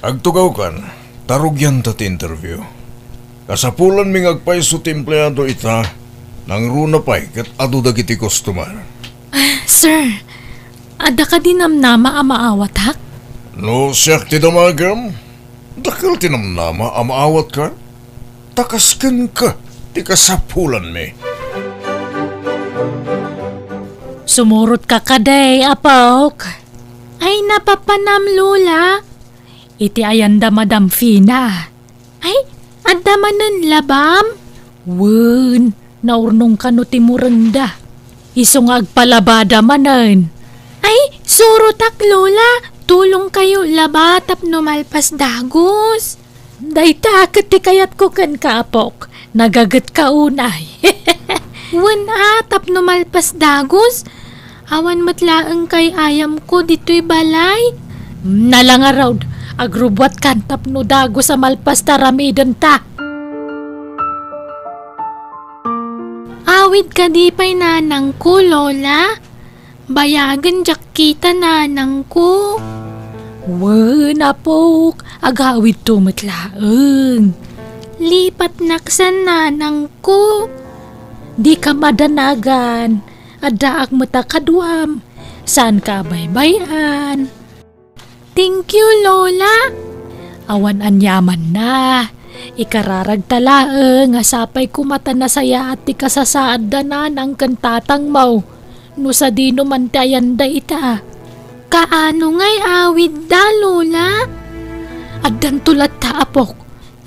Agtugaw kan, tarugyan ta ti interview. Kasapulan ming agpay su ti empleyado ita, nang runa pa'y kat adu dagiti customer. Sir, ada ka dinamnama ang maawat hak? No, siyak ti damagam. Dakil tinamnama ang maawat ka. Takaskan ka, ti kasapulan me. Sumurot ka kaday, apok. Ay, napapanam, Lola. Iti ayanda Madam Fina. Ay, adamanan labam. Wen, naurnong ka no timurenda. Isong agpalabada manan. Ay, surutak, Lola. Tulong kayo labatap numalpas dagos. Dayta ti kayat ko kan kaapok. Nagagat ka unay. Wen atap numalpas dagos. Awan matlaang kay ayam ko dito'y balay. Nalangaraw, agrubwat kantap no dagos sa malpas taramidan ta. Awid ka di pa'y nanang ko, Lola. Bayagan jak kita nanang ko. Wen, apok, agawid tumatlaang. Lipat naksan nanang ko. Di ka madanagan, adaak matakadwam. Saan ka baybayan? Thank you, Lola. Awan anyaman na. Ikararag talaang nga sapay kumata na saya at ikasasaad da na ng kantatang mau. No sa di naman tayan da ita. Kaano nga'y awid da, Lola? Addan tulat ta, apok.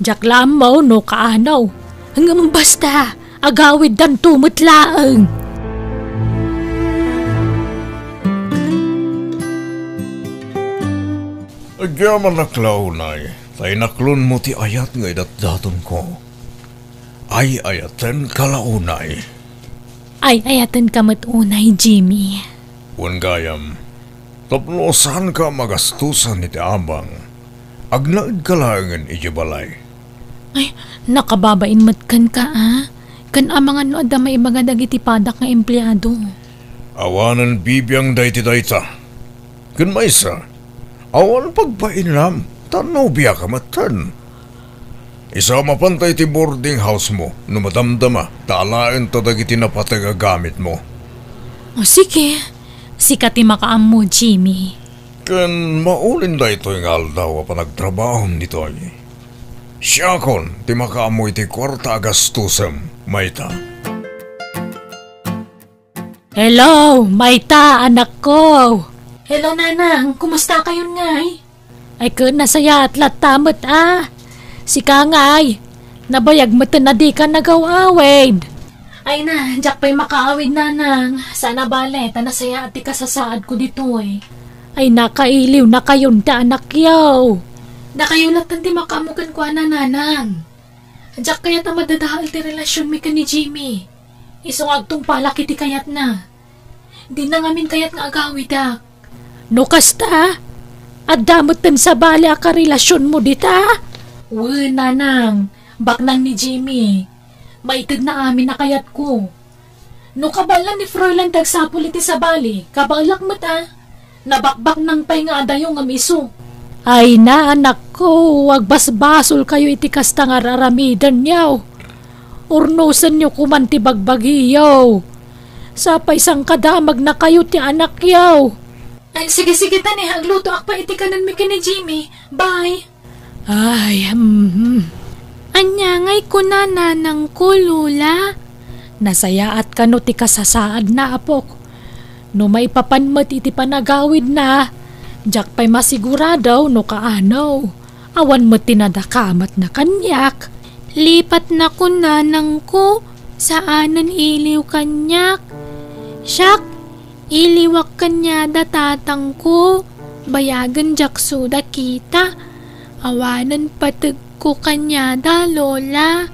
Jak lamaw no kaanaw. Hanggang basta, agawid dan tumatlaang. Agyaman na klaunay. Tay naklon mo ti ayat ngay datdaton ko. Ay ayaten kalaunay. Ay ayatan ka matunay, Jimmy. Wan gayam. Tapnosan ka magastusan ni ti abang. Agnaid kalangan ijibalay. Ay, nakababain matkan ka, Kan amangan no adamay mga dagiti padak nga empleyado. Awanan bibiyang dayti dayta. Kan maysa. Awan pagpainlam. Tanaw biya ka matan. Isa mapantay ti boarding house mo. No madamdama, taalain ta dagiti napatagagamit mo. O sige, sikat ti makaam mo, Jimmy. Kan maulin da ito yung aldaw pa nagtrabaho nito ay. Siya kon, ti makaam mo iti kwarta agastusem, Mayta. Hello, Mayta, anak ko. Hello, nanang. Kumusta kayon ngay? Ay kun nasaya at latamot Si Kangay, nabayag mo na di ka nagawawid. Ay na, jak pa'y makaawid nanang. Sana bale, tanasaya at ikasasaad ko dito eh. Ay nakailiw na kayon ta anak yaw. Nakayulatan di makaamukan ko nanang. Jak kaya ta madadahal ti relasyon mi ka ni Jimmy. Isong agtong palaki ti kayat na. Di na ngamin kayat nga agawid dak. No kasta, at damutan sa bali ka relasyon mo dita. Uy, nanang, baknang ni Jimmy. Maitid na amin na kayat ko. No kabalan ni Froilan tagsapul iti sa bali, kabalak mo't nabakbak ng pay nga adayong amiso. Ay na anak ko, wag basbasol kayo iti kasta nga raramidan yaw. Urnusan nyo kumanti bagbagiyaw. Sapay sang kadamag na kayo ti anak yaw. Ay, sige tani, agluto akpa iti kanan mi kini Jimmy. Bye. Ay, Anyangay ko na nanang ko, Lola. Nasaya at kano ti kasasaad na apok. No may papanmat iti panagawid na. Jak pa'y masiguradaw no kaanaw. Awan mo tinadakamat na kanyak. Lipat na ko nanang ko. Saanan iliw kanyak. Siyak, iliwak kanya tatang ko. Bayagan jaksuda kita. Awanan patag ko kanyada, Lola.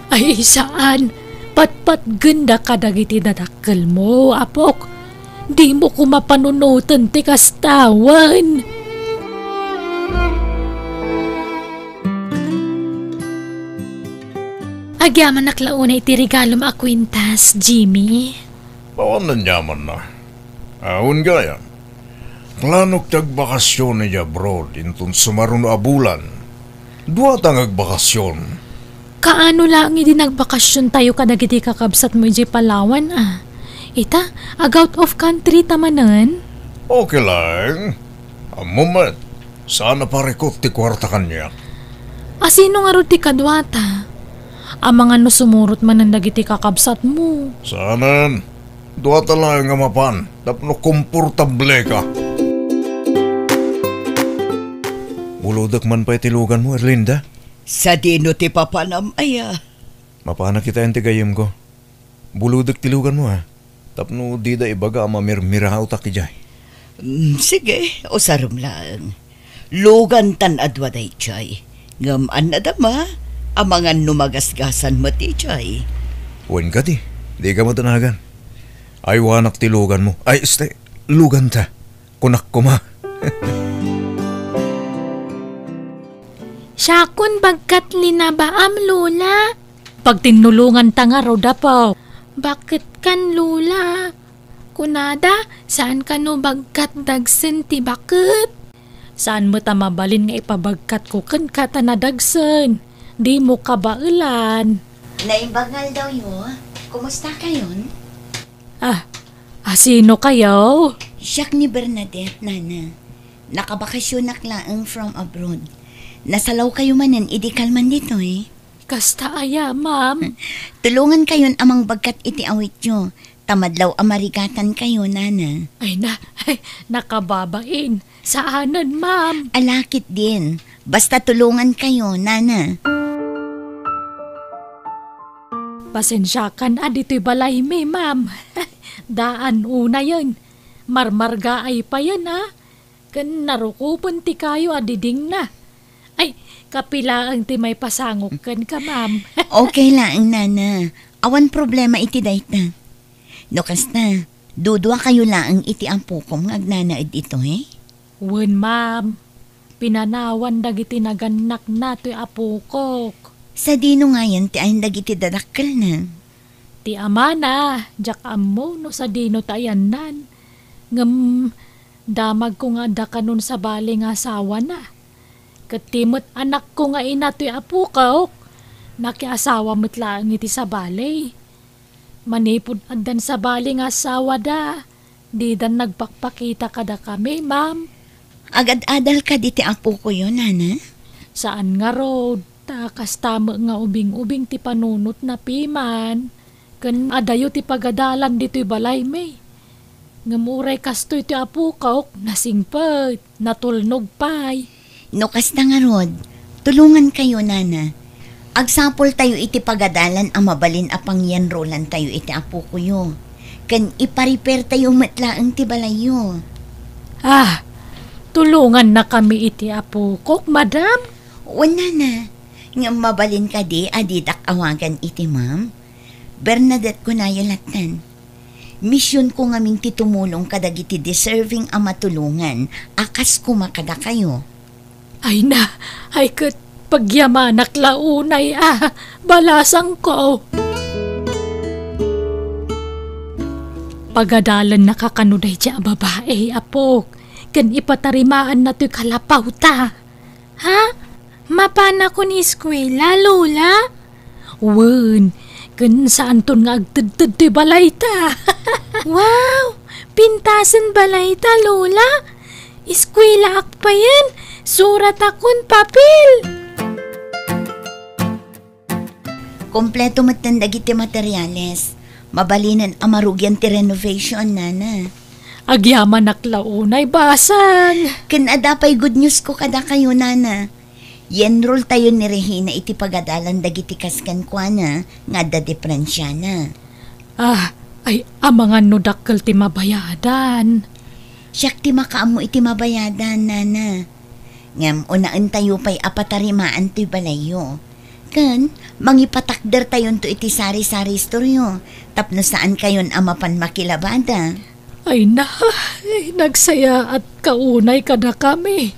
Ay, saan? Patpat ganda kadagiti dadakkel mo, apok. Di mo ko mapanunutan ti kastawan. Agyaman naklauna iti regalom akwintas, Jimmy. Bawan na nyaman na. Aun gaya. Planok tagbakasyon niya abroad intun sumaruno abulan. Dua tangag bakasyon. Kaano lang hindi nagbakasyon tayo kadagiti kakabsat mo iti Palawan Ita, out of country tamanan? Okay lang. Moment, sana parikot ti kwarta kanya. Asino nga ro ti kadwata? Ang mga no sumurot man ang dagiti kakabsat mo. Sanan, duwata lang nga mapan, tapno komportable ka. Buludak man pa itilugan mo, Erlinda. Sa dino ti papanam aya. Mapana kita yung tigayim ko. Buludak tilugan mo ha. Tapno di da ibaga ang mamirmirahaw ta kijay. Sige, o sarum lang. Lugan tan adwa day chay. Ngaman na dama, ang mga numagasgasan mo ti chay. Wen ka di. Di ka matanagan. Ay wanak tilugan mo. Ay lugan ta. Kunak ko ma. Syakon bagkat linabaam, Lola. Pag tinulungan ta nga ro dapaw. Bakit kan, Lola? Kunada, saan ka no bagkat dagsen ti bakit? Saan mo ta mabalin nga ipabagkat ko kan ka ta nadagsen? Di mo kabailan. Naimbagal daw yun. Kumusta kayon? Sino kayo? Siyak ni Bernadette, Nana. Nakabakasyon naklaang from abroad. Nasalaw kayo manan, idikal man dito eh. Kasta aya, ma'am. Tulungan kayon amang bagkat iti awit nyo. Tamadlaw amarigatan kayo, Nana. Ay, nakababain. Saanan, ma'am? Alakit din. Basta tulungan kayo, Nana. Pasensyakan dito'y balay may, ma'am. Daan una yun. Marmarga ay pa yan, ha? Kan narukupon ti kayo adiding na. Ay, kapila ang ti may pasangok kan ka, ma'am. Okay lang, Nana. Awan problema iti dayta. No kasta, dudwa kayo lang iti ang pukom ngagnanaid ito, eh? Wen, ma'am. Pinanawan dagiti naganak na to'y apukok. Sa dino nga yan, ti ayin dagiti dadakkel na. Ti ama na, jak amo no sa dino tayan nan. Ngam, damag ko nga da kanon sa bali nga asawa na. Katimot anak ko nga ina to'y apukok. Nakiasawa mo't lang iti sa bali. Manipod andan sa bali nga asawa da. Di dan nagpakpakita kada kami, ma'am. Agad-adal ka diti apo ko yun, Nana? Saan nga road? Takas tama nga ubing-ubing ti panunot na piman. Kan adayo ti pagadalan dito'y balay may. Ngamuray kastoy ti apukok, nasingpet, natulnog pay. No kasta nga rod, tulungan kayo, Nana. Agsapol tayo iti pagadalan ang mabalin apang yanrolan tayo iti apo ko yun. Kan ipariper tayo matlaang ti balayo. Tulungan na kami iti apukok, madam. Wala na. Nga mabalin ka di, adidak awagan iti ma'am. Bernadette ko na yalatan. Misyon ko ngaming titumulong kadagiti deserving ang matulungan. Akas kumakada kayo. Ay kat pagyamanak launay balasang ko. Pagadalan nakakanuday siya babae, apok. Kan ipatarimaan na to'y kalapaw ta. Ha? Mapana ko ni eskwela, Lola? Wen, kan saan ton nga agtad-tad to'y balay ta. Wow! Pintasan balay ta, Lola? Eskwela ak pa yan. Surat akon papel. Kompleto matandag iti materyales. Mabalinan ang marugyan ti renovation, Nana. Agyaman naklaunay basan. Kan adapay good news ko kada kayo, Nana. Yenroll tayo ni Regina iti pagadalan dagiti kaskan kwa na nga da diferensya na. Ay amangan no dakkel ti mabayadan. Siyak ti makaamo iti mabayadan, Nana. Ngam unaan tayo pa'y apatarimaan ti balayo. Kan, mangipatakder tayon to iti sari-sari istoryo. Tapno saan kayon amapan makilabada. Ay nagsaya at kaunay kada kami.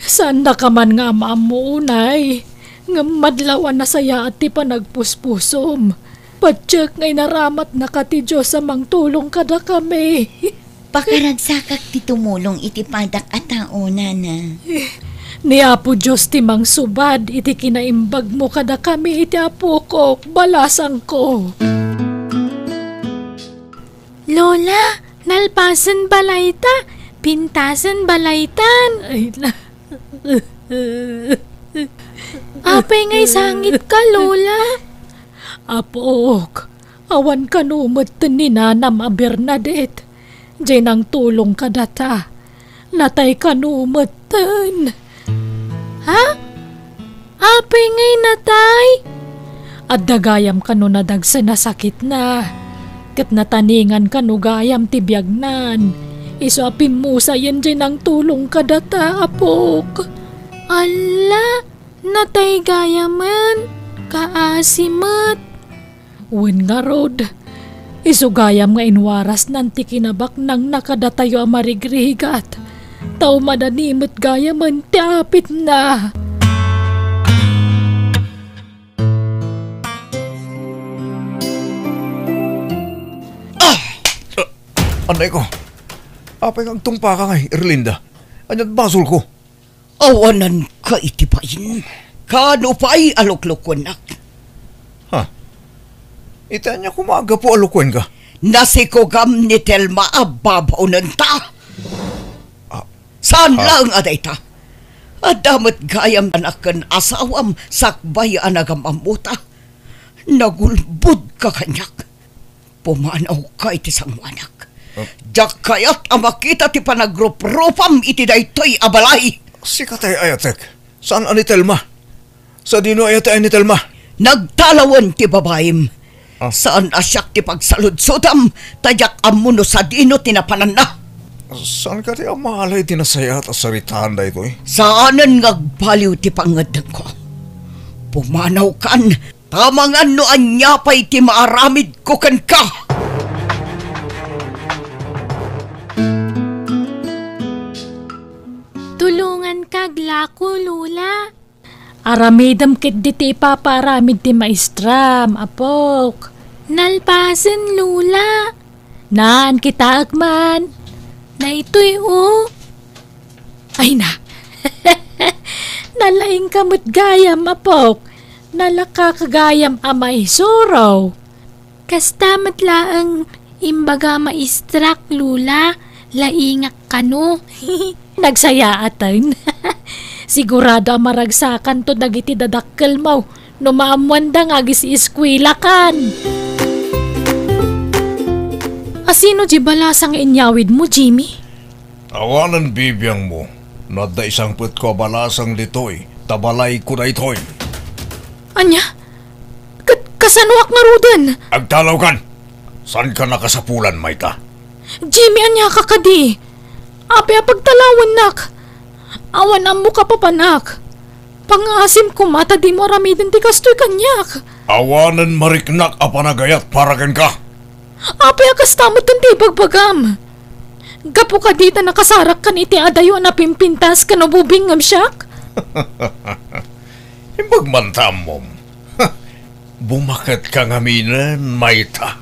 Saan na ka man nga maamunay? Nga madlawan na saya at ti panagpuspusom. Patsyak ngay naramat na ka ti Diyos sa mangtulong kada kami. Pakaragsakak ti tumulong iti padak at tao, Nana. Ni Apo Diyos ti mang subad iti kinaimbag mo kada kami iti apo ko, balasang ko. Lola, nalpasan balayta, pintasan balaytan. Ay, apay ngay sangit ka, Lola. Apok, awan ka numot ni Nanam a Bernadette. Diyan ang tulong ka data. Natay ka numot. Ha? Apay ngay natay? At dagayam ka no nadagsa na sakit na. Kat nataningan ka no gayam tibiyagnan. Iso apim mo sa yan dyan ang tulong ka data, apok. Ala, natay gayaman. Kaasimat. Wen nga rod. Iso gayam nga inwaras nanti kinabak nang nakadatayo ang marigrigat. Tao madanimot gayaman ti apit na. Anay ko, apay kang tungpa ka ngay, Erlinda. Anyat basol ko. Awanan ka itipain. Kano pa'y aluklukon nak. Ha? Ita niya kumaga po alukwen ka. Nasikogam ni Telma ababaw ng ta. Saan lang aday ta? Adamat gayam anakan asawam sakbay anagam amuta. Nagulbud ka kanyak. Pumanaw ka iti sangwanak. Jak kayat amakita ti panagrup-rupam iti daytoy abalay. Si katay ayatek, saan ani Telma? Sa dino ayatay ni Telma? Nagtalawan ti babayim. Saan asyak ti pagsaludsudam, tadyak amuno sa dino tinapanan na. Saan ka ti amalay tinasaya at asaritaan da ito eh? Saanan ngagpaliw ti pangadang ko. Pumanaw kan, tamangan no anyapay ti maaramid ko kan ka. Tulungan kag lako, Lula. Aramidam kit di ti ipaparamid ti maestram, apok. Nalpasan, Lula. Naan kita agman. Na ito'y Ay na. Nalaing kamot gayam, apok. Nalakakagayam amay suraw. Kastamat laang imbaga maestrak, Lula. Laingak kano. Nagsaya atan. Sigurado maragsakan to dagiti dadakkel mo. No maamwanda nga gisi iskwila kan. Asino di balasang inyawid mo, Jimmy? Awanan bibiyang mo. Nada isang put ko balasang ditoy. Tabalay ko na itoy. Anya? Kasanuak nga rudan? Agtalaw kan. Saan ka nakasapulan, Maita? Jimmy, anya kakadi. Ape pagtalawan nak. Awan ang muka papanak. Pangasim ko mata di mo aramidin ti kastoy kanyak. Awanan mariknak apanagayat paragan ka. Ape akastamot kan ti bagbagam. Gapo ka dita nakasarak kan iti adayo na pimpintas ka no bubingam siyak. Ibagmantam mo. Bumakat ka ngaminan, Maita.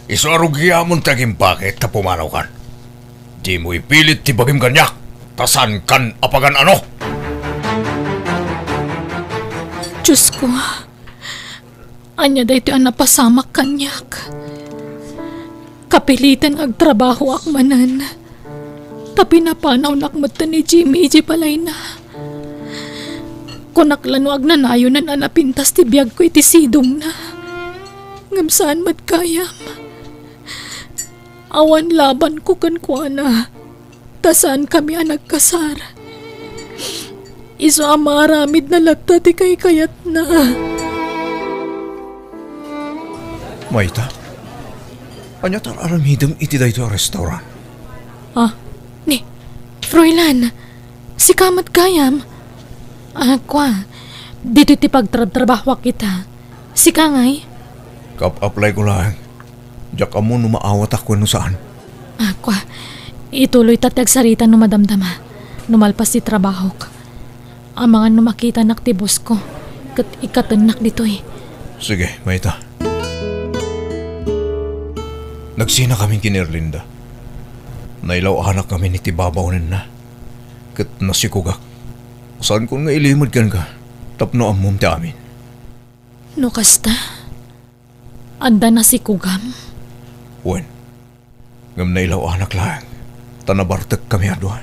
Iso arugyamon taging bakit ta pumanaw kan. Di mo ipilit ti bagim kanyak. Tasan kan apagan ano? Diyos ko. Anya da ito ang napasamak kanyak. Kapilitan agtrabaho akmanan. Tapi napanaw nakmata ni Jimmy iji palay na. Kunaklano agnanayon na napintas ti biyag ko iti sidong na. Ngamsaan madkayam. Awan laban ko kan kuana. Tasaan kami ang nagkasar. Iso ang maramid na lata ti kay kayat na. Maita, anya tar aramidam iti dayto a restaurant. Ni, Froilan, si kamat gayam. Kwa, dito ti pagtrabaho kita. Si kangay? Kap-apply ko lang. Diyak amo numaawat ako no saan. Kwa, ituloy tatag sarita no madamdama. Numalpas ti trabaho ka. Ang mga numakita naktibos ko. Kat ikatanak dito eh. Sige, Maita. Nagsina kaming kinerlinda. Nailaw anak kami ni Tibabaw na. Kat nasikugak. Saan ko nga ilimod kan ka? Tapno ang mumti amin. No kasta? Anda nasikugam? Wen, Ngam na ilaw anak lang. Tanabartek kami adwa.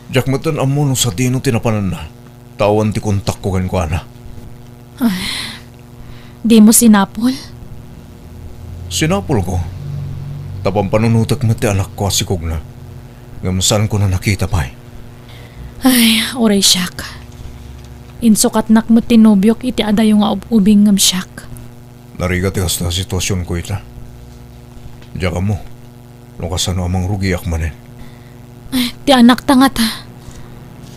Jak matan amo no sa dino tinapanan na. Tawan ti kontak ko kan ko ana. Di mo sinapol? Sinapol ko. Tapang panunutak mo ti anak ko asikog na. Ngam saan ko na nakita pa. Ay, oray siyak. Insukat nak mo tinubyok iti adayo nga ubing ngam siyak. Narigat ikas na sitwasyon ko ita. Diyan mo. Lukasan amang rugi akmanen. Ay, ti anak ta nga ta.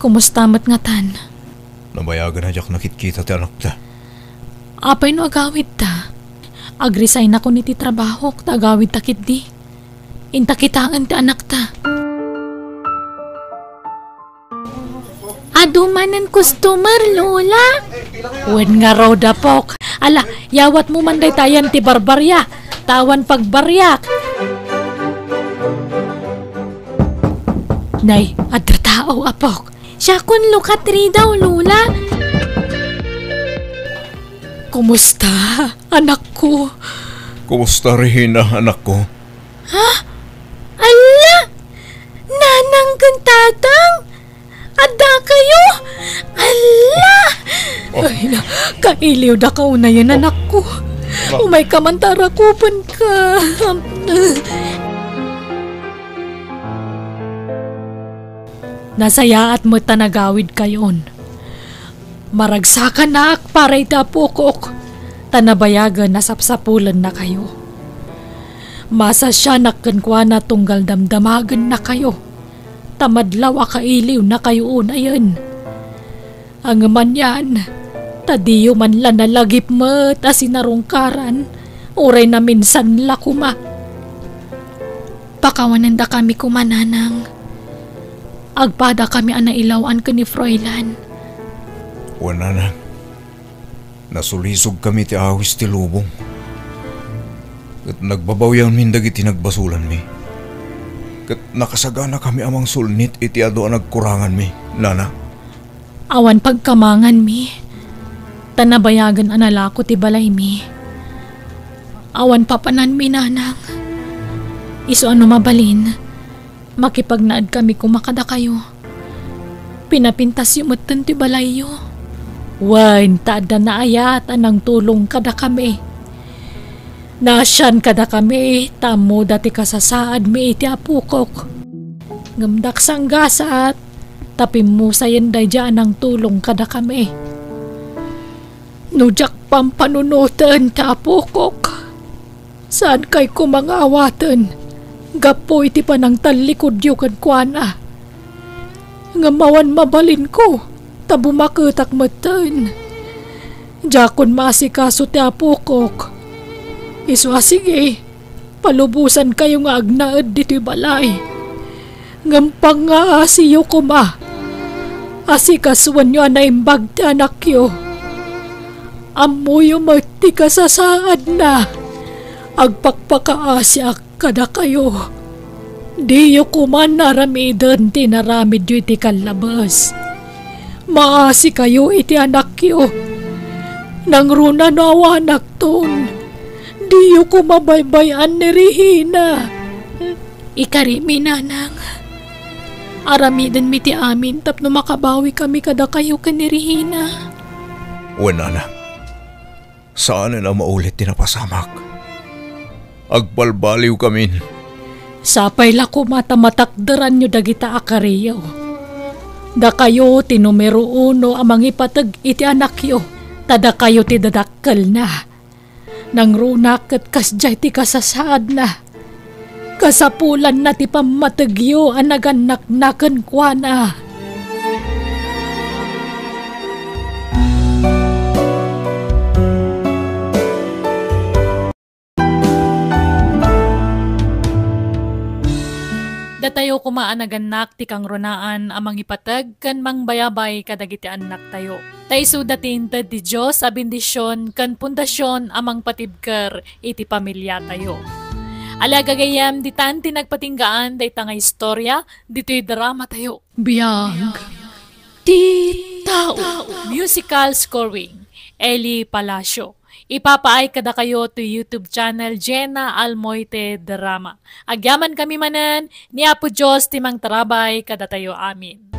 Kumusta mat nga tan? Nabayagan na jak nakitkita ti anak ta. Apay no agawid ta. Agresign ako ni ti trabaho ta agawid takit di. Intakitaan ti anak ta. Adumanan customer, Lola. Wen nga raw dapok. Ala, yawat mo man day tayan ti barbarya. Tawan pagbaryak. Nay, adra tao apok. Siya kun lukatri daw, Lola. Kumusta, anak ko? Kumusta Regina, anak ko? Ala! Nanang gantatang! Ada kayo! Ala! Ay na, kailiw da ka una yan, anak ko. Umay kamantara kupan ka. Nasaya at mo tanagawid kayon. Maragsakan na ak para itapukok. Tanabayagan na sapsapulan na kayo. Masasyanak kankwa na tunggal damdamagan na kayo. Tamadlaw akailiw na kayo unayan. Ang man yan, tadiyo man la nalagip mo ta sinarungkaran, uray na minsan la kuma. Pakawanan da kami kumananang. Agpada kami anailawan ka ni Froilan. Wala na. Nasulisog kami ti awis ti lubong. At nagbabaw yang mindag iti nagbasulan mi. Kat nakasagana kami amang sulnit iti ado ang nagkurangan mi, nana. Awan pagkamangan mi. Tanabayagan analako ti balay mi. Awan papanan mi, nanang. Iso ano mabalin. Makipagnaad kami kumakada kayo. Pinapintas yung matan ti balay yo. Wan, tada na ayat anang tulong kada kami. Nasyan kada kami, tamo dati kasasaad mi iti apukok. Ngamdak sang gasat, tapim mo sayan day dyan ang tulong kada kami. Nujak pampanunutan ka apukok. Saan kay kumangawatan? Gapo iti panang talikod yu kan kuana. Ngamawan mabalin ko. Tabumakutak matan. Jakon masikaso ti apukok. Iswa sige, palubusan kayo nga agnaad diti balay. Ngampang nga asiyo ko ma. Asikasuan nyo na imbag ti anak yo. Amoy umagti kasasaad na. Agpakpakaasyak kada kayo. Di yo kuman naramidan ti naramid yu iti kalabas. Maasi kayo iti anak yo. Nang runa na awanak ton. Di yo kumabaybayan ni Regina. Ikarimi, nanang. Aramidan mi ti amin tapno makabawi kami kada kayo ka ni Regina. Wala na. Saan na maulit tinapasamak? Agbalbaliw kamin. Sapay la ko matamatakdaran nyo dagita akariyo. Da kayo ti numero 1 amang ipatag iti anak yo. Tada kayo ti dadakkel na. Nang runak at kasjay ti kasasaad na. Kasapulan na ti pamatagyo ang naganak-nakan kwa na. Datayo kumaan naganak ti kang runaan amang ipatag kan mang bayabay kadagiti anak tayo. Tayso datin ti Diyos a bendisyon kan pundasyon amang patibker iti pamilya tayo. Alagagayam ditan tinagpatinggaan dayta nga istorya dito'y drama tayo. Biyag ti tao. Musical scoring Eli Palacio. Ipapaay kada kayo to YouTube channel Jenna Almoite Drama. Agyaman kami manan, ni Apo Diyos timang tarabay kada tayo amin.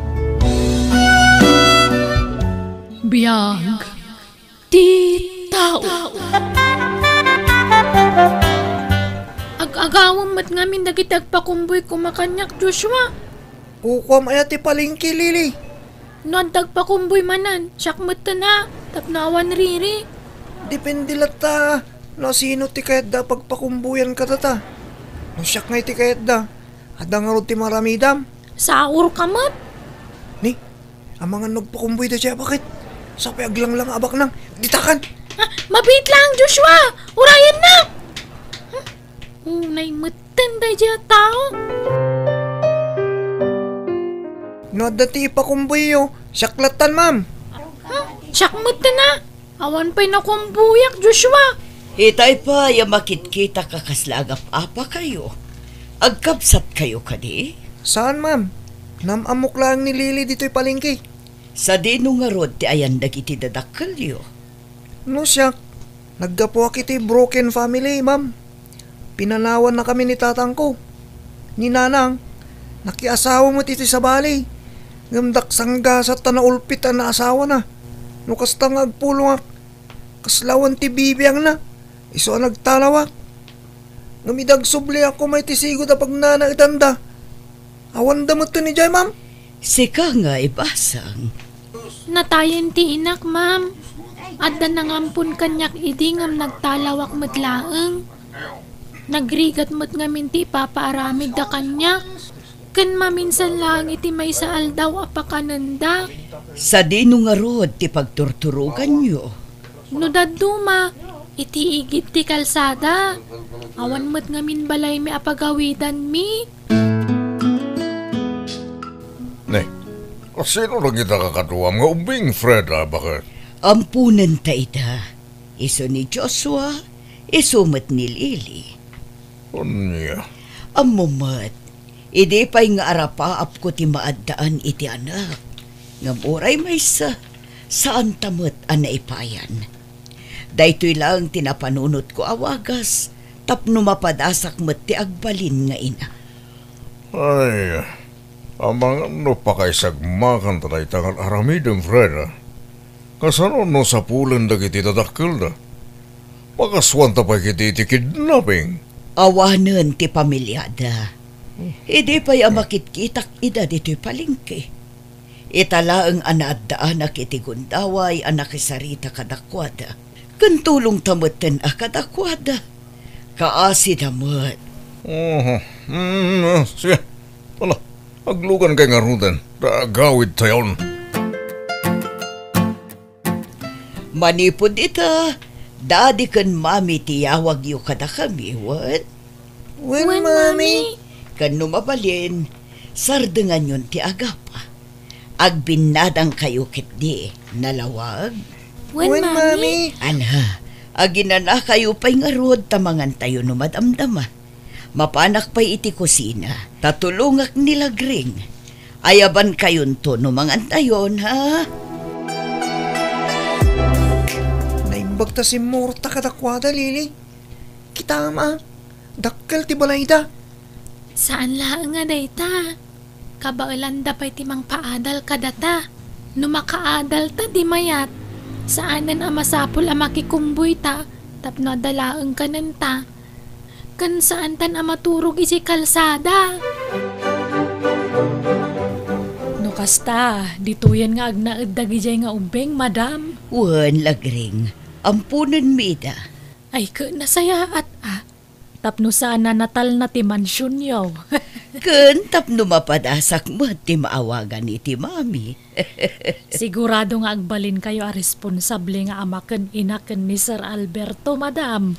Biyag ti tao. Ag-agawang mat ngamin dagiti agpakumboy kumakanyak Joshua. Kukwam ay ati palingki, Lili. No ang tagpakumboy manan, syakmat na, tapnawan riri. Depende lata. No sino ti kayat da pagpakumbuyan ka tata. No siyak ngay ti kayat da. Adang nga ti maramidam. Saur ka mat. Ni, ang mga nagpakumbuy da siya, bakit? Sa payaglang lang abak nang ditakan. Mabit lang Joshua, urayan na. Unay matan da dya tao. No dati ipakumbuy yo. Siyaklatan, ma'am. Syakmat na. Awan pa'y nakumbuyak Joshua. Hitay pa, makit-kita kakaslagap apa kayo. Agkapsat kayo kadi. Saan, ma'am? Namamok lang ni Lili dito'y palingki. Sa dino nga rod ti ayan dagiti dadakkel yo. No siyak. Naggapuak iti broken family, ma'am. Pinanawan na kami ni tatang ko. Ni nanang. Nakiasawa mo titi sa bali. Ngamdak sangga sa tanaulpit na asawa na. No kastang agpulong kaslawan ti bibiyang na. Iso nagtalawak. Ngamidag subli ako may tisigo da pag nanagtanda. Awan damot to ni Jay, ma'am. Sika nga ibasang. Natayan ti inak, ma'am. Adda nangampun kanyak idingam nagtalawak matlaeng. Nagrigat mat ngamin ti papaaramid da kanyak. Kan maminsan lang iti may saal daw apakananda. Sa dino nga rod ti pagturturugan nyo. No daduma, iti igit ti kalsada. Awan mat ngamin balay mi apagawidan mi. Ne, sino lang kita kakatuwam nga ubing, Fred, bakit? Ampunan ta ita. Iso ni Joshua, iso mat ni Lili. Unya. Amumat, idi pa'y nga arapaap ko ti maaddaan iti anak. Ngamuray may saan tamot ang naipayan. Daytoy lang tinapanunot ko awagas, tapno mapadasak mat ti agbalin nga ina. Ay, amang ano pa kay sagmakan taday tangan aramidem, Fred, kasano no sa pulan dagiti dadakkel da? Makaswan ta pa kiti iti kidnapping. Awanan ti pamilyada. Idi pa'y amakitkitak ida dito'y palingki. Itala ang anaddaan ak iti gundaway anak isarita kadakwada. Kantulong tamutin a kadakwada. Kaasi damot. Sige. Wala, aglugan kay ngarutan. Gawid tayon. Manipod ita. Dadi kan mami tiyawag yu kada kami, what? When, mami? Kan numabalin, sardengan yun ti agapa. Agbinadang kayo kitni, nalawag. When, mami? Anha, aginana kayo pa'y ngarod tamangan tayo numadamdama. Mapanak pa'y iti kusina, tatulungak nilagring. Ayaban kayon to numangan tayon, ha? Naimbagta si Morta kadakwada, Lili. Kitama, dakkel ti balayda. Saan lang nga dayta? Kabaulanda pa'y timang paadal kadata. Numakaadal ta di mayat. Saanan amasapul amakikumboy ta. Tapno dalaang kananta. Kan saan tan amaturog isi kalsada. No kasta, dituyan nga agnaed dagijay nga ubeng, madam. Wan lagring, ampunan mida. Ay ka nasaya at tapno sana natal na ti mansyon yaw. Kun tapno mapadasak mo ti maawagan ni ti mami. Sigurado nga agbalin kayo a responsable nga amaken inaken ni Sir Alberto, madam.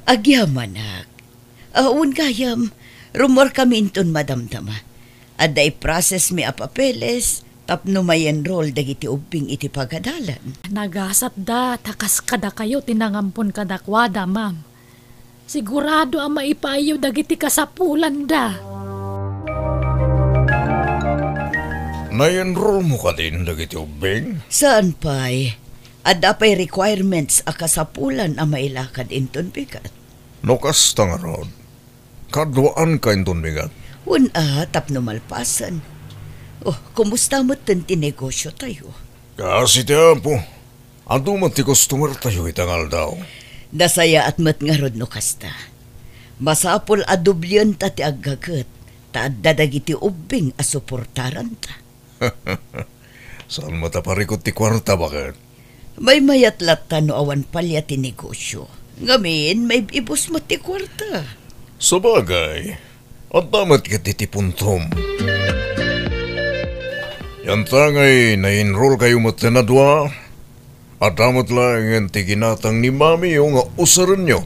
Agyamanak. Aun gayam, rumor kami inton madamdama. Aday process mi a papeles, tapno may enroll dagiti ubing iti pagadalan. Nagasat da, takas kada kayo tinangampon kadakwada, ma'am. Sigurado ang maipayo dagiti kasapulan da. Na-enroll mo ka din dagiti ubing? Saan pa'y? At dapay requirements a kasapulan ang mailakad inton bigat. No kasta nga rod. Kadwaan ka inton bigat. Tapno malpasan. Kumusta mo tinegosyo tayo? Kasi ti Apo. Ando man ti customer tayo itangal daw. Dasaya at mat nga rod no kasta. Masapol adubyan ta ti aggagat. Taad dadagiti ubing a suportaran ta. Saan mataparikot ti kwarta bakit? May mayatlat ta no awan palya ti negosyo. Ngamin, may ibus mo ti kwarta. Sabagay, at damat ka titipuntom. Yan tangay na-enroll kayo mo tinadwa, at damat lang ang tiginatang ni Mami yung usaran nyo.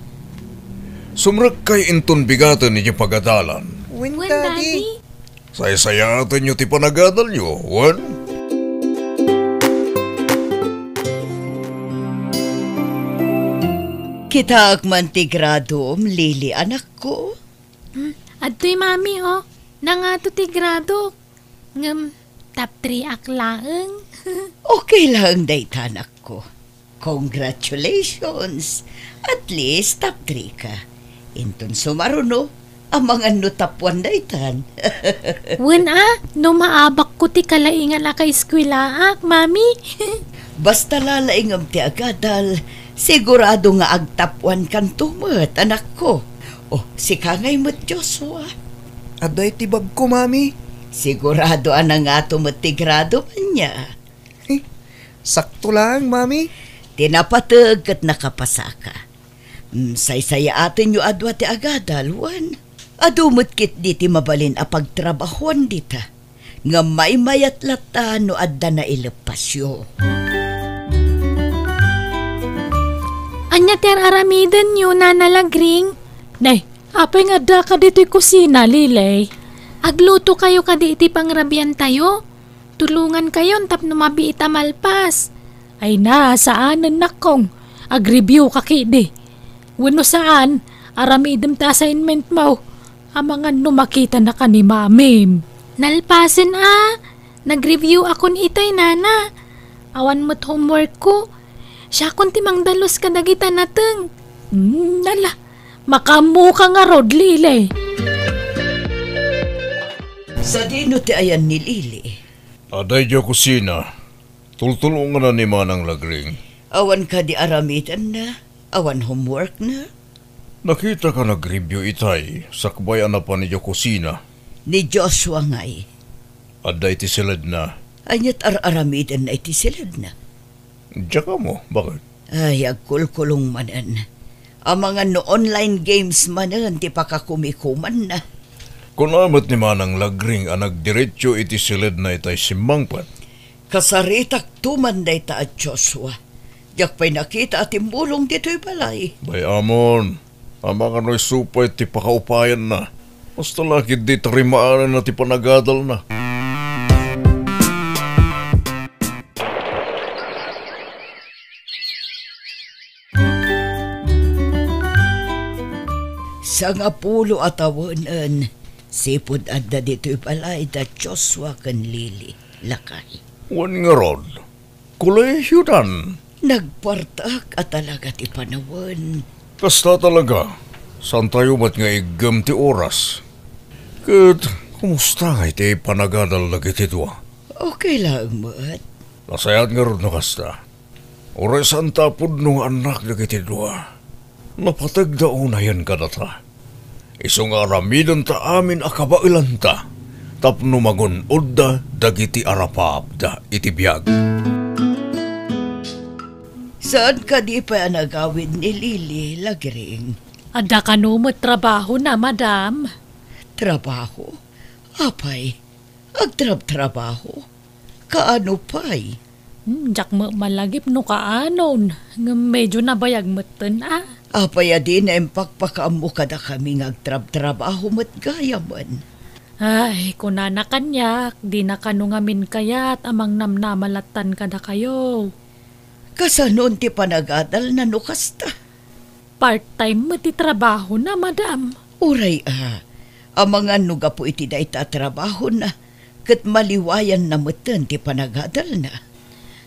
Sumrak kay inton bigatan ninyo pagadalan. When, Daddy? Sayasayatan nyo ti panagadal nyo, wan? Kita agmantigradom, Lili, anak ko. Adto'y mami, nangato ti grado. Top 3 aklaeng. Okay lang, dayta, anak ko. Congratulations. At least top 3 ka. Inton sumaruno, ang mga nutapuan daytan. No maabak ko ti kalaingan a kay eskwelaak, mami. Basta lalaingam ti agadal, sigurado nga agtapuan kan tumet, anak ko. Si Kangay mo't Joshua. Aday tibag ko, Mami. Sigurado anang nga tumatigrado man niya. Sakto lang, Mami. Tinapatag at nakapasaka. Say-saya atin yu adwa ti agadal, wan. Adumot kit di ti mabalin a pagtrabahuan dita. Nga may mayat lata no adda na ilepasyo. Anya ter aramidan nyo na nalagring. Nay, apay nga da ka dito'y kusina, Lilay. Agluto kayo ka di iti pangrabian tayo. Tulungan kayo tapno mabiita malpas. Ay na, saanan nakong. Ag-review ka kidi. Wano saan, aramidem ta assignment mo. Amangan numakita na ka ni Mami. Nalpasin Nag-review akon itay nana. Awan mo't homework ko. Siya kung timang dalos ka dagita nateng. Nala, makamuka nga rod, Lili. Sa dino ti ayan ni Lili. Aday diyo kusina. Tultulungan na ni Manang Lagring. Awan ka di aramitan na. Awan homework na. Nakita ka nag-review itay. Sakbayan na pa ni diyo kusina. Ni Joshua ngay. Aday ti silad na. Anyat aramitan na iti silad na. Diyan ka mo, bakit? Ay, agkulkulong manan. Ang mga no online games manan, di pa kakumikuman na. Kung amat ni Manang Lagring ang nagdiretso iti silid na itay simbangpat. Kasaritak tumanday ta at Joshua. Yak pa'y nakita at imbulong dito'y balay. Bay amon, ang mga no'y supay ti pakaupayan na. Basta lakid di tarimaanan na ti panagadal na. Sa nga pulo atawanan, sipod adda dito'y balay da Joshua kan Lili, lakay. Wan nga rod, kolehiyo dan. Nagpartak at talaga ti panawan. Kasta talaga, saan tayo mat nga igam ti oras? Kat, kumusta nga iti panagadal lagi ti dwa? Okay lang, mat. Nasayat nga rod na kasta. Oray saan tapod nung anak lagi ti dwa. Napatag daon na yan kadata. Isong aramidan ta amin akabailan ta. Tapno magunod da dagiti arapap da iti biyag. Saan ka di pa nagawid ni Lili, Lagring? Ada ka numot trabaho na, madam. Trabaho? Apay, agtrab-trabaho. Kaano pa'y? Jak mo malagip no kaanon. Medyo nabayag matan Apay adi na empakpakaam mo kada kami ngagtrab-trabaho mat gaya man. Ay, kunana kanyak, di na kanungamin kayat amang namnamalatan kada kayo. Kasanon ti panagadal na nukasta. Part-time mo ti trabaho na, madam. Uray ang mga nuga po iti da ita trabaho na, kat maliwayan na matan ti panagadal na.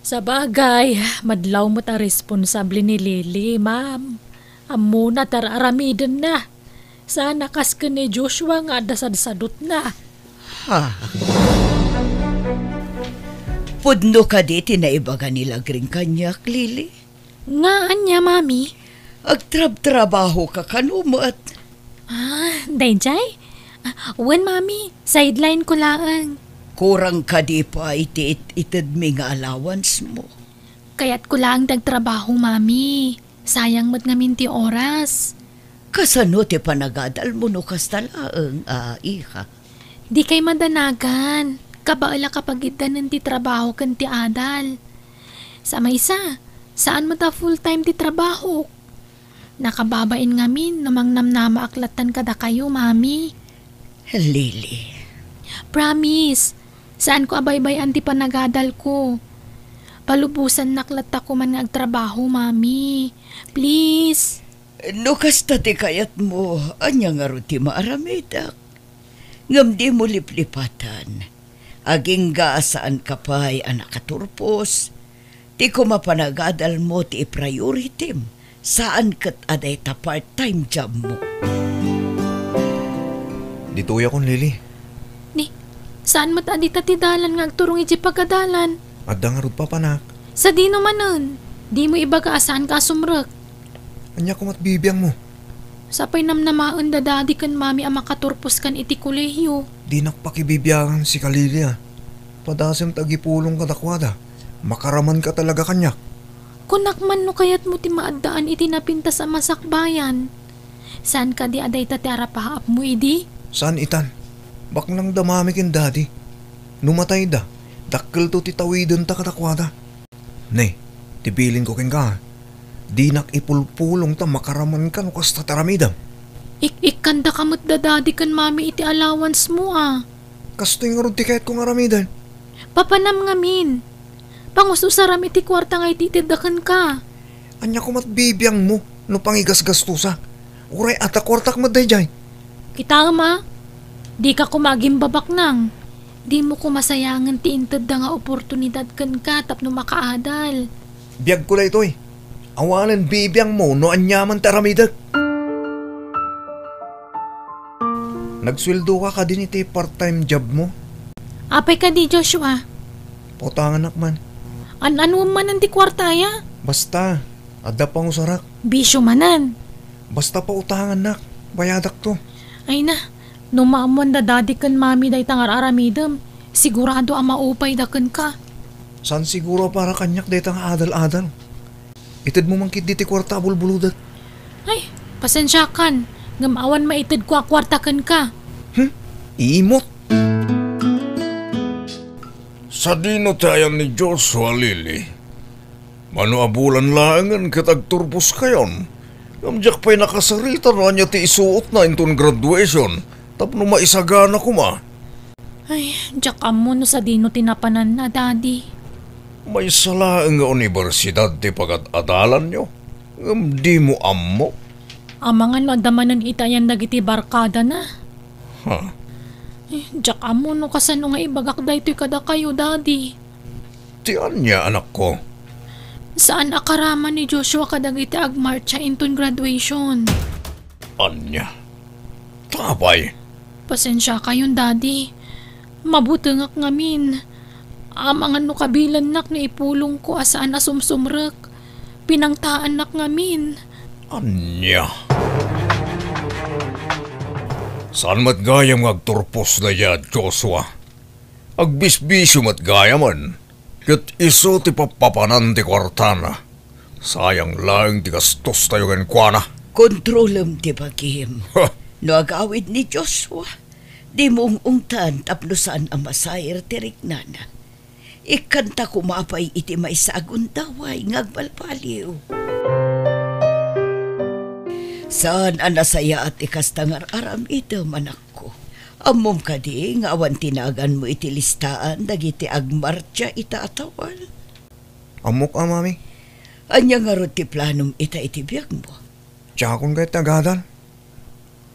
Sa bagay, madlaw mo ta responsable ni Lily, ma'am. Amo na tararamidan na. Sana kas ka ni Joshua nga dasad-sadot na. Pudno ka di tinaibaga nila gring kanyak, Lily. Nga anya, mami? Agtrab-trabaho ka kanumat. Dayjay? Wen, mami. Sideline ko lang. Kurang ka di pa itid mi nga allowance mo. Kaya't ko lang dagtrabaho, mami. Sayang mo't nga minti oras. Kasano ti panagadal mo no kastalaang, iha. Di kay madanagan. Kabaala kapag itanan ti trabaho kan ti adal. Sa maysa, saan mo ta full-time ti trabaho? Nakababain ngamin namang namnama aklatan kada kayo, mami. Lily. Promise, saan ko abaybayan ti panagadal ko? Palubusan naklat ako man nga agtrabaho, mami. Please. No kasta ti kayat mo, anya nga ro ti maaramidak. Ngam di mo liplipatan. Aging gaasaan ka pa'y anak katurpos. Ti ko mapanagadal mo ti priority saan kat aday ta part-time job mo. Dituya kon, Lily. Ni, saan mo't adita ti dalan nga agturong iti pagkadalan? Adda nga rod pa, panak. Sa di naman di mo iba kaasaan ka sumrek. Anya ko matbibiyang mo. Sapay namnamaon da dadi kan mami ang makaturpos kan iti kolehiyo. Di nakpakibibiyangan si Kalilia. Padasem tagipulong kadakwada. Makaraman ka talaga kanyak. Kunakman no kayat mo ti maadaan iti napintas sa masakbayan. Saan ka di aday tati arapahaap mo idi? Saan itan? Baklang damami kin daddy. Numatay da. Dakkel to ti tawidon ta kadakwada. Ne, tibilin ko ken ka. Di nakipulpulong ta makaraman ka no kasta taramidam. Ikanda kamot dadadi kan mami iti allowance mo Kasto yung rod tiket kong aramidan. Papanam ngamin. Pangususaram iti kwarta nga ititidakan ka. Anya ko matbibiyang mo no pangigas-gastusa. Uray ata kwartak madayjay. Kita ma, di ka kumaging babak nang. Di mo kumasayangan ti intad da nga oportunidad kan ka tapno makaadal. Biyag ko la ito Awalan bibiyang mo no anyaman taramidag. Nagsweldo ka din iti part-time job mo. Apay ka di Joshua. Potangan man. Ano man ang di kwartaya? Basta, adda pang usarak. Bisyo manan. Basta pa utangan nak, bayadak to. Ay na, numaamon da dadi kan mami day tangar aramidam. Sigurado ang maupay da kan ka. San siguro para kanyak day tang adal-adal. Itid mo mangkit diti kwarta bulbuludat. Ay, pasensya kan. Ngamawan maitid ko kwarta kan ka. Iimot. Sa dino tayan ni Joshua, Lily. Mano abulan laangan kitagturbos kayon. Kamjak pa'y nakasarita na niya ti isuot na intong graduation. Tapno maisagana ko ma. Ay, jak amo no sa dino tinapanan na, daddy. May salaang nga universidad ti pagad-adalan nyo. Di mo ammo. Amangan no adamanan itayan dagiti barkada na. Jak amo no kasano nga ibagak da ito'y kada kayo, daddy. Tiyan niya, anak ko. Saan akaraman ni Joshua kadagiti agmarcha intong graduation? Anya? Tapay. Pasensya kayon, daddy. Mabutengak ngamin. Amangan no kabilan nak ni ipulong ko asaan na sumsumrek. Pinangtaan nak ngamin. Anya? Saan matgayam agturpos na ya, Joshua? Agbisbisyo matgayaman. Kat iso ti papapanan ti kwartana. Sayang lang ti gastos tayo kan kwa na. Kontrolem ti bagim. No agawid ni Joshua. Di mong ungtan tapno saan ang masayar ti riknana. Ikanta kumapay iti may sagun daway ngagbalpaliw. Saan ang nasaya at ikastangar aram ito, manak ko. Amom ka di, nga awan tinagan mo iti listaan, dagiti agmarcha itaatawal. Amok mami. Anya nga ro ti planom ita iti biyag mo. Tsakon kay tagadal.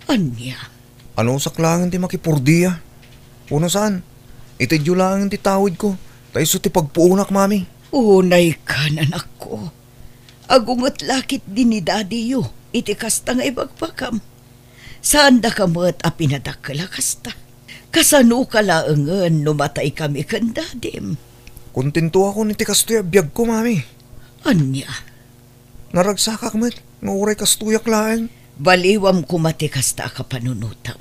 Anya? Ano saklangan ti makipurdiya? Puno saan? Itidyo lang ti tawid ko. Taiso ti pagpuunak, mami. Unay ka, anak ko. Agungot lakit din ni daddy yo. Iti kasta nga ibagpakam. Saan da ka mo't apinadakala kasta? Kasano ka laangan numatay kami kan dadim? Kontento ako ni ti kastoy abiyag ko, mami. Anya, Naragsakak met, nga uray kastuyak laeng. baliwam kumati kasta ka panunutam.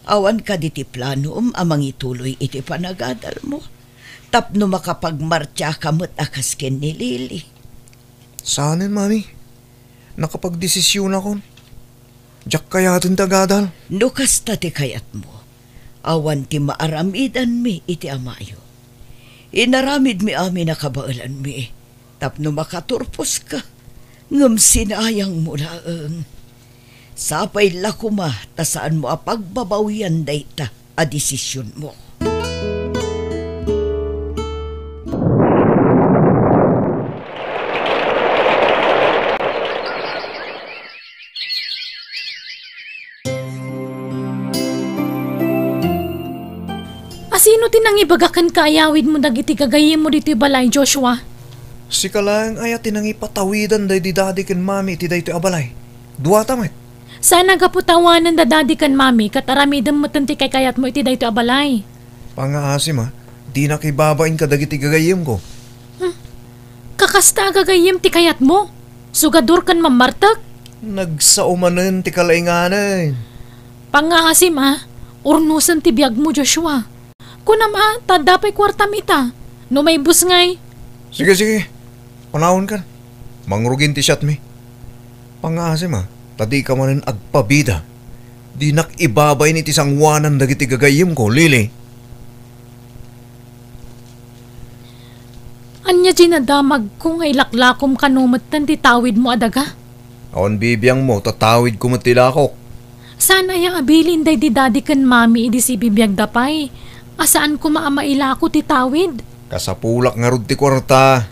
Awan ka diti planom amang ituloy iti panagadal mo. Tapno makapagmartya ka mo't akas ken ni Lily. Saanin, mami? Nakapagdesisyon ako. Diyak kaya atin tagadal. No kasta ti kayat mo. Awan ti maaramidan mi iti amayo. Inaramid mi amin nakabaalan mi. Tapno makaturpos ka. Ngam sinayang mo laeng. Sapay lakuma ta saan mo apagbabawian dayta a desisyon mo. Asino tinangibagakan kaayawid mo dagiti kagayim mo dito balay, Joshua? Si kalang ay tinangi patawidan day di daddy ken mami iti daytoy abalay. Duwata met. Sana kaputawanan da daddy kan mami kat aramidam mo tanti kay kayat mo iti dayto abalay. Pangaasim ha, di na kibabain ka dagiti gagayim ko. Kakasta agagayim ti kayat mo? Sugador kan mamartak? Nagsaumanen ti kalainganan. Pangahasim urnusan ti biyag mo, Joshua. Kunam tadapay kwartam ita. No may bus ngay. Sige. Panahon ka. Mangrugin ti shot mi. Pangaasim tadi ka manen agpabida. Di nakibabay ni ti sangwanan dagiti gagayim ko, Lily. Anya ginadamag kung ay laklakom kanumatan ti tawid mo adaga? Awan bibiyang mo, tatawid ko matilakok. Sana yung abilin day di daddy kan mami idi si bibiyag dapay. Asaan ko maamaila ko ti tawid? Kasapulak nga rod ti kwarta.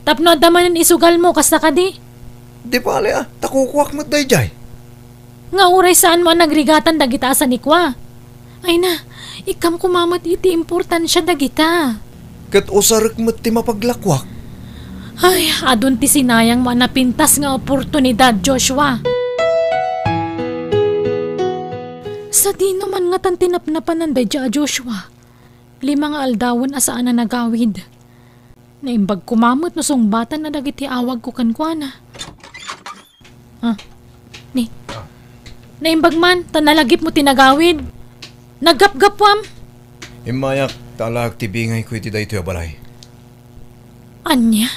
Tapno adamanan isugal mo kasta ka di? Di pala takukuwak mo't day jay. Nga uray saan mo nagrigatan dagita sa nikwa? Ay na, ikam kumamat iti importansya dagita. Kat usarik mo't ti mapaglakwak. Ay, adun ti sinayang mo napintas nga oportunidad, Joshua. Sa di naman nga tan tinapnapan ng dadya, Joshua. 5 nga aldawan asaan na nagawid. Naimbag kumamot no sungbatan na dagiti awag ko kankwana. Naimbag man, tanalagip mo tinagawid. Naggap-gapwam. Imayak, talag tibingay ko iti daytoy abalay. Anya?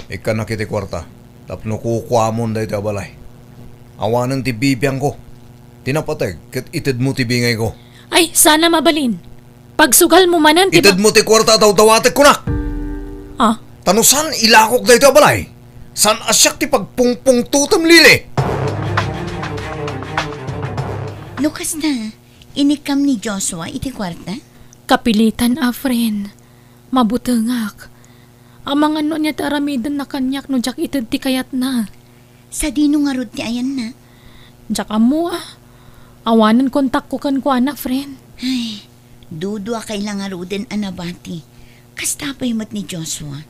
Ika na kiti kwarta, tapno kukwamon daytoy abalay. Awanan ti bibiyang ko. Tinapateg, kat itid mo tibingay ko. Ay, sana mabalin. Pagsugal mo manan, Itid mo ti kwarta daw dawatek ko na. Tanusan ilakok daytoy abalay. San asyak ti pagpungpung tutam, Lily? Lukas na, inikam ni Joshua iti kwarta? Kapilitan friend. Mabutengak. Amang ano niya taramidan na kanyak no jak itid ti kayat na. Sa dino nga rod ti ayan na. Jak amo Awanan kontak ko kan kuana, friend. Ay, dudwa kailang nga rodin anabati. Kastapay mat ni Joshua.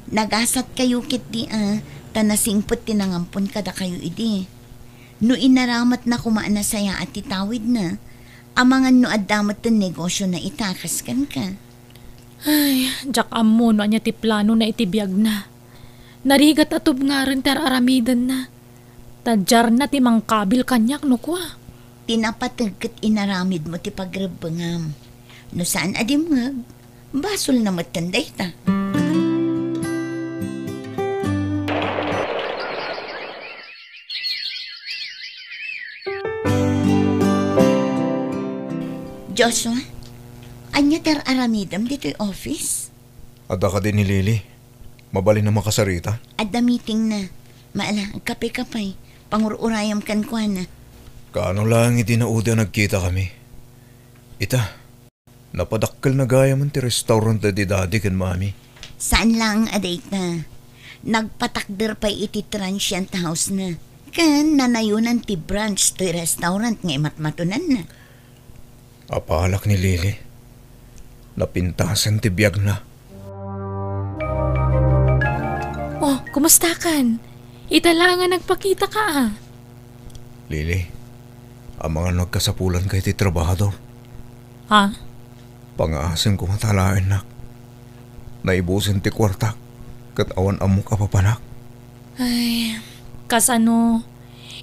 Nagasat kayo kit di tanasingpot tinangampon kada kayo idi. No inaramat na kumaan na saya at titawid na, amangan no adamat ng negosyo na itakas kan ka. Ay, jak amo no anya ti plano na itibiyag na. Narigat atob nga rin tararamidan na. Tadjar na ti mangkabil kanyak no kwa. Tinapatagkat inaramid mo ti pagrabangam. No saan adim nga, basol na matanday ta. Joshua, anya tar aramidam dito'y office? Ada ka din ni Lily. Mabalin na makasarita. Ada meeting na. Maala, kape-kapay. Pangururayam kan kwa na. Kaano lang itinauda nagkita kami. Ita, napadakkel na gaya man ti restaurant na di daddy kan mami. Saan lang aday na? Nagpatakder pa iti transient house na. Kan nanayunan ti branch ti restaurant nga imatmatunan na. Apalak ni Lily. Napintasan ti biyag na. Kumusta kan? Itala nga nagpakita ka ah. Lili, ang mga nagkasapulan kay ti trabahador. Ha? Pangaasim ko matalain nak. Naibusin ti kwartak, kat awan amok apapanak. Ay, kasano,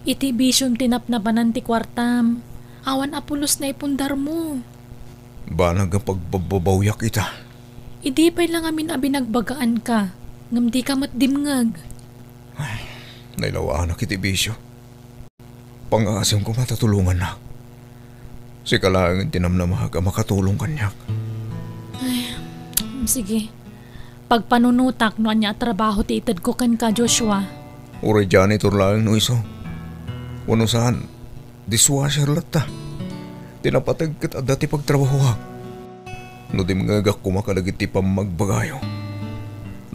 iti bisyong tinapnapanan ti kwartam. Awan apulos na ipundar mo. Banag ang pagbabawyak ita. Idi pa'y lang amin abinagbagaan ka. Ngam di ka matdimngag. Ay, nailawaan na kiti bisyo. Pang-asim ko matatulungan na. Si kalaang tinamnamahag ang makatulong kanyak. Ay, sige. Pagpanunutak no anya trabaho ti itad ko kan ka, Joshua. Uray janitor lang no iso. Wano saan, dishwasher lata. Tinapatag kat dati pagtrabaho ha. No di mangagak kumakalagit ti pamagbagayo.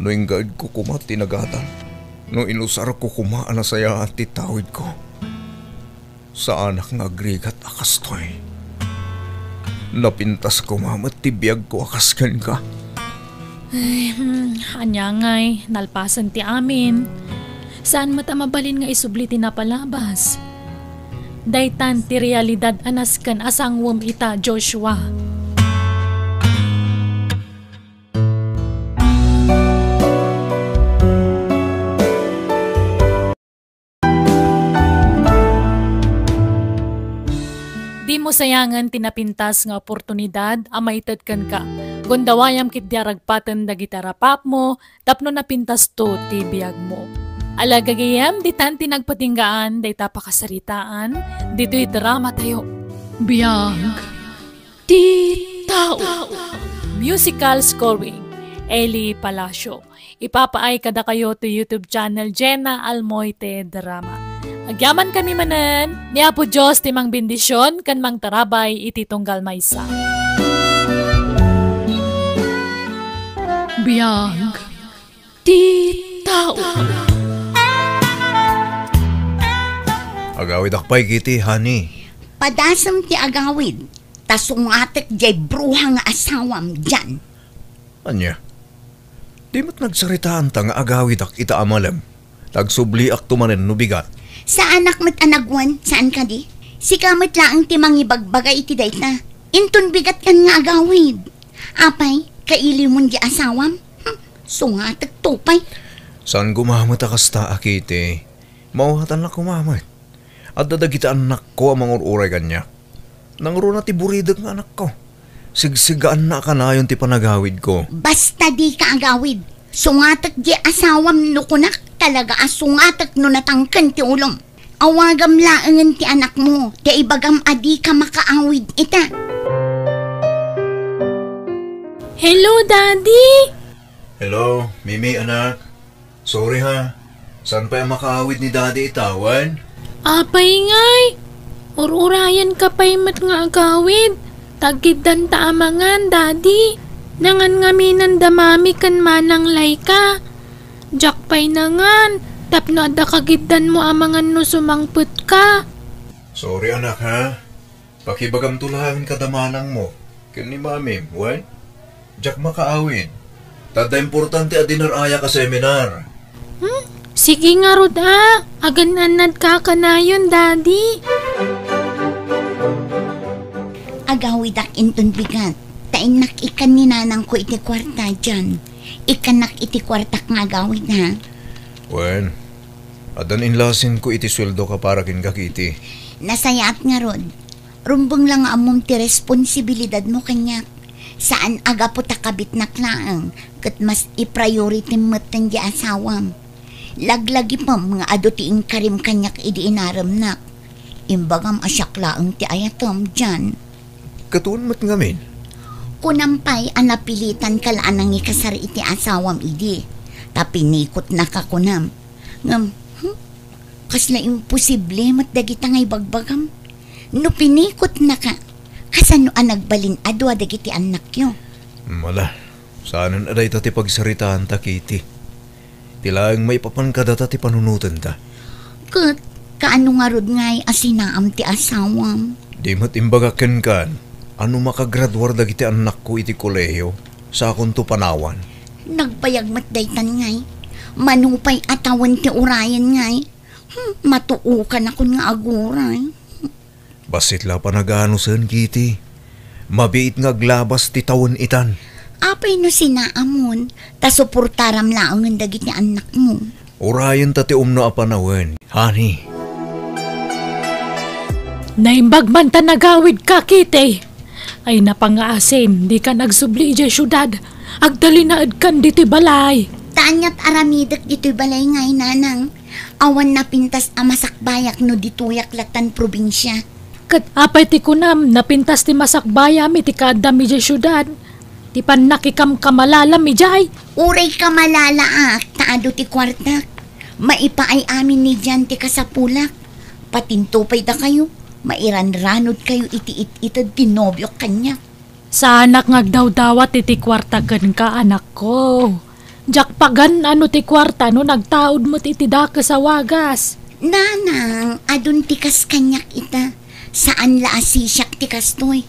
No inggaad ko kumat tinagatan. No inusar ko kumaan na saya at titawid ko. Sa anak nga agrigat akastoy. Napintas ko mamat tibiyag ko akaskan ka. Ay, anya ngay, nalpasan ti amin. Saan matamabalin nga isubli tinapalabas? Daytan ti realidad anaskan asangwam ita, Joshua. Di mo sayangan tinapintas nga oportunidad amaitad kan ka. Gundawayam kit diaragpatan da gitarapap mo, tapno napintas to ti biyag mo. Alagagayam, di tan tinagpatinggaan, day tapakasaritaan, dito'y drama tayo. Biyag, di tao. Musical scoring, Eli Palacio. Ipapaay kada kayo to YouTube channel Jenna Almoite Drama. Agyaman kami manan, ni Apo Diyos timang bendisyon, kan mang tarabay iti tunggal maysa. Biyag, di tao. Agawid akpay kiti, honey. Padasam ti agawid, tasungatek jay bruha nga asawam dyan. Anya? Di mo't nagsaritaan ta nga agawid ak ita amalam. Tagsubli ak tumanen no bigat. Sa anak mat anagwan, saan ka di? Si kamat laang timang ibagbagay iti dayt na. Inton bigat kan nga agawid. Apay, kaili mo di asawam? Sungatek tupay. Saan gumamat akasta akite? Mauhatan na kumamat. At dadagita anak ko ang mga uray kanya. Nangro na ti buridag nga anak ko. Sigsigaan na ka na yun ti panagawid ko. Basta di ka agawid. Sungatek di asawam no kunak. Talaga asungatek no natangkan ti ulom. Awagam laangan ti anak mo. Ti ibagam adi ka makaawid ita. Hello, Daddy! Hello, Mimi anak. Sorry ha. Saan pa yung makaawid ni Daddy itawan? Apay ngay! Ururayan ka pa'y mat nga agawid. Tagidan taamangan, Daddy. Nangan ngaminan damami kan manang layka. Jakpay nangan, tapno ada kagidan mo amangan no sumangput ka. Sorry anak ha. Pakibagam tulahan kadamanang mo. Kani mami, what? Jak makaawid. Tada importante a dinaraya ka seminar. Sige nga rod agananad ka kanayon, Daddy. Agawid ak inton bigat. Tainak ikan ni nanang ko iti kwarta dyan. Ikanak iti kwartak nga agawid ha. Wen, adan inlasin ko iti sweldo ka para kinkakiti. Nasayaat nga rod. Rumbong lang amom ti responsibilidad mo kanyak. Saan aga po takabit na klaang kat mas i-priority matan di asawam. Laglagi pa mga ado ti inkarim kanyak idi inaram nak. Imbagam asyak laang ti ayatom dyan. Katuan mat ngamin. Kunampay anapilitan kalaan ng ikasar iti asawam idi. Tapinikot na kakunam. Ngam, kasla imposible matdagita ngay bagbagam. No pinikot na ka. Kasano anagbalin adwa dagiti anak yo. Mala, saanan aday tati pagsaritaan ta kiti. Tilaang may papangkadata ti panunutan ta. Kat, kaano nga rod ngay asinaam ti asawam. Di mat imbagaken kan, ano makagraduar dagiti anak ko iti kolehiyo sa akong to panawan. Nagbayag matdaytan ngay. Manupay atawan ti urayan ngay. Matuukan ako nga aguray. Basit la pa naganusan, Kitty. Mabiit nga glabas ti tawon itan. Apay no sinaamon, ta suportaram laang ang dagit ni anak mo. Urayan ta ti umno a panawin, honey. Naimbag man ta nagawid ka, Kitty. Ay napangaasim, di ka nagsubli dya syudad. Agdali na adkan dito'y balay. Tanyat aramidak dito'y balay ngay, nanang. Awan na pintas amasakbayak no dituyak latan probinsya. Kat apay ti kunam, napintas ti masakbaya mi ti kaadam mi dya syudad. Ti pan nakikam kamalala mi jay. Uray ka malalaak, taado ti kwartak. Maipa ay amin ni dyan ti kasapulak. Patintupay da kayo. Mairanranod kayo iti-it-itad tinobyo kanya. Sa anak ngagdaw-dawat iti kwarta kan ka, anak ko. Jak pagan ano ti kwarta no nagtaod mo iti daka sa wagas. Nanang, adun tikas kanyak ita. Saan laasisyak tikas to'y.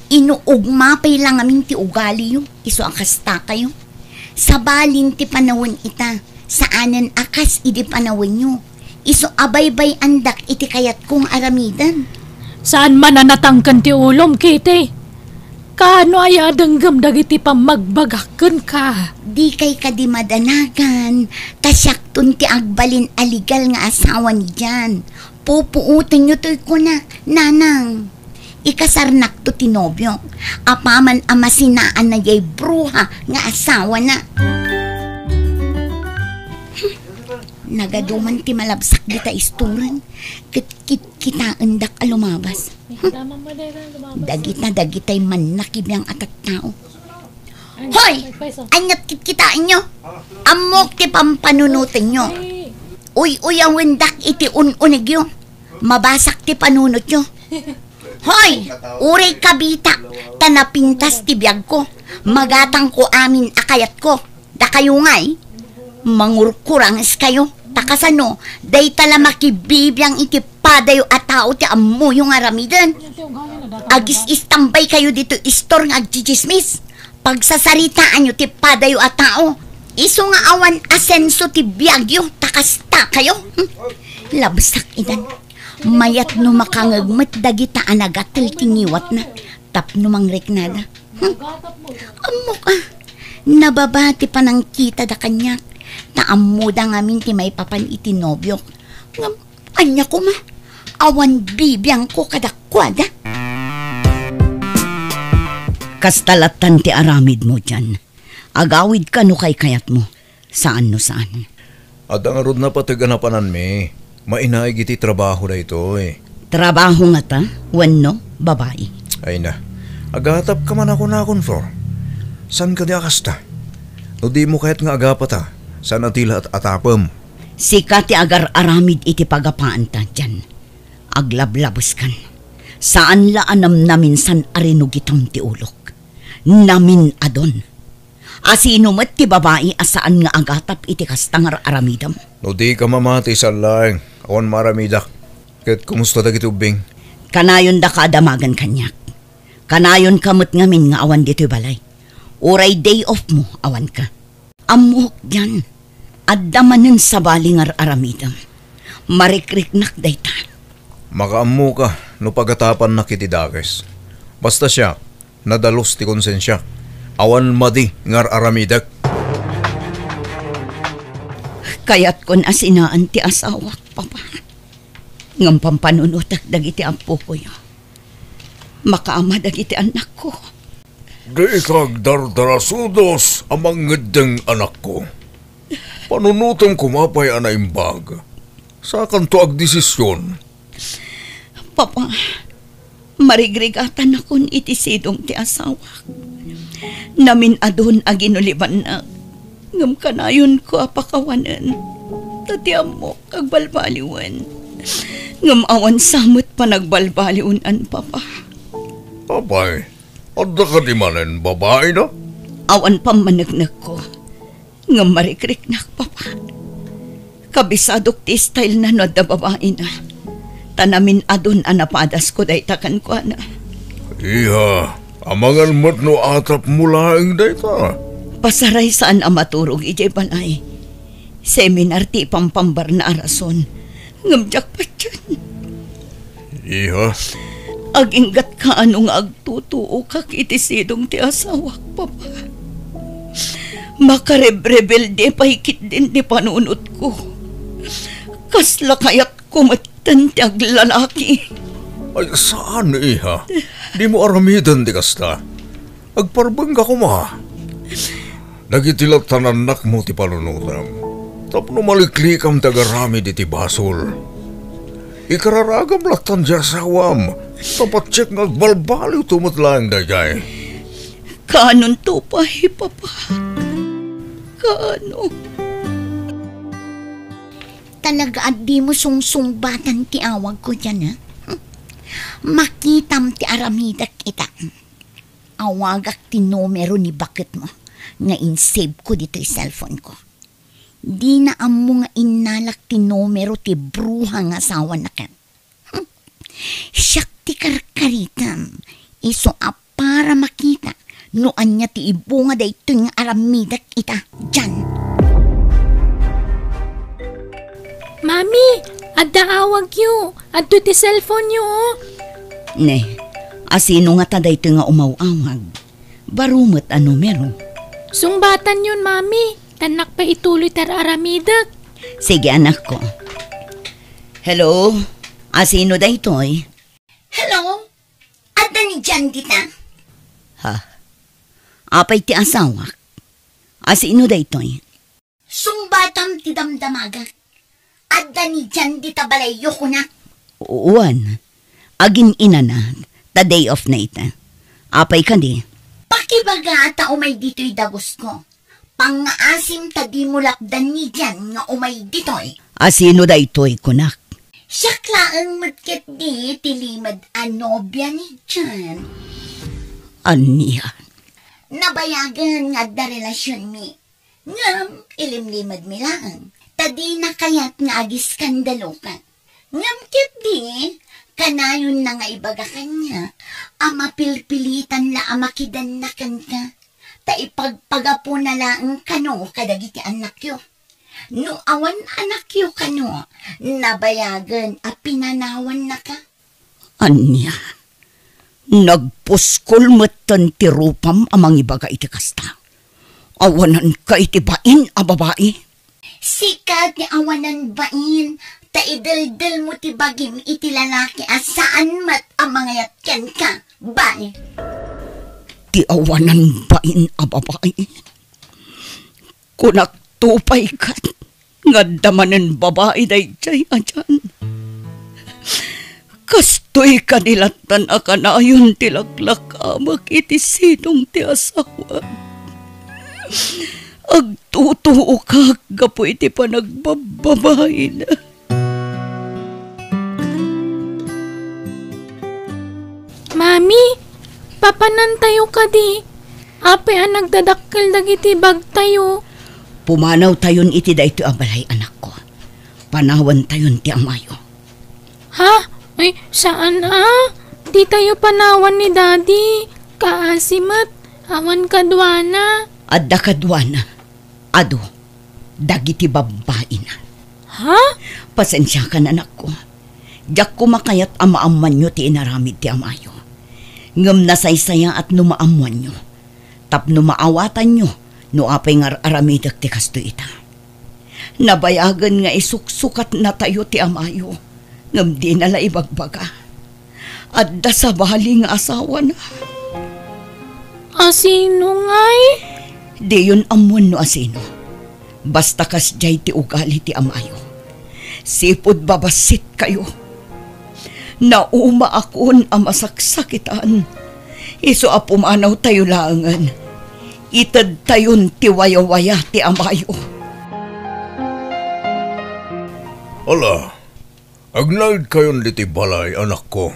Inuugmapay lang amin ti ugali yung. Iso akasta kayo. Sa balin ti panawin ita. Saanan akas idi panawin nyo. Iso abaybay andak iti kayat kong aramidan. Saan man nanatangkan ti ulom, Kitty? Kaano ay adanggam dagiti pamagbagakan ka? Di kay kadimadanagan, tasyaktun ti agbalin aligal nga asawa ni Jan. Pupuutin nyo to'y ko na, nanang. Ikasarnak to tinobyo. Apaman amasinaan na yay bruha nga asawa na. Nagaduman ti malabsak dita isturan. Kita endak alumabas. Dagita-dagitay man nakibiyang atat tao. Hoy! Anyat kitkitain nyo! Amok ti pampanunutin nyo. Uy ang wendak iti unig nyo. Mabasak ti panunot nyo. Hoy! Uray kabita! Tanapintas ti biyag ko. Magatang ko amin akayat ko. Da kayo ngay. Mangurkurangas kayo. Takasano, day tala makibibiyang iti padayo at tao ti amu yung aramidan. Agis istambay kayo dito istor ng agjijismis. Pagsasaritaan nyo ti padayo at tao. Iso nga awan asenso ti biyagyo, takasta kayo. Labsak idan. Mayat no makangagmat dagita anagatal tingiwat na. Tapno mangriknada. Amok nababati pa ng kita da kanyak. Naamuda ngamin ti may papan iti nobyok. Anya ko ma, awan bibiyang ko kadakwada. Kastalatan ti aramid mo dyan. Agawid ka no kay kayat mo. Saan no saan? Adang arod na pataganapanan mi. Mainaig iti trabaho na ito eh. Trabaho nga ta? Wano? Babae? Ay na, agatap ka man ako na konfor. San ka di akasta? No di mo kahit nga agapa ta. San atila at atapam. Sika ti agar aramid iti pagapaan ta dyan. Aglablabos kan. Saan la anam namin san arinugitang ti ulok. Namin adon. Asino mat ti babae asaan nga agatap iti kastangar aramidam. No di ka mamati sa laing. Awan maramidak. Kat kumusta da kitubing? Kanayon da kaadamagan kanyak. Kanayon kamot ngamin nga awan dito'y balay. Uray day off mo awan ka. Amok dyan. Addamanin sa balingar aramidam. Marikriknak dayta. Makaammo ka no pagatapan na kitidakes. Basta siya, nadalos ti konsensya. Awan madi ngar aramidak. Kayat kon asinaan ti asawak, papa. Ngam pampanunutak dagiti ampo ko yo. Makaama dagiti anak ko. Di kag dardarasudos amang ngedeng anak ko. Panunutan kumapay anaimbag. Sa kanto ag desisyon. Papa, marigrigatan akon iti sidong ti asawak. Namin adun aginuliban na. Ngam kanayon ko apakawanan. Tatiam mo kag balbaliwan. Ngam awan samot pa nagbalbaliunan, papa. Abay, adda ka di manen babae na? Awan pa managnag ko. Ngam marikriknak, papa. Kabisadok ti style na no da babae na. Tanamin adun anapadas ko daytakan ko na. Iha, amangan mat no atap mulaing dayta. Pasaray saan amaturog ijay balay. Seminar ti pampambar na arason. Ngamjak pa dyan. Iha, Aginggat ka ano nga agtutuo kak itisidong ti asawak, Papa. Makarebrebelde pahikit din ti panunot ko. Kasla kayat kumatan ti aglalaki. ay saan iha? Di mo aramidan di kasta. Agparbang ka kuma. Nagitilat tananak mo ti panunutam. Tapno maliklikam tagarami di ti basol. Ikararagam latan di asawam. Tapat check ngagbalbaliw tumutlang dayay. Kanon to pa, Papa? Kano? Talaga at di mo sungsungbatan ti awag ko dyan, ha? Makitam ti aramidak kita. Awagak ti numero ni bakit mo. Nga in-save ko dito yung cellphone ko. Di na amo nga inalak ti numero ti bruha nga asawa na ka. Siyak ti karkaritam. Iso para makita. Noan niya ti ibo nga da ito yung aramidak ita. Diyan. Mami, adda awag yu. Adto ti cellphone yu, oh. Ne, asino nga taday ito nga umawawag. Barumot ano meron. Sungbatan yun, Mami. Tanak pa ituloy tar aramidak. Sige, anak ko. Hello? Asino da ito'y? Hello? Adda ni Jan dita? Ha? Apay ti asawak? Asino da ito'y? Sungbatam ti damdamaga. Adda ni Jan dita balayo ko na. Uwan. Agin ina na. The day of night. Apay ka di. Pakibaga ata umay dito'y dagos ko. Pang-asim ta di mo lakdan ni Jan nga umay dito'y. Asino da ito'y kunak? Siya klaang magkit di tilimad anobya ni Jan. Aniya? Nabayagan nga da relasyon mi. Ngam, ilimlimad mi lang. Tadi na kayat nga agis skandalo ka. Ngam kit di, kanayon na nga ibaga kanya. Ama pilpilitan la amakidan na kanta. Ta ipagpagapo na lang kano kadagiti anak yo. No awan anak yo kano, nabayagan a pinanawan na ka. Anya? Nagpuskol matan ti rupam amang ibaga iti kasta. Awanan ka iti bain a babae. Sikat ni awanan bain, ta idaldal mo ti bagim iti lalaki asaan mat ang mga yatyan ka, bye. Ti awanan bain a babae. Kunak tupay kat, nga damanen babae day jay ajan. Kastoy kanilatan akanayon tilaklak amak iti sinong ti asawa. Agtutuo ka gapo iti panagbababae na. Mami, papanan tayo ka di. Ape ang nagdadakkel dagiti bag tayo. Pumanaw tayon iti da ito abalay anak ko. Panawan tayon ti amayo. Ha? Ay, saan Di tayo panawan ni Daddy. Kaasimat, awan kadwana. Adda kadwana. Ado, dagiti babae na. Ha? Pasensya ka na anak ko. Diyak kumakayat amaaman nyo ti inaramid ti amayo. Ngam nasaysaya at numaamuan nyo. Tapno maawatan nyo, no apay nga aramidak ti kasto ita. Nabayagan nga isuksukat na tayo ti amayo. Ngam di nala ibagbaga. Adda sa bali nga asawa na. Asino ngay? Di yun amuan no asino. Basta kas jay ti ugali ti amayo. Sipod babasit kayo. Nauma akon ang masaksakitan. Iso apumanaw tayo langan. Itad tayon ti waya-waya ti amayo. Ala, agnaid kayon diti balay anak ko.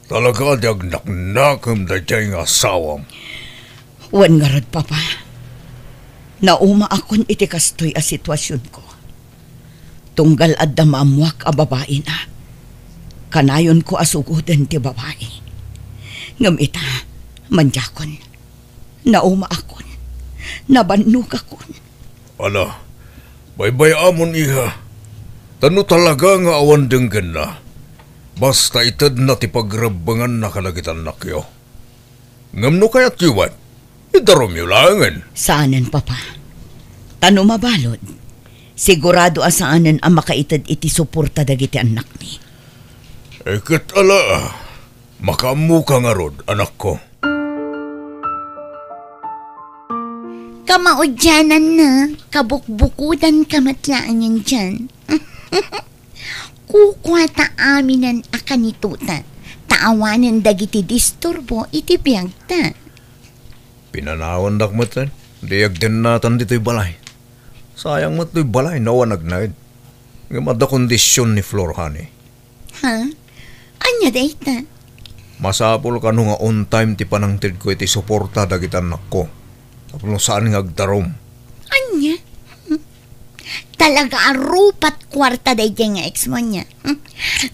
Talaga di agnaknakam da jay nga asawam. Wan nga rad, Papa. Nauma akon iti kastoy a sitwasyon ko. Tunggal adda maamuak a babae na. Kanayon ko asugodan ti babae. Ngam ita, manjakon. Nauma akon. Nabannog akon. Ala, Baybay amon iha. Tano talaga nga awan denggan na. Basta itad na ti pagrabangan na kalagitan na kayo. Ngamno kaya't yuwan, idarom yu langan. Saanan, Papa? Tano mabalod. Sigurado asaanan ang makaitad iti suporta dagiti anak ni. Eket ala, makamu ka nga rod, anak ko. Kamaudyanan na, kabukbukudan kamatlaangan dyan. Kukwata aminan akanituta, taawanan dagiti disturbo iti biyagta. Pinanawan dakmatan, diag din natan dito'y balay. Sayang mo't to'y balay, nawanag na yun. Ngamada kondisyon ni Flor, honey. Ha? Anya dayta? Masapol ka nung nga on time ti panangtid ko iti suporta dagitan anak ko. Tapos saan nga agdarom. Anya? Talaga arupat kwarta day nga ex mo niya.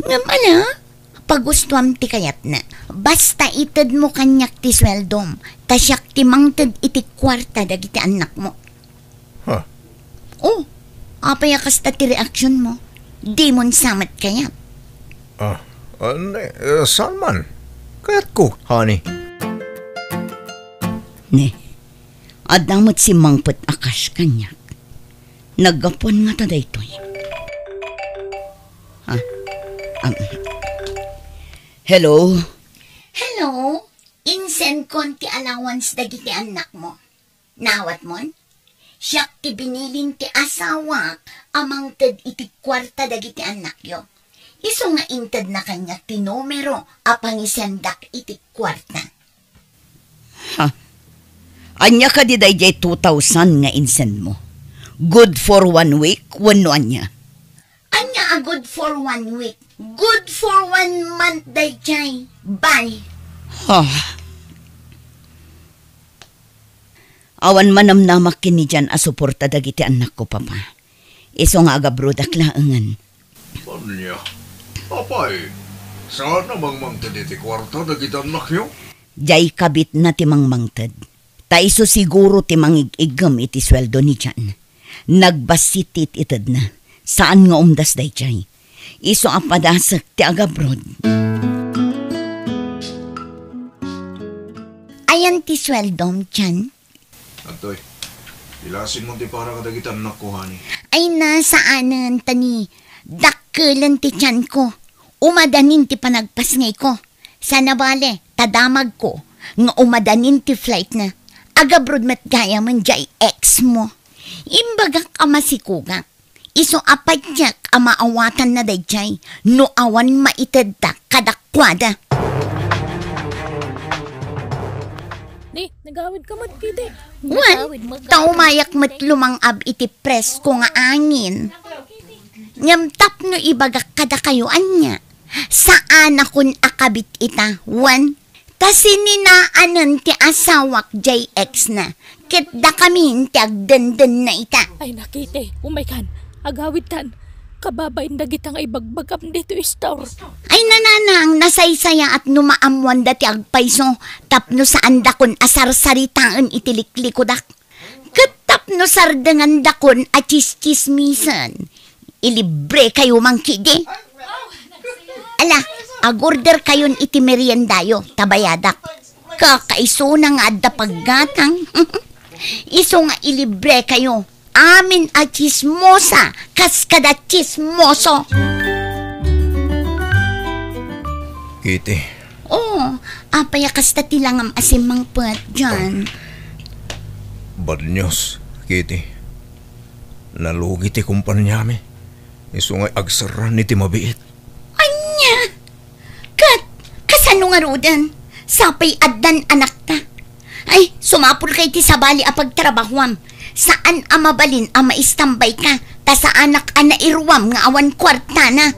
Nga mana, pagustuam ti kayat na. Basta itad mo kanyak ti sweldom, tasyak ti mangtad iti kwarta dagiti anak mo. Ha? Oh, apaya kasta ti reaksyon mo. Di mon samat kayat. Saan man? Kaya't ko, honey. Ne, adamot si Mangpet akas kanyak. Nagapon nga ta daytoy. Hello? Hello? Insend konti allowance dagiti anak mo. Nawat mon? Siyak ti binilin ti asawa amang tad iti kwarta dagiti anak yo. Iso nga intad na kanya ti numero apang isendak iti kwarta. Anya ka di dayjay 2,000 nga insend mo. Good for 1 week, wano anya. Anya a good for 1 week. Good for 1 month dayjay. Bye. Awan manamnamak kini dyan a suporta dagiti anak ko, Papa. Iso nga agabrodak laangan. Anya? Papay, saan namang mangtad iti kwarta dagitan anak nyo? Jay kabit na ti mangmangtad. Ta iso siguro ti mangigigam iti sweldo ni dyan. Nagbasitit itad na. Saan nga umdas day jay? Iso ang padasak ti agabrod. Ayan ti sweldom dyan. Antoy, ilasin mo ti para kadagitan anak ko, honey. Ay nasaanan tani. Dakkelan ti tiyan ko. Umadanin ti panagpasngay ko. Sana bale, tadamag ko. Nga umadanin ti flight na. Agabrod mat gaya man jay ex mo. Imbagak amasikugak. Iso apadyak amaawatan na dayjay. No awan maitad ta kadakwada. Ni, nagawid ka mat kiti. Wan, taumayak mat lumangab iti pres ko nga angin. Ngamtap no ibagak kada kayo anya. Saan akon akabit ita, wan? Kasi ninaanan ti asawak JX na. Kitda kami ti agdandan na ita. Ay nakite, umay kan. Agawid tan. Kababain dagitang ibagbagam dito istor. Ay nananang nasaysaya at numaamuan dati agpayso. Tapno saan dakon asar-saritaan itiliklikod ak. Katapno sardangan dakon at chis-chismisan. Ilibre kayo mangkidi. Ala, agorder kayon iti meriendayo, tabayadak. Kakaiso na nga adda paggatang. Iso nga ilibre kayo. Amin a chismosa, kaskada chismoso. Kitty. Oo, apaya kasta tilangam asimang puat dyan. Bad news, Kitty. Nalugi ti kumpanyami. Iso nga agsaran ni ti mabiit. Anya? Kasano nga rodan? Sapay addan anak ta. Ay, sumapul kay ti sabali apagtrabahuam. Saan amabalin ama istambay ka? Ta sa anak ana irwam nga awan kwarta na.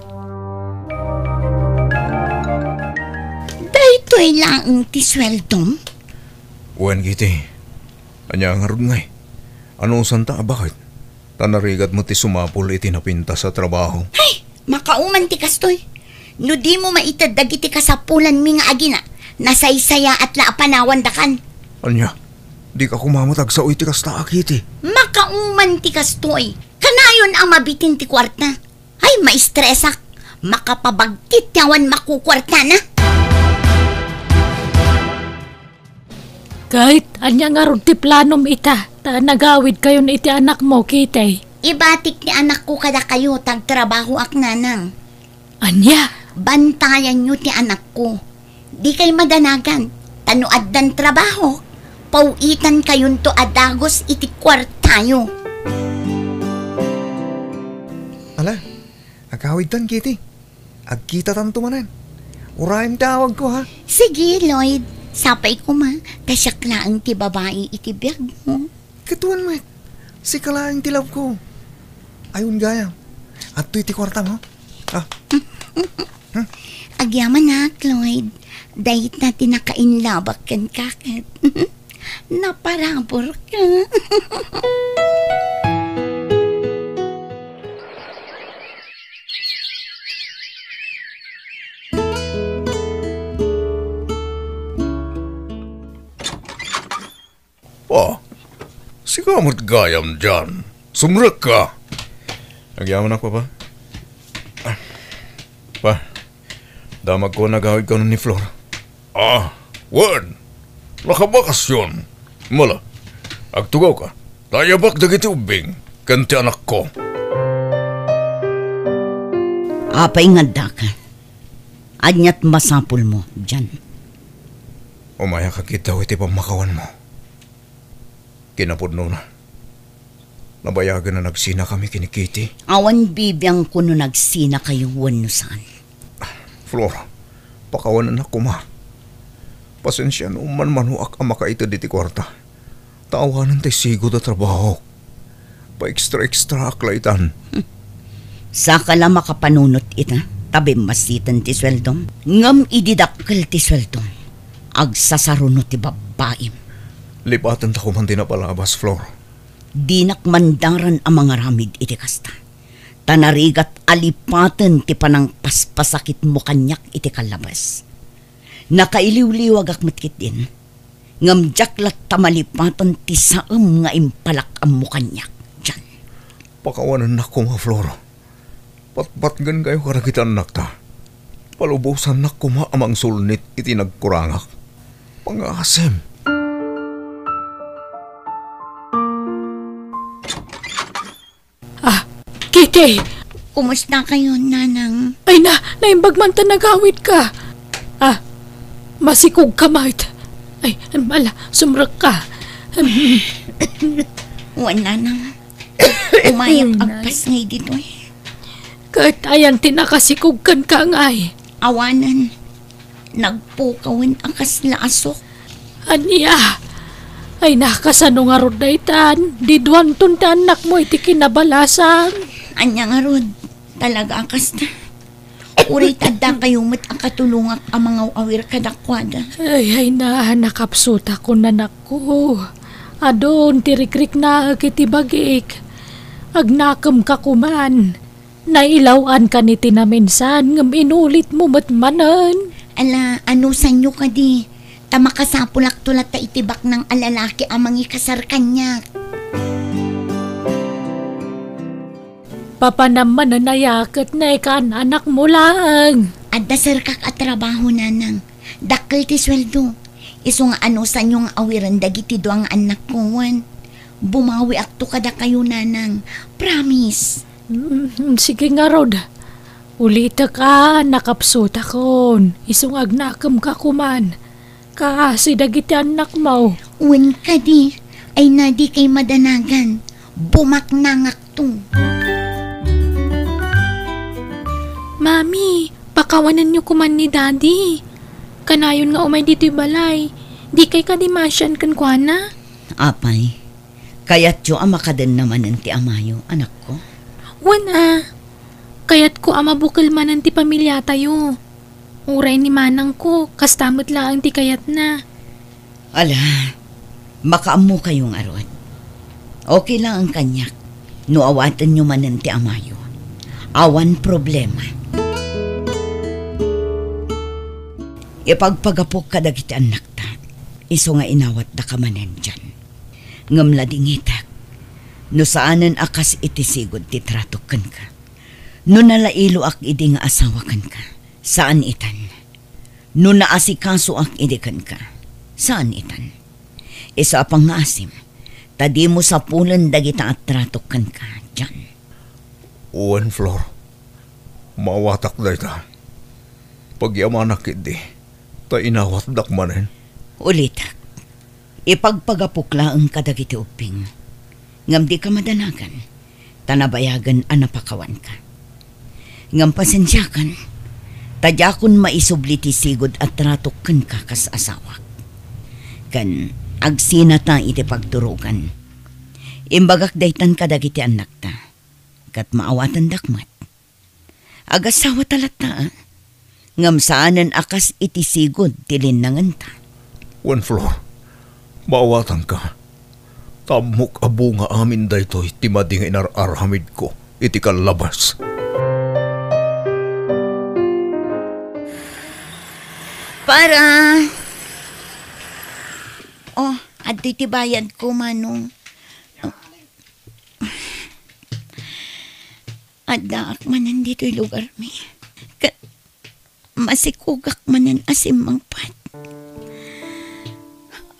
Daytoy lang ti sweldom? Uwan, Kitty. Anya nga ron ngay. Anong santa bakit? Tanarigat mo ti sumapul iti napinta sa trabaho. Ay, makauman ti kastoy. No di mo maitadag iti kasapulan mi nga agina. Nasaysaya at laapanawan dakan. Anya, di ka kumamatag sa uy ti kasta, Kitty. Makauman ti kastoy. Kanay Kanayon ang mabitin ti kwarta. Ay, maistresak. Makapabagtit yawan makukwarta na. Kahit anya nga ron ti planom ita, ta nagawid kayo na iti anak mo, kitay. Ibatik ni anak ko kada kayo, tagtrabaho ak nanang. Anya? Bantayan nyo ti anak ko. Di kay madanagan. Tanuad dan trabaho. Pauitan kayon to adagos iti kwartayo. Ala, agawid tan, Kitty. Agkita tan tumanan. Urayan tawag ko, ha? Sige, Lloyd. Sapay ko ma. Kasyaklaan ti babae iti biyag mo. Katuan, Mike. Si kalaang tilab ko. Ayun gaya. At to iti kwarta mo. Ah. Agyaman na, Lloyd. Dahit na tinakainlabak kan kakit. Naparabor ka. Pa, si kamot gayam dyan. Sumrak ka. Nagyaman ako pa. Pa, damag ko nagawid ka nun ni Flor. Wan. Nakabakasyon. Mala, agtugaw ka. Tayabak dagiti ubing. Kanti anak ko. Apay nga da ka. Anyat masapul mo dyan. Umaya ka kita iti pamakawan mo. Kinapudno na. Nabayagan na nagsina kami kini Kitty. Awan bibiyang kuno nagsina kayo wano saan. Flora, pakawanan ako ma. Pasensya no man manuak ang makaita diti kwarta. Taawanan tayo sigo da trabaho. Pa extra aklaitan. Saka lang makapanunot ita. Tabi masitan ti sweldom. Ngam ididakkel ti sweldom. Agsasarunot ti babaim. Lipatan ta kuman din na palabas, Flor. Dinak mandaran ang mga ramid iti kasta. Tanarigat alipatan ti panang paspasakit mo kanyak iti kalabas. Nakailiw-liwag akmatkit din. Ngamjaklat tamalipatan ti saam nga impalak ang mo kanyak. Diyan. Pakawanan na ko ma, Flor. Patgan kayo karagitan nakta. Palubusan na ko ma amang sulnit iti nagkurangak. Pangasem. Kitty! Kumusta kayo, nanang? Ay naimbag man ta nagawid ka. Masikog ka, Mart. Ay, mala, sumrak ka. Wala nang. Umayag agpas ngay dito eh. Kahit ayan tinakasikog kan ka ngay. Awanan. Nagpukawan akas laasok. Aniya? Ay nakasano nga rod na itan. Diduan tunta anak mo iti kinabalasan. Anya nga rod. Talaga akas na. Uray tada kayo mat ang katulungak ang mga awir kadakwada. Ay nakapsuta ko nanak ko. Adon tirikrik na kiti bagik. Agnakam ka kuman. Nailawan ka ni tinaminsan ngam inulit mo matmanan. Ala, ano sanyo ka di? Tamakasapulak tulat ta itibak ng alalaki ang mga kasar kanya. Papa naman na nayakat na ikan anak mo lang. At dasar kak at trabaho nanang. Dakkel ti sweldo. Iso nga ano sanyo nga awiran dagiti do ang anak ko wan. Bumawi akto kada kayo nanang. Promise. Sige nga Rod. Ulita ka, nakapsuta kon. Isong agnakam ka kuman. Kasi dagiti anak mo. Uwan ka di. Ay na di kay madanagan. Bumaknangak to. Mami, pakawanan niyo kuman ni Daddy. Kanayon nga umay dito'y balay. Di kay kadimasyan kan kwa na. Apay, kaya't yo amakaden naman ti amayo, anak ko. Wana, kaya't ko amabukal manan ti pamilya tayo. Uray ni manang ko, kastamot lang ti kayat na. Ala, makaammo kayong arot. Okay lang ang kanyak. No awatan nyo manan ti amayo. Awan problema. Ipagpagapok ka dagiti anak ta. Iso nga inawat da ka manen dyan. Ngamla dingitak. No saanan akas itisigod ti tratokan ka. No nalailo ak idi nga asawakan ka. Saan itan? No naasikaso ak idikan ka. Saan itan? Isa pang nga asim. Tadi mo sa pulan dagita at tratokan ka. Diyan. Uwan, Flor. Mawatak na ita. Pagyamanak hindi. Ta inawat dakmanen. Ulitak. Ipagpagapukla ang kadagiti uping. Ngam di ka madanagan. Tanabayagan anapakawan ka. Ngam pasensyakan. Tadyakon maisubli ti sigod at tratokan ka kas asawak. Kan agsinata iti pagturugan. Imbagak daytan kadagiti anak ta. Kat maawatan dakmat. Agasawa talata. Ngam saanan akas iti sigod tilinangan ta. Uwan, Flor. Maawatan ka. Tamok abo nga amin daytoy timadi nga inararhamid ko iti kalabas. Para. Oh, at titibayan ko, Manong. Adaak manan dito'y lugar mi. Masikugak manan asim mangpat.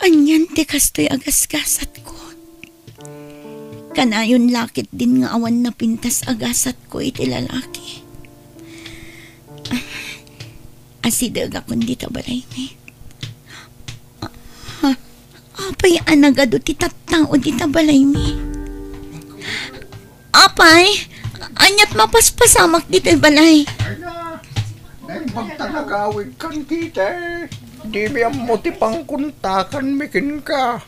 Anyan ti kastoy agasgasat ko. Kanayon lakit din nga awan na pintas agasat ko iti lalaki. Asidag akong dita balay mi. Apay anagado ti tattao dita balay mi. Apay, anyat mapaspasamak dita balay. Dahil magtanagawin kan kita. Di biyang mo ti pangkuntakan mikin ka.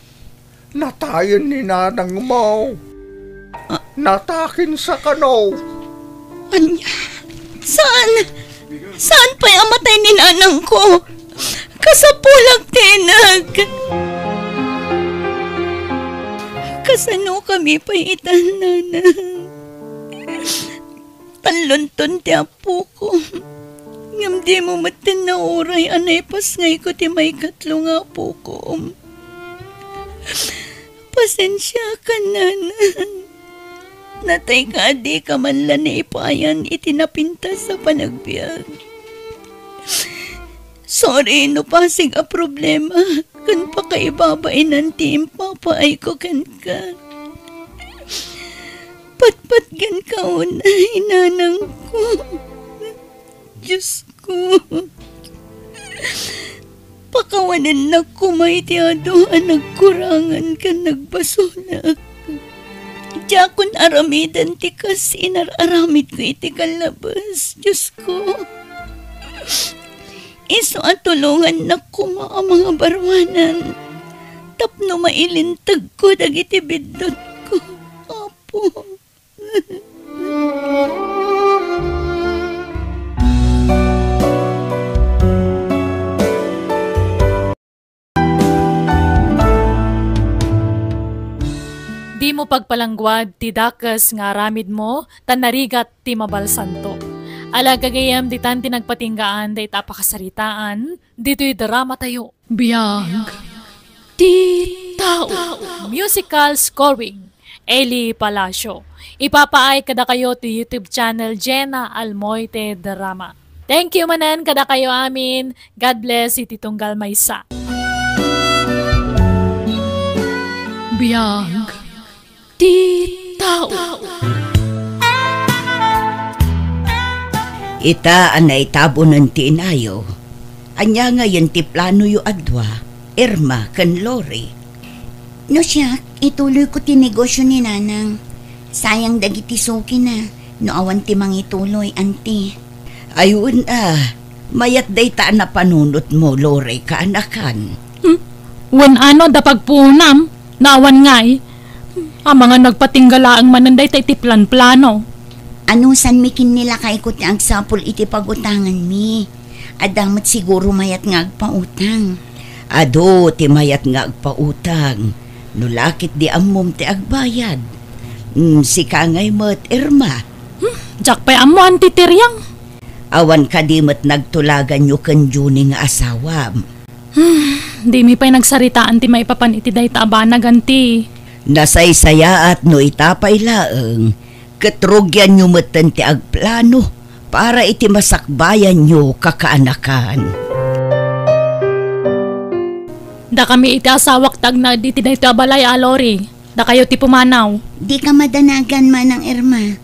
Natayan ni nanang mo. Natakin sa kano. Anya, saan? Saan pa'y amatay ni nanang ko? Kasapulag tinag. Kasano kami pa'y itan nanang? Panlunton ti apo ko. Ngam di mo matin na oray anay pasngay ko ti may katlo nga po ko. Pasensya ka, nanang. Natay ka di ka man lang na ipayan itinapintas sa panagbiag. Sorry no pasig a problema. Kan pa kaibabain ng team papaay ko kan ka. Patpatgan ka unay, nanang ko. Diyos ko. Pakawanan na kumaytiado ang nagkurangan ka nagbasulak. Diyakon aramidan ti kas inararamid ko iti kalabas. Diyos ko. Iso at tulungan na kuma ang mga barwanan. Tapno mailintag ko dagiti bidot ko. Apo. Di mo pagpalangguad ti dakas nga aramid mo tanarigat ti mabalsanto. Alagagayam di tan tinagpatinggaan da itapakasaritaan dito'y drama tayo. Biyag ti tao. Musical scoring Eli Palacio. Ipapaay kada kayo ti YouTube channel Jenna Almoite Drama. Thank you manan kada kayo amin. God bless iti tunggal maysa. Biyag ti tao. Ita anay tabo ng tinayo. Anya ngayon ti plano yu adwa, Irma kan Lori. No siya, ituloy ko ti negosyo ni nanang. Sayang dagiti suki na. No awan ti mangituloy, anti. Ayun mayat day ta na panunot mo, Lori, kaanakan. Wan ano da pagpunam, nawan ngay. Ang mga nagpatinggalaang mananday tayo iti plan-plano. Ano san mikin nila kay ko ti agsapol iti pagutangan mi. Adamat siguro mayat nga agpautang. Ado, ti mayat nga agpautang. Nulakit di amom ti agbayad. Si kangay mo't Irma. Jak pa'y amo antitiryang. Awan ka di mo't nagtulagan yu kan Juni nga asawam. Di mi pa'y nagsaritaan ti maipapan iti day taabana ganti. Nasaysaya at no itapay laeng, katrugyan nyo matan ti agplano para iti masakbayan nyo kakaanakan. Da kami iti asawak tag na di tinay iti abalay Lori. Da kayo ti pumanaw. Di ka madanagan manang Irma.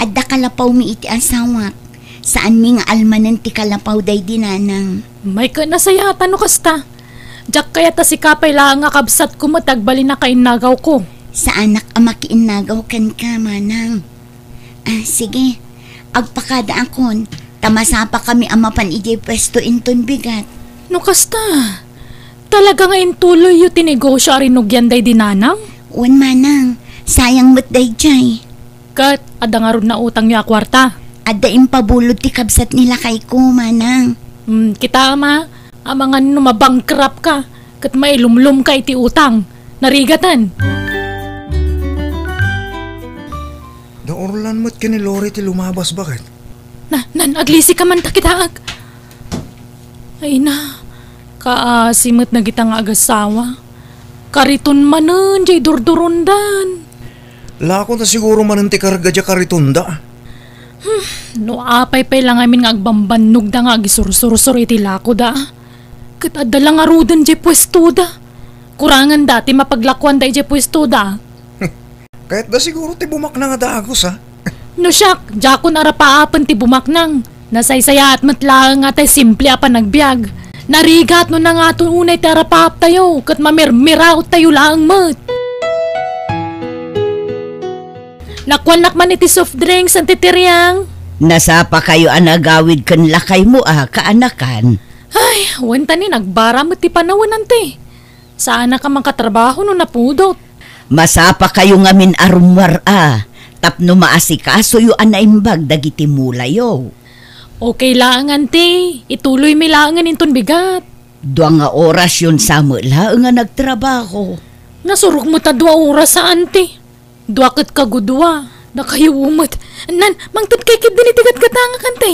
At da kalapaw mi iti asawak. Saan mi nga almanan ti kalapaw day dinanang. May ka nasayatan no kasta. Diyak kaya ta si kapay lang nga kabsat ko matagbali na kainagaw ko. Sa anak ang makiinagaw kan ka manang. Sige. Agpakada akon. Tamasapa kami amapan iti pwesto inton bigat. No kasta. Talaga nga intuloy yu tinegosyo arinugyan day dinanang? Wan manang. Sayang mo't day jay. Kat, ada nga ron na utang niya kwarta. Adda impabulod ti kabsat nila kay ko manang. Kita ama, mga numabangkrap ka, kat may lumlum ka iti utang. Narigatan. Da orlan mo't ka ni Lori ti lumabas bakit? Aglisi ka man takitaag. Ay na, kaasimot na kita nga agasawa. Kariton manan, jay durdurundan. Lako na siguro manan ti karga dya karitunda. No apay pay lang amin nga agbambannog da nga agisursurusur iti lako da. Kat adala nga rudan jay pwesto da. Kurangan dati mapaglakwan da jay pwesto da. Kahit da siguro ti bumak na nga dagos ha. No siyak, jakon arapaapan ti bumaknang. Nasaysaya at matlaang nga tay simple apan nagbiag. Narigat no na nga ito unay ti arapaap tayo. Kat mamirmiraw tayo lang mat. Nakwanak man iti soft drinks ang titiriyang. Nasapa kayo anagawid kan lakay mo kaanakan. Ay, wanta ni nagbara mo ti panawan nante. Sana ka mang katrabaho no napudot. Masapa kayo ngamin arumwar tapno maasikaso yu anaimbag dagiti mulayo. Okay lang ante, ituloy mi langan inton bigat. Dua nga oras yun sa mula nga nagtrabaho. Nasurok mo ta 2 oras sa ante. Duakit kagudwa, na kayo umot. Nan, mangtad kay kid dinitigat katanga kante.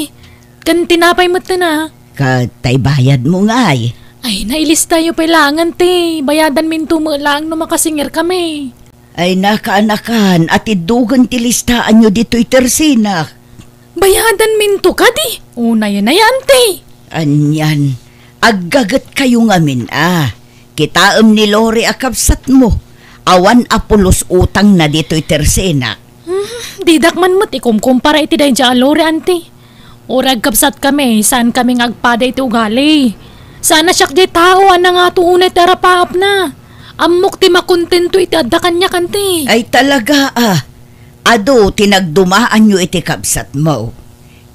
Kan tinapay mo na. Katay bayad mo nga ay. Ay, nailista tayo pailangan te. Bayadan minto mo lang no makasingir kami. Ay nakaanakan at idugan ti listaan nyo dito'y tersinak. Bayadan minto ka di. Una yan na yan te. Anyan, aggagat kayo ngamin Kitaam ni Lori akabsat mo. Awan apulos utang na dito'y tersena. Didak man mo't ikumkumpara iti day dya Lori ante. Orag kapsat kami, saan kami ngagpada iti ugali. Sana siyak di tao, ana nga tuunay tarapaap na. Amok ti makontento iti adda kanya kante. Ay talaga Ado, tinagdumaan nyo iti kapsat mo.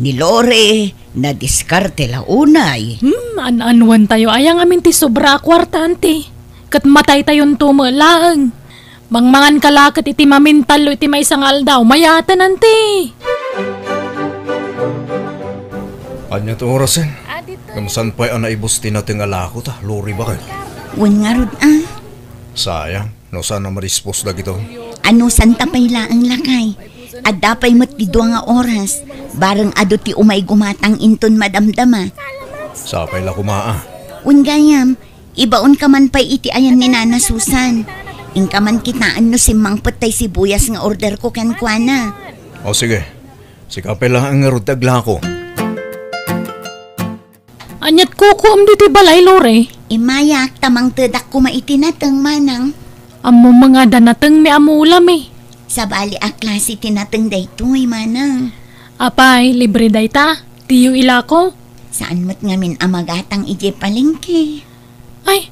Ni Lori, na diskarte la unay. An-anwan tayo, ayang amin ti sobra kwarta ante. Kat matay tayon tumalang. Mangmangan kalakat iti mamintalo iti may sangal daw, mayatan ante. Anya to orasin? Kamsan pa'y anaibos tinating alako ta, Lori bakit? Wan nga rod Sayang, no sana marispos na gito. Ano santa pay laang lakay. At dapay mo't di 2 nga oras. Barang ado ti umay gumatang inton madamdama. Sapay la kumaa. Ungayam, ibaon ka man pa'y iti ayan ni Nana Susan. Ingka man kitaan no simang patay sibuyas nga order ko ken kuana. O sige, sikapay lang ang ngarutagla ko. Anyat kukuam diti balay Lori. Imayak tamang tedak ko maitinatang manang. Amo mga danateng mi amulam Sa bali a klase tinatang daytoy manang. Apay, libre day ta. Tiyo ila ko. Saan mo't ngamin amagatang ije palengke? Ay,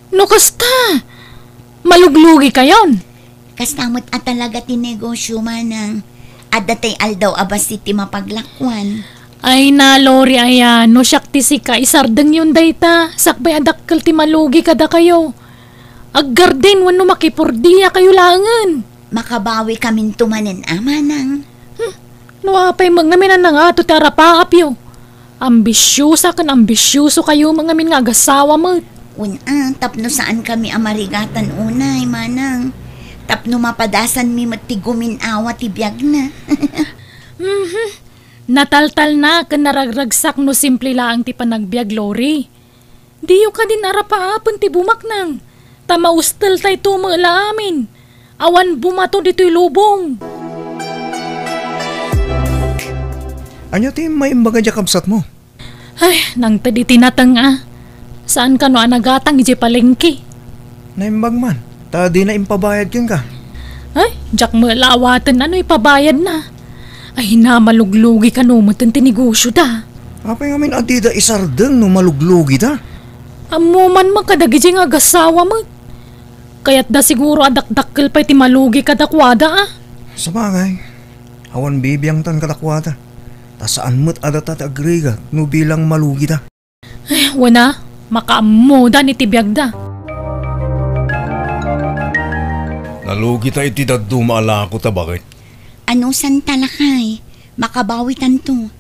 no kasta. Maluglugi kayon. Kastamot at talaga tinegosyo manang. At datay aldaw abas iti mapaglakwan. Ay na Lori ayan, no siyak ti sika isardeng yun dayta. Sakbay adakkel ti malugi kada kayo. Aggarden wano makipurdiya kayo langan. Makabawi kamin tumanen manang. No apay mga minan na nga to tarapaap yo. Ambisyosa kan ambisyoso kayo mga min nga agasawa mo. Tapno saan kami amarigatan unay manang. Tapno mapadasan mi matigumin awa ti biyag na. Nataltal na kan naragragsak no simple lang ti panagbiag Lori. Diyo ka din arapaapon ti bumaknang. Tamaustal tay tumala amin. Awan bumato dito'y lubong. Anya ti may imbaga dya kabsat mo? Ay, nang tadi tinatang Saan ka no anagatang iji palengke? Naimbag man. Ta di na impabayad kin ka. Ay, jak malawatan ano ipabayad na. Ay na maluglugi ka no matan tinegosyo da. Apay ngamin adida isardeng no maluglugi ta. Amo man makadagiji nga gasawa mo. Kaya't da siguro adakdakkel pa iti malugi kadakwada Sabagay. Awan bibiyang tan kadakwada. Ta saan mo't adatat agriga no bilang malugi ta. Ay, wana. Makaamuda ni tibiyag da. Nalugi ta iti daddo maala ko ta bakit? Ano san talakay? Makabawi tanto.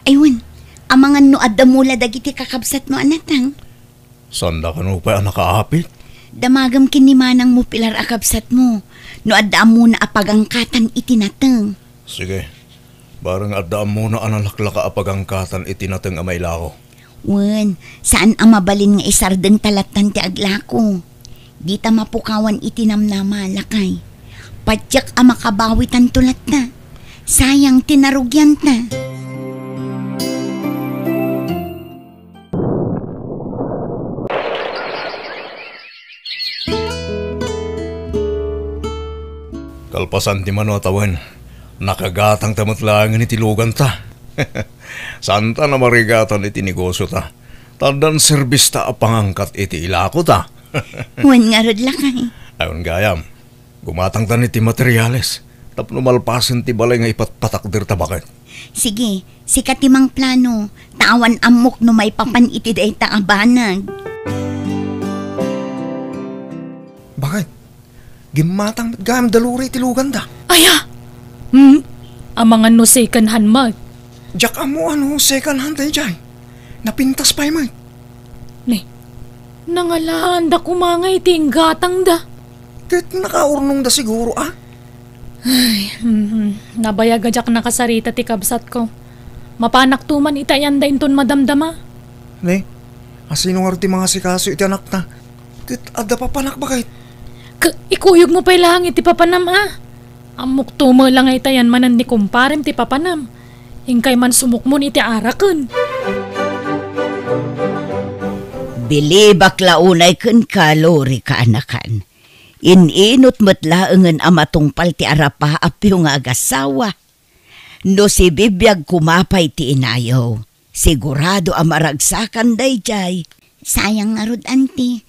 Aywan, ang mga no adamula dagiti kakabsat mo anatang. Sanda ka no pa nakaapit? Damagam kinimanang mo pilar akabsat mo. No adda mo na apagangkatan itinatang. Sige, barang adaan mo na analaklaka apagangkatan itinatang amay lao. Wen, saan ang mabalin nga isardeng talatan ti aglako? Di ta mapukawan itinamnama lakay. Padyak ang makabawi tantulat na. Sayang tinarugyan ta. Kalpasan ti mano atawan, nakagatang tamatlangan iti lugan ta. Santa na marigatan iti negosyo ta. Tadan serbis ta apangangkat iti ilako ta. Wen nga rod lakay. Ayon gayam, gumatang ta iti materyales. Tapno malpasin ti balay nga ipatpatakder ta bakit. Sige, sikat timang plano. Tawan amok no may papan iti day ta abanag. Bakit? Gimatang gam daluri ti lugan ta. Aya! Ang mga no second hand mag. Jak amo ano second hand tayo dyan. Napintas pa yung Ne, nangalaan da kumangay ting gatang da. Kahit nakaurnong da siguro Nabayaga jak nakasarita ti kabsat ko. Mapanak tuman itayan da inton madamdama. Ne, asino nga ti mga sikaso iti anak na. Kahit ada pa panak ba kahit? Ikuyog mo pa ilang iti papanam Amok tumo lang itayan manan ni kumparem ti papanam. Ingkay man sumukmon iti arakon. Bili bakla unay kun kalori ka anakan. Ininot matlaengen amatungpal ti arapa apyo nga agasawa. No si bibiyag kumapay ti inayaw. Sigurado amaragsakan dayjay. Sayang nga rod anti.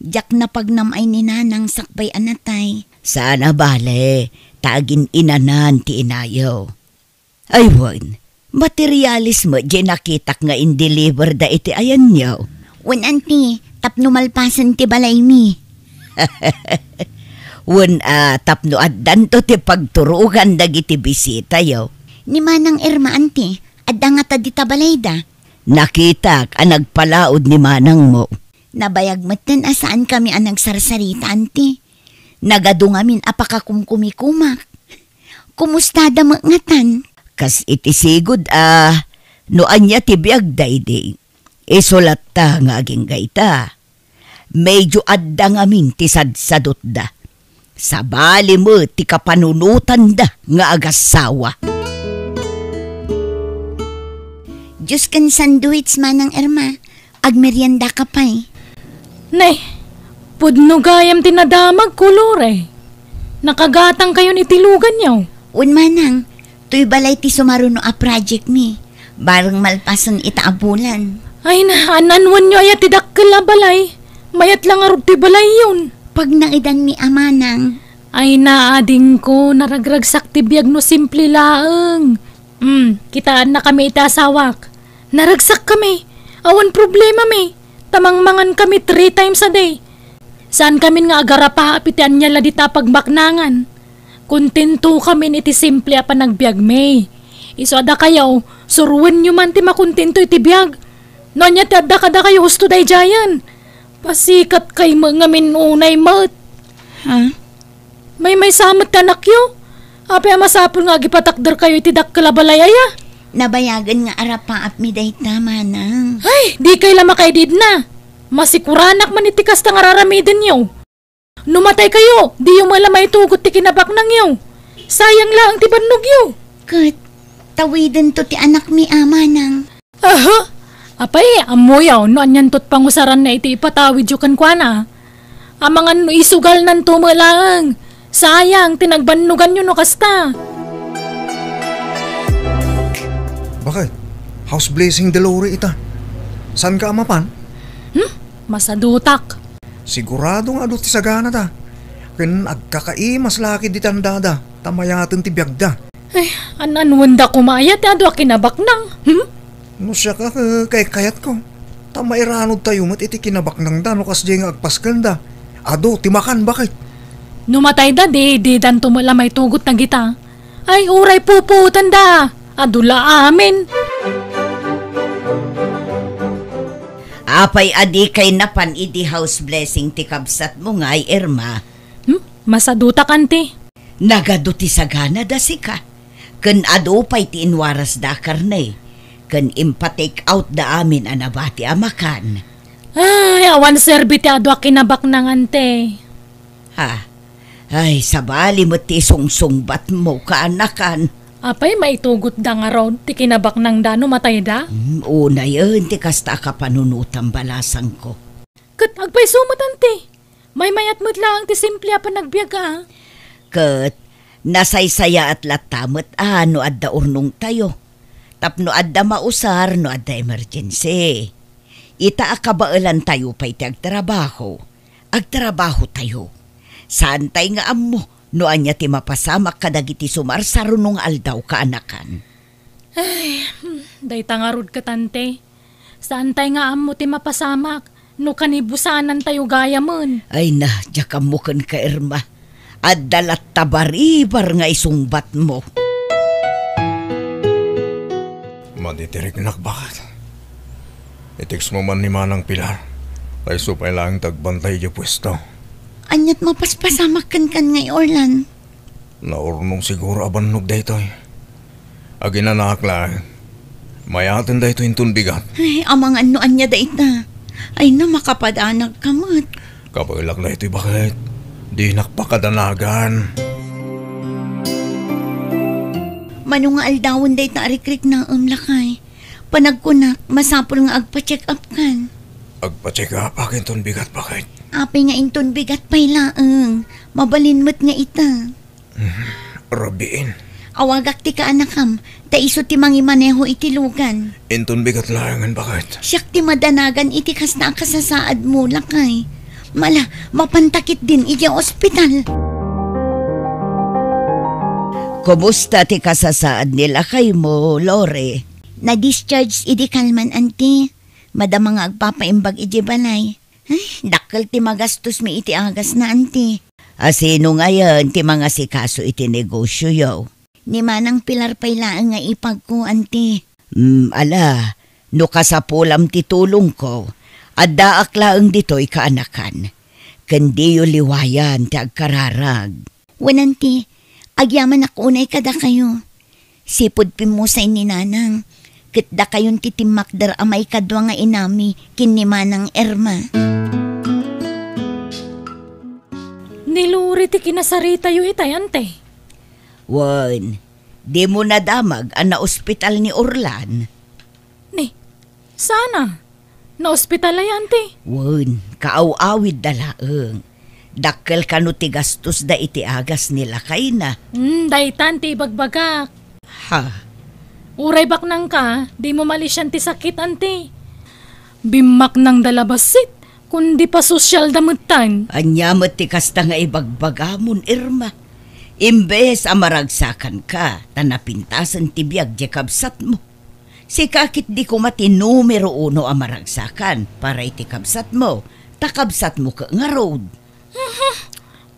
Jak na pagnamay ni nanang sakbay anatay. Sana bale, tagin inanan ti inayaw. Aywan, materialis mo di nakitak nga in-deliver da iti ayan yaw. Wen anti, tapno malpasan ti balay mi. Wen tapno addan to ti pagturugan dagiti bisita yaw. Ni manang Irma anti, adda nga ta di tabalay da. Nakitak ang nagpalaod ni manang mo. Nabayag matan asaan kami ang nagsarsarita anti. Nagadungamin apakakumkumikumak. Kumusta da ngatan? Kas iti sigud no anya ti biag daydi. Isulat ta nga aging gayta. Medyo adda ngamin ti sadsadot da. Sabali mo ti kapanunutan da nga agasawa. Diyos kan sandwich manang Irma. Agmerienda ka pa'y. Ne, pudno gayam tinadamag kulore. Nakagatang kayo ni tilugan yaw. Un manang, tuy balay ti sumaruno a project mi. Barang malpasan itaabulan. Ay na, ananwan nyo ayat tidakkel a balay. Mayat lang arog ti balay yun. Pag naidan mi amanang. Ay na, ading ko, naragragsak ti biyag no simple laeng. Kitaan na kami itasawak. Naragsak kami. Awan problema mi. Tamangmangan kami 3 times a day. Saan kami nga agarapa apitian niya ladita pagbaknangan. Kontento kami iti simple pa nagbiag may. Iso ada kayo, suruan nyo man ti makontento iti biag. No niya ti adda kada kayo husto day jayan. Pasikat kay mga minunay mat. May samat kanak yo. Api amasapul nga agipatakder kayo iti dakkalabalayaya. Nabayagan nga arapa ap mi day tama nang. Ay, di kay lama kay did na. Masikuranak man iti kasta nga raramidin yo. Numatay kayo, di yung malamay tugot ti kinabak nang yaw. Sayang lang ti bannog yaw. Kat, tawidan to ti anak mi ama nang. Aha, apay, amoyaw, no anyan tot pangusaran na iti ipatawid yu kan kwa na. Amangan no isugal nan tumalang. Sayang, tinagbannugan nyo no kasta. Bakit? House blessing Delore ita. San ka amapan? Masadutak. Sigurado nga ti sagana ta. Ken agkakaimas laki di tandada. Tamayaten ti biyagda. Ay, anwanda kumayat, ado kinabak nang. No siya ka kay kayat ko. Tamairanod tayo mat iti kinabak nang dano kas nga agpaskanda. Ado, timakan bakit? Numatay da, di dan tumalamay tugot na kita. Ay, uray pupo, tanda. Adula amin. Apay adi kay napan iti house blessing ti kabsat mo nga ay Irma. Masadutak, ante. Nagado ti sagana da sika. Ken ado pay ti inwaras da karne. Ken impa-take out da amin anabati amakan. Ay, awan serbi ti ado kinabak nang ante. Ha? Ay, sabali mo ti sungsungbat mo kaanakan. Apay, maitugot da nga raw ti kinabak nang dano matay da? Una yun, ti kasta ka panunutang balasang ko. Kat agpay sumot, ante. May mayat mo't lang ti simple pa nagbiyaga. Kat, nasaysaya at latamot no adda urnong tayo. Tapno adda mausar no adda emergency. Ita akabailan tayo pa'y ti agtrabaho. Agtrabaho tayo. Saan tayo nga ammo? No anya ti mapasamak kadagiti sumarsaro nung aldaw kaanakan. Ay, day tangarod ka, tante. Saan tayo nga ammo ti mapasamak? No kanibusanan tayo gaya mon. Ay na, diyakam mo kan ka Irma. At dalat tabaribar nga isungbat mo. Maditirik nak bakit? Itiks mo man ni Manang Pilar. Kay supay lang tagbantay di pwesto. Anyat mapaspasamak kan ngay Orlan. Naurnong siguro abannog daytoy. Aginanak lang. Mayatin daytoy intun bigat. Ay, amang ano anya da ita. Ay na makapadanag kamot. Kapagilak daytoy bakit? Di nakpakadanagan. Manong nga aldawon day ta arikrik na lakay. Panagkunak, masapol nga agpa-check up kan. Agpa-check up akin ton bigat bakit? Apay nga inton bigat pay laeng. Mabalinmot nga ita. Rabiin. Awagak ti ka anakam. Ta iso ti mangimaneho iti lugan. Inton bigat layangan bakit? Siyak ti madanagan iti kas na kasasaad mo lakay. Mala, mapantakit din iti ospital. Kumusta ti kasasaad nila kay mo, Lore? Na-discharge iti kalman, auntie. Madama nga agpapaimbag iti balay. Ay, dakkel ti magastos mi iti agas na, auntie. Asino ngayon ti mga sikaso iti negosyo yaw? Ni Manang Pilar pay laeng nga ipag ko, auntie. Ala, no kasapulam ti tulong ko, adda aklaeng dito'y kaanakan. Kandiyo liwayan ti agkararag. Wananti, agyaman akunay kada kayo. Sipod pimusay ni Nanang. Kitda kayon titimakdar amay kadwa nga inami kin ni Manang Irma. Niluri ti kinasarita yu itay, ante. Wan, di mo nadamag ang na-ospital ni Orlan. Ni, sana. Na-ospital ay, ante. Wan, kaaw-awid dalaeng. Dakkel kanu ti gastos da iti agas nila kay na. Daytan ti bagbagak. Ha? Uray bak nang ka, di mo malisyan ti sakit, ante. Bimak nang dalabasit, kundi pa sosyal damutan. Anyamot ti kasta nga ibagbagamon, Irma. Imbes amaragsakan ka, tanapintasan ti biyag di kabsat mo. Si kakit di ko mati numero 1 amaragsakan para iti kabsat mo, takabsat mo ka nga road.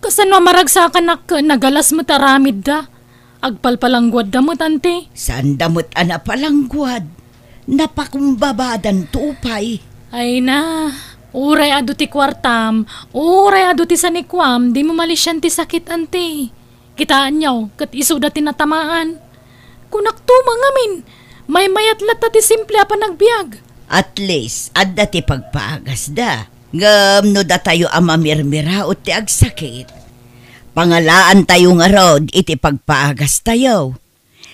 Kasano maragsakan nak nagalas mo taramid da? Agpalpalangguad damot, ante. Saan damot ana palangguad? Napakumbabadan tupay. Ay na, uray ado ti kwartam, uray ado ti sanikwam, di mo malisyan ti sakit, ante. Kitaan niyaw, kat iso da tinatamaan. Kunak tumang amin, may mayat lata ti simple pa nagbiag. At least, adda ti pagpaagas da. Ngam no da tayo amamirmira o ti agsakit. Pangalaan tayo nga rod iti pagpaagas tayo.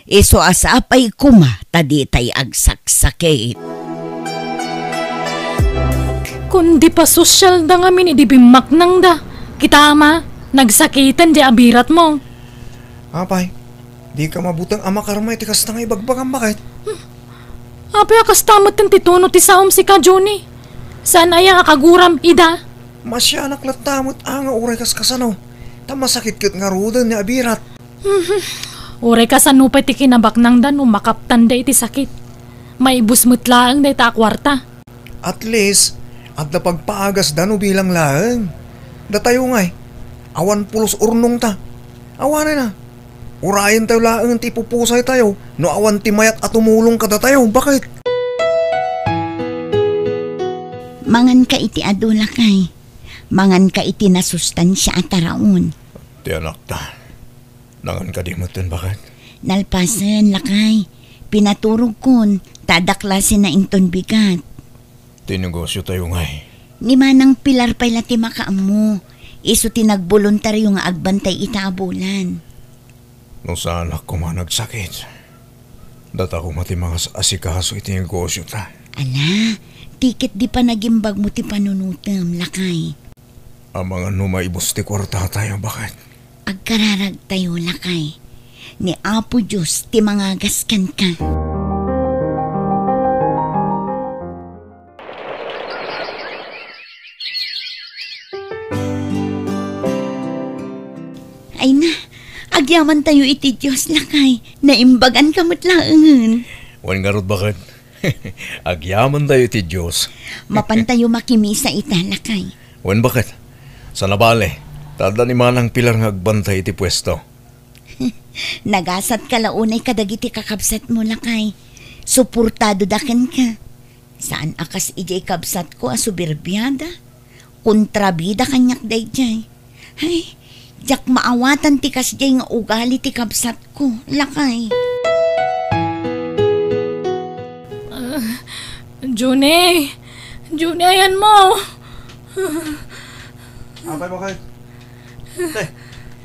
Iso asapay kuma tadi tay agsaksakit. Kundi pa sosyal da nga min idibimak nang da. Kita ama, nagsakitan di abirat mo. Apay, di ka mabutang ama karma iti kas na nga ibagbagan bakit? Apay akas tamot ng tituno ti saom si ka Johnny. Saan ay ang akaguram ida? Masya naklatamot nga uray kas kasano. Tamasakit kit nga rudan ni abirat. Uray ka sa nupay ti kinabak nang da no makaptan da iti sakit. May busmutlaang da ita kwarta. At least, at napagpaagas dano bilang laeng. Datayo ngay, awan pulos urnong ta. Awanan na. Urayan tayo laeng ti pupusay tayo, no awan ti mayat at tumulong ka tayo. Bakit? Mangan ka iti adula kay. Mangan ka iti nasustansya at taraon. Ti anak ta, nangan ka di matan bakit? Nalpasan lakay. Pinaturog kun, tadaklasin na inton bigat. Tinegosyo tayo ngay. Ni manang pilar pay lati makaamu. Iso tinagboluntaryo nga agbantay itaabulan. Nung sa anak ko man nagsakit, data ko matimangas asikaso iti negosyo ta. Ala, tikit di pa nagimbag mo ti panunutam, lakay. Ang mga numaibos ti kwarta tayo, bakit? Agkararag tayo, lakay. Ni Apo Diyos ti mga gaskan ka. Ay na, agyaman tayo iti Diyos, lakay. Naimbagan ka matlaangan. Wan nga rod bakit? Agyaman tayo ti Diyos. Mapantayo makimisa ita, lakay. Wan bakit? Sa nabale, tada ni manang pilar nga agbantay iti pwesto. Nagasat ka launay kadagiti kakabsat mo, lakay. Suportado daken ka. Saan akas ijay kabsat ko asubirbiyada? Kontrabida kanyak dayjay. Ay, jak maawatan ti kasjay nga ugali ti kabsat ko, lakay. Johnny, ayan mo. Apay bakit?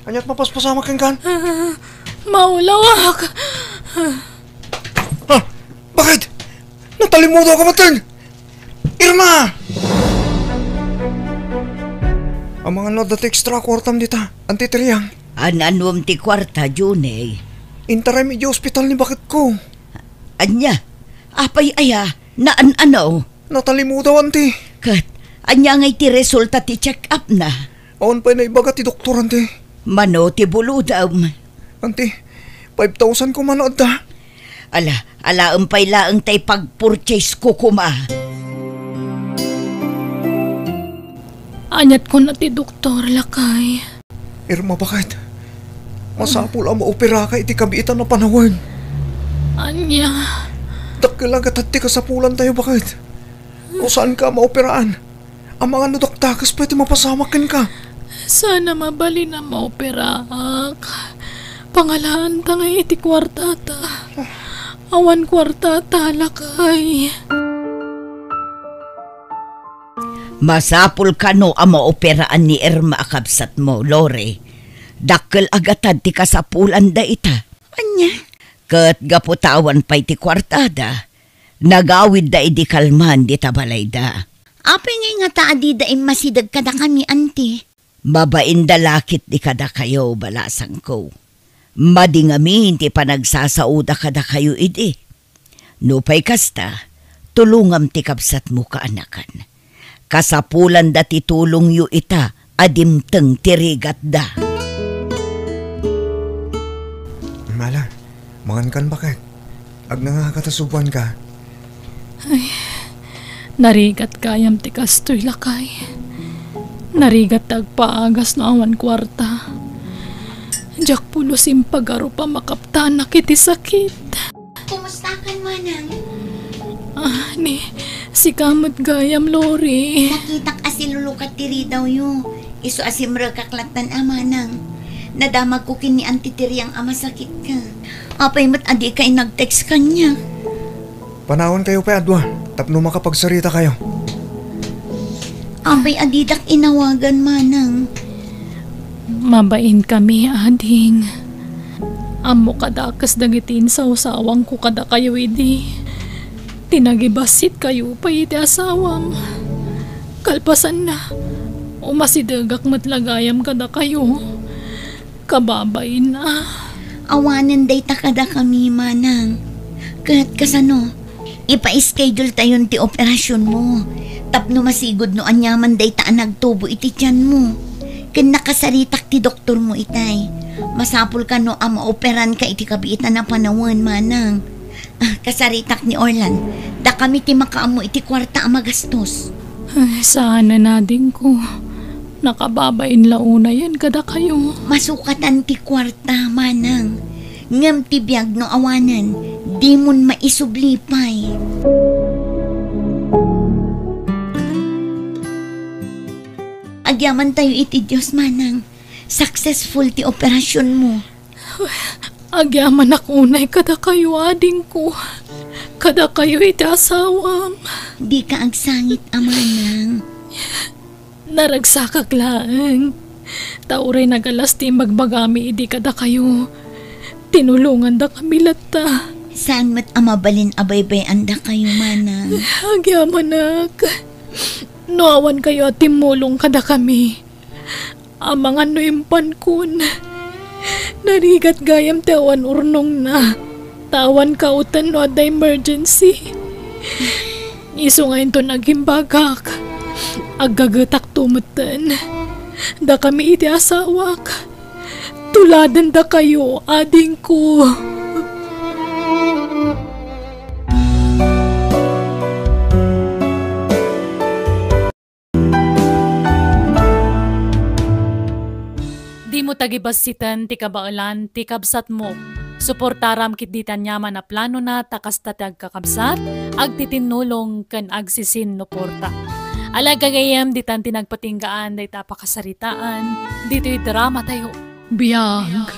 Anyat mapaspasama kang kan? Maulawak. Ha? Bakit? Natalimudo ka matan! Irma! Ang mga nadat extra kwartam dita, antitriyang. Anuam ti kwarta, Junay. Intaray mi di hospital ni bakit ko. Anya, apay aya, naan-ano. Natalimudaw, anti. Kat, anya ngay ti resulta ti check-up na. Awan pa'y naibaga ti doktor, anti. Mano ti buludam. Anti, 5,000 ko manood da. Ala umpay laang tay pag-purchase ko kuma. Anyat ko na ti doktor, lakay. Irma, bakit? Masapul ang maopera ka iti kabiitan na panahon. Anya. Dakilagat ti kasapulan tayo, bakit? O saan ka maoperaan? Ang mga nudaktakas pwede mapasamakin ka. Sana mabali na maoperaak. Pangalaan ta nga iti kwartata. Awan kwartata, lakay. Masapul ka no ang maoperaan ni Irma akabsat mo, Lore. Dakkel agatad ti kasapulan da ita. Anya? Kat gaputawan pa'y ti kwartada. Nagawid da idi kalman di tabalay da. Apay ngay nga taadi da masidag kada kami, anti. Babain da lakit di kada kayo balasang ko. Madingamin ti panagsasauda kada kayo idi. Nupay kasta, tulungam ti kabsat mo kaanakan. Kasapulan da ti tulong yu ita, adimteng tirigat da. Mala, mangan kan bakit? Ag nangakatasubuan ka. Ay, narigat kayam ti kastoy, lakay. Narigat tagpaagas no awan kwarta. Jak pulos impagaro pa makaptan na kiti sakit. Kumusta kan, manang? Ni, si kamot gayam, Lori. Nakitak asilulukat tiri daw yu. Iso asimra kaklatan amanang. Nadamag ko kini antitiriang ama sakit ka. Apay mat adi kay nag-text kanya. Panahon kayo pa, Adwa. Tapno makapagsarita kayo. Apay adidak inawagan manang. Mabain kami, ading. Amo kadakas dagitin sa usawang ko kada kayo idi. Tinagibasit kayo pa iti asawam. Kalpasan na. Umasidagak matlagayam kada kayo. Kababain na. Awanan day takada kami manang. Kat kasano, ipa-schedule tayon ti operasyon mo. Tapno masigod no anyaman day taan nagtubo iti tiyan mo. Ken nakasaritak ti doktor mo itay. Masapul ka no ama operan ka iti kabiitan na panawan manang. Kasaritak ni Orlan, da kami ti makaamo iti kwarta a magastos. Ay, sana na din ko. Nakababain launa yan kada kayo. Masukatan ti kwarta manang. Ngam ti biyag no awanan, di mon maisublipay. Agyaman tayo iti Diyos manang. Successful ti operasyon mo. Agyaman akunay kada kayo, ading ko. Kada kayo iti asawam. Di ka agsangit amanang. Naragsakak laeng. Tauray nagalas ti magbagami idi kada kayo. Tinulungan da kami lata. Saan mat amabalin abaybay anda kayo manang. Agyamanak. Noawan kayo at timulong kada kami. Amang ano impan kun. Narigat gayam tawan urnong na. Tawan kautan no ada emergency. Iso ngayon to naging bagak. Agagatak tumutan. Da kami iti asawak. Tuladan da kayo, ading ko. Di mo tagibasitan ti kabaulan ti kabsat mo. Suportaram kit ditan yaman na plano na takas tatag kakabsat, agtitinulong kan agsisin no porta. Alagagayam ditan tinagpatinggaan day tapakasaritaan, dito'y drama tayo. Biyag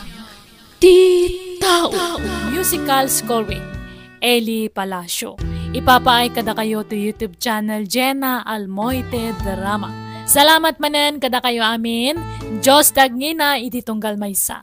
ti tao. Musical scoring, Eli Palacio. Ipapaay kada kayo to YouTube channel Jenna Almoite Drama. Salamat manen kada kayo amin. Diyos tagngina iti tunggal maysa.